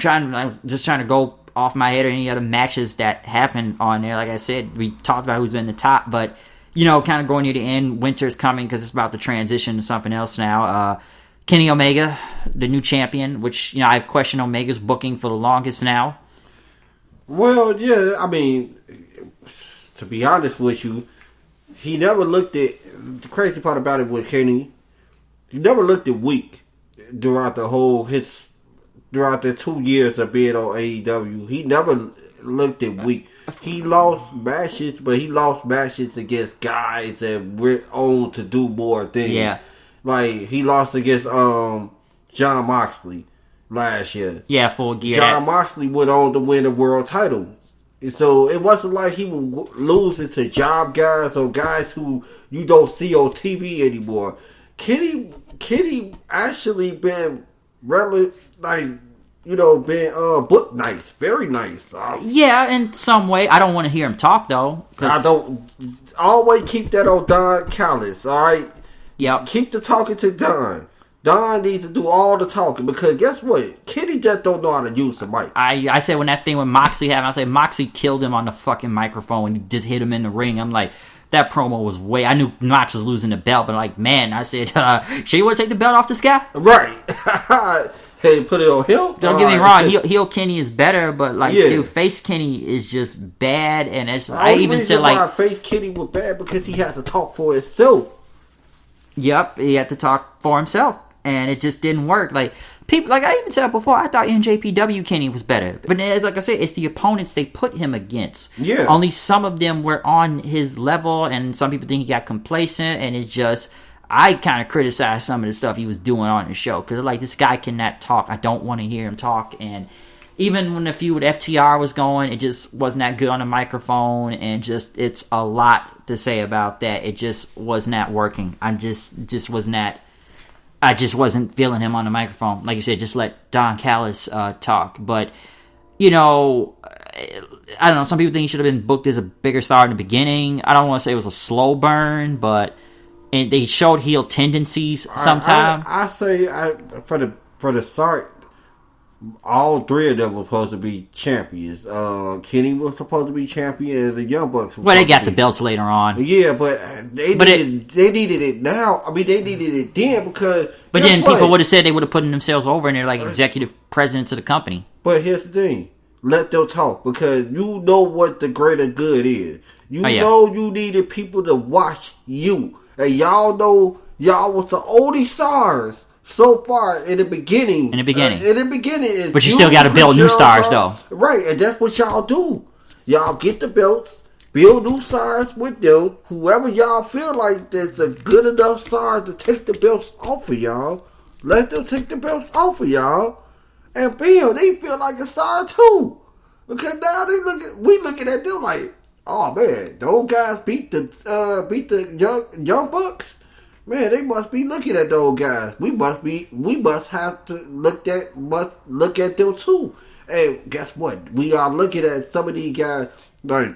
just trying to go off my head or any other matches that happened on there. Like I said, we talked about who's been the top, but kind of going near the end. Winter's coming because it's about to transition to something else now. Kenny Omega, the new champion, which I question Omega's booking for the longest now. Well, yeah, I mean, to be honest with you, he never looked at, the crazy part about it with Kenny, he never looked at weak throughout the 2 years of being on AEW. He never looked at weak. He lost matches, but he lost matches against guys that went on to do more things. Yeah. Like, he lost against John Moxley last year. Yeah, Full Gear. John Moxley went on to win the world title. So it wasn't like he was losing to job guys or guys who you don't see on TV anymore. Kenny actually been really, like, you know, been booked nice, very nice. Yeah, in some way. I don't want to hear him talk though. I don't always keep that on Don Callis. All right. Yep. Keep the talking to Don. Don needs to do all the talking because guess what? Kenny just don't know how to use the mic. I said when that thing with Moxley happened, I said Moxley killed him on the fucking microphone and just hit him in the ring. I'm like, that promo was way... I knew Mox was losing the belt, but like, man, I said, sure you want to take the belt off this guy? Right. Hey, put it on him? Don't get me wrong, heel Kenny is better, but like, dude, face Kenny is just bad, and it's... I even said like... face Kenny was bad because he had to talk for himself. Yep, he had to talk for himself. And it just didn't work. Like people, like I even said before, I thought NJPW Kenny was better. But as like I said, it's the opponents they put him against. Yeah. Only some of them were on his level, and some people think he got complacent. And it's just, I kind of criticized some of the stuff he was doing on the show because like this guy cannot talk. I don't want to hear him talk. And even when the feud with FTR was going, it just wasn't that good on the microphone. And just it's a lot to say about that. It just was not working. I just was not. I just wasn't feeling him on the microphone. Like you said, just let Don Callis talk. But, you know, I don't know. Some people think he should have been booked as a bigger star in the beginning. I don't want to say it was a slow burn, but they showed heel tendencies sometimes. I say for the start, all three of them were supposed to be champions. Kenny was supposed to be champion, and the Young Bucks were they got the belts later on. Yeah, but they needed it now. I mean, they needed it then because... But then people would have said they would have put themselves over and they're like executive presidents of the company. But here's the thing. Let them talk because you know what the greater good is. You know you needed people to watch you. And y'all know y'all was the only stars so far in the beginning. But you still got to build new stars, though. Right, and that's what y'all do. Y'all get the belts, build new stars with them. Whoever y'all feel like there's a good enough stars to take the belts off of y'all, let them take the belts off of y'all. And bam, they feel like a star too. Because now we looking at them like, oh man, those guys beat the young Bucks. Man, they must be looking at those guys. We must have to look at them too. And guess what? We are looking at some of these guys like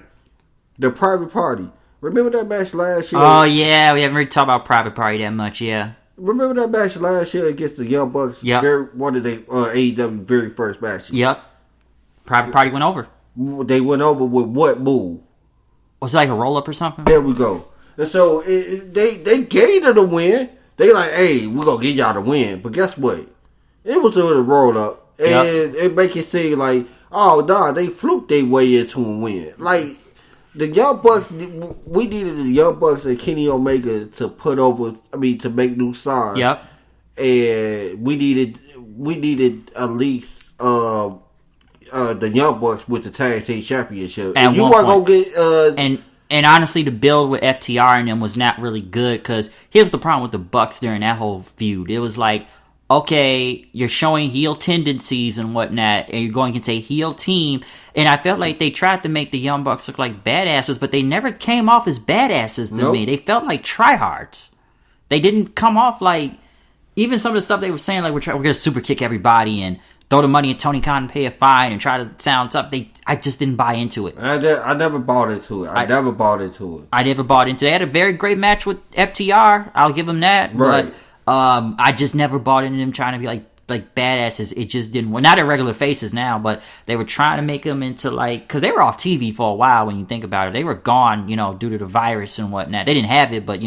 the Private Party. Remember that match last year? Oh yeah, we haven't really talked about Private Party that much, yeah. Remember that match last year against the Young Bucks? Yep. One of the AEW very first matches. Yep. Private Party went over. They went over with what move? Was it like a roll-up or something? There we go. And so they gave her the win. They like, hey, we're going to give y'all the win. But guess what? It was a roll-up. And it make it seem like, oh, nah, they fluked their way into a win. Like, the Young Bucks, we needed the Young Bucks and Kenny Omega to to make new stars. Yep. And we needed at least the Young Bucks with the Tag Team Championship. And you weren't going to get... And honestly, the build with FTR and them was not really good because here's the problem with the Bucks during that whole feud. It was like, okay, you're showing heel tendencies and whatnot, and you're going against a heel team. And I felt like they tried to make the Young Bucks look like badasses, but they never came off as badasses to me. They felt like tryhards. They didn't come off like, even some of the stuff they were saying, like we're going to super kick everybody and throw the money at Tony Khan and pay a fine and try to sound up. I just didn't buy into it. I never bought into it. I never bought into it. I never bought into it. They had a very great match with FTR. I'll give them that. Right. But I just never bought into them trying to be like badasses. It just didn't work. Not their regular faces now, but they were trying to make them into like... Because they were off TV for a while when you think about it. They were gone, due to the virus and whatnot. They didn't have it, but,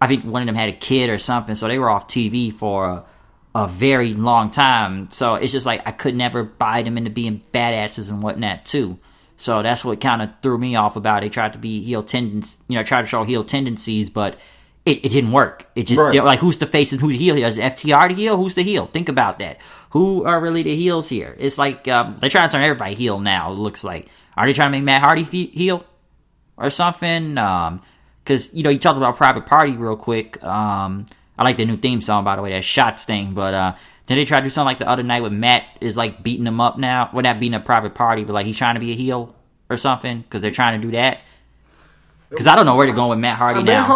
I think one of them had a kid or something, so they were off TV for a very long time. So it's just like I could never buy them into being badasses and whatnot too. So that's what kind of threw me off about it. They tried to be heel tendencies, try to show heel tendencies, but it didn't work. It just didn't, like who's the face and who the heel here? Is FTR the heel? Who's the heel? Think about that. Who are really the heels here? It's like they're trying to turn everybody heel now. It looks like, are they trying to make Matt Hardy heel or something? Because you talked about Private Party real quick. I I like the new theme song, by the way, that Shots thing. But then they try to do something like the other night with Matt is like beating him up now. Well, not beating a Private Party, but like he's trying to be a heel or something because they're trying to do that. Because I don't know where they're going with Matt Hardy now.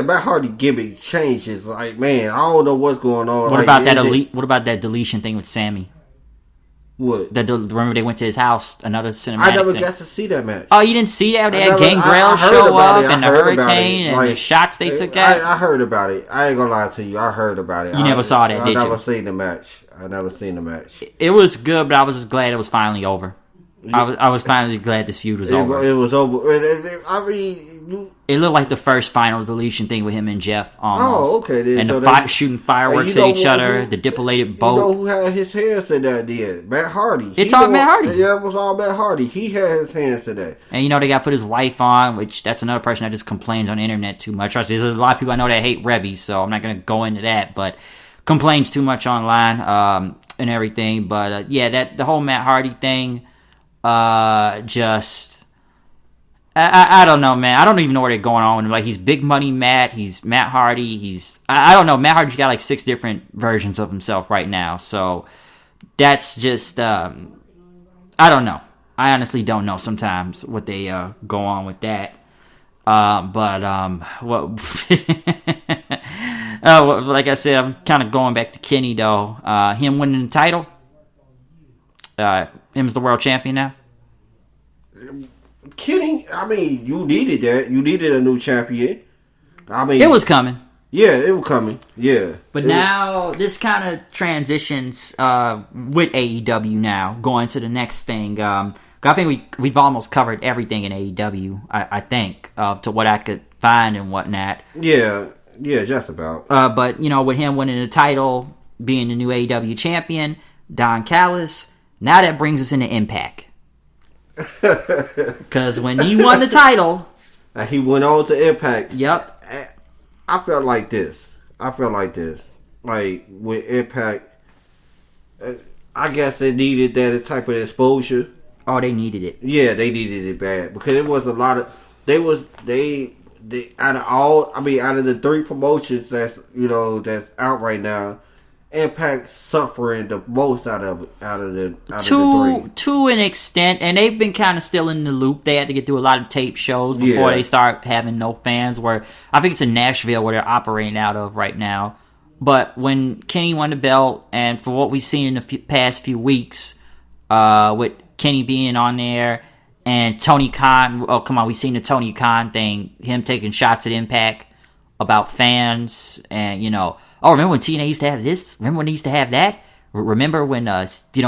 Matt Hardy gimmick changes. Like, man, I don't know what's going on. What about that What about that deletion thing with Sammy? What? Remember they went to his house, another cinematic I never thing. got to see that match. Oh, you didn't see that? They had Gangrel show up and the Hurricane and the shots they took out? I heard about it. I ain't gonna lie to you. I heard about it. You never saw that, did you? I never seen the match. I never seen the match. It was good, but I was just glad it was finally over. I was finally glad this feud was over. It was over. I mean... It looked like the first final deletion thing with him and Jeff almost. Oh, okay. Then. And so the shooting fireworks at each other, the dilated boat. You know who had his hands in that did? Matt Hardy. It's all Matt Hardy. Yeah, it was all Matt Hardy. He had his hands in that. And they got to put his wife on, which that's another person that just complains on the internet too much. There's a lot of people I know that hate Rebby, so I'm not going to go into that, but complains too much online and everything. But the whole Matt Hardy thing, just... I don't know, man. I don't even know where they're going on with him. Like, he's Big Money Matt. He's Matt Hardy. I don't know. Matt Hardy's got like 6 different versions of himself right now. So that's just, I don't know. I honestly don't know sometimes what they go on with that. But like I said, I'm kind of going back to Kenny though. Him winning the title. Him as the world champion now. Kenny, I mean, you needed that. You needed a new champion. I mean, it was coming. Yeah, it was coming. Yeah. But now this kind of transitions with AEW now, going to the next thing. I think we've almost covered everything in AEW, I think, to what I could find and whatnot. Yeah, just about. But, with him winning the title, being the new AEW champion, Don Callis, now that brings us into Impact. Because when he won the title... he went on to Impact. Yep. I felt like this. Like, with Impact, I guess they needed that type of exposure. Oh, they needed it. Yeah, they needed it bad. Because it was a lot of... out of the 3 promotions that's out right now, Impact suffering the most out of the 3. To an extent, and they've been kind of still in the loop. They had to get through a lot of tape shows before they start having no fans. Where I think it's in Nashville where they're operating out of right now. But when Kenny won the belt, and for what we've seen in the past few weeks, with Kenny being on there and Tony Khan, oh come on, we've seen the Tony Khan thing, him taking shots at Impact about fans, and oh, remember when TNA used to have this? Remember when they used to have that? Remember when,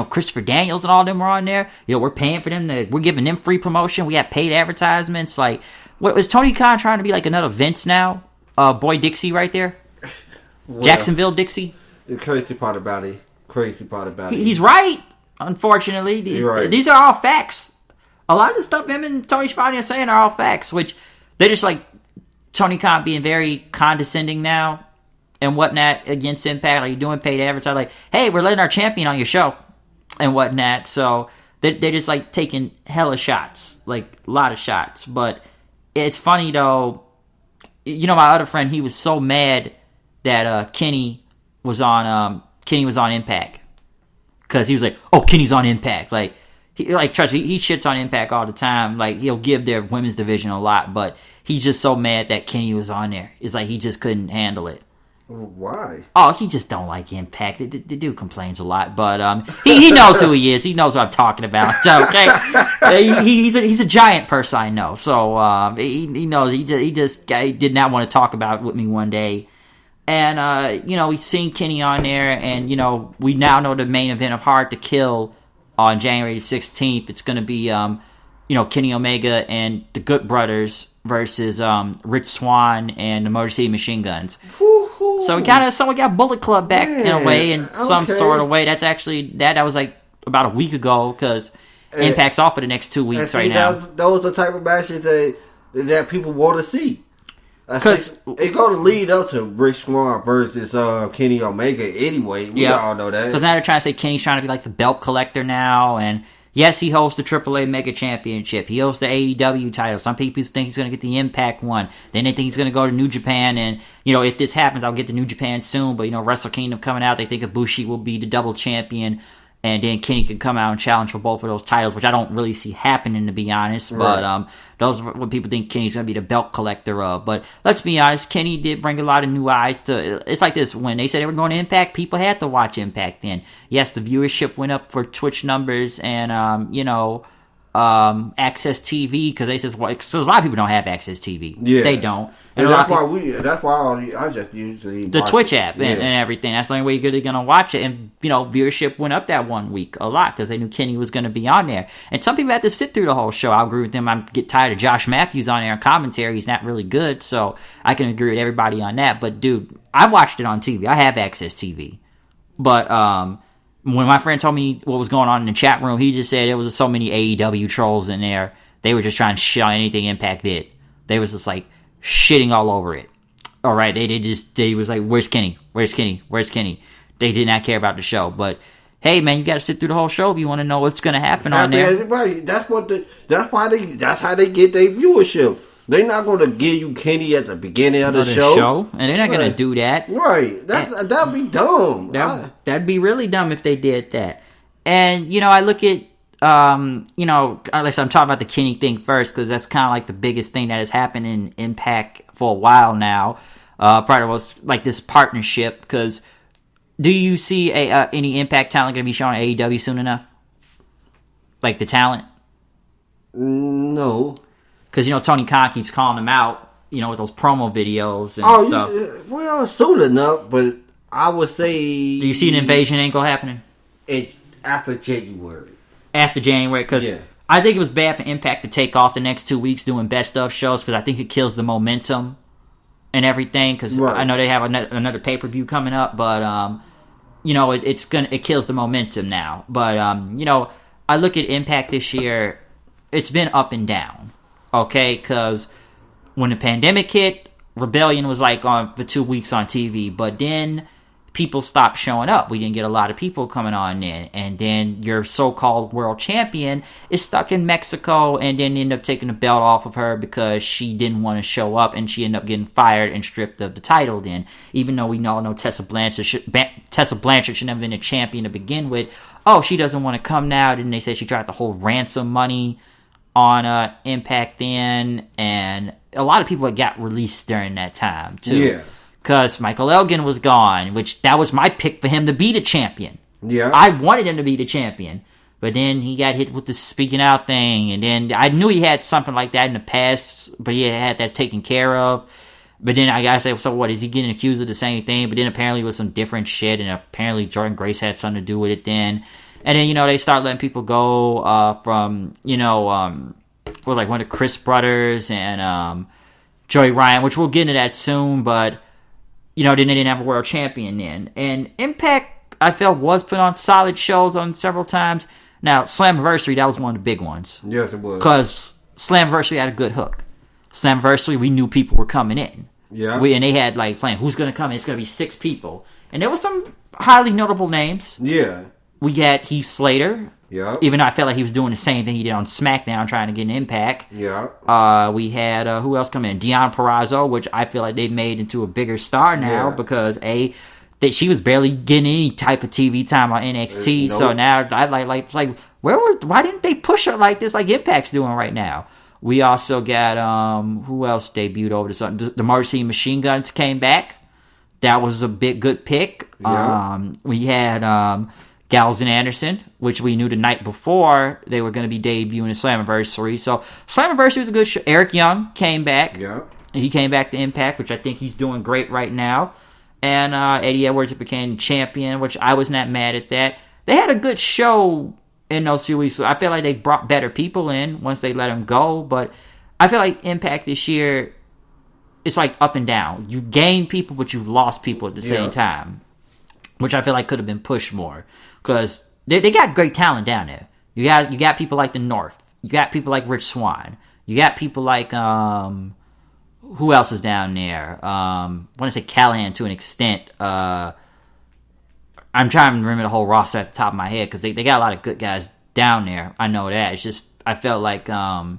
Christopher Daniels and all them were on there? We're paying for them. We're giving them free promotion. We got paid advertisements. Like, what was Tony Khan trying to be like another Vince now? Boy Dixie right there? Well, Jacksonville Dixie? The crazy part about it. He's right, unfortunately. Right. These are all facts. A lot of the stuff him and Tony Schiavone are saying are all facts, which they're just like Tony Khan being very condescending now. And whatnot against Impact, like you're doing paid advertising, like, hey, we're letting our champion on your show, and whatnot. So they're just like taking hella shots, like a lot of shots. But it's funny though, my other friend, he was so mad that Kenny was on Impact because he was like, oh, Kenny's on Impact, trust me, he shits on Impact all the time. Like he'll give their women's division a lot, but he's just so mad that Kenny was on there. It's like he just couldn't handle it. Why? Oh, he just don't like Impact. The dude complains a lot, but he knows who he is. He knows what I'm talking about. Okay, he's a giant person, I know. So he knows. He did not want to talk about it with me one day, and we've seen Kenny on there, and we now know the main event of Hard to Kill on January 16th. It's going to be Kenny Omega and the Good Brothers versus Rich Swann and the Motor City Machine Guns. Woo-hoo. So we got Bullet Club back in a way, in some sort of way. That's actually that was like about a week ago because Impact's off for the next 2 weeks right now. Those are the type of matches that people want to see. Because it's going to lead up to Rich Swann versus Kenny Omega anyway. We all know that. Because now they're trying to say Kenny's trying to be like the belt collector now, and Yes, he holds the AAA Mega Championship. He holds the AEW title. Some people think he's going to get the Impact one. Then they think he's going to go to New Japan. And, if this happens, I'll get to New Japan soon. But, Wrestle Kingdom coming out, they think Ibushi will be the double champion. And then Kenny can come out and challenge for both of those titles, which I don't really see happening, to be honest. Right. But those are what people think Kenny's going to be the belt collector of. But let's be honest, Kenny did bring a lot of new eyes to... It's like this, when they said they were going to Impact, people had to watch Impact then. Yes, the viewership went up for Twitch numbers and, Access TV, because they says, because a lot of people don't have Access TV. Yeah. They don't. And that's why I just usually the Twitch app and everything. That's the only way you're going to watch it. And, viewership went up that 1 week a lot because they knew Kenny was going to be on there. And some people had to sit through the whole show. I agree with them. I get tired of Josh Matthews on there in commentary. He's not really good. So I can agree with everybody on that. But, dude, I watched it on TV. I have Access TV. But, when my friend told me what was going on in the chat room, he just said there was so many AEW trolls in there. They were just trying to shit on anything Impact did. They was just like shitting all over it. All right, they was like, "Where's Kenny? Where's Kenny? Where's Kenny?" They did not care about the show. But hey, man, you got to sit through the whole show if you want to know what's going to happen on there. Right. That's how they get their viewership. They're not going to give you Kenny at the beginning of the show. And they're not going to do that. Right. That'd be dumb. That'd be really dumb if they did that. And, I look at, unless I'm talking about the Kenny thing first, because that's kind of like the biggest thing that has happened in Impact for a while now. Part of was like this partnership, because do you see any Impact talent going to be shown on AEW soon enough? Like the talent? No. Because, Tony Khan keeps calling them out, with those promo videos and stuff. Yeah, well, soon enough, but I would say... Do you see an invasion angle happening? After January. After January, because I think it was bad for Impact to take off the next 2 weeks doing best of shows, because I think it kills the momentum and everything, because I know they have another pay-per-view coming up, but, it kills the momentum now. But, I look at Impact this year, it's been up and down. Okay, because when the pandemic hit, Rebellion was on for 2 weeks on TV, but then people stopped showing up. We didn't get a lot of people coming on then, and then your so-called world champion is stuck in Mexico, and then ended up taking the belt off of her because she didn't want to show up, and she ended up getting fired and stripped of the title then, even though we all know Tessa Blanchard should never been a champion to begin with. Oh, she doesn't want to come now. Then they say she tried to hold ransom money on Impact then, and a lot of people got released during that time too. Yeah, because Michael Elgin was gone, which that was my pick for him to be the champion. Yeah, I wanted him to be the champion, but then he got hit with the speaking out thing, and then I knew he had something like that in the past, but he had that taken care of. But then I gotta say, so what, is he getting accused of the same thing? But then apparently it was some different shit, and apparently Jordan Grace had something to do with it then. And then, they start letting people go from, one of the Chris brothers and Joey Ryan, which we'll get into that soon, but, then they didn't have a world champion then. And Impact, I felt, was put on solid shows on several times. Now, Slammiversary, that was one of the big ones. Yes, it was. Because Slammiversary had a good hook. Slammiversary, we knew people were coming in. Yeah. And they had, playing, who's going to come in? It's going to be 6 people. And there were some highly notable names. Yeah. We had Heath Slater. Yeah. Even though I felt like he was doing the same thing he did on SmackDown, trying to get an impact. Yeah. We had who else come in? Deonna Purrazzo, which I feel like they've made into a bigger star now because that she was barely getting any type of TV time on NXT. Nope. So now I like why didn't they push her like this, like Impact's doing right now? We also got who else debuted over the Motor City Machine Guns came back. That was a good pick. Yeah. We had Gallows and Anderson, which we knew the night before they were going to be debuting in Slammiversary. So Slammiversary was a good show. Eric Young came back. Yeah. He came back to Impact, which I think he's doing great right now. And Eddie Edwards became champion, which I was not mad at that. They had a good show in those few weeks. So I feel like they brought better people in once they let them go. But I feel like Impact this year, it's like up and down. You've gained people, but you've lost people at the same time, which I feel like could have been pushed more. Because they got great talent down there. You got people like the North. You got people like Rich Swann. You got people like who else is down there? I want to say Callahan to an extent. I'm trying to remember the whole roster at the top of my head because they got a lot of good guys down there. I know that. It's just, I felt like, I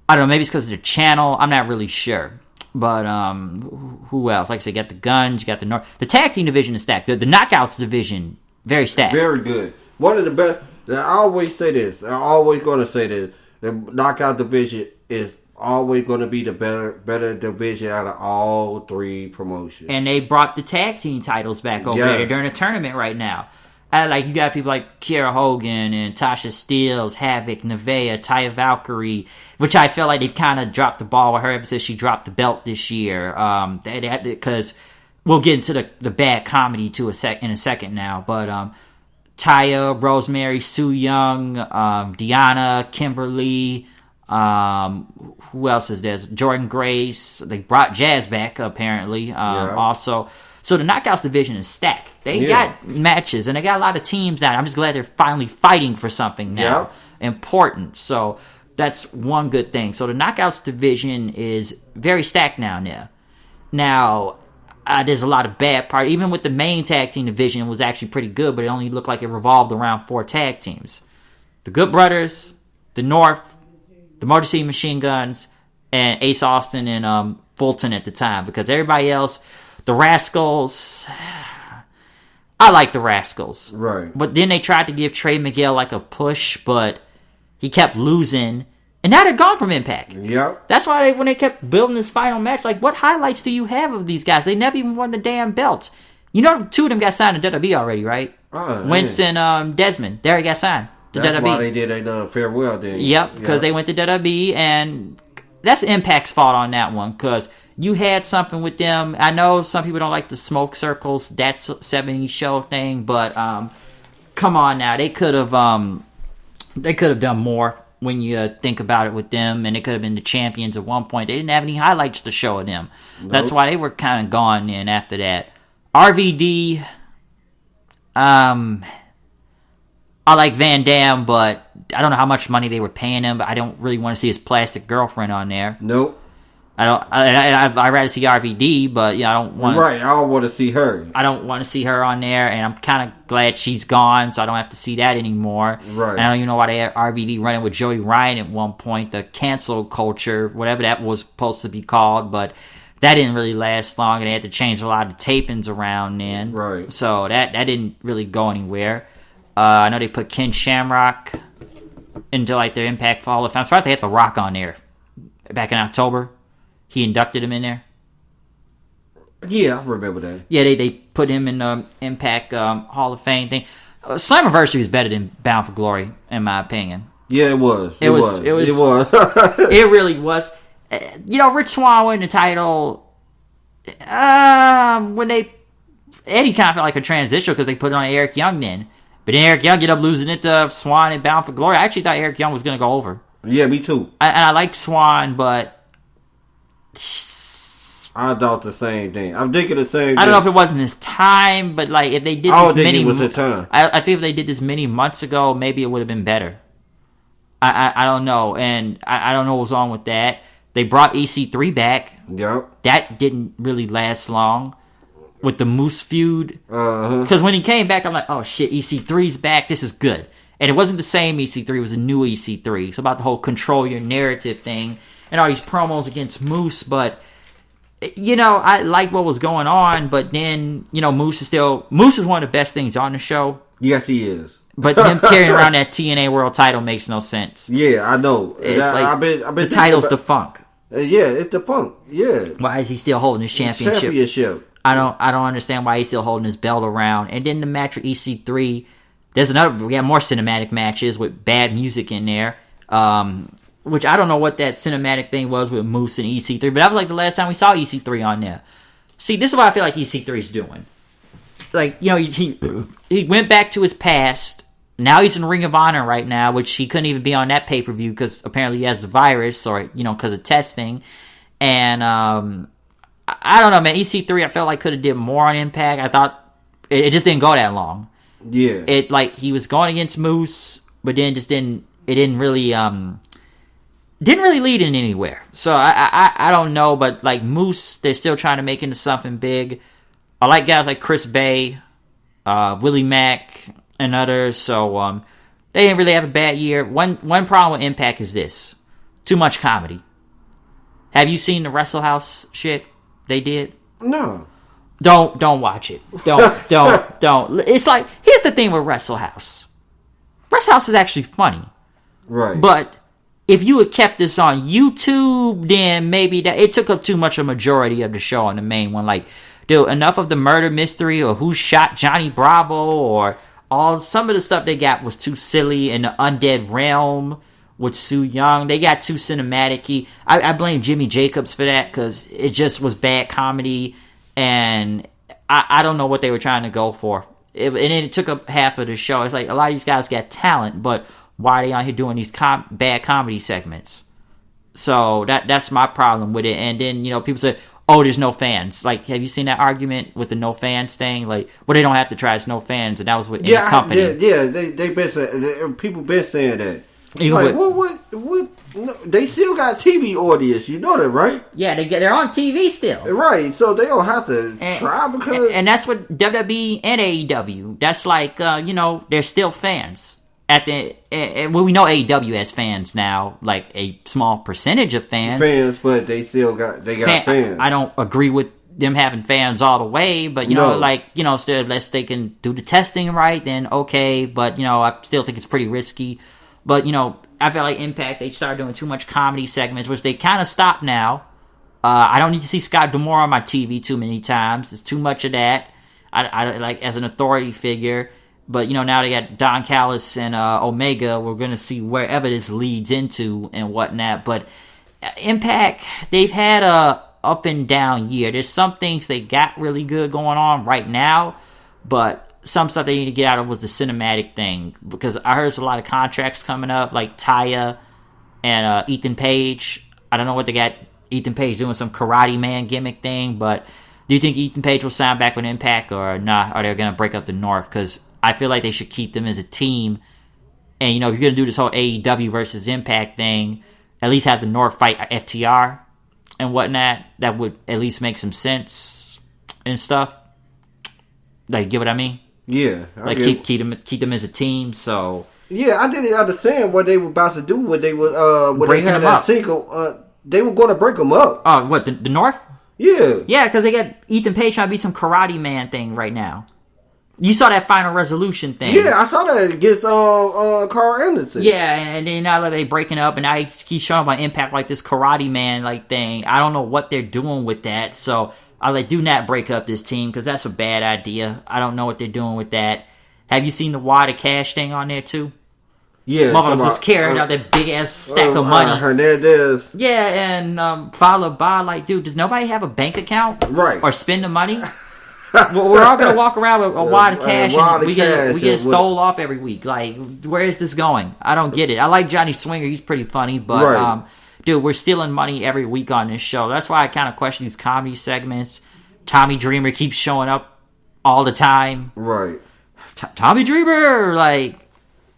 don't know, maybe it's because of the channel. I'm not really sure. But who else? Like I said, you got the Guns, you got the North. The tag team division is stacked. The Knockouts division, very stacked. Very good. One of the best. I always say this. I'm always going to say this. The Knockout division is always going to be the better division out of all three promotions. And they brought the tag team titles back over there during a tournament right now. Like, you got people like Kiera Hogan and Tasha Steelz, Havoc, Nevaeh, Taya Valkyrie, which I feel like they've kind of dropped the ball with her ever since she dropped the belt this year. Because we'll get into the bad comedy in a second now. But Taya, Rosemary, Sue Young, Deanna, Kimberly, who else is there? Jordan Grace. They brought Jazz back, apparently. Also. So the Knockouts division is stacked. They got matches, and they got a lot of teams now. I'm just glad they're finally fighting for something now. Important. So that's one good thing. So the Knockouts division is very stacked now. Now, there's a lot of bad parts. Even with the main tag team division, it was actually pretty good, but it only looked like it revolved around 4 tag teams. The Good Brothers, the North, the Motor City Machine Guns, and Ace Austin and Fulton at the time. Because everybody else... The Rascals, I like the Rascals. Right. But then they tried to give Trey Miguel like a push, but he kept losing. And now they're gone from Impact. Yep. That's why when they kept building this final match, like, what highlights do you have of these guys? They never even won the damn belts. You know, 2 of them got signed to WWE already, right? Wentz and Desmond. They already got signed to WWE. That's why they did a farewell then. Yep, because they went to WWE, and that's Impact's fault on that one, because... You had something with them. I know some people don't like the smoke circles, that 70s show thing, but come on now. They could have done more when you think about it with them, and they could have been the champions at one point. They didn't have any highlights to show of them. Nope. That's why they were kind of gone then after that. RVD, I like Van Dam, but I don't know how much money they were paying him, but I don't really want to see his plastic girlfriend on there. Nope. I'd rather see RVD, but I don't want. Right, I don't want to see her. I don't want to see her on there, and I'm kind of glad she's gone, so I don't have to see that anymore. Right. And I don't even know why they had RVD running with Joey Ryan at one point. The cancel culture, whatever that was supposed to be called, but that didn't really last long, and they had to change a lot of the tapings around then. Right. So that didn't really go anywhere. I know they put Ken Shamrock into like their Impact Hall of Fame. I'm surprised they had The Rock on there back in October. He inducted him in there. Yeah, I remember that. Yeah, they put him in the Impact Hall of Fame thing. Slammiversary is better than Bound for Glory, in my opinion. Yeah, it was. It was. It really was. Rich Swann winning the title. When Eddie kind of felt like a transition because they put it on Eric Young then. But then Eric Young ended up losing it to Swann and Bound for Glory. I actually thought Eric Young was going to go over. Yeah, me too. And I like Swann, but... I thought the same thing. I'm thinking the same thing. I don't know if it wasn't his time, but like if they did this many... it was the time. I think if they did this many months ago, maybe it would have been better. I don't know. And I don't know what was wrong with that. They brought EC3 back. Yep. That didn't really last long. With the Moose feud. Because when he came back, I'm like, oh shit, EC3's back. This is good. And it wasn't the same EC3. It was a new EC3. It's about the whole control your narrative thing. And all these promos against Moose. But, I like what was going on. But then, Moose is one of the best things on the show. Yes, he is. But him carrying around that TNA World title makes no sense. Yeah, I know. It's I've been the title's defunct. Yeah, it's defunct. Yeah. Why is he still holding his championship? I don't understand why he's still holding his belt around. And then the match with EC3, we got more cinematic matches with bad music in there. Which I don't know what that cinematic thing was with Moose and EC3, but that was like the last time we saw EC3 on there. See, this is what I feel like EC3 is doing. Like, he went back to his past. Now he's in Ring of Honor right now, which he couldn't even be on that pay-per-view because apparently he has the virus or, because of testing. And, I don't know, man. EC3, I felt like could have did more on Impact. I thought it just didn't go that long. Yeah. He was going against Moose, but then it didn't really lead in anywhere. So I don't know, but like Moose, they're still trying to make into something big. I like guys like Chris Bay, Willie Mack, and others. So They didn't really have a bad year. One problem with Impact is this: too much comedy. Have you seen the Wrestle House shit they did? No. Don't watch it. Don't. It's like, here's the thing with Wrestle House. Wrestle House is actually funny. Right. But if you had kept this on YouTube, then maybe that it took up too much of a majority of the show on the main one. Like, dude, enough of the murder mystery or who shot Johnny Bravo or some of the stuff they got was too silly, and the Undead Realm with Sue Young, they got too cinematic-y. I blame Jimmy Jacobs for that because it just was bad comedy, and I don't know what they were trying to go for. And it took up half of the show. It's like, a lot of these guys got talent, but why are they out here doing these bad comedy segments? So that's my problem with it. And then, people say, oh, there's no fans. Like, have you seen that argument with the no fans thing? Like, well, they don't have to try, it's no fans. And that was with the company. They been saying, people been saying that. Like, what? No, they still got TV audience. You know that, right? Yeah, they're on TV still. Right, so they don't have to try because... And that's what WWE and AEW, that's like, they're still fans. We know AEW has fans now, like a small percentage of fans. But they still got fans. I don't agree with them having fans all the way, but still, unless they can do the testing right, then okay. But I still think it's pretty risky. But I feel like Impact, they started doing too much comedy segments, which they kind of stopped now. I don't need to see Scott D'Amore on my TV too many times. It's too much of that. I like as an authority figure. But, now they got Don Callis and Omega. We're going to see wherever this leads into and whatnot. But Impact, they've had a up and down year. There's some things they got really good going on right now. But some stuff they need to get out of was the cinematic thing. Because I heard there's a lot of contracts coming up, like Taya and Ethan Page. I don't know what they got Ethan Page doing, some Karate Man gimmick thing. But do you think Ethan Page will sign back with Impact or not? Are they going to break up the North? Because I feel like they should keep them as a team. And, if you're going to do this whole AEW versus Impact thing, at least have the North fight FTR and whatnot. That would at least make some sense and stuff. Like, get what I mean? Yeah. Like, keep them as a team, so... Yeah, I didn't understand what they were about to do. What they were, when they had that single, they were going to break them up. Oh, what, the North? Yeah. Yeah, because they got Ethan Page trying to be some Karate Man thing right now. You saw that Final Resolution thing. Yeah, I saw that against Carl Anderson. Yeah, and then now that they breaking up, and I keep showing up on Impact like this Karate Man like thing. I don't know what they're doing with that, so I like, do not break up this team because that's a bad idea. I don't know what they're doing with that. Have you seen the Wad of Cash thing on there too? Yeah, motherfuckers just carrying out that big ass stack of money. Hernandez. Yeah, and followed by like, dude, does nobody have a bank account? Right. Or spend the money? We're all gonna walk around with a wad of cash and we get it stole off every week. Like, where is this going? I don't get it. I like Johnny Swinger; he's pretty funny, but dude, we're stealing money every week on this show. That's why I kind of question these comedy segments. Tommy Dreamer keeps showing up all the time. Right. Tommy Dreamer, like.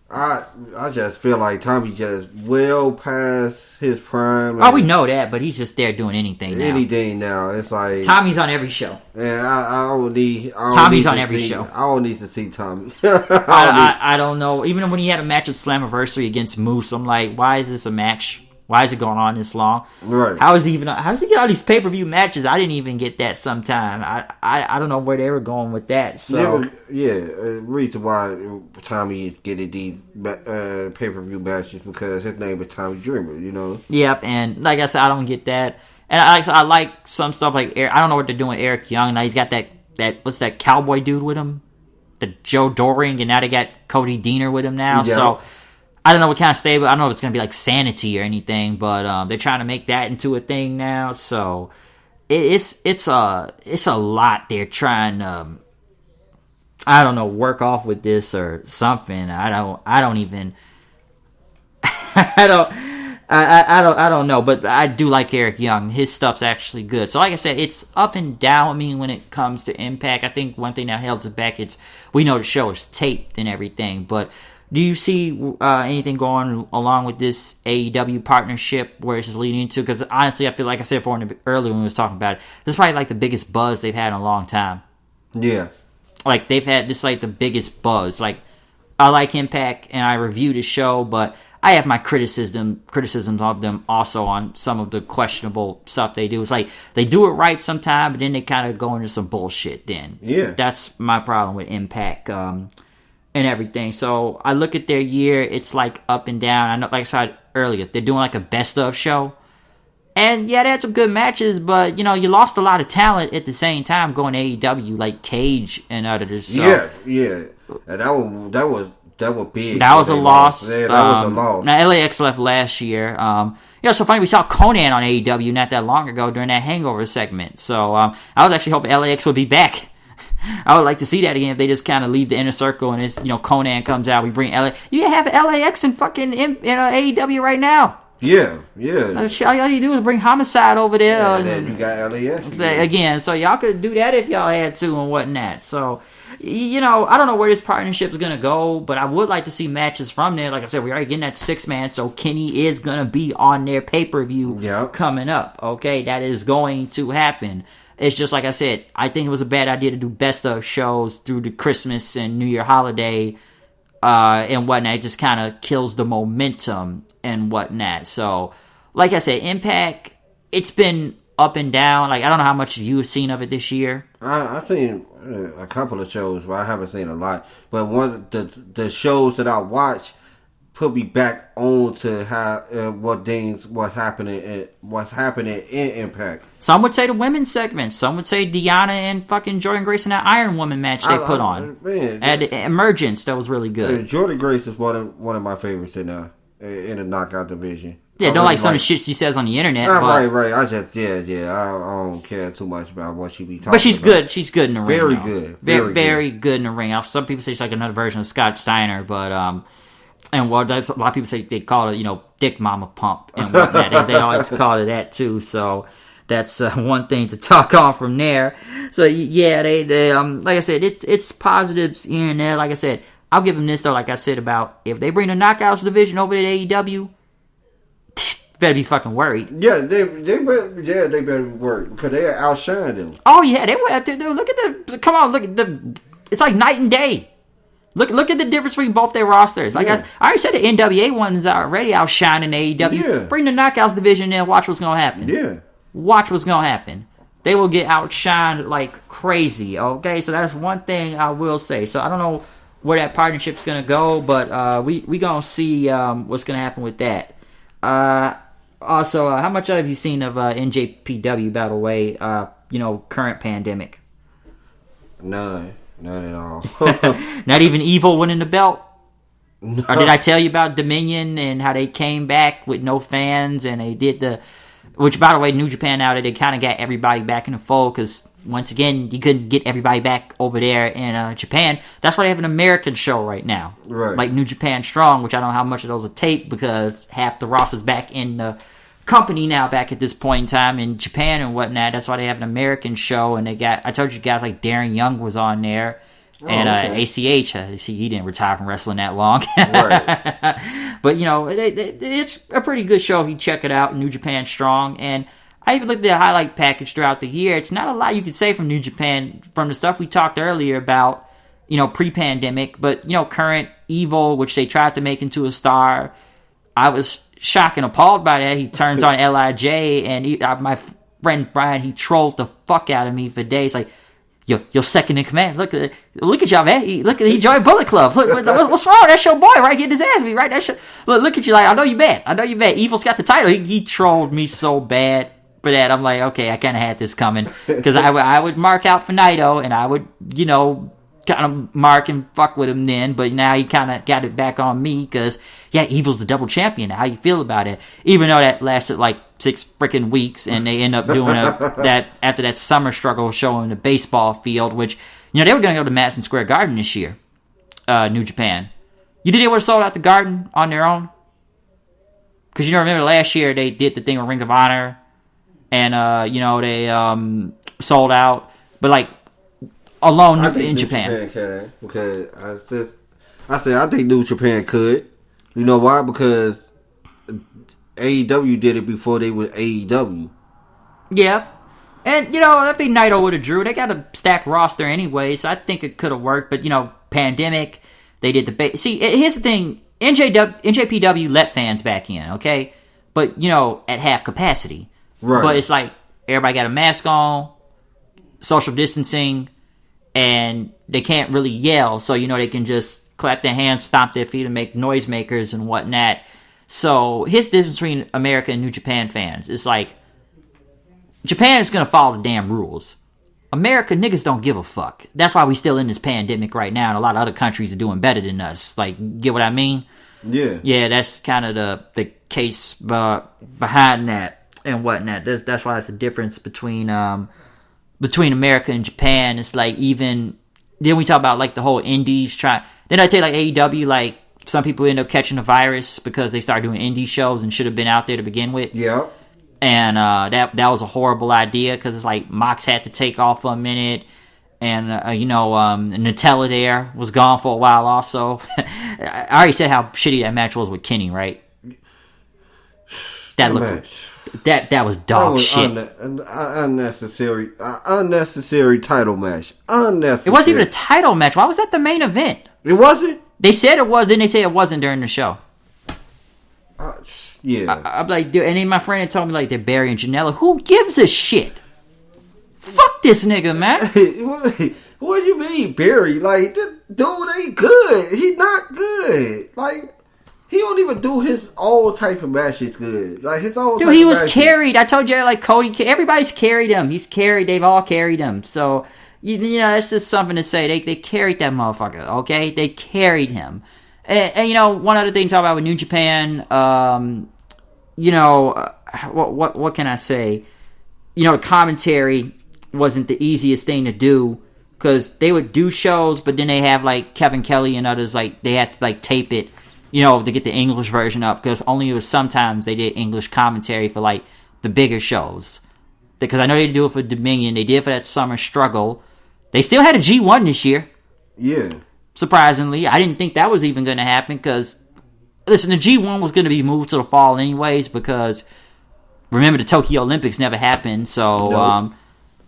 I just feel like Tommy just well past his prime. Oh, we know that, but he's just there doing anything now. Anything now. It's like Tommy's on every show. Yeah, I don't need. Tommy's on every show. I don't need to see Tommy. I don't know. Even when he had a match at Slammiversary against Moose, I'm like, why is this a match? Why is it going on this long? Right. How does he get all these pay-per-view matches? I didn't even get that sometime. I don't know where they were going with that. So reason why Tommy is getting these pay-per-view matches because his name is Tommy Dreamer, Yep, and like I said, I don't get that. And I like some stuff like I don't know what they're doing with Eric Young. Now he's got that what's that cowboy dude with him? The Joe Doring, and now they got Cody Deaner with him now. Yeah. So I don't know what kind of stable. I don't know if it's going to be like Sanity or anything, but they're trying to make that into a thing now. So it's a lot they're trying to, I don't know, work off with this or something. I don't even I don't know, but I do like Eric Young. His stuff's actually good. So like I said, it's up and down. I mean, when it comes to Impact, I think one thing that holds it back, we know the show is taped and everything, but do you see anything going along with this AEW partnership where it's leading into? Because honestly, I feel like I said earlier when we was talking about it, this is probably like the biggest buzz they've had in a long time. Yeah. Like they've had this like the biggest buzz. Like I like Impact, and I review the show, but I have my criticisms of them also on some of the questionable stuff they do. It's like they do it right sometime, but then they kind of go into some bullshit then. Yeah. That's my problem with Impact and everything. So I look at their year, it's like up and down. I know, like I said earlier, they're doing like a best of show. And yeah, they had some good matches, but you lost a lot of talent at the same time going to AEW, like Cage and others. So. Yeah. And that was big. That was a loss. Yeah, that was a loss. Now LAX left last year. So funny, we saw Conan on AEW not that long ago during that Hangover segment. So I was actually hoping LAX would be back. I would like to see that again if they just kind of leave the inner circle and it's Conan comes out, we bring You have LAX in fucking AEW right now. Yeah. All you do is bring Homicide over there. Yeah, then you got LAX. Again, so y'all could do that if y'all had to and whatnot. So, I don't know where this partnership is going to go, but I would like to see matches from there. Like I said, we're already getting that 6-man, so Kenny is going to be on their pay-per-view coming up. Okay, that is going to happen. It's just like I said, I think it was a bad idea to do best of shows through the Christmas and New Year holiday and whatnot. It just kind of kills the momentum and whatnot. So, like I said, Impact, it's been up and down. Like, I don't know how much you've seen of it this year. I've seen a couple of shows, but I haven't seen a lot. But one of the shows that I watch put me back on to how what's happening in Impact. Some would say the women's segment. Some would say Deanna and fucking Jordan Grace in that Iron Woman match they put on. At Emergence, that was really good. Jordan Grace is one of my favorites in the knockout division. Yeah, don't like some of the shit she says on the internet. Right. I just, I don't care too much about what she be talking about. But she's good. She's good in the ring. Very good. Very good in the ring. Some people say she's like another version of Scott Steiner, but, and that's, a lot of people say they call it, Dick Mama Pump and whatnot. they always call it that too, so that's one thing to talk on from there. So, yeah, they like I said, it's positives here and there. Like I said, I'll give them this, though, like I said, about if they bring the Knockouts division over to AEW, better be fucking worried. Yeah, they better be worried because they outshined them. Oh yeah, they were. Look at the. Come on, look at the. It's like night and day. Look at the difference between both their rosters. Like I already said, the NWA ones are already outshining AEW. Yeah. Bring the Knockouts division in. Watch what's gonna happen. Yeah. Watch what's gonna happen. They will get outshined like crazy. Okay, so that's one thing I will say. So I don't know where that partnership's gonna go, but we gonna see what's gonna happen with that. Also, how much have you seen of NJPW Battle Way, current pandemic? None at all. Not even Evil winning the belt? No. Or did I tell you about Dominion and how they came back with no fans and they did which, by the way, New Japan now, they kind of got everybody back in the fold because, once again, you couldn't get everybody back over there in Japan. That's why they have an American show right now. Right. Like New Japan Strong, which I don't know how much of those are taped because half the roster's back in the company now back at this point in time in Japan and whatnot. That's why they have an American show. And I told you guys, like Darren Young was on there. And okay. ACH, he didn't retire from wrestling that long. Right. But, it's a pretty good show if you check it out, New Japan Strong. And I even looked at the highlight package throughout the year. It's not a lot you can say from New Japan, from the stuff we talked earlier about, pre-pandemic. But, current Evil, which they tried to make into a star, I was shocked and appalled by that. He turns on LIJ, and my friend Brian, he trolls the fuck out of me for days. Like, you're second in command. Look at y'all, man. He joined Bullet Club. Look, what's wrong? That's your boy, right? Getting his ass beat, right? Look at you. Like, I know you bad. Evil's got the title. He trolled me so bad for that. I'm like, okay, I kind of had this coming because I would mark out for Naito, and I would, kind of mark and fuck with him then, but now he kind of got it back on me because, Evil's the double champion. How you feel about it? Even though that lasted like 6 freaking weeks, and they end up doing that after that summer struggle show in the baseball field, which, they were going to go to Madison Square Garden this year, New Japan. You think they would have sold out the Garden on their own? Because, remember last year they did the thing with Ring of Honor, and, they sold out, but like, alone in Japan can, because I think New Japan could. You know why? Because AEW did it before they were AEW. Yeah, and I think Naito would have drew. They got a stacked roster anyway, so I think it could have worked. But pandemic, They did the see. Here's the thing: NJPW let fans back in, okay, but at half capacity. Right. But it's like everybody got a mask on, social distancing, and they can't really yell, so they can just clap their hands, stomp their feet, and make noisemakers and whatnot. So here's the difference between America and New Japan fans. It's like Japan is gonna follow the damn rules. America, niggas don't give a fuck. That's why we still in this pandemic right now, and a lot of other countries are doing better than us. Like, get what I mean? Yeah. Yeah, that's kind of the case behind that and whatnot. That's why it's a difference between America and Japan. It's like then we talk about like the whole indies try. Then I tell you like AEW, like some people end up catching the virus because they started doing indie shows and should have been out there to begin with. Yeah. And that was a horrible idea because it's like Mox had to take off for a minute, and Nutella there was gone for a while also. I already said how shitty that match was with Kenny, right? That was dog shit. Unnecessary title match. Unnecessary. It wasn't even a title match. Why was that the main event? It wasn't? They said it was, then they said it wasn't during the show. Yeah. I'm like, dude, and then my friend told me like they're burying Janela. Who gives a shit? Fuck this nigga, man. What do you mean, Barry? Like, this dude ain't good. He's not good. Like, he don't even do his own type of matches good. Like, his own dude, he was carried. I told you, like, Cody, everybody's carried him. He's carried. They've all carried him. So, that's just something to say. They carried that motherfucker, okay? They carried him. And one other thing to talk about with New Japan, what can I say? The commentary wasn't the easiest thing to do because they would do shows, but then they have like Kevin Kelly and others, like they had to like tape it, to get the English version up because only it was sometimes they did English commentary for like the bigger shows. Because I know they do it for Dominion, they did for that Summer Struggle. They still had a G1 this year. Yeah. Surprisingly, I didn't think that was even going to happen because, listen, the G1 was going to be moved to the fall anyways because, remember, the Tokyo Olympics never happened, so nope.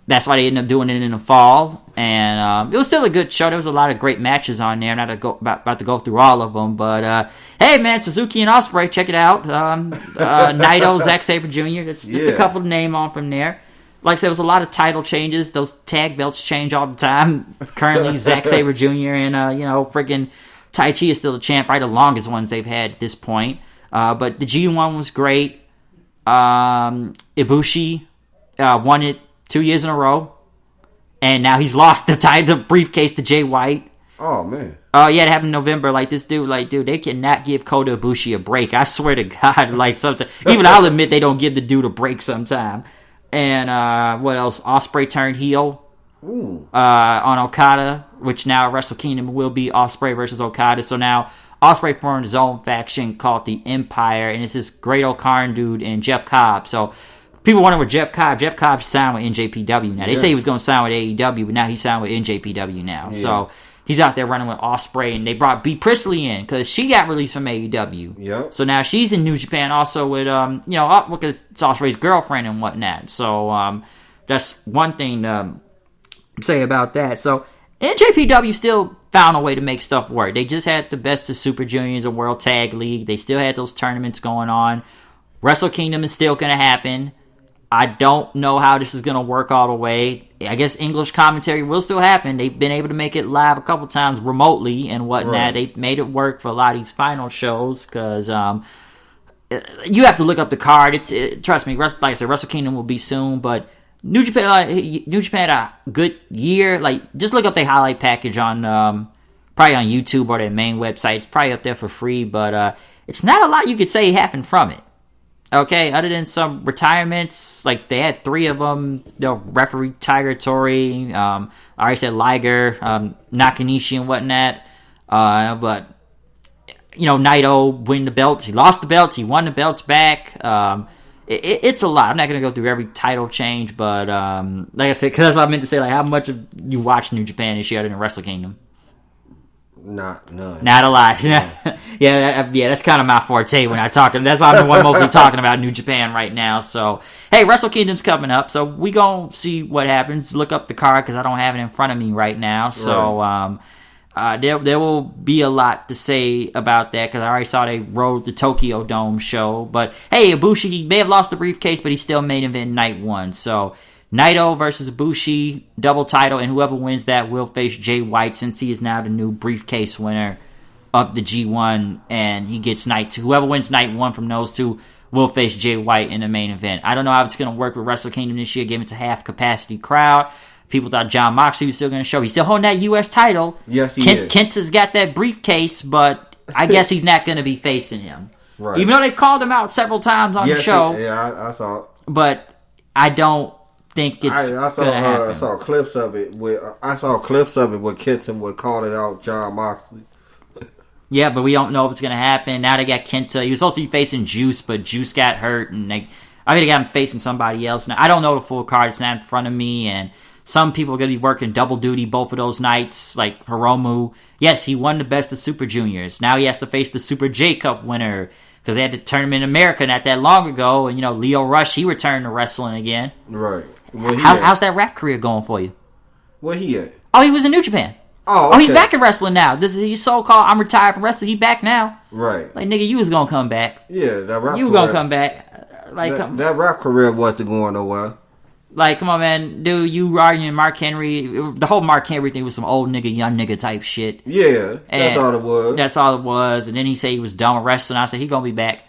That's why they ended up doing it in the fall, and it was still a good show. There was a lot of great matches on there. Not about to go through all of them, but hey, man, Suzuki and Ospreay, check it out. Naito, Zack Sabre Jr., that's just a couple to name on from there. Like I said, there was a lot of title changes. Those tag belts change all the time. Currently, Zack Sabre Jr. and, freaking Tai Chi is still the champ, right? The longest ones they've had at this point. But the G1 was great. Ibushi won it 2 years in a row. And now he's lost the briefcase to Jay White. Oh, man. Yeah, it happened in November. Like, this dude, they cannot give Kota Ibushi a break. I swear to God, like, sometimes. Even I'll admit they don't give the dude a break sometime. And what else? Ospreay turned heel on Okada, which now at Wrestle Kingdom will be Ospreay versus Okada. So now Ospreay formed his own faction called the Empire, and it's this Great O'Karn dude and Jeff Cobb. So people wonder with Jeff Cobb signed with NJPW now. They say he was going to sign with AEW, but now he's signed with NJPW now. Yeah. So he's out there running with Ospreay, and they brought Bea Priestley in because she got released from AEW. Yep. So now she's in New Japan also with, because it's Ospreay's girlfriend and whatnot. So that's one thing to say about that. So NJPW still found a way to make stuff work. They just had the Best of Super Juniors and World Tag League. They still had those tournaments going on. Wrestle Kingdom is still going to happen. I don't know how this is going to work all the way. I guess English commentary will still happen. They've been able to make it live a couple times remotely and whatnot. Right. They made it work for a lot of these final shows because you have to look up the card. Trust me, like I said, Wrestle Kingdom will be soon, but New Japan had a good year. Like, just look up their highlight package on probably on YouTube or their main website. It's probably up there for free, but it's not a lot you could say happened from it. Okay, other than some retirements, like they had 3 of them. Referee Tiger Tori, I already said Liger, Nakanishi and whatnot. But Naito win the belts. He lost the belts. He won the belts back. It's a lot. I'm not gonna go through every title change, but like I said, because that's what I meant to say. Like, how much of you watched New Japan this year other than Wrestle Kingdom? None. Not a lot. Yeah, that's kind of my forte when I talk. That's why I'm the one mostly talking about New Japan right now. So, hey, Wrestle Kingdom's coming up, so we gonna see what happens. Look up the card because I don't have it in front of me right now. So, There will be a lot to say about that because I already saw they rode the Tokyo Dome show. But hey, Ibushi, he may have lost the briefcase, but he still main event night 1. So Naito versus Ibushi, double title, and whoever wins that will face Jay White since he is now the new briefcase winner of the G1, and he gets night 2. Whoever wins night 1 from those two will face Jay White in the main event. I don't know how it's going to work with Wrestle Kingdom this year, given it's a half-capacity crowd. People thought John Moxley was still going to show. He's still holding that U.S. title. Yes, he is. Kenta's got that briefcase, but I guess he's not going to be facing him. Right. Even though they called him out several times on the show. I saw it. But I don't think it's going to happen. I saw clips of it where Kenta would call it out John Moxley. Yeah, but we don't know if it's going to happen. Now they got Kenta. He was supposed to be facing Juice, but Juice got hurt, and they got him facing somebody else. Now I don't know the full card; it's not in front of me. And some people are going to be working double duty both of those nights, like Hiromu. Yes, he won the Best of Super Juniors. Now he has to face the Super J Cup winner because they had the tournament in America not that long ago. And Leo Rush, he returned to wrestling again. Right. How's that rap career going for you? Where he at? Oh, he was in New Japan. Oh, okay. He's back in wrestling now. This is his so-called I'm retired from wrestling. He back now. Right. Like, nigga, you was gonna come back. Yeah, that rap You career. gonna come back. Like that rap career wasn't going nowhere. Like, come on, man. Dude, you arguing Mark Henry. The whole Mark Henry thing was some old nigga, young nigga type shit. Yeah, that's all it was. That's all it was. And then he said he was done with wrestling. I said he gonna be back.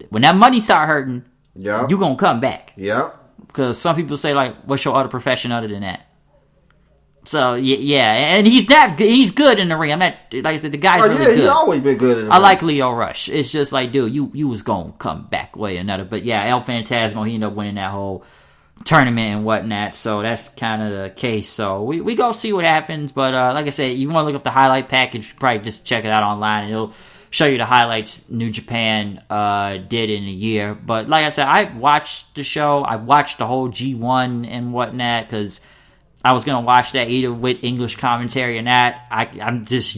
When that money start hurting, you gonna come back. Yeah. Because some people say, like, what's your other profession other than that? So, yeah, and he's good in the ring. I'm not, like I said, the guy's really good. He's always been good in the ring. I like Leo Rush. It's just like, dude, you was gonna come back way or another. But yeah, El Phantasmo, he ended up winning that whole tournament and whatnot. So that's kind of the case. So we go see what happens. But like I said, you want to look up the highlight package, probably just check it out online and it'll show you the highlights New Japan did in a year. But like I said, I watched the show. I watched the whole G1 and whatnot because I was gonna watch that either with English commentary or not. I'm just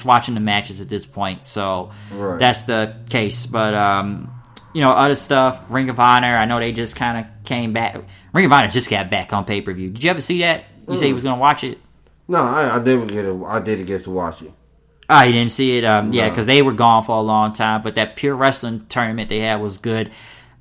watching the matches at this point, so That's the case. But other stuff, Ring of Honor. I know they just kind of came back. Ring of Honor just got back on pay-per-view. Did you ever see that? You say you was gonna watch it? No, I didn't get it. I didn't get to watch it. Oh, you didn't see it? Yeah, because they were gone for a long time. But that Pure Wrestling tournament they had was good.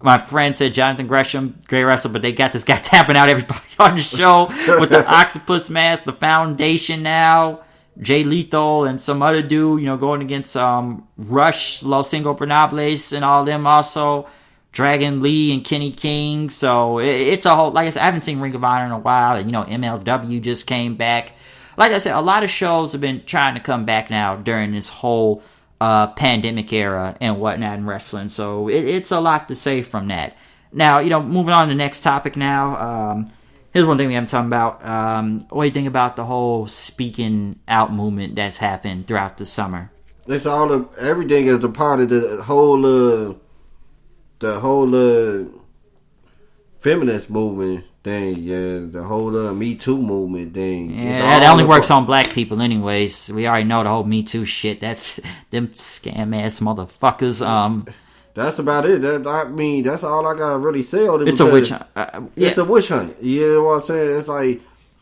My friend said Jonathan Gresham, great wrestler, but they got this guy tapping out everybody on the show with the octopus mask, the Foundation now, Jay Lethal, and some other dude, going against Rush, Los Ingobernables, and all them also, Dragon Lee and Kenny King. So it's a whole, like I said, I haven't seen Ring of Honor in a while, and MLW just came back. Like I said, a lot of shows have been trying to come back now during this whole pandemic era and whatnot in wrestling. So it's a lot to say from that. Now, moving on to the next topic now. Here's one thing we haven't talked about. What do you think about the whole speaking out movement that's happened throughout the summer? It's everything is a part of the whole feminist movement thing, the whole Me Too movement thing. Yeah, that only works on black people anyways. We already know the whole Me Too shit. That's them scam ass motherfuckers. That's about it. That's all I gotta really say on it. It's a witch hunt. It's a witch hunt. You know what I'm saying? It's like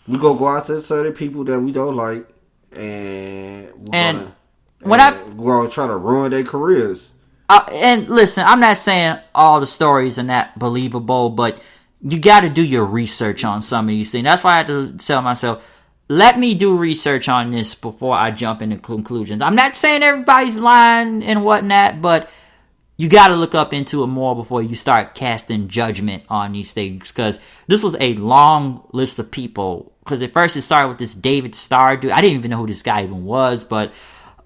we go out to certain people that we don't like, and we're gonna try to ruin their careers. And listen, I'm not saying all the stories are not believable, but you got to do your research on some of these things. That's why I had to tell myself, let me do research on this before I jump into conclusions. I'm not saying everybody's lying and whatnot, but you got to look up into it more before you start casting judgment on these things. Because this was a long list of people. Because at first it started with this David Starr dude. I didn't even know who this guy even was, but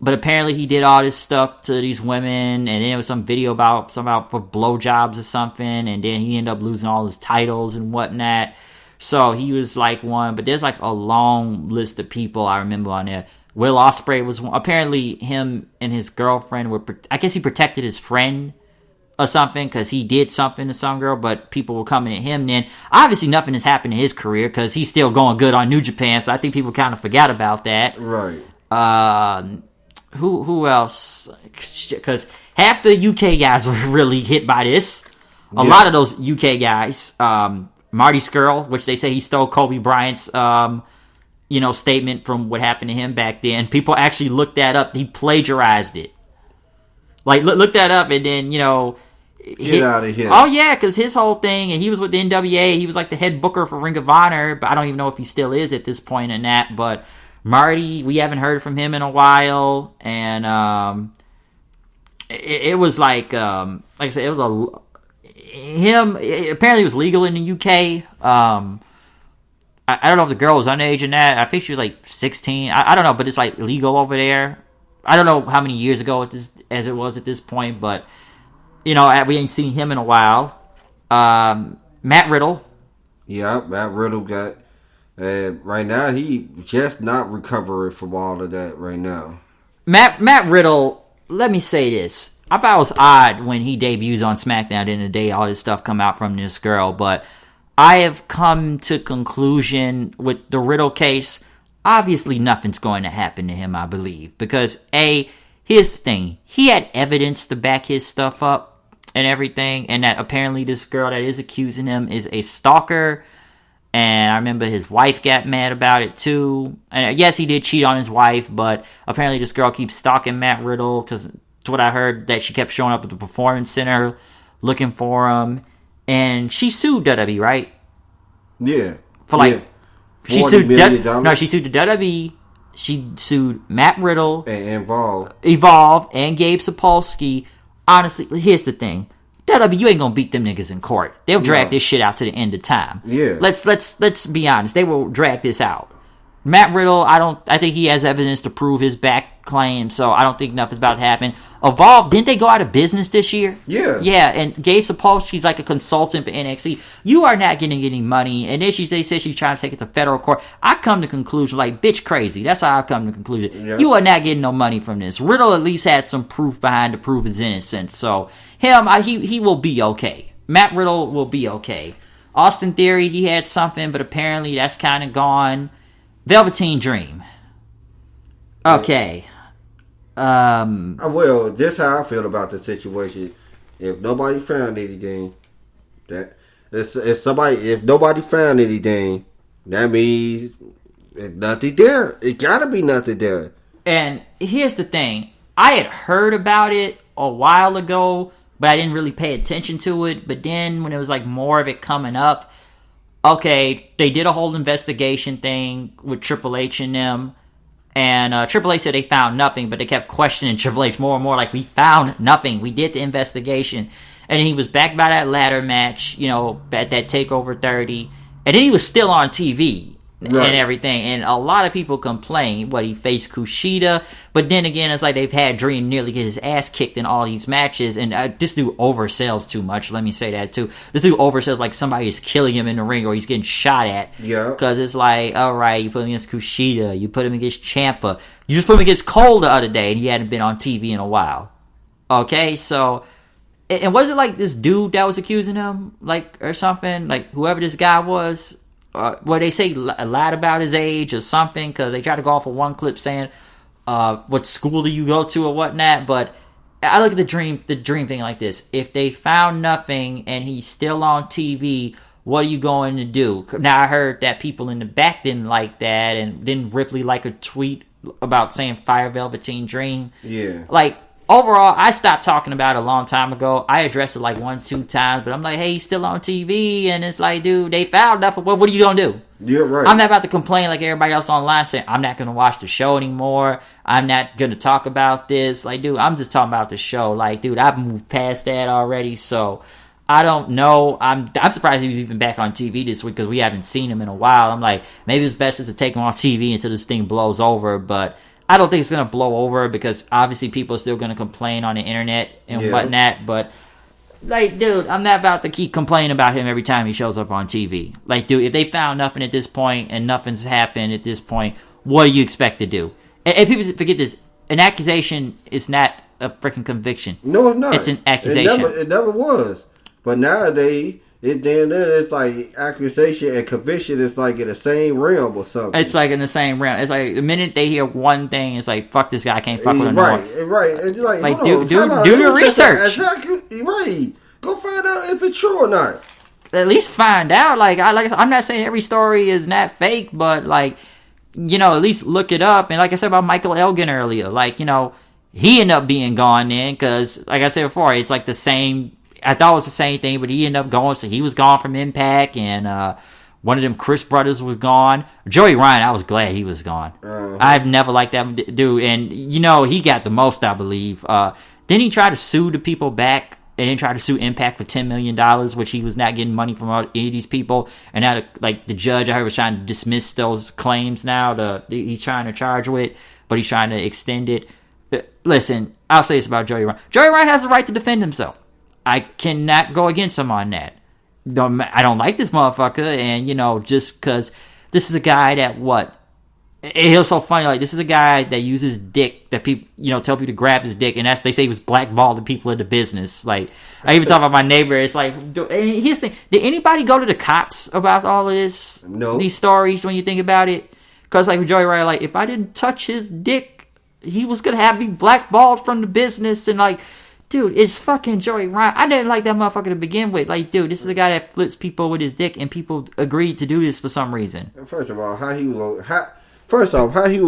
apparently he did all this stuff to these women, and then there was some video about for blowjobs or something, and then he ended up losing all his titles and whatnot. So he was like one, but there's like a long list of people I remember on there. Will Ospreay was one. Apparently him and his girlfriend I guess he protected his friend or something because he did something to some girl, but people were coming at him then. Obviously nothing has happened in his career because he's still going good on New Japan, so I think people kind of forgot about that. Right. Who else? Because half the UK guys were really hit by this. A lot of those UK guys. Marty Skrull, which they say he stole Kobe Bryant's statement from what happened to him back then. People actually looked that up. He plagiarized it. Like, look that up, and then, Get out of here. Oh, yeah, because his whole thing, and he was with the NWA, he was like the head booker for Ring of Honor, but I don't even know if he still is at this point in that, but Marty, we haven't heard from him in a while, and it was like I said, it was apparently it was legal in the UK. I don't know if the girl was underage in that. I think she was like 16. I don't know, but it's like legal over there. I don't know how many years ago as it was at this point, but we ain't seen him in a while. Matt Riddle. Yeah, Matt Riddle got right now. He just not recovering from all of that right now. Matt Riddle. Let me say this. I thought it was odd when he debuts on SmackDown at the end of the day, all this stuff come out from this girl, but I have come to conclusion with the Riddle case, obviously nothing's going to happen to him, I believe. Because, here's the thing. He had evidence to back his stuff up and everything, and that apparently this girl that is accusing him is a stalker, and I remember his wife got mad about it too. And yes, he did cheat on his wife, but apparently this girl keeps stalking Matt Riddle, because it's what I heard, that she kept showing up at the Performance Center looking for him. And she sued WWE, right? Yeah. For like, she sued she sued the WWE. She sued Matt Riddle, and Evolve, and Gabe Sapolsky. Honestly, here's the thing: WWE, you ain't gonna beat them niggas in court. They'll drag this shit out to the end of time. Yeah. Let's be honest. They will drag this out. Matt Riddle, I think he has evidence to prove his back claim, so I don't think nothing's about to happen. Evolve, didn't they go out of business this year? Yeah. Yeah, and Gabe Sapolsky's like a consultant for NXT. You are not getting any money, and then they said she's trying to take it to federal court. I come to conclusion, like, bitch crazy. That's how I come to conclusion. Yeah. You are not getting no money from this. Riddle at least had some proof behind to prove his innocence, so him, he will be okay. Matt Riddle will be okay. Austin Theory, he had something, but apparently that's kind of gone. Velveteen Dream. Okay. Well, this how I feel about the situation. If nobody found anything, if nobody found anything, that means there's nothing there. It gotta be nothing there. And here's the thing. I had heard about it a while ago, but I didn't really pay attention to it. But then when it was like more of it coming up, okay, they did a whole investigation thing with Triple H and them, and Triple H said they found nothing, but they kept questioning Triple H more and more, like, we found nothing, we did the investigation, and he was back by that ladder match, at that TakeOver 30, and then he was still on TV. Right. And everything, and a lot of people complain he faced Kushida, but then again, it's like they've had Dream nearly get his ass kicked in all these matches, and this dude oversells too much, let me say that too. This dude oversells like somebody is killing him in the ring or he's getting shot at. Yeah. Because it's like, alright, you put him against Kushida, you put him against Ciampa, you just put him against Cole the other day, and he hadn't been on TV in a while. Okay, so, and was it like this dude that was accusing him, like, or something, like whoever this guy was? They say lied about his age or something, because they try to go off of one clip saying, what school do you go to or whatnot, but I look at the dream thing like this. If they found nothing and he's still on TV, what are you going to do? Now, I heard that people in the back didn't like that, and then Ripley like a tweet about saying fire Velveteen Dream. Yeah. Like, overall, I stopped talking about it a long time ago. I addressed it like 1-2 times, but I'm like, hey, he's still on TV, and it's like, dude, they found nothing. What are you gonna do? You're right. I'm not about to complain like everybody else online saying, I'm not gonna watch the show anymore. I'm not gonna talk about this. Like, dude, I'm just talking about the show. Like, dude, I've moved past that already, so I don't know. I'm surprised he was even back on TV this week, because we haven't seen him in a while. I'm like, maybe it's best just to take him off TV until this thing blows over, but I don't think it's going to blow over, because obviously people are still going to complain on the internet and whatnot, but, like, dude, I'm not about to keep complaining about him every time he shows up on TV. Like, dude, if they found nothing at this point and nothing's happened at this point, what do you expect to do? And people forget this, an accusation is not a freaking conviction. No, it's not. It's an accusation. It never was. But nowadays, it's like accusation and conviction is like in the same realm or something. It's like in the same realm. It's like the minute they hear one thing, it's like, fuck this guy, I can't fuck with him. Right. And you're like do your research. Exactly. Right. Go find out if it's true or not. At least find out. I'm not saying every story is not fake, but like, at least look it up. And like I said about Michael Elgin earlier, like, he ended up being gone then because, like I said before, it's like the same. I thought it was the same thing, but he ended up going. So he was gone from Impact, and one of them Chris brothers was gone. Joey Ryan, I was glad he was gone. I've never liked that dude, and he got the most, I believe. Then he tried to sue the people back, and then tried to sue Impact for $10 million, which he was not getting money from any of these people. And now, like, the judge, I heard, was trying to dismiss those claims now. He's trying to charge with, but he's trying to extend it. Listen, I'll say this about Joey Ryan. Joey Ryan has the right to defend himself. I cannot go against him on that. I don't like this motherfucker, and, just because this is a guy that, it was so funny, like, this is a guy that uses dick, that people, tell people to grab his dick, and they say he was blackballed the people in the business. Like, I even talk about my neighbor, it's like, and here's the thing, did anybody go to the cops about all of this? No. These stories, when you think about it? Because, like, with Joey Ryan, like, if I didn't touch his dick, he was going to have me blackballed from the business, and, like, dude, it's fucking Joey Ryan. I didn't like that motherfucker to begin with. Like, dude, this is a guy that flips people with his dick, and people agreed to do this for some reason. First of all, how he would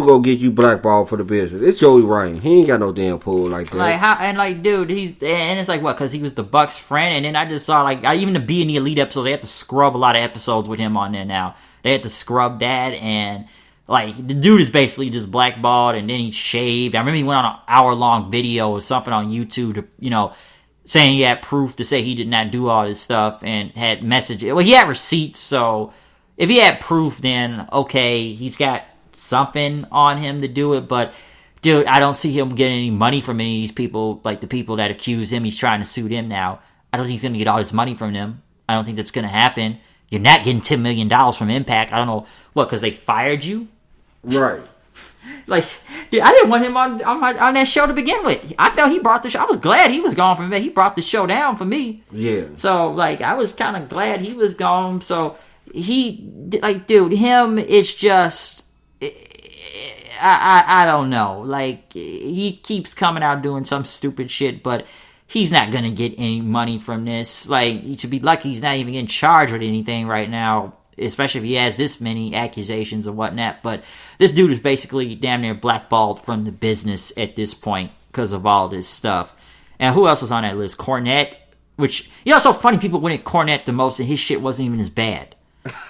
go get you blackballed for the business? It's Joey Ryan. He ain't got no damn pull like that. Like, how, and like, dude, and it's like, what, because he was the Bucks' friend? And then I just saw, like, even the Be in the Elite episode, they had to scrub a lot of episodes with him on there now. They had to scrub that, and, like, the dude is basically just blackballed, and then he shaved. I remember he went on an hour-long video or something on YouTube to, saying he had proof to say he did not do all this stuff, and had messages. Well, he had receipts, so if he had proof, then, okay, he's got something on him to do it, but, dude, I don't see him getting any money from any of these people, like the people that accuse him. He's trying to sue them now. I don't think he's going to get all this money from them. I don't think that's going to happen. You're not getting $10 million from Impact. I don't know, because they fired you? Right. Like, dude, I didn't want him on that show to begin with. I felt he brought the show. I was glad he was gone from me. He brought the show down for me. Yeah. So, like, I was kind of glad he was gone. So, dude, him, it's just, I don't know. Like, he keeps coming out doing some stupid shit, but he's not going to get any money from this. Like, he should be lucky he's not even getting charged with anything right now, especially if he has this many accusations and whatnot. But this dude is basically damn near blackballed from the business at this point because of all this stuff. And who else was on that list? Cornette, which, it's so funny, people wanted Cornette the most, and his shit wasn't even as bad.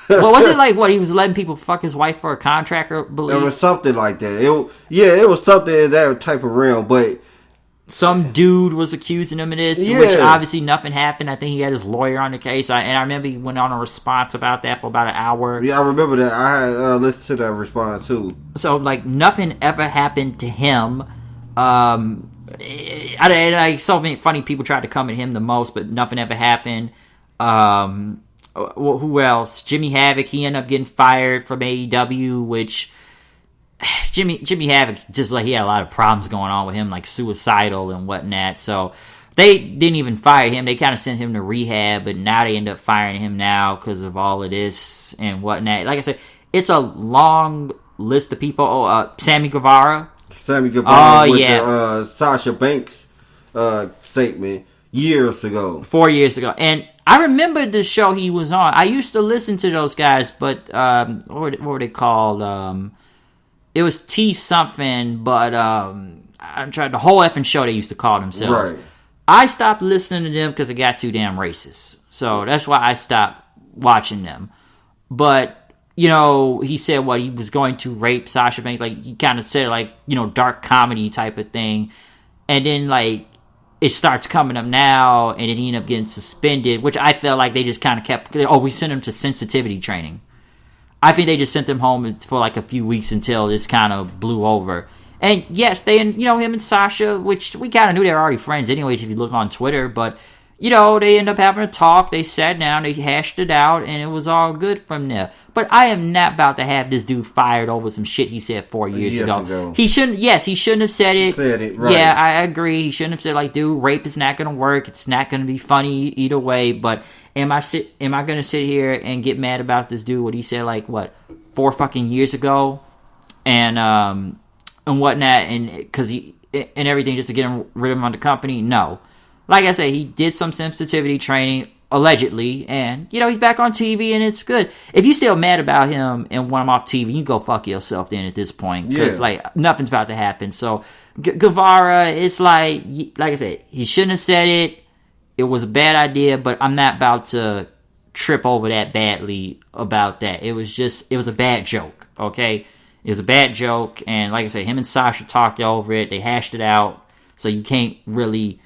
Well, wasn't it like, he was letting people fuck his wife for a contract, or believe? It was something like that. It was something in that type of realm, but some dude was accusing him of this, which obviously nothing happened. I think he had his lawyer on the case, and I remember he went on a response about that for about an hour. Yeah, I remember that. I had listened to that response too. So, like, nothing ever happened to him. So many funny people tried to come at him the most, but nothing ever happened. Who else? Jimmy Havoc, he ended up getting fired from AEW, which Jimmy Havoc, just like, he had a lot of problems going on with him, like suicidal and whatnot. So they didn't even fire him. They kind of sent him to rehab, but now they end up firing him now because of all of this and whatnot. Like I said, it's a long list of people. Sammy Guevara. With the Sasha Banks statement years ago. 4 years ago. And I remember the show he was on. I used to listen to those guys, but what were they called? It was T something, but I'm trying, the whole effing show they used to call themselves. Right. I stopped listening to them because it got too damn racist. So that's why I stopped watching them. But, he said he was going to rape Sasha Banks. Like, he kind of said, like, dark comedy type of thing. And then, like, it starts coming up now, and then he ended up getting suspended, which I felt like they just kind of kept, we sent him to sensitivity training. I think they just sent him home for like a few weeks until this kind of blew over. And yes, him and Sasha, which we kind of knew they were already friends anyways if you look on Twitter, but, they end up having a talk, they sat down, they hashed it out, and it was all good from there. But I am not about to have this dude fired over some shit he said 4 years ago. He shouldn't have said it. Right. Yeah, I agree. He shouldn't have said, like, dude, rape is not going to work. It's not going to be funny either way. But am I going to sit here and get mad about this dude, what he said, like, 4 fucking years ago? And whatnot, and because he and everything just to get rid of him on the company? No. Like I said, he did some sensitivity training. allegedly, and he's back on TV and it's good. If you still mad about him and want him off TV, you go fuck yourself then at this point, because nothing's about to happen. So Guevara, it's like I said, he shouldn't have said it. It was a bad idea, but I'm not about to trip over that badly about that. It was a bad joke, okay? It was a bad joke, and like I said, him and Sasha talked over it. They hashed it out, so you can't really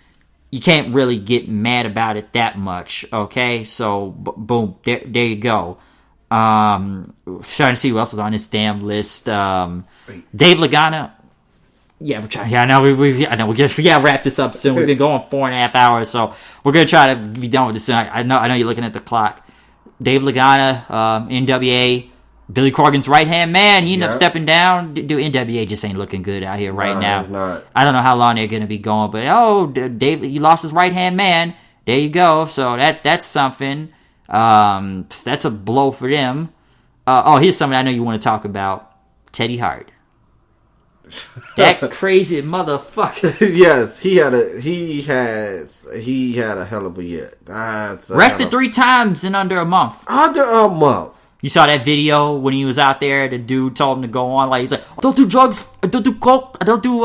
get mad about it that much, okay? So, boom, there you go. Trying to see who else is on this damn list. Dave Lagana. Yeah, we're trying. Yeah, I know we gotta wrap this up soon. We've been going 4.5 hours, so we're gonna try to be done with this soon. I know you're looking at the clock. Dave Lagana, NWA, Billy Corgan's right hand man. He ended up stepping down. Dude, NWA just ain't looking good out here right now. Not. I don't know how long they're gonna be going, but Dave, he lost his right hand man. There you go. So that's something. That's a blow for them. Here's something I know you want to talk about. Teddy Hart. That crazy motherfucker. Yes, he had a hell of a year. Rested 3 times in under a month. You saw that video when he was out there. The dude told him to go on. Like, he's like, I don't do drugs. I don't do coke. I don't do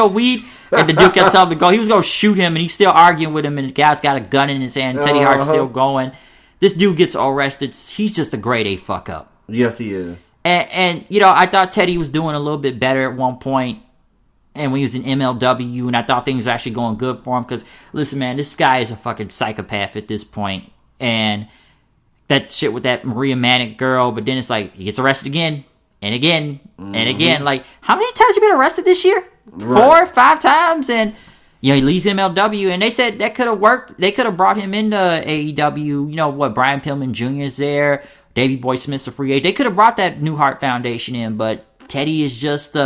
weed. And the dude kept telling him to go. He was gonna shoot him, and he's still arguing with him. And the guy's got a gun in his hand. Teddy Hart's still going. This dude gets arrested. He's just a grade A fuck up. Yes, he is. And I thought Teddy was doing a little bit better at one point, and when he was in MLW, and I thought things were actually going good for him, because, listen, man, this guy is a fucking psychopath at this point, and that shit with that Maria Manic girl, but then it's like, he gets arrested again, and again, and again, like, how many times you been arrested this year? Right. 4 or 5 times, and, he leaves MLW, and they said that could have worked. They could have brought him into AEW. Brian Pillman Jr. is there. Davey Boy Smith's a free agent. They could have brought that New Heart Foundation in, but Teddy is just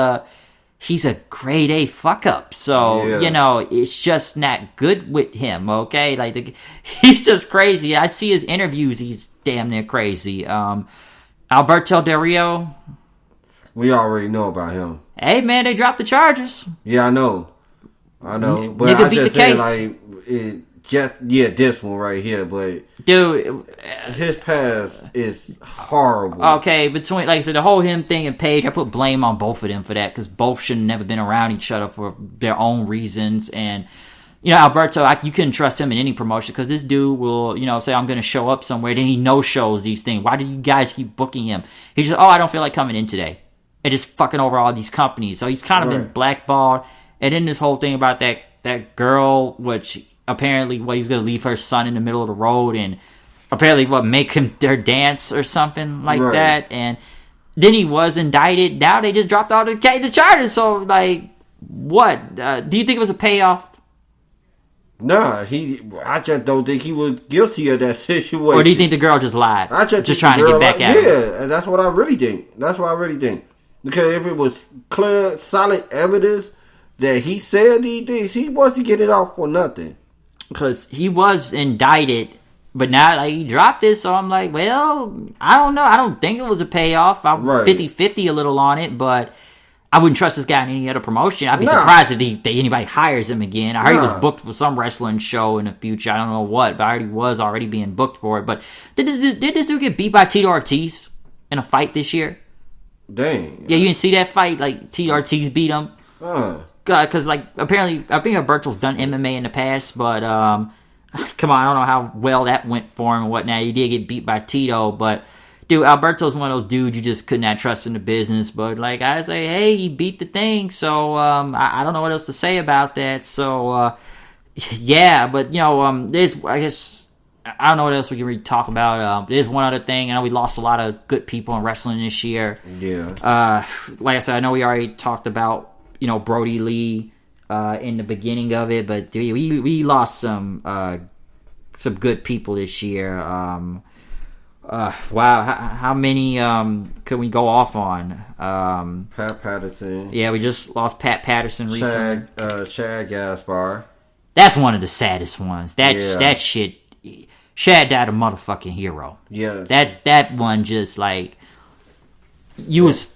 he's a grade A fuck up. So, it's just not good with him, okay? Like, he's just crazy. I see his interviews, he's damn near crazy. Alberto Del Rio. We already know about him. Hey, man, they dropped the charges. Yeah, I know. But Nigga I beat just the case. This one right here, but dude, his past is horrible. Okay, between, like I said, the whole him thing and Paige, I put blame on both of them for that, because both should have never been around each other for their own reasons. And Alberto, you couldn't trust him in any promotion, because this dude will, say, I'm going to show up somewhere, then he no-shows these things. Why do you guys keep booking him? He just, I don't feel like coming in today. And just fucking over all these companies. So he's kind of been blackballed. And then this whole thing about that girl, which apparently he was going to leave her son in the middle of the road, and apparently make him their dance or something like that. And then he was indicted. Now they just dropped all the charges. So, like, what? Do you think it was a payoff? Nah, I just don't think he was guilty of that situation. Or do you think the girl just lied? Just trying to get back at him? Yeah, and that's what I really think. Because if it was clear, solid evidence that he said these things, he wasn't getting off for nothing. Because he was indicted, but now he dropped it, so I'm like, well, I don't know. I don't think it was a payoff. I'm 50-50 a little on it, but I wouldn't trust this guy in any other promotion. I'd be surprised if anybody hires him again. I heard he was booked for some wrestling show in the future. I don't know what, but I heard he was already being booked for it. But did this dude get beat by Tito Ortiz in a fight this year? Dang. Yeah, you didn't see that fight? Like, Tito Ortiz beat him? Because, apparently, I think Alberto's done MMA in the past, but, come on, I don't know how well that went for him and whatnot. He did get beat by Tito, but, dude, Alberto's one of those dudes you just could not trust in the business, but, like, I say, hey, he beat the thing, so, I don't know what else to say about that, so, yeah, but, there's, I guess, I don't know what else we can really talk about. There's one other thing. I know we lost a lot of good people in wrestling this year. Yeah. Like I said, I know we already talked about, Brodie Lee in the beginning of it, but we lost some good people this year. Wow, how many could we go off on? Pat Patterson. Yeah, we just lost Pat Patterson recently. Chad Gaspar. That's one of the saddest ones. That shit. Shad died a motherfucking hero. Yeah. That one just like you was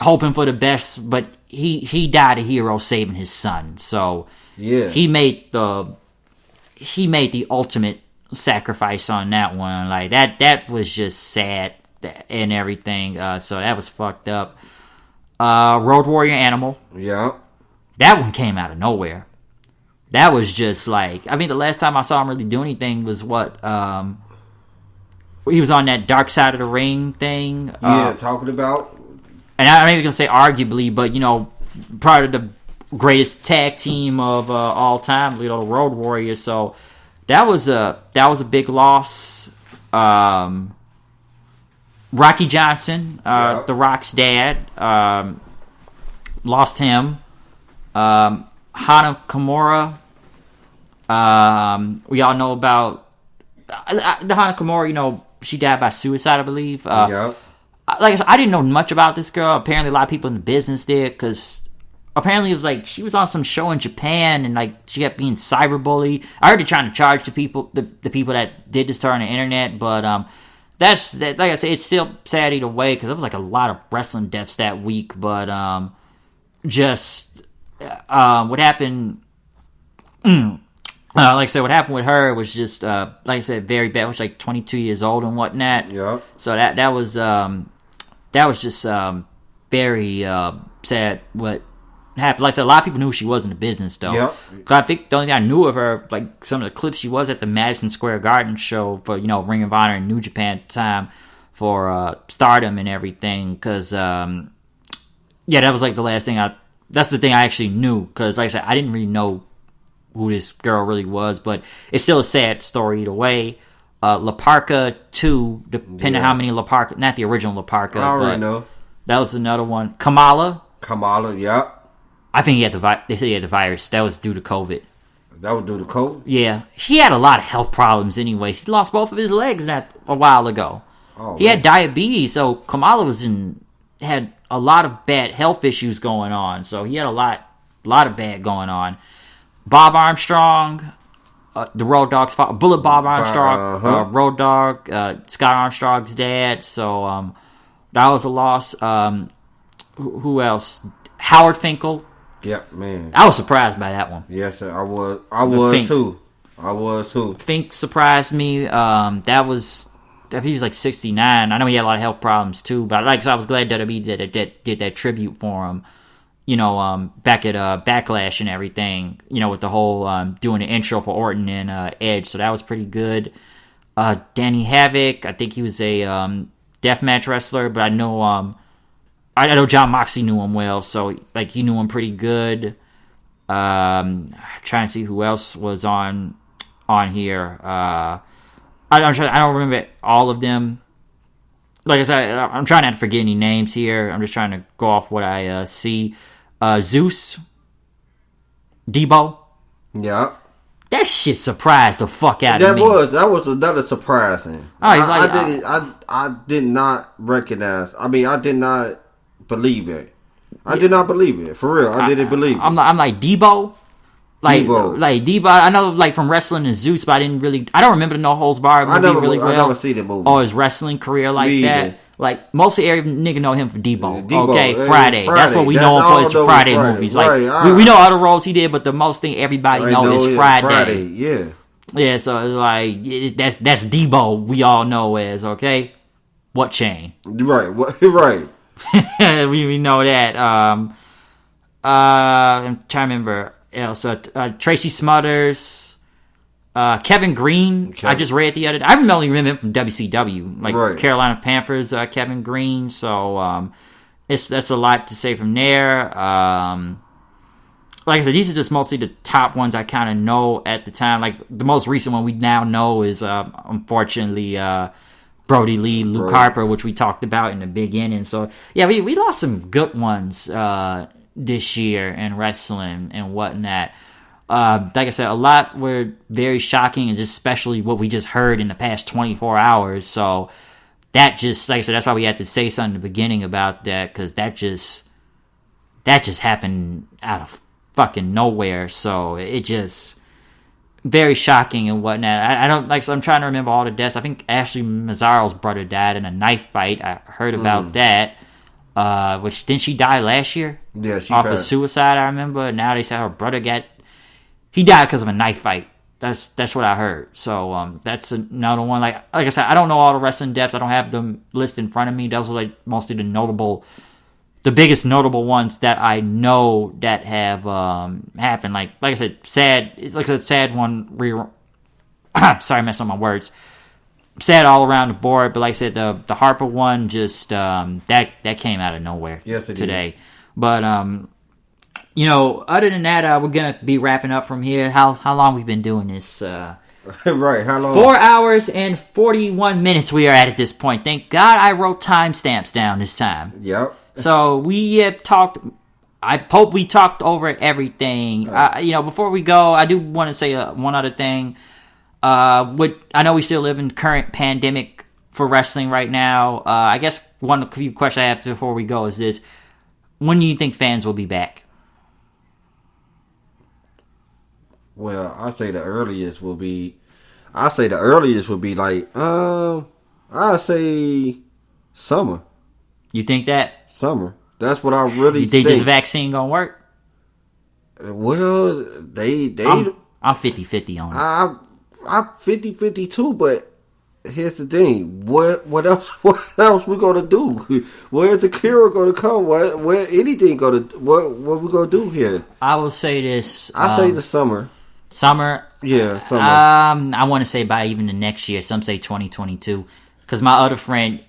hoping for the best, but he died a hero saving his son. So yeah, he made the ultimate sacrifice on that one. Like that was just sad and everything. So that was fucked up. Road Warrior Animal. Yeah. That one came out of nowhere. That was just like, I mean, the last time I saw him really do anything was what, he was on that Dark Side of the Ring thing. Talking about. And I'm not even going to say arguably, but, you know, part of the greatest tag team of all time, you know, the Road Warriors. So that was a big loss. Rocky Johnson, The Rock's dad, lost him. Hana Kimura, we all know about the Hana Kimura. You know, she died by suicide, I believe. Like I said, I didn't know much about this girl. Apparently, a lot of people in the business did, because apparently it was like she was on some show in Japan and like she kept being cyberbullied. I heard they're trying to charge the people that did this to her on the internet, but that's that. Like I said, it's still sad either way, because there was like a lot of wrestling deaths that week. But what happened? Like I said, what happened with her was just like I said, very bad. She was like 22 years old and whatnot. Yeah. So that was just very sad. What happened? Like I said, a lot of people knew who she was in the business, though. Yeah. I think the only thing I knew of her, like some of the clips, she was at the Madison Square Garden show for, you know, Ring of Honor and New Japan at the time for Stardom and everything. Because that was like the last thing that's the thing I actually knew, because like I said, I didn't really know who this girl really was, but it's still a sad story either way. La Parka 2, depending on how many La Parka, not the original La Parka, I already know. That was another one. Kamala, yeah. I think they said he had the virus. That was due to COVID. That was due to COVID? Yeah. He had a lot of health problems anyways. He lost both of his legs a while ago. He had diabetes, so Kamala had a lot of bad health issues going on. So he had a lot of bad going on. Bob Armstrong, the Road Dogg's father, Bullet Bob Armstrong, Road Dogg, Scott Armstrong's dad. So that was a loss. Who else? Howard Finkel. Yep, man. I was surprised by that one. Yes, sir. I was too. Fink surprised me. I think he was like 69. I know he had a lot of health problems too, but so I was glad WWE did that tribute for him. You know, back at Backlash and everything. You know, with the whole doing the intro for Orton and Edge, so that was pretty good. Danny Havoc, I think he was a deathmatch wrestler, but I know John Moxley knew him well, so like he knew him pretty good. Trying to see who else was on here. I don't remember all of them. Like I said, I'm trying not to forget any names here. I'm just trying to go off what I see. Zeus, Debo. Yeah. That shit surprised the fuck out of me. That was another surprising. I did not recognize. I mean, I did not believe it. I did not believe it. For real, I didn't believe it. I'm like Debo. Like Debo, I know like from wrestling and Zeus, but I don't remember the No Holds Barred movie really well. I never see the movie. Or his wrestling career like that. Either. Like mostly every nigga know him for Debo. Okay, Friday. Friday. That's what we know him for, his Friday movies. Like we know other roles he did, but the most thing everybody know is Friday. Yeah. Yeah, so like that's Debo we all know as, okay? What chain? Right. Right. we know that. I'm trying to remember. So Tracy Smothers, Kevin Green. I just read the other day. I only remember him from WCW, like Carolina Panthers. Kevin Green. So that's a lot to say from there. Like I said, these are just mostly the top ones I kind of know at the time. Like the most recent one we now know is unfortunately Brodie Lee, Luke Harper, which we talked about in the beginning. So yeah, we lost some good ones this year in wrestling and whatnot. Like I said, a lot were very shocking, and just especially what we just heard in the past 24 hours. So that just, like I said, that's why we had to say something in the beginning about that, because that just happened out of fucking nowhere. So it just very shocking and whatnot. I don't like. So I'm trying to remember all the deaths. I think Ashley Mazzaro's brother died in a knife fight. I heard about that. Which didn't she die last year? Yeah, she off passed. of suicide. I remember. Now they said her brother he died because of a knife fight. That's what I heard. So that's another one. Like I said, I don't know all the wrestling deaths. I don't have them listed in front of me. Those are like mostly the biggest notable ones that I know that have happened. Like I said, sad. It's like a sad one. Sorry, I messed up my words. Sad all around the board, but like I said, the Harper one just that came out of nowhere today. Did. But other than that, we're gonna be wrapping up from here. How long we've been doing this? Right, how long? 4 hours and 41 minutes we are at this point. Thank God I wrote timestamps down this time. Yep. So we have talked. I hope we talked over everything. Before we go, I do want to say one other thing. I know we still live in current pandemic for wrestling right now. I guess one few question I have before we go is this: when do you think fans will be back? Well, I say the earliest will be like I say summer. You think that? Summer. That's what I really You think this vaccine gonna work? Well, I'm 50-50 on it. I'm 50-50 too, but here's the thing. What else we gonna do? Where's the cure gonna come? Where anything gonna what we gonna do here? I will say this. I say the summer. Summer? Yeah, summer. I want to say by even the next year. Some say 2022. Because my other friend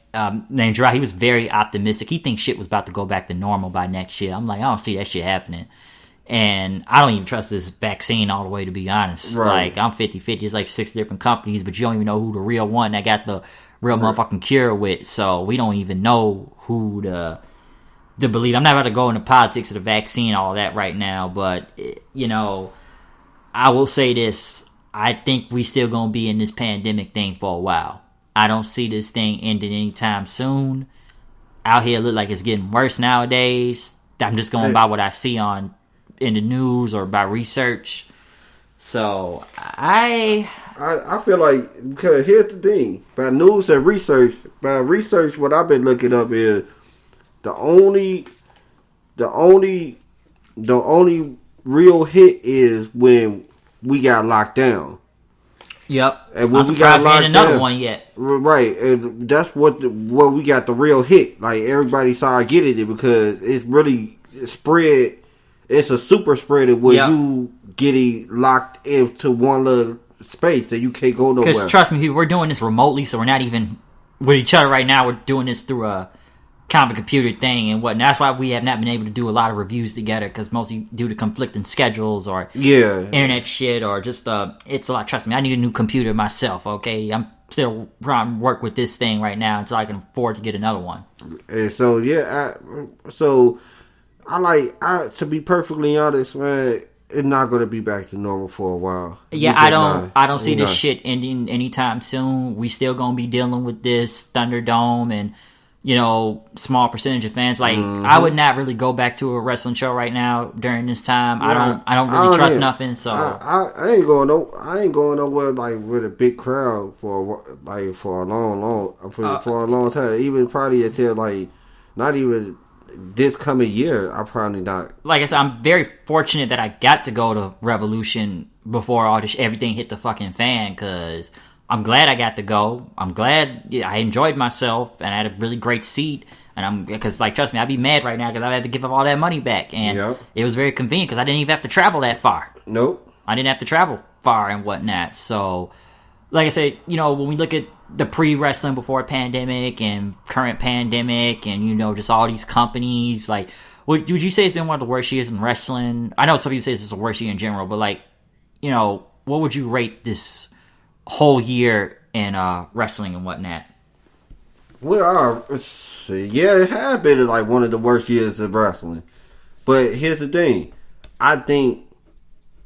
named Gerard, he was very optimistic. He thinks shit was about to go back to normal by next year. I'm like, I don't see that shit happening. And I don't even trust this vaccine all the way, to be honest. Right. Like, I'm 50-50. It's like 6 different companies, but you don't even know who the real one that got the real motherfucking cure with. So we don't even know who to believe. I'm not about to go into politics of the vaccine, all that right now, but, I will say this. I think we still going to be in this pandemic thing for a while. I don't see this thing ending anytime soon. Out here, look like it's getting worse nowadays. I'm just going by what I see in the news or by research. So I feel like, because here's the thing, by news and research, what I've been looking up is the only real hit is when we got locked down. Yep. And when we got locked down, another one yet. Right, and that's what we got the real hit. Like, everybody started getting it because it's really spread. It's a super spreader where you getting locked into one little space that you can't go nowhere. Because trust me, people, we're doing this remotely, so we're not even with each other right now. We're doing this through a kind of a computer thing and whatnot. That's why we have not been able to do a lot of reviews together, because mostly due to conflicting schedules or internet shit or just it's a lot. Trust me, I need a new computer myself. Okay, I'm still trying to work with this thing right now until I can afford to get another one. And so to be perfectly honest, man, it's not going to be back to normal for a while. Yeah, I don't see this shit ending anytime soon. We still going to be dealing with this ThunderDome and, small percentage of fans. Like, I would not really go back to a wrestling show right now during this time. I don't really trust nothing. So I ain't going nowhere like with a big crowd for a long time. Even probably until like not even this coming year, I probably not. Like I said, I'm very fortunate that I got to go to Revolution before everything hit the fucking fan, because I'm glad I got to go. I'm glad I enjoyed myself and I had a really great seat. And because trust me, I'd be mad right now because I had to give up all that money back. And it was very convenient because I didn't even have to travel that far. Nope. I didn't have to travel far and whatnot. So, like I said, when we look at the pre-wrestling before pandemic and current pandemic and, just all these companies, like, would you say it's been one of the worst years in wrestling? I know some people say it's the worst year in general, but what would you rate this whole year in wrestling and whatnot? Well, it has been like one of the worst years of wrestling. But here's the thing. I think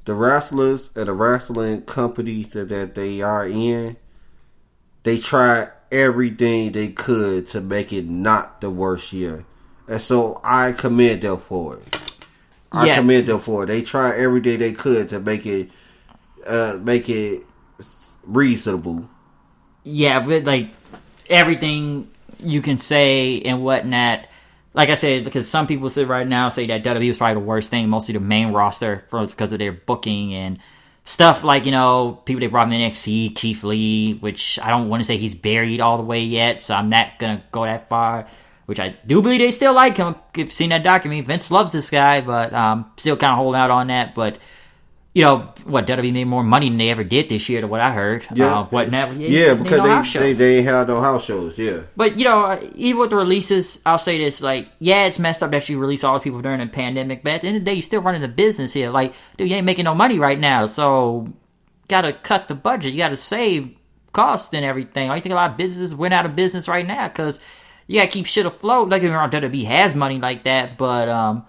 the wrestlers and the wrestling companies that they are in, they tried everything they could to make it not the worst year. And so I commend them for it. Commend them for it. They tried everything they could to make it reasonable. Yeah, but everything you can say and whatnot. Like I said, because some people say right now say that WWE is probably the worst thing, mostly the main roster, because of their booking and stuff like, people they brought in NXT, Keith Lee, which I don't want to say he's buried all the way yet, so I'm not going to go that far, which I do believe they still like him. I've seen that documentary. Vince loves this guy, but still kind of holding out on that. But, WWE made more money than they ever did this year, to what I heard. Yeah, because they ain't had no house shows, yeah. But, even with the releases, I'll say this, it's messed up that you release all the people during the pandemic, but at the end of the day, you're still running a business here. Dude, you ain't making no money right now, so gotta cut the budget. You gotta save costs and everything. I think a lot of businesses went out of business right now, because you gotta keep shit afloat. Like, WWE has money like that, but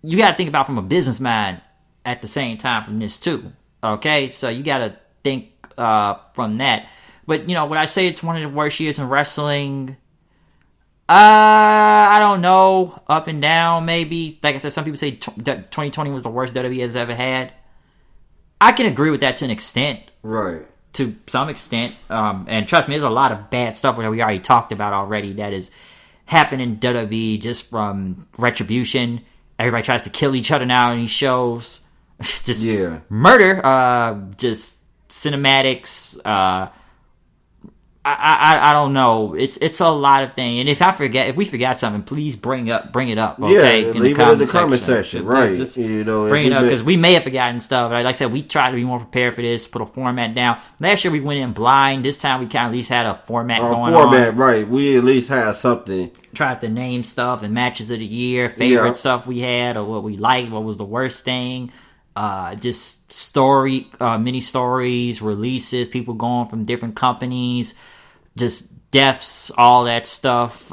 you gotta think about from a business mind at the same time from this too. Okay, so you gotta think from that. But would I say it's one of the worst years in wrestling? I don't know. Up and down, maybe. Like I said, some people say 2020 was the worst WWE has ever had. I can agree with that to an extent. Right. To some extent. And trust me, there's a lot of bad stuff that we already talked about already that is happening in WWE, just from Retribution. Everybody tries to kill each other now in these shows. Just murder. Just cinematics. I don't know. It's a lot of things. And if we forgot something, please bring it up. Okay, leave it in the comment section. Right. Just bring it up, because we may have forgotten stuff. Like I said, we tried to be more prepared for this. Put a format down. Last year we went in blind. This time we kind of at least had a format going on. Right. We at least had something. Tried to name stuff and matches of the year, favorite stuff we had, or what we liked, what was the worst thing. Just mini stories, releases, people going from different companies, just deaths, all that stuff,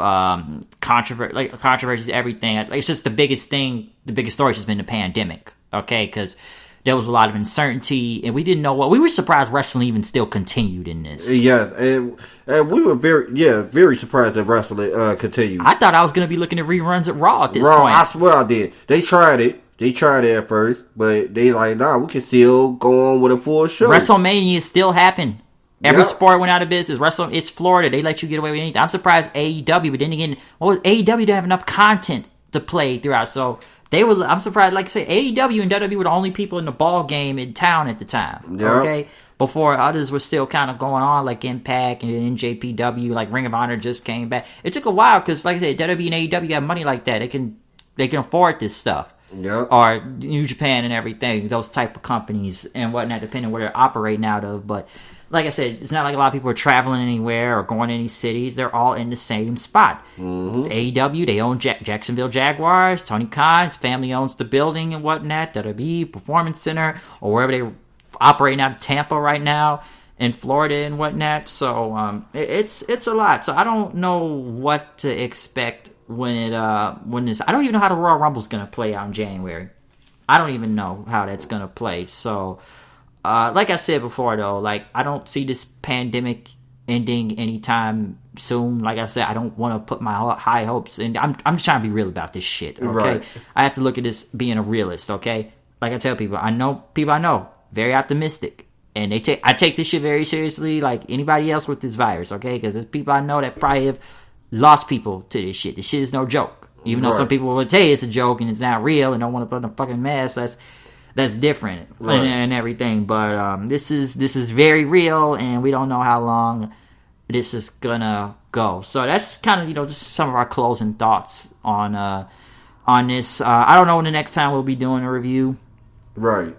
controversies, everything. It's just the biggest thing, the biggest story has just been the pandemic, okay? Because there was a lot of uncertainty, and we didn't know we were surprised wrestling even still continued in this. Yes, and we were very surprised that wrestling continued. I thought I was going to be looking at reruns at Raw at this point. I swear I did. They tried it at first, but they nah, we can still go on with a full show. WrestleMania still happened. Every sport went out of business. It's Florida. They let you get away with anything. I'm surprised AEW, but then again, AEW didn't have enough content to play throughout. So I'm surprised, like I say, AEW and WWE were the only people in the ball game in town at the time. Yep. Okay? Before others were still kind of going on, like Impact and NJPW, like Ring of Honor just came back. It took a while, because like I said, WWE and AEW got money like that. They can afford this stuff. Yep. Or New Japan and everything, those type of companies and whatnot, depending on where they're operating out of. But like I said, it's not like a lot of people are traveling anywhere or going to any cities. They're all in the same spot. Mm-hmm. AEW, they own Jacksonville Jaguars. Tony Khan's family owns the building and whatnot. WWE Performance Center, or wherever they're operating out of Tampa right now, in Florida and whatnot. So it's a lot. So I don't know what to expect when this. I don't even know how the Royal Rumble's gonna play out in January. I don't even know how that's gonna play. So, like I said before, though, I don't see this pandemic ending anytime soon. Like I said, I don't want to put my high hopes in. I'm just trying to be real about this shit. Okay, right. I have to look at this being a realist. Okay, like I tell people, I know very optimistic, and I take this shit very seriously, like anybody else with this virus. Okay, because there's people I know that probably have lost people to this shit. This shit is no joke. Even though some people will tell you it's a joke and it's not real and don't want to put on a fucking mask, that's different and everything. But this is very real, and we don't know how long this is gonna go. So that's kind of just some of our closing thoughts on this. I don't know when the next time we'll be doing a review. Right.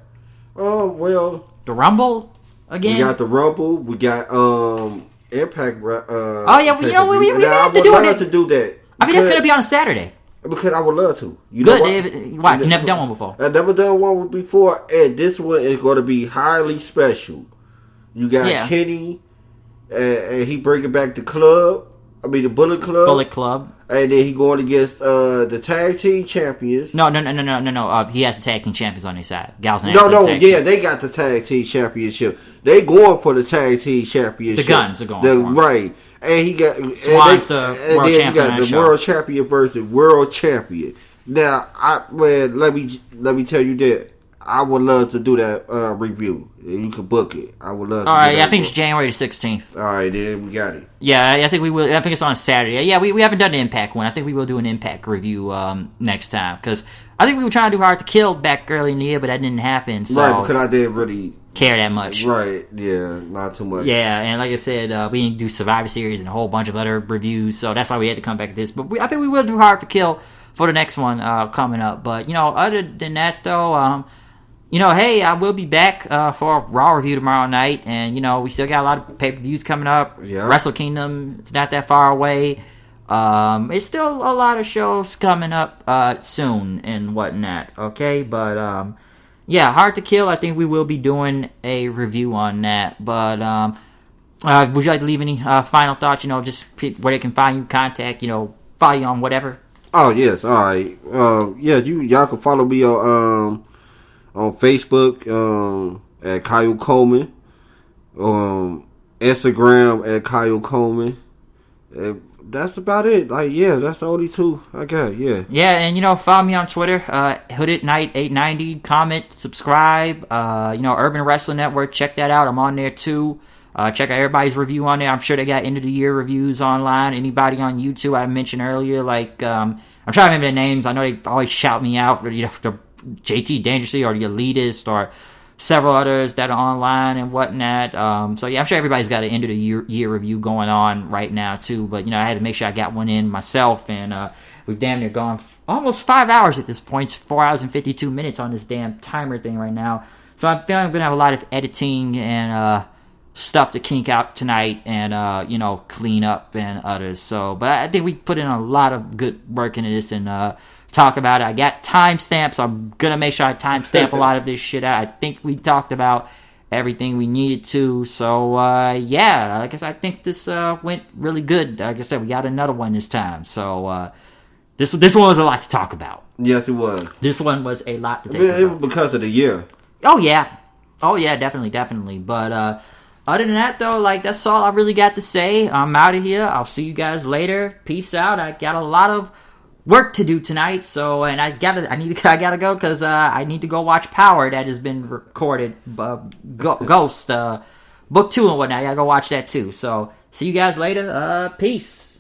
Well, the Rumble again. We got the Rumble. We got Impact. We have to do it. To do that. I mean, that's going to be on a Saturday. Because I would love to. Why? You never done one before. I've never done one before, and this one is going to be highly special. You got Kenny, and he bringing back the club. I mean, the Bullet Club. Bullet Club. And then he going against the tag team champions. No. He has the tag team champions on his side. Gals and they got the tag team championship. They going for the tag team championship. The Guns are going for it. Right. And he got Swan's the world champion. You got the world champion versus world champion. Now, let me tell you that I would love to do that review. You can book it. I would love. All right, I think it's January 16th. All right, then we got it. Yeah, I think we will. I think it's on a Saturday. Yeah, we haven't done the Impact one. I think we will do an Impact review next time, because I think we were trying to do Hard to Kill back early in the year, but that didn't happen. So. Right, because I didn't really care that much. Right, yeah, not too much. Yeah, and like I said, we didn't do Survivor Series and a whole bunch of other reviews, so that's why we had to come back to this. But I think we will do Hard to Kill for the next one coming up. But, other than that, though, hey, I will be back for a Raw review tomorrow night, and, we still got a lot of pay-per-views coming up. Yeah. Wrestle Kingdom, it's not that far away. It's still a lot of shows coming up soon and whatnot, okay? But, yeah, Hard to Kill, I think we will be doing a review on that. But would you like to leave any final thoughts, just where they can find you, contact, follow you on whatever? Oh, yes, all right. Y'all can follow me on Facebook at Kyle Coleman, Instagram at Kyle Coleman. That's about it. That's the only two I got. Yeah. Yeah, and follow me on Twitter, Hooded Knight 890. Comment, subscribe. Urban Wrestling Network. Check that out. I'm on there too. Check out everybody's review on there. I'm sure they got end of the year reviews online. Anybody on YouTube I mentioned earlier, I'm trying to remember their names. I know they always shout me out for the JT Dangerously or the Elitist or several others that are online and whatnot. I'm sure everybody's got an end of the year review going on right now too. But I had to make sure I got one in myself, and we've damn near gone almost 5 hours at this point. It's 4 hours and 52 minutes on this damn timer thing right now. So I'm feeling I'm gonna have a lot of editing and stuff to kink out tonight, and clean up and others. So, but I think we put in a lot of good work into this and talk about it. I got timestamps. I'm gonna make sure I timestamp a lot of this shit out. I think we talked about everything we needed to. So I guess I think this went really good. Like I said, we got another one this time. So this one was a lot to talk about. Yes, it was. This one was a lot to take it was because of the year. Oh yeah, definitely. But other than that, though, that's all I really got to say. I'm out of here. I'll see you guys later. Peace out. I got a lot of work to do tonight, so I gotta go because I need to go watch Power that has been recorded. Ghost Book 2 and whatnot. I gotta go watch that too. So see you guys later. Peace.